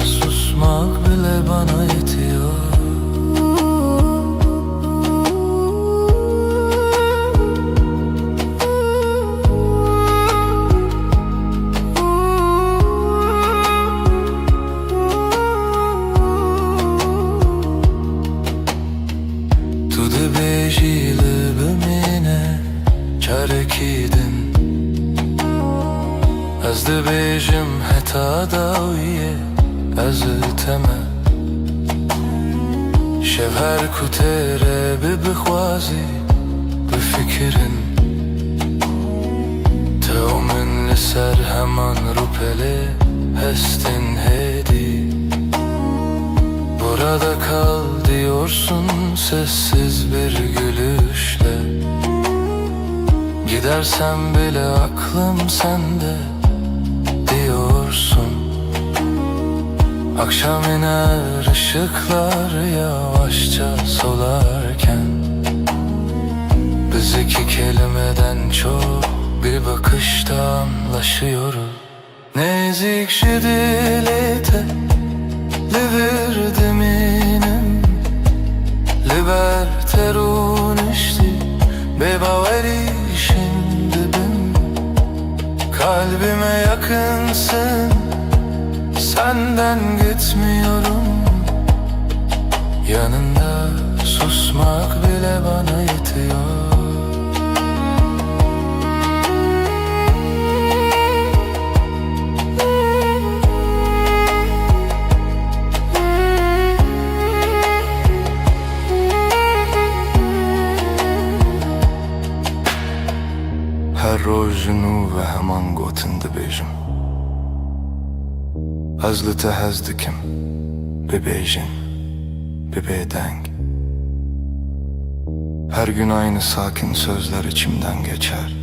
susmak bile bana yetiyor. Tu dibêjî çarekîdin, ez dibêjim heta dawiyê ez teme. Şev her ku têre bibixwazî bifikirin. Te û min li ser heman rûpelê hestin hêdî. Burada kal diyorsun sessiz bir gülüşle. Gidersem bile aklım sende diyorsun. Akşam iner ışıklar yavaşça solarken. Biz iki kelimeden çok bir bakışta anlaşıyoruz. Nezikşi dili te li verdim inem, li ber terun işti be baveri şindibim. Kalbime yakınsın, senden gitmiyorum. Yanında susmak bile bana yetiyor. Her rojinu ve heman gotin dibêjim. Ez li te hez dikim, bibêjin, bibêdeng. Her gün aynı sakin sözler içimden geçer.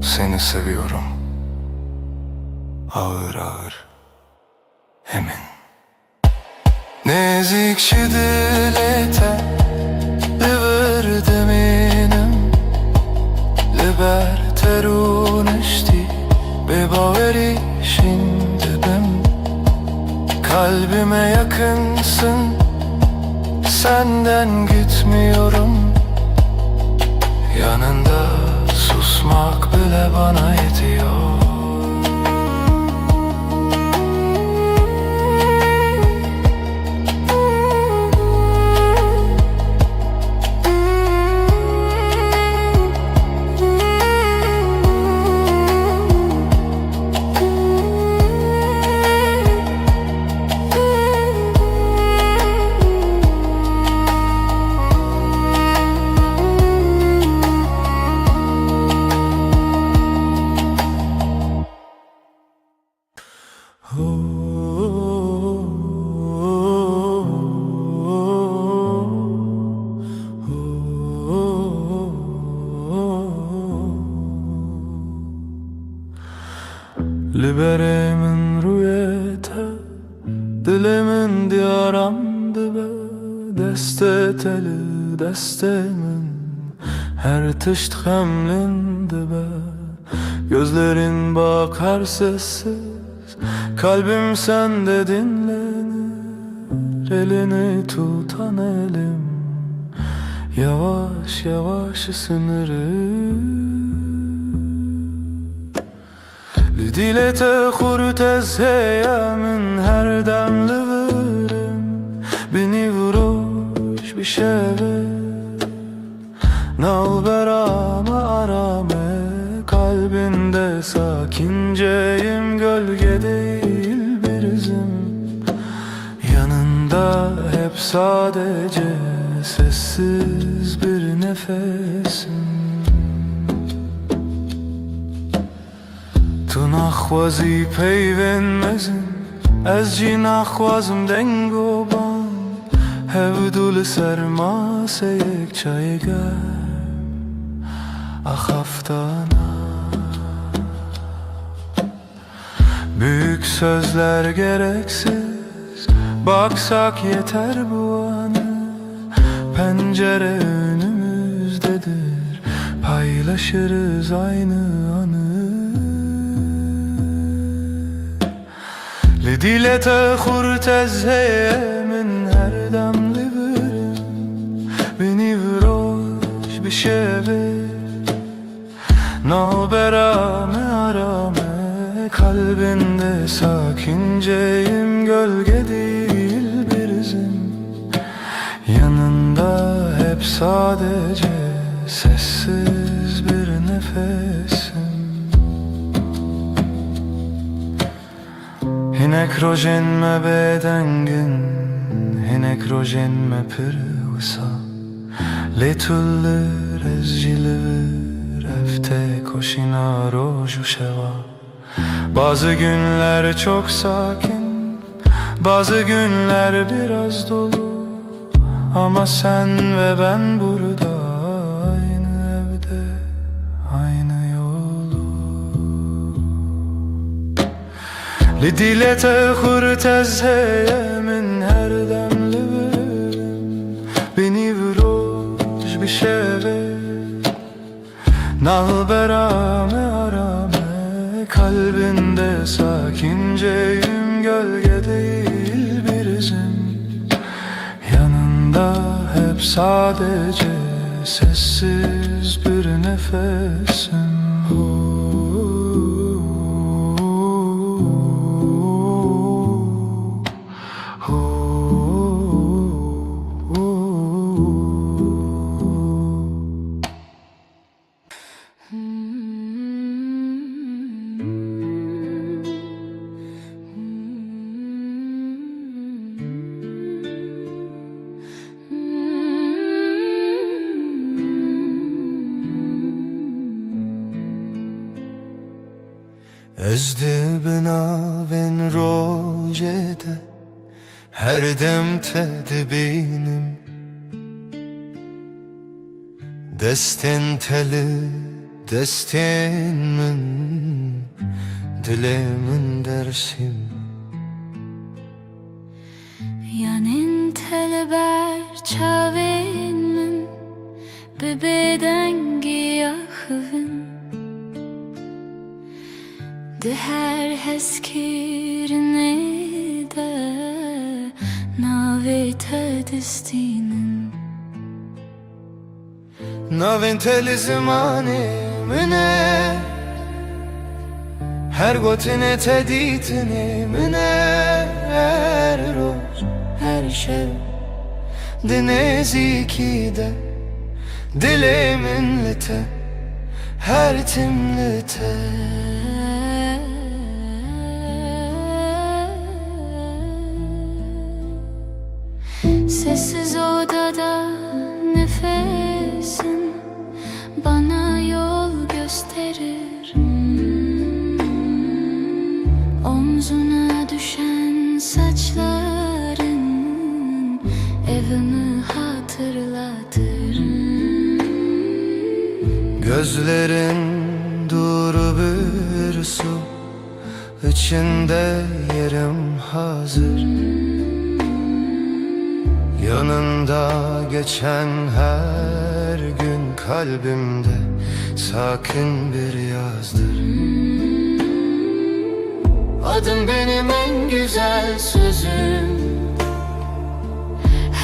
Seni seviyorum, ağır ağır, emin. Nezikşi dili te li verdim inem, li ber terun işti be baveri şindibim. Kalbime yakınsın, senden gitmiyorum. Yanında susmak bile bana yetiyor. Libere min rüyete, dilimin diyaramdı be. Deste teli destemin, her tışt hemlindi be. Gözlerin bakar sessiz, kalbim sende dinlenir. Elini tutan elim, yavaş yavaş ısınırım. Lidilete hurtez heyemin, her demli vırım. Beni vuruş bir şeve, nalberame arame. Kalbinde sakinceyim, gölge değil bir izim. Yanında hep sadece sessiz bir nefesim. Tu naxwazi peyvenmezin, ez jî naxwazim dengoban. Hevdû li ser maseyek çayê germ axaftana. Büyük sözler gereksiz, baksak yeter bu anı. Pencere önümüzdedir, paylaşırız aynı anı. Lidilete hurtez heyemin, her demli vırım. Beni vuroş bir şeve, nalberame arame. Kalbinde sakinceyim, gölge değil bir izim. Yanında hep sadece sessiz bir nefesim. Hinek rojen me bedengin, hinek rojen me pırvısa. Letullir ezcilir, efte koşina roju şeva. Bazı günler çok sakin, bazı günler biraz dolu. Ama sen ve ben burada, aynı evde, aynı yolu. Lidilete hurtez heyemin, her demli vırım. Beni vuroş bir şeve, nalberame arame. Kalbinde sakinceyim, gölge değil bir izim. Yanında hep sadece sessiz bir nefesim. Ezdi binavên rojê de, her dem te dibînim. Destên teli destên min, dilê min dersim. Yanên teleber çavên min, bi bêdengî axivin. Di her hezkirinê de, navê te distînin. Navên te li zimanê min e, her gotinê te dîtinê min e. Her roj, her şev, di nêzîkî de, dilê min li te, her tim li te. Sessiz odada nefesin bana yol gösterir. Omzuna saçların evimi hatırlatır. Gözlerin duru bir su, içinde yerim hazır. Yanında geçen her gün kalbimde sakin bir yazdır. Adım benim en güzel sözüm,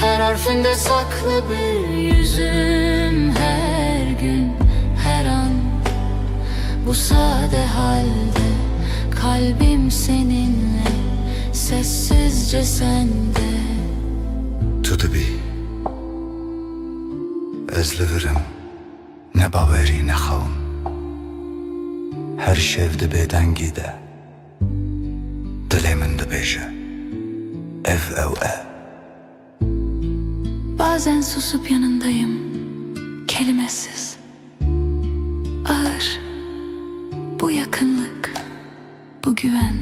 her harfinde saklı bir yüzüm. Her gün, her an, bu sade halde kalbim seninle, sessizce sende. Tu dibi Ez li virim ne bawerî ne xewim. Her şev dibe dengî de dilê min dibêje ev ew e. Bazen susup yanındayım, kelimesiz, ağır. Bu yakınlık, bu güven,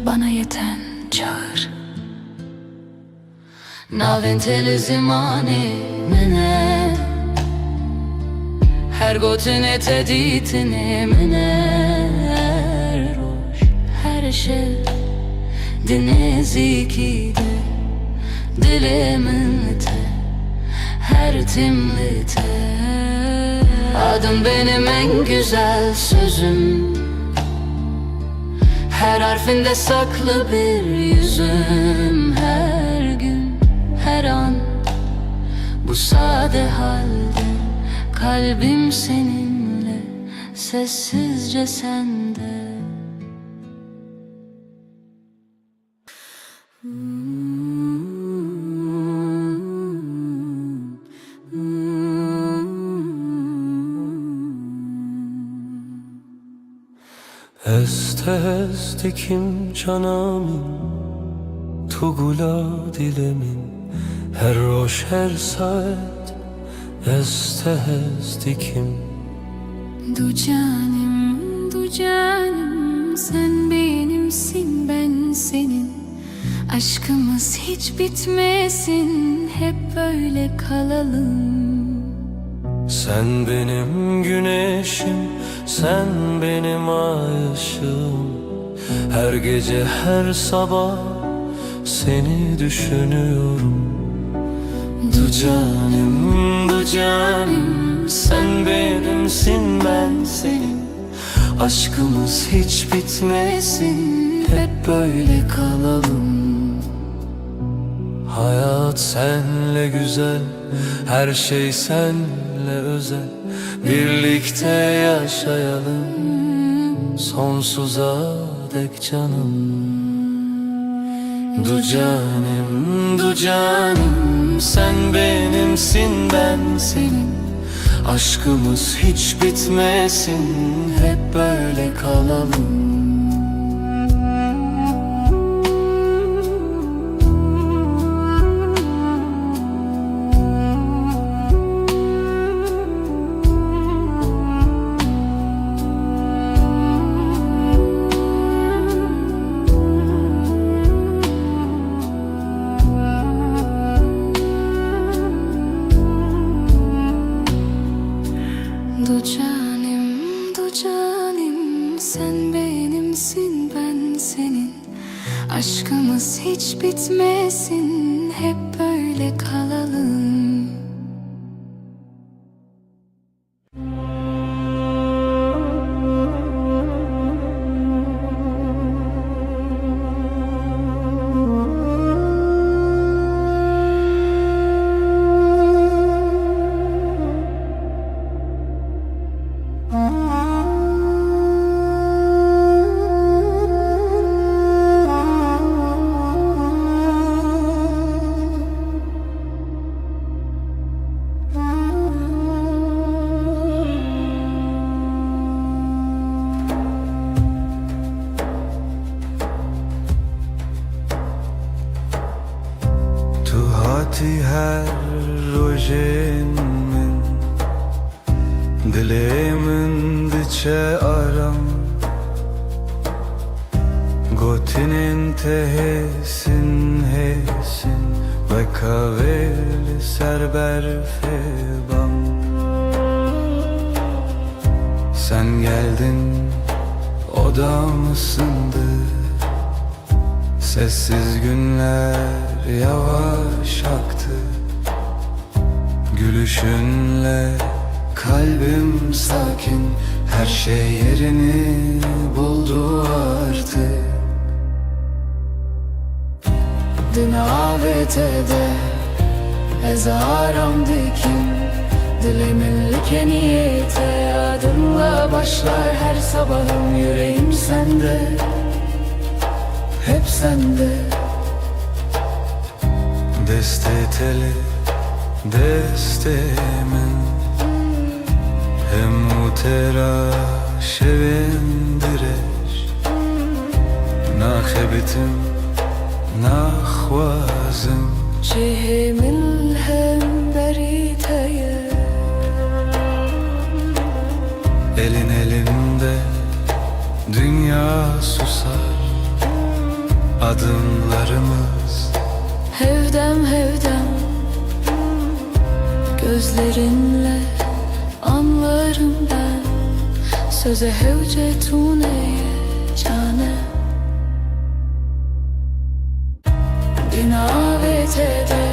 bana yeten çağır. Naventeli zimani mene, her gotine teditine mene, roş her şey dineziki de dilimin te, her timli te. Adım benim en güzel sözüm, her harfinde saklı bir yüzüm. Her gün, her an, bu sade halde kalbim seninle, sessizce sende. Este dikim canamin, tu gula dilemin, her roş her saat este dikim. Du canım, sen benimsin, ben senin. Aşkımız hiç bitmesin, hep böyle kalalım. Sen benim güneşim, sen benim ay ışığım. Her gece her sabah seni düşünüyorum. Du canım, sen benimsin, ben senin. Aşkımız hiç bitmesin, hep böyle kalalım. Hayat senle güzel, her şey senle özel. Birlikte yaşayalım sonsuza dek canım. Du canım, sen benimsin, ben senin. Aşkımız hiç bitmesin, hep böyle kalalım. Du canım, sen benimsin, ben senin. Aşkımız hiç bitmesin, hep böyle kalalım. هاتی هر روژن من دلی من دچه آرام Gotinin tehesin hesin ve kaveli serber febam. Sen geldin, odam ısındı. Sessiz günler yavaş aktı. Gülüşünle kalbim sakin, her şey yerini buldu artık. Dün AVT'de ezaram dikim, dilimin like niyete, adımla başlar her sabahım. Yüreğim sende, hep sende. Deste teli, deste min, hem utera şevindireş. Nakhebitim, nakhwazim, Cihimin hem beriteye, elin elimde dünya susar. Adımlarımız hevdem hevdem. Gözlerinle anlarım ben, söze hevcetune cane. Dün AVT'de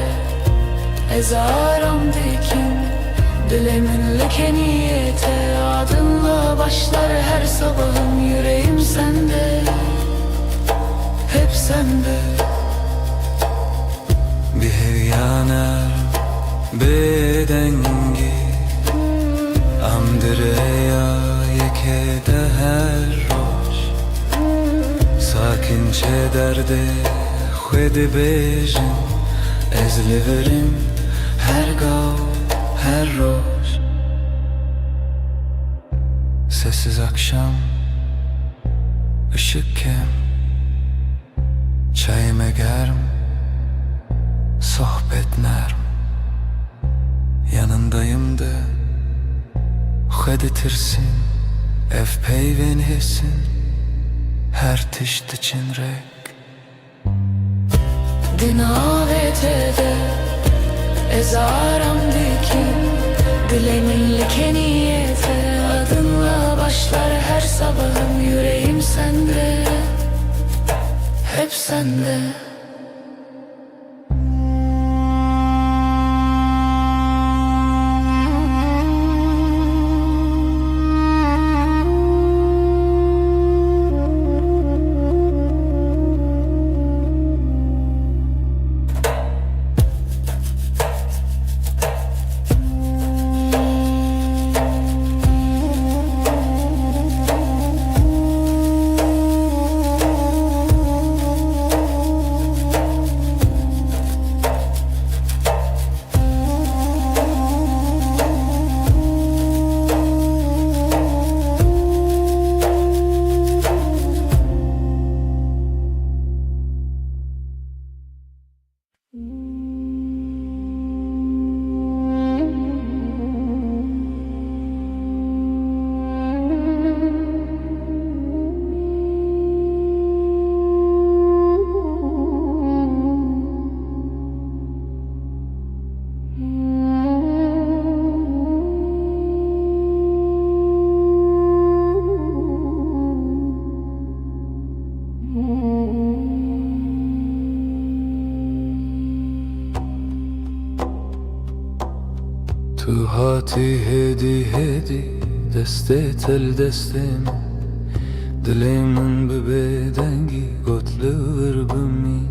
ezaram dikim, dilimin like niyete, adınla başlar her sabahım. Yüreğim sende, hep sende. bir hevyaner bedengi, amdireya yekede her roş. Sakinçe derde xwedi bejim, ezliverim her gav her roş. Sessiz akşam, ışık kem, çayime germ, sohbet nerm. Yanındayım da xwedi tirsin, ev peyven hesin, her tişt çinrek. Dün AVT'de ezaram dikim, dilimin like niyete, adınla başlar her sabahım. Yüreğim sende, hep sende. Tu hati hedi hedi, deste tel destem. Dilimin bedengi gotluver bimin.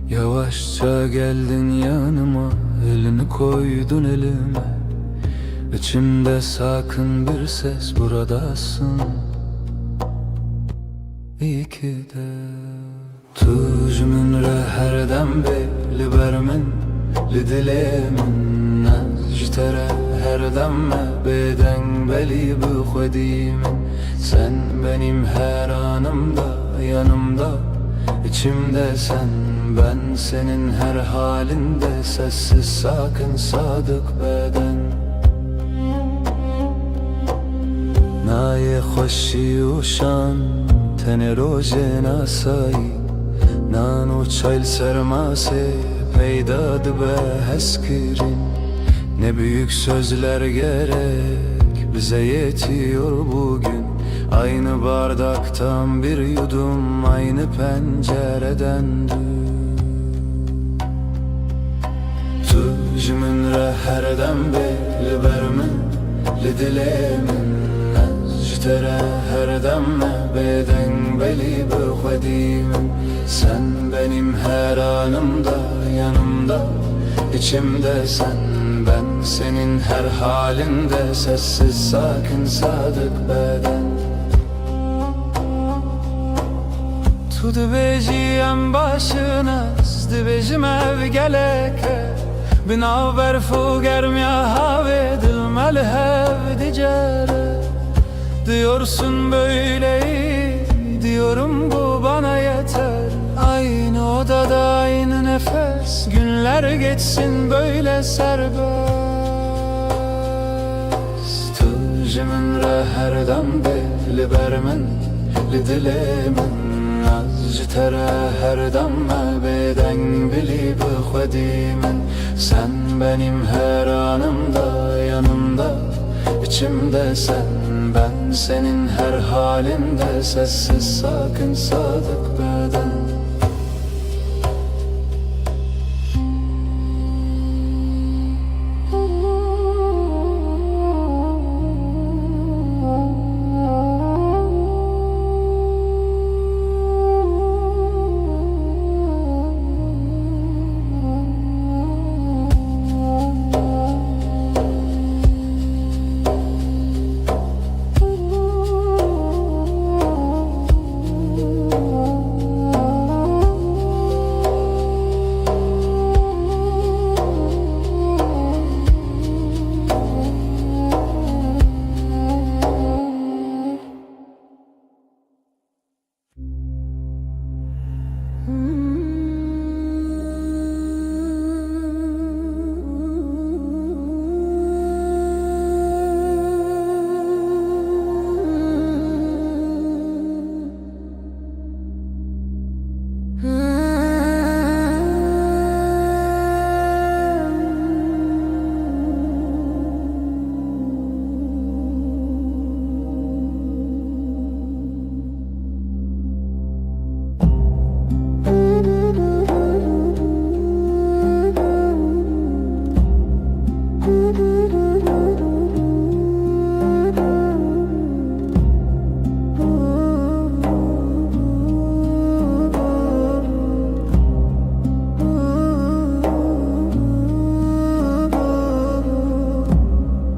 Yavaşça geldin yanıma, elini koydun elime. İçimde sakın bir ses, buradasın. İyi ki de tuj min re her dem beyli bermin, li dilimin jtere her demme beden beli bu xwedimin. Sen benim her anımda, yanımda, içimde sen. Ben senin her halinde, sessiz sakin sadık beden. Naye xoşi uşan tene roje nasai Nano çayl sermase peyda dibe heskirin Ne büyük sözler gerek bize yetiyor bugün Aynı bardaktan bir yudum aynı pencereden Tu jimin re herdem beli bermin li dilemin Jtere herdem me beden beli bıkhvedimin Sen benim her anımda yanımda içimde sen Ben senin her halinde sessiz sakin sadık beden Tu dibêjiyem başına dibêjim ev geleke Binav berfu germiya have dilmel hev dicere Diyorsun böyleyi diyorum bu bana yeter Aynı odada aynı nefes günler geçsin böyle serbest Tu jimin re herdem beli bermin li dilemin Tere herdem me beden bili bıkhvedimin Sen benim her anımda yanımda içimde sen Ben senin her halinde sessiz sakin sadık beden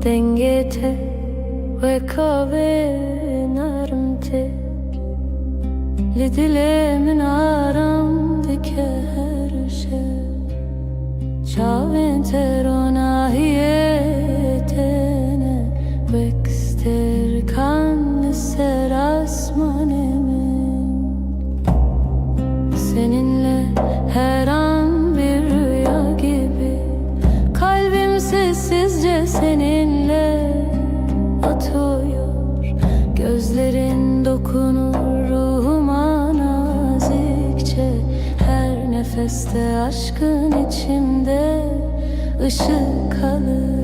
Dengete ve kahve narım tek Li dilemin aramdaki her şey Çavin terona hiyetene Bekster kan ser asmanemin Seninle her an bir rüya gibi Kalbim sessizce seninle atıyor Gözlerin dokunur ruhuma nazikçe Her nefeste aşkın içimde ışık kalır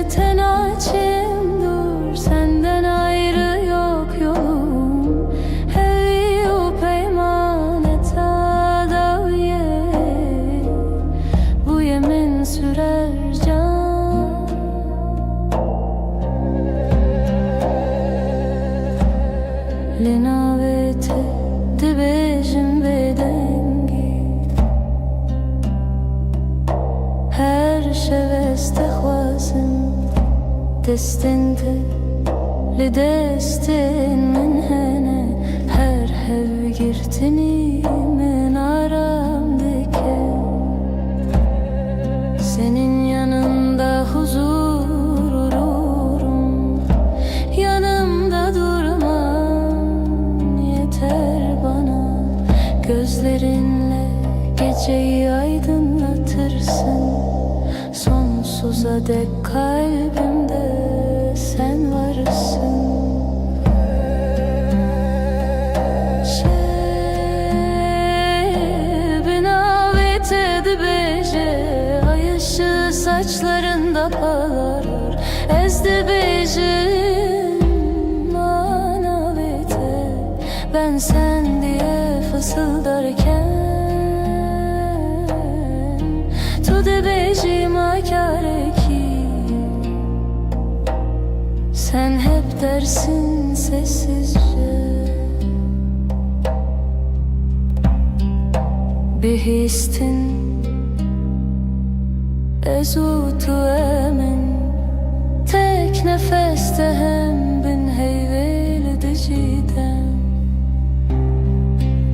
Hecten açım dur senden ayrı yok yolum Hevi o peymanet adaviye Bu yemin sürer can Linavete dibêjim bedengi Her şeveste xwazim Destin te li destin min hene Her hev girtini min aramdike Senin yanında huzur olurum Yanımda durman yeter bana Gözlerinle geceyi aydınlatırsın Sonsuza dek kalbimde kapalar ezdi bejim manavete. Ben sen diye fısıldarken tu de bejim akare ki sen hep dersin sessizce. Bihistin ezutu emin tek nefeste hem bin heyvel ediciden.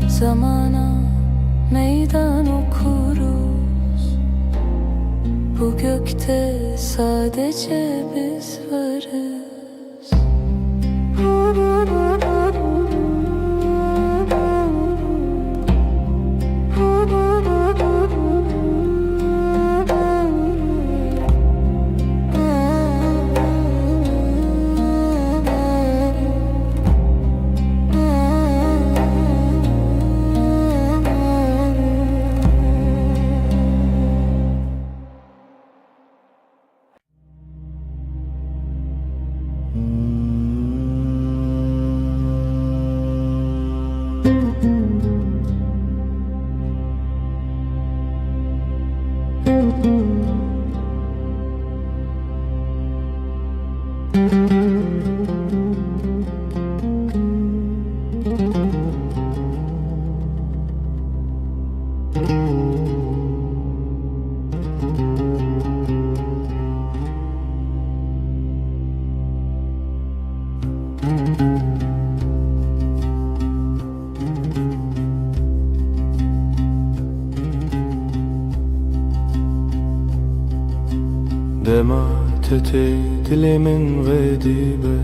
Zamana meydan okuruz, bu gökte sadece biz varız. دمعت دل من غديبة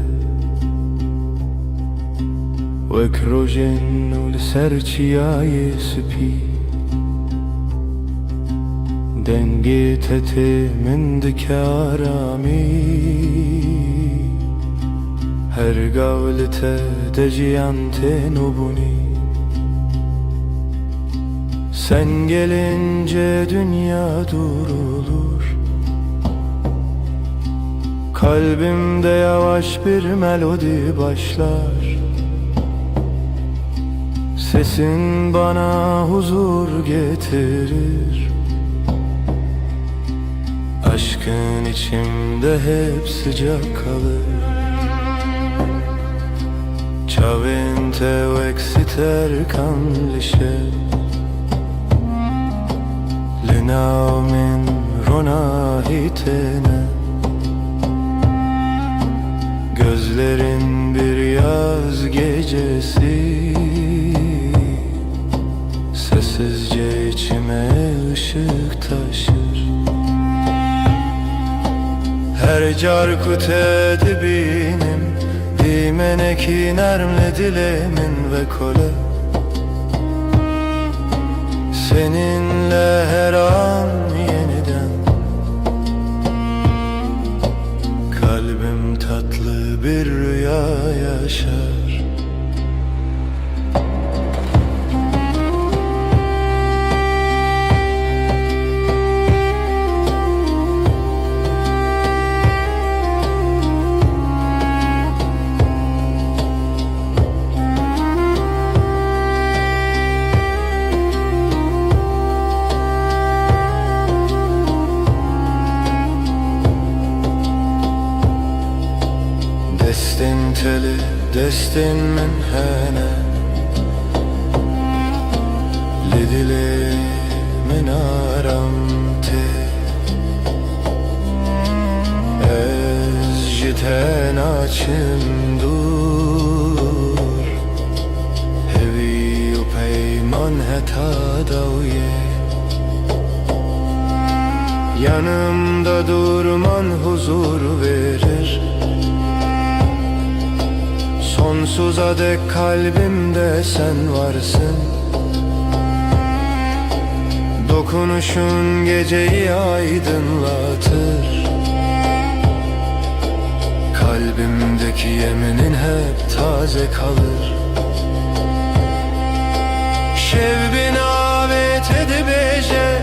وكروجن ولسرچياي سبي دنگيتت من دكارامي her gavlete deciyante nubuni. Sen gelince dünya durulur, kalbimde yavaş bir melodi başlar. Sesin bana huzur getirir, aşkın içimde hep sıcak kalır. Ciavente exiter canlisce Linaumin ronahitene. Gözlerin bir yaz gecesi, sessizce içime ışık taşır. Her carkute dibinim dimeneki nermle dilemin ve kole. Seninle her an yeniden kalbim tatlı bir rüya yaşar. Destin teli, destin min hene Lidili min aramte Ez jiten açım dur Hevi u peyman heta davye Yanımda durman huzur verir, sonsuza dek kalbimde sen varsın. Dokunuşun geceyi aydınlatır, kalbimdeki yeminin hep taze kalır. Şevbin avet edibece,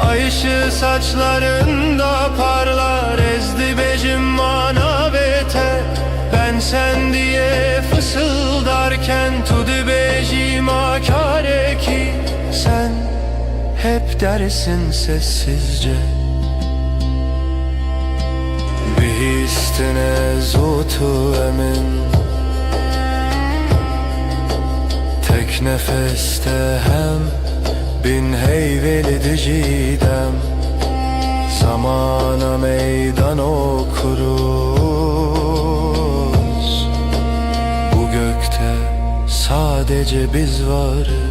ay ışığı saçlarında parlar. dersin sessizce. Bihistine zotu emin, tek nefeste hem bin heyveli dicidem. Zamana meydan okuruz. Bu gökte sadece biz varız.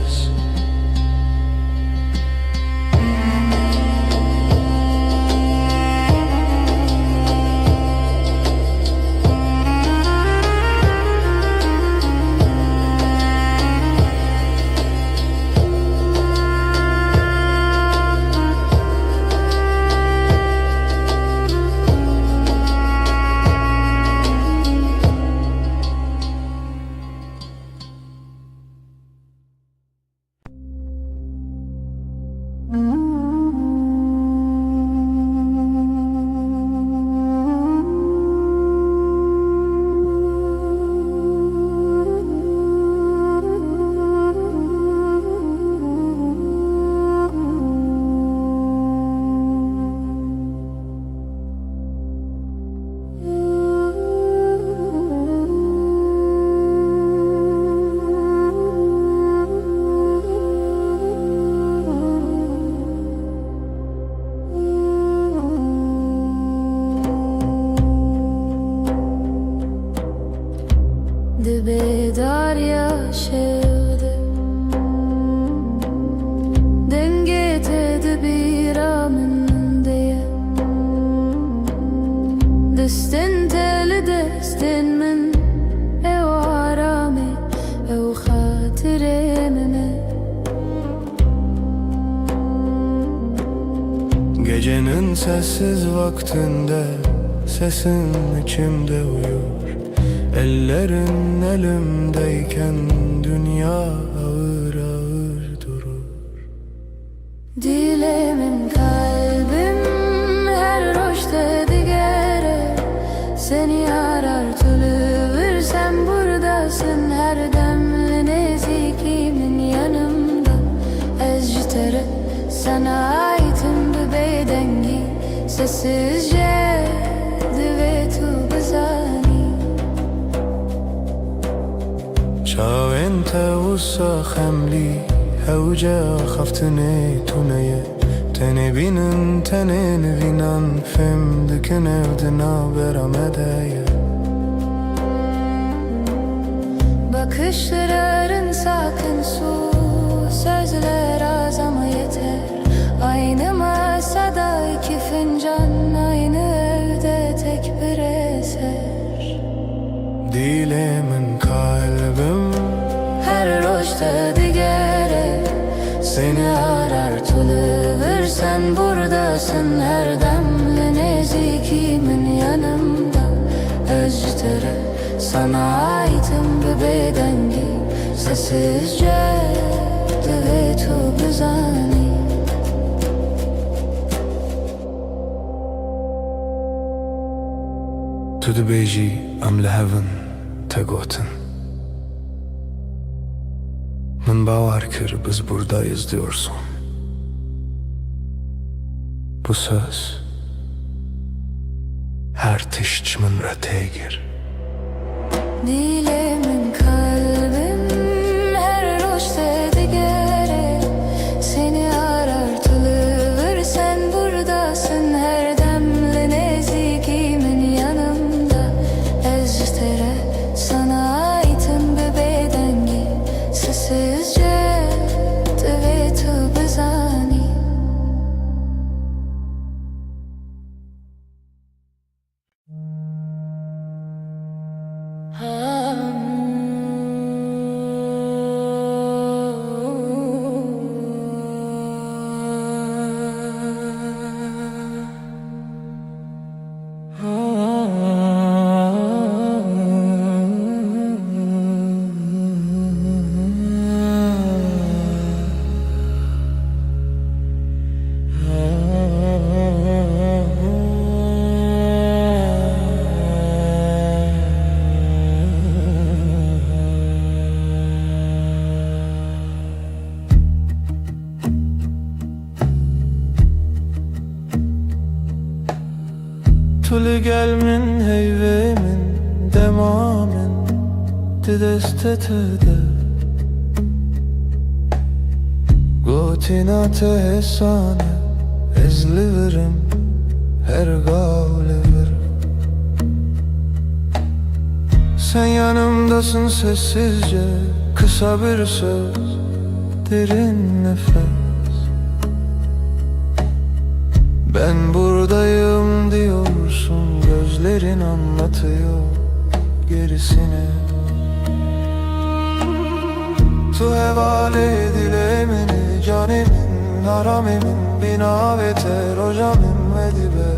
Dibe darya şevde denge tedbira min diye destin teli destin min ev arame ev hatire mine. Gecenin sessiz vaktinde sesin içimde uyur. Ellerin elimdeyken dünya ağır ağır durur. Dilemin kalbim her roşta digere seni arar tülüvür, sen buradasın her demli nezikimin yanımda. Ectere sana aitim bu bedengi sessizce divetu bezani. شاو انت وصا خملي هوجا خفتني تونية تنبينن تنبينن فم دكنا ودنا برامدايا. Bakışların sakın su, sözler az ama yeter. Aynı masada iki fincan, aynı evde tek bir eser. Dilemin kalbim Her roşta digere seni arar tülüvür, sen buradasın her demli nezikimin yanımda. Ectere sana aitim bu bedengi sessizce divetu bezani. تو دبیجی ام لهون تگوتن. من باور kır biz buradayız diyorsun. Bu söz her tişçimin röteye gir. Dilemin kalbim her roşta digere seni arar tülüvür, sen buradasın her demli nezikimin yanımda. Ectere sana aitim bu bedengi sessizce divetu bezani. gelmin heyvemin demamin didestetede Gotinate hesane ezliverim her gavlever. Sen yanımdasın sessizce, kısa bir söz, derin nefes. Ben buradayım diyorsun, gözlerin anlatıyor gerisini. Tu hevale dilemini, canimin, haramimin, binavete, rojamim ve dibe,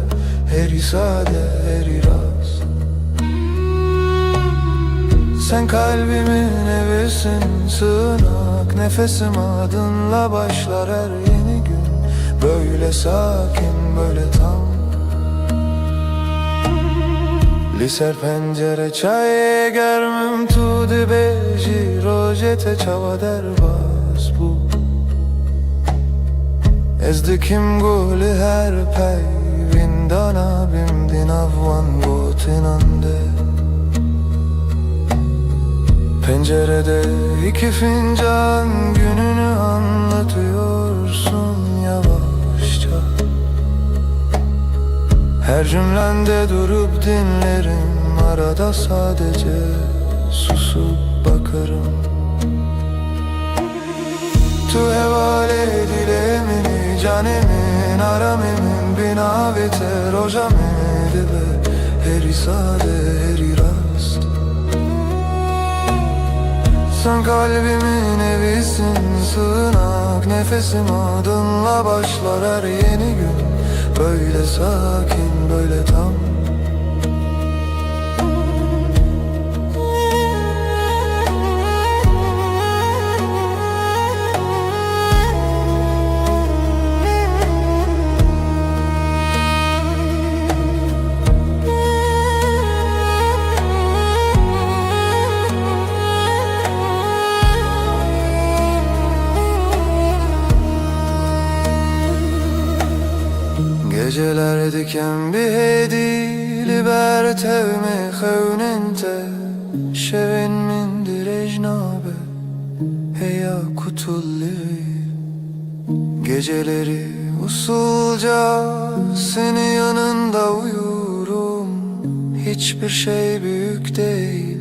heri sade, heri rast. Sen kalbimin evisin, sığınak, nefesim adınla başlar her yeni gün. Böyle sakin, böyle tam. Liser pencere çay germim tu di beji rojete çava derbas bu. Ezdikim guli her pey vindana bimdin avvan gotinande. Pencerede iki fincan gününü anlatıyorsun yavaşça. Her cümlende durup dinlerim, arada sadece susup bakarım. Tu hevale dilemini, canimin, aramimin, binavete, rojamedi be, heri sade, heri rast. Sen kalbimin evisin, sığınak, nefesim adınla başlar her yeni gün. Böyle sakin, böyle tam. Geceler diken bir hedi liberte me xewnente şevin min direjnabe heya kutulli. Geceleri usulca senin yanında uyurum. Hiçbir şey büyük değil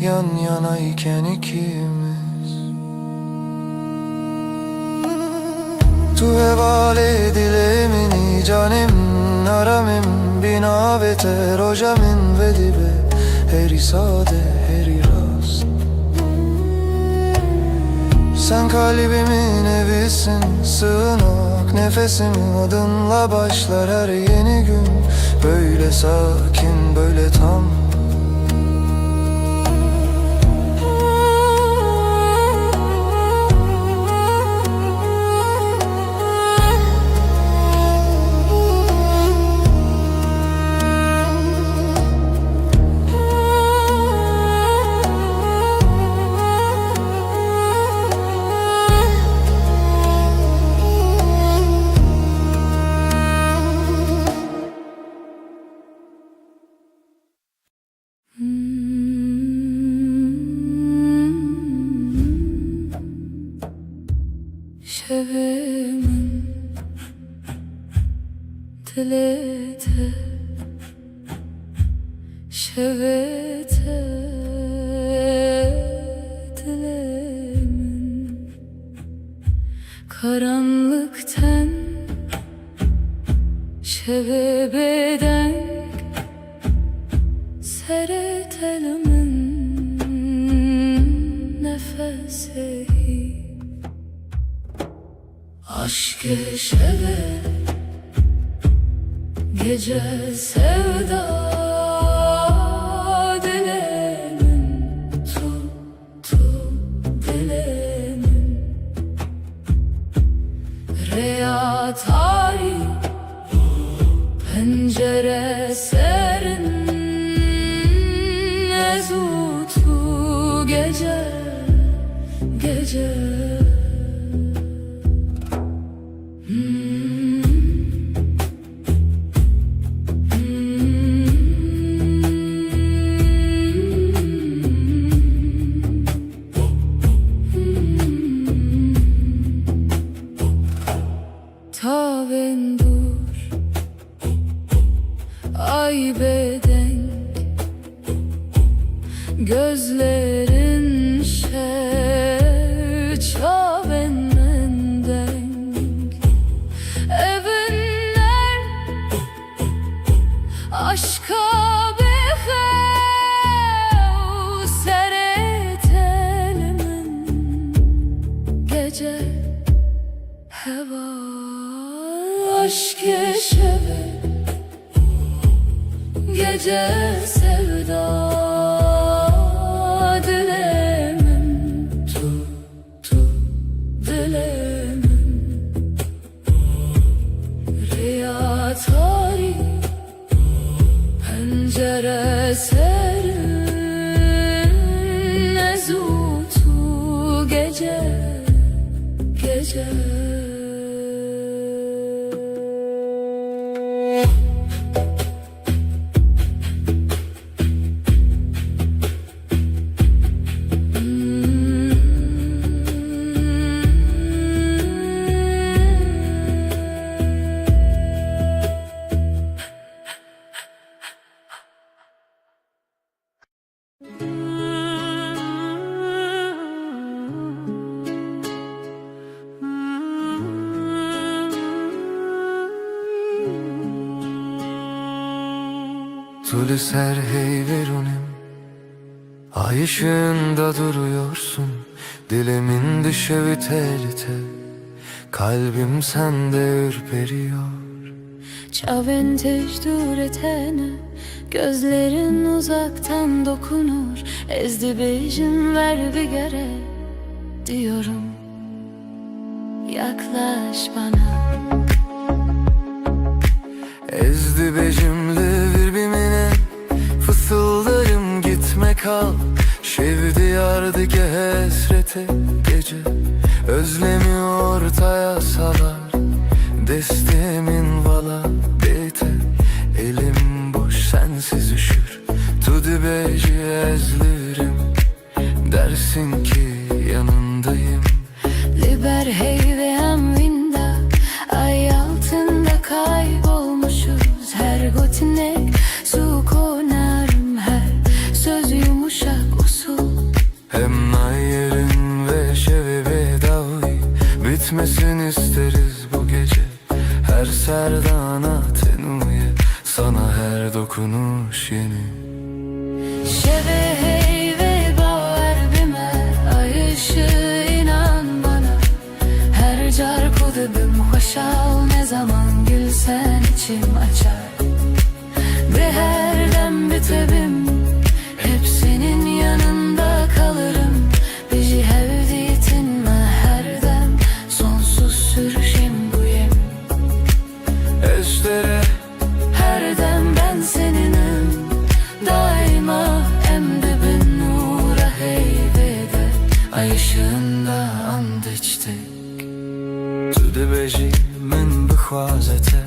yan yanayken ikimiz. Tu hevale dilemini, canim, aramim, binavete, rojamin ve dibe, heri sade, heri rast. Sen kalbimin evisin, sığınak, nefesim adınla başlar her yeni gün. Böyle sakin, böyle tam. Şevimin dilete, şevete dilemin. Karanlıktan şevebeden seretelimin nefesi. Aşk-ı şeve gece sevda dilemin, tu dilemin. Reya tarih pencere serin ezutu gece gece. Gözlerin çavenden Evinler aşka behev Seretelimin gece heva Aşk şeve gece sevda Dilemin tuttu dilemin Riya tari pencere serin Nezutu gece gece Tülü ser hey verunim, ay ışığında duruyorsun. Dilimin düşevi telite, kalbim sende ürperiyor. Çaventeş duretene gözlerin uzaktan dokunur Ezdi bejim ver bir gere diyorum Yaklaş bana Ezdi becimli birbirine fısıldarım gitme kal. Şevdi yardı hasrete gece özlemi ortaya salar. Destemin vala bete elim boş sensiz üşür. Tudu beci ezlerim dersin ki yanındayım. Liber hey ve amvinda ay altında kaybolmuşuz. Her gotinek su konarım her söz yumuşak usul. Hem nayerin ve şevi vedavi bitmesin isteriz bu gece. Her serdana tenuye sana her dokunuş yeni. Şeve hey ve bağır bime ay ışığı inan bana. Her car kudubim hoşal ne zaman gülsen içim açar. Ve her dem bitebim hep senin yanında kalırım. Bizi hevdiyetinme her dem sonsuz sürüşüm bu yem. Estere Her dem ben seninim daima emdibin nura heyvede. Ay ışığında and içtik. Tüde beci min bixwazete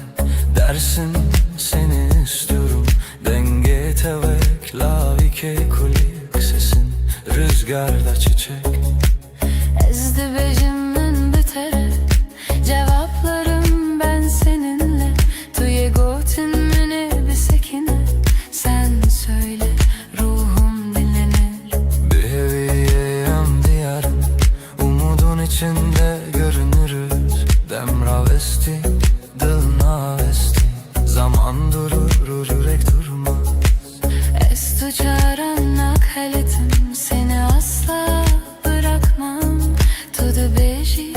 dersin seni istiyorum. Denge tevek lavike kulik sesin rüzgarda çiçek. Ezdi bejimin bitere cevaplarım ben seninle. Tuye gotin mine bir sekine sen söyle ruhum dinlenir. Bir heviyeyem diyarım umudun içinde görünürüz. Demravesti dılnavesti zaman durur yürek durmaz. Estu çarannak haletim seni asla bırakmam. Tudu beji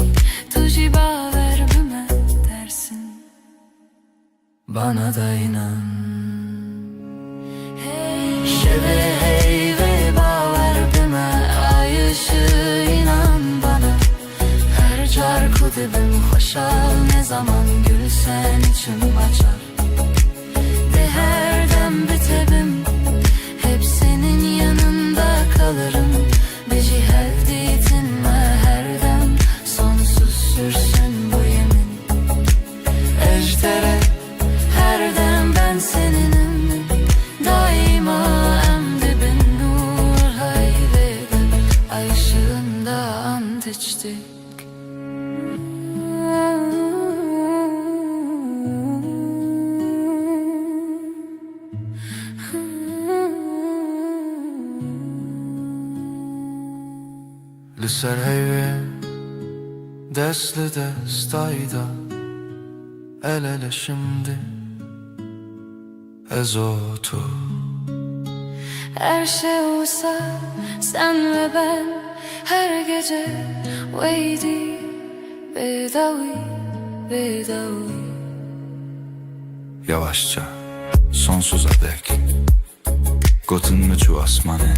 tuji baver büme dersin bana da inan. Şeve hey ve baver büme ay ışığı inan bana. Her car kudubim hoşal ne zaman gülsen içim açar. Ve her dem bitebim hep senin yanında kalırım. Bizi hevdiyetinme her dem sonsuz sürsün bu yemin. Ejderha her dem ben seninim daima emdibin nur hayvede. Ay ışığında ant içtik. لسر هیوه دست لدست ayda el ele şimdi ez o tu. Her şey olsa sen ve ben her gece weydi bedavi bedavi. Yavaşça sonsuza dek Gotun mu çu asmanı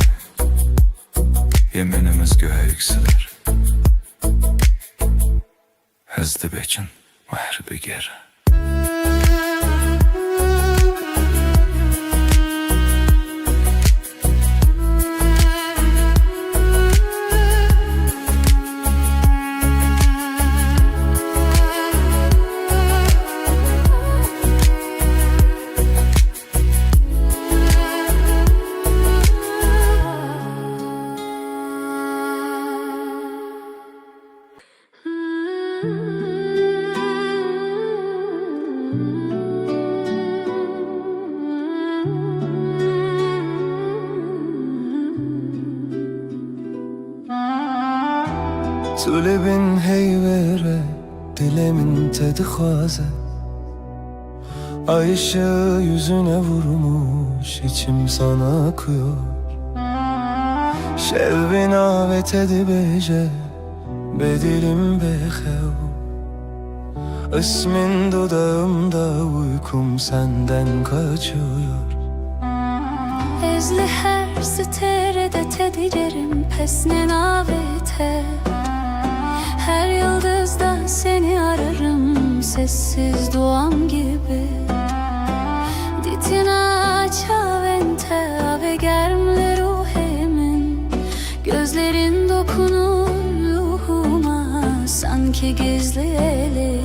Yeminimiz göğe yükselir Hezdi beçin ve her bir geri Tulebin heyvere dilemin tedi xaze Ay ışığı yüzüne vurmuş içim sana akıyor Şevbin avet edi bece bedilim behev İsmin dudağımda uykum senden kaçıyor Ezli her siterede tedicerim pesne navete Her yıldızda seni ararım sessiz duam gibi Ditina çavente ave germle ruhimin Gözlerin dokunur ruhuma sanki gizli eli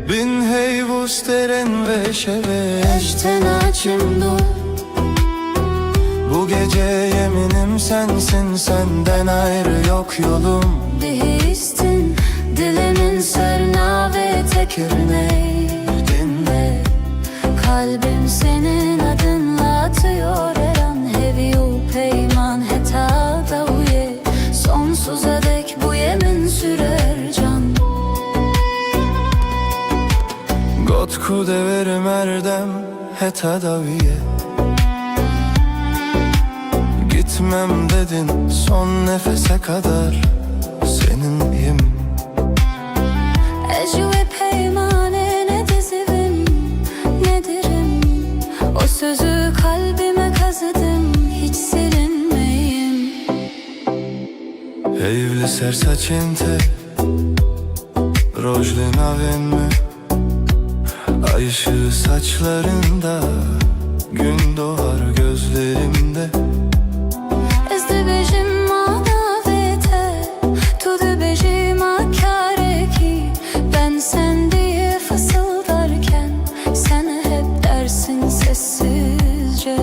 Bin heyvus teren ve şeveşten açım dur Bu gece yeminim sensin senden ayrı yok yolum Değiştin dilimin sırna ve tekirine dinle Kalbim senin adınla atıyor her an Heviyu peyman heta da uye Sonsuza dek bu yemin sürer can Got ku deverim erdem heta daviye Gitmem dedin son nefese kadar seninleyim Ecve peymane ne dizivim ne dirim O sözü kalbime kazıdım hiç silinmeyim Heyvli sersaçente Rojli navenme Ay ışığı saçlarında Gün doğar gözlerimde Ben sen diye fısıldarken sen hep dersin sessizce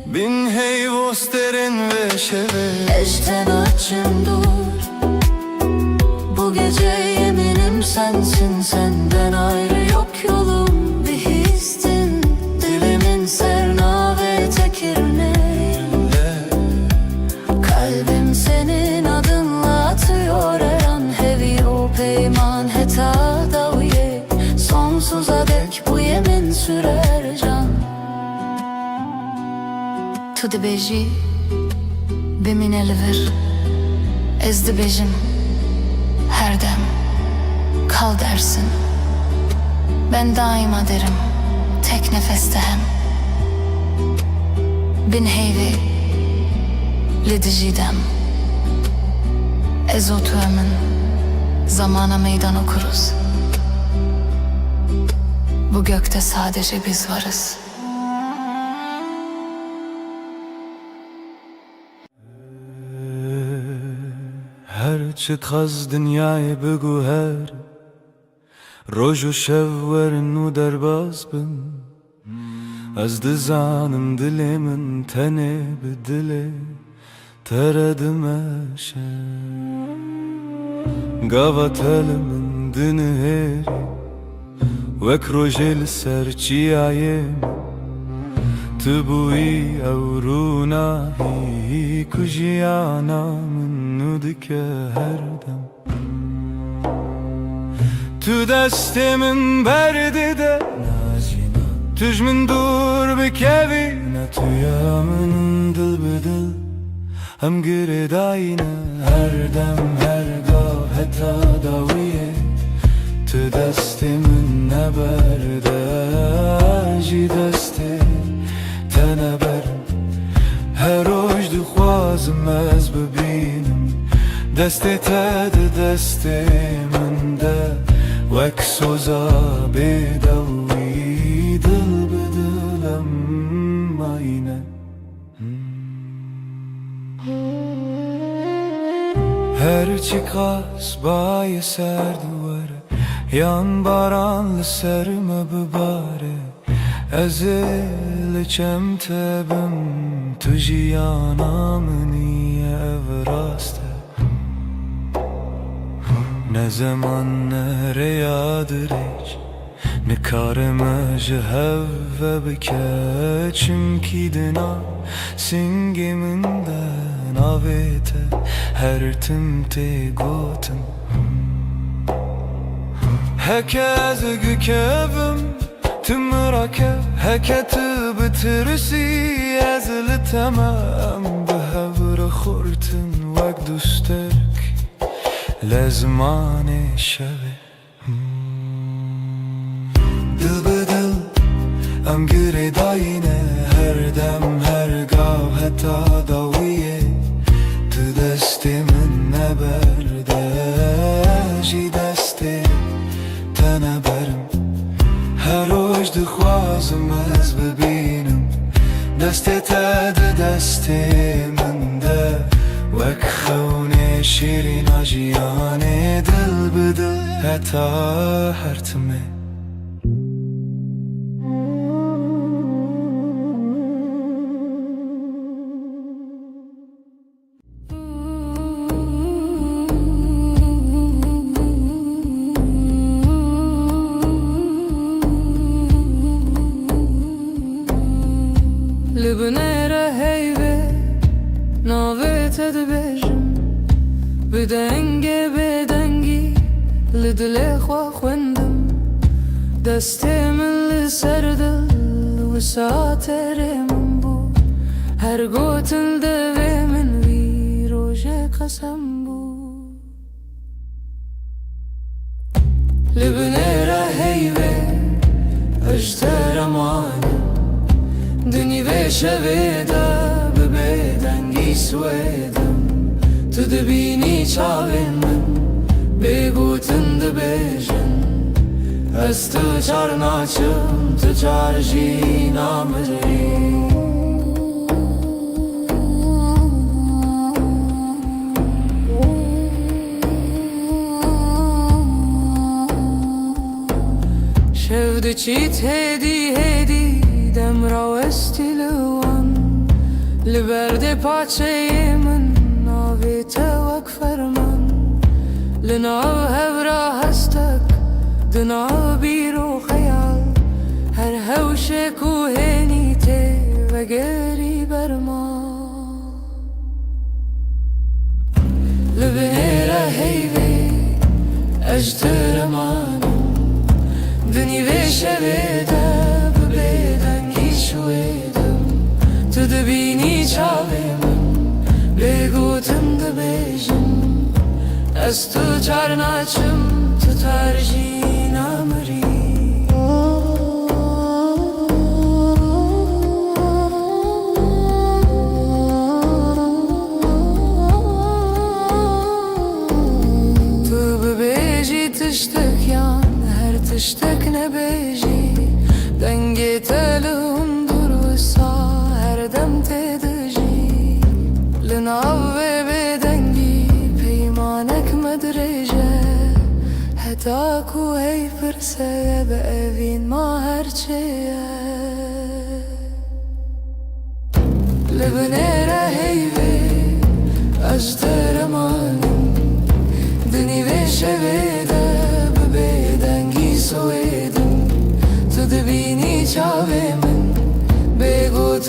Bin heyvos derin ve şeve Eşten açım dur Bu gece yeminim sensin senden ayrı yok yolum Bir histin dilimin serna ve tekirine Kalbim senin adınla atıyor her an Heviyu peyman heta da uye Sonsuza dek bu yemin sürer can Tu dibêjî bimîne li vir Ez dibêjim her dem kal dersin Ben daima derim tek nefeste hem Bin heyvi li dijîdem Ez o tu emin zamana meydan okuruz Bu gökte sadece biz varız Her çıkaz dünyayı bugü her Roj u şevverin u derbaz bin Az dizanım dilimin tene bi dili Teredim eşe Gavat elimin dini heri Vek rojel ser çiyayim تبوي أورونا هي كجيانا من نودك هردم تو دست من برده ده توش من دور بکوی نه تویا من دل بدل هم گرداینه هر دم هر گاه حتی داویه تو دست من نبرده جی دست تنبرم هر روش دخوازم از ببینم دست تد دست من ده وک سوزا بدوی دل بدلم aynı Her çıkas bayi ser duvarı Yan baranlı serme bibare Ezil çem tebim Tujiyana niye evraste Ne zaman nereyadır hiç Ne karıma jehevve bike Çünkü dina singiminden avete Her timte gotum Hekez gükevim tımrake Heketi bitirisi ezli temem Behevre khurtin vek dusterk Lezmane şeve Dil bedel em giredayine Her dem her gav heta daviye Tu destimin neberde Ji desti teneberim Her hoş dixwazim ez bibînim Destê te di destê min de Wek xewnê şîrîna jiyanê Dil bi dil heta her timê Libnere heyve navet edbejim Bedenge bedengi lidle xwa xwendim Destemin li ser dil wisatere min bû Her gotin devê min vî roje qesem bû Libnere heyve ejder emanim Dünî vê şevê de bi bêdengî swêdim Tu dibînî çavên min bêgotin dibêjin Ez tu çar naçim tu çar jî namirî Şev diçît hêdî hêdî Demra westî li wan Li berdê paçeyê min navê te wek ferman Li nav hevra hestek Di nav bîr û xeyal Her hewşê ku hênî tê vegerî berma Li binêre heyvê ejder emanim Dinî vê şevê de bi bêdengî şwêdim Tu dibînî çavê min bêgotin dibêjin Ez tu çar naçim tu tar jî namirî Tu bibêjî tiştek yan her tiştek nebêjî Dengê te li hundur wisa her dem tê dijî Li nav vê bêdengî peymanek me dirêje Heta ku hey pirse bi evîn ma her çêye Li binêre heyvê ejder emanim Dinî vê şevê de bi bêdengî swêdim Tu dibînî çavê min bêgot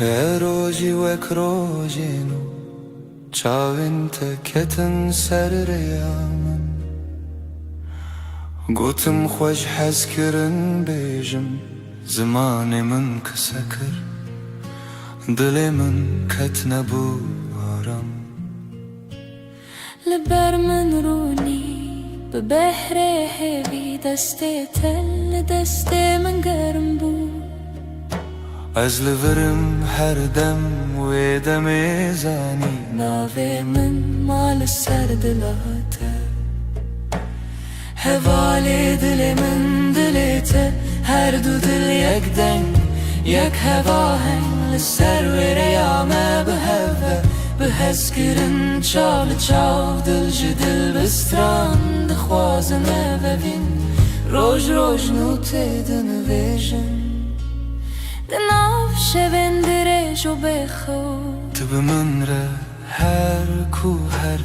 روجی وک روجینو چاوین تکتن سر ریامن گوتم خوش حز کرن بیجم زمان من کسکر دل من کت نبو آرام لبر من رونی به بحر هوی دست تل دست من گرم بود از لورم هر دم و دم زانی ناوی من مال سر دلاته حوالی دل من دلیته هر دو دل یک دنگ یک هوا هنگ لسر و ریامه به هوا به هسکرن چال چاو دل جدل بستران دخوازمه ببین روش روش نوته دنویجن دناف شبن درش و بخو تو به من ره هر کو هر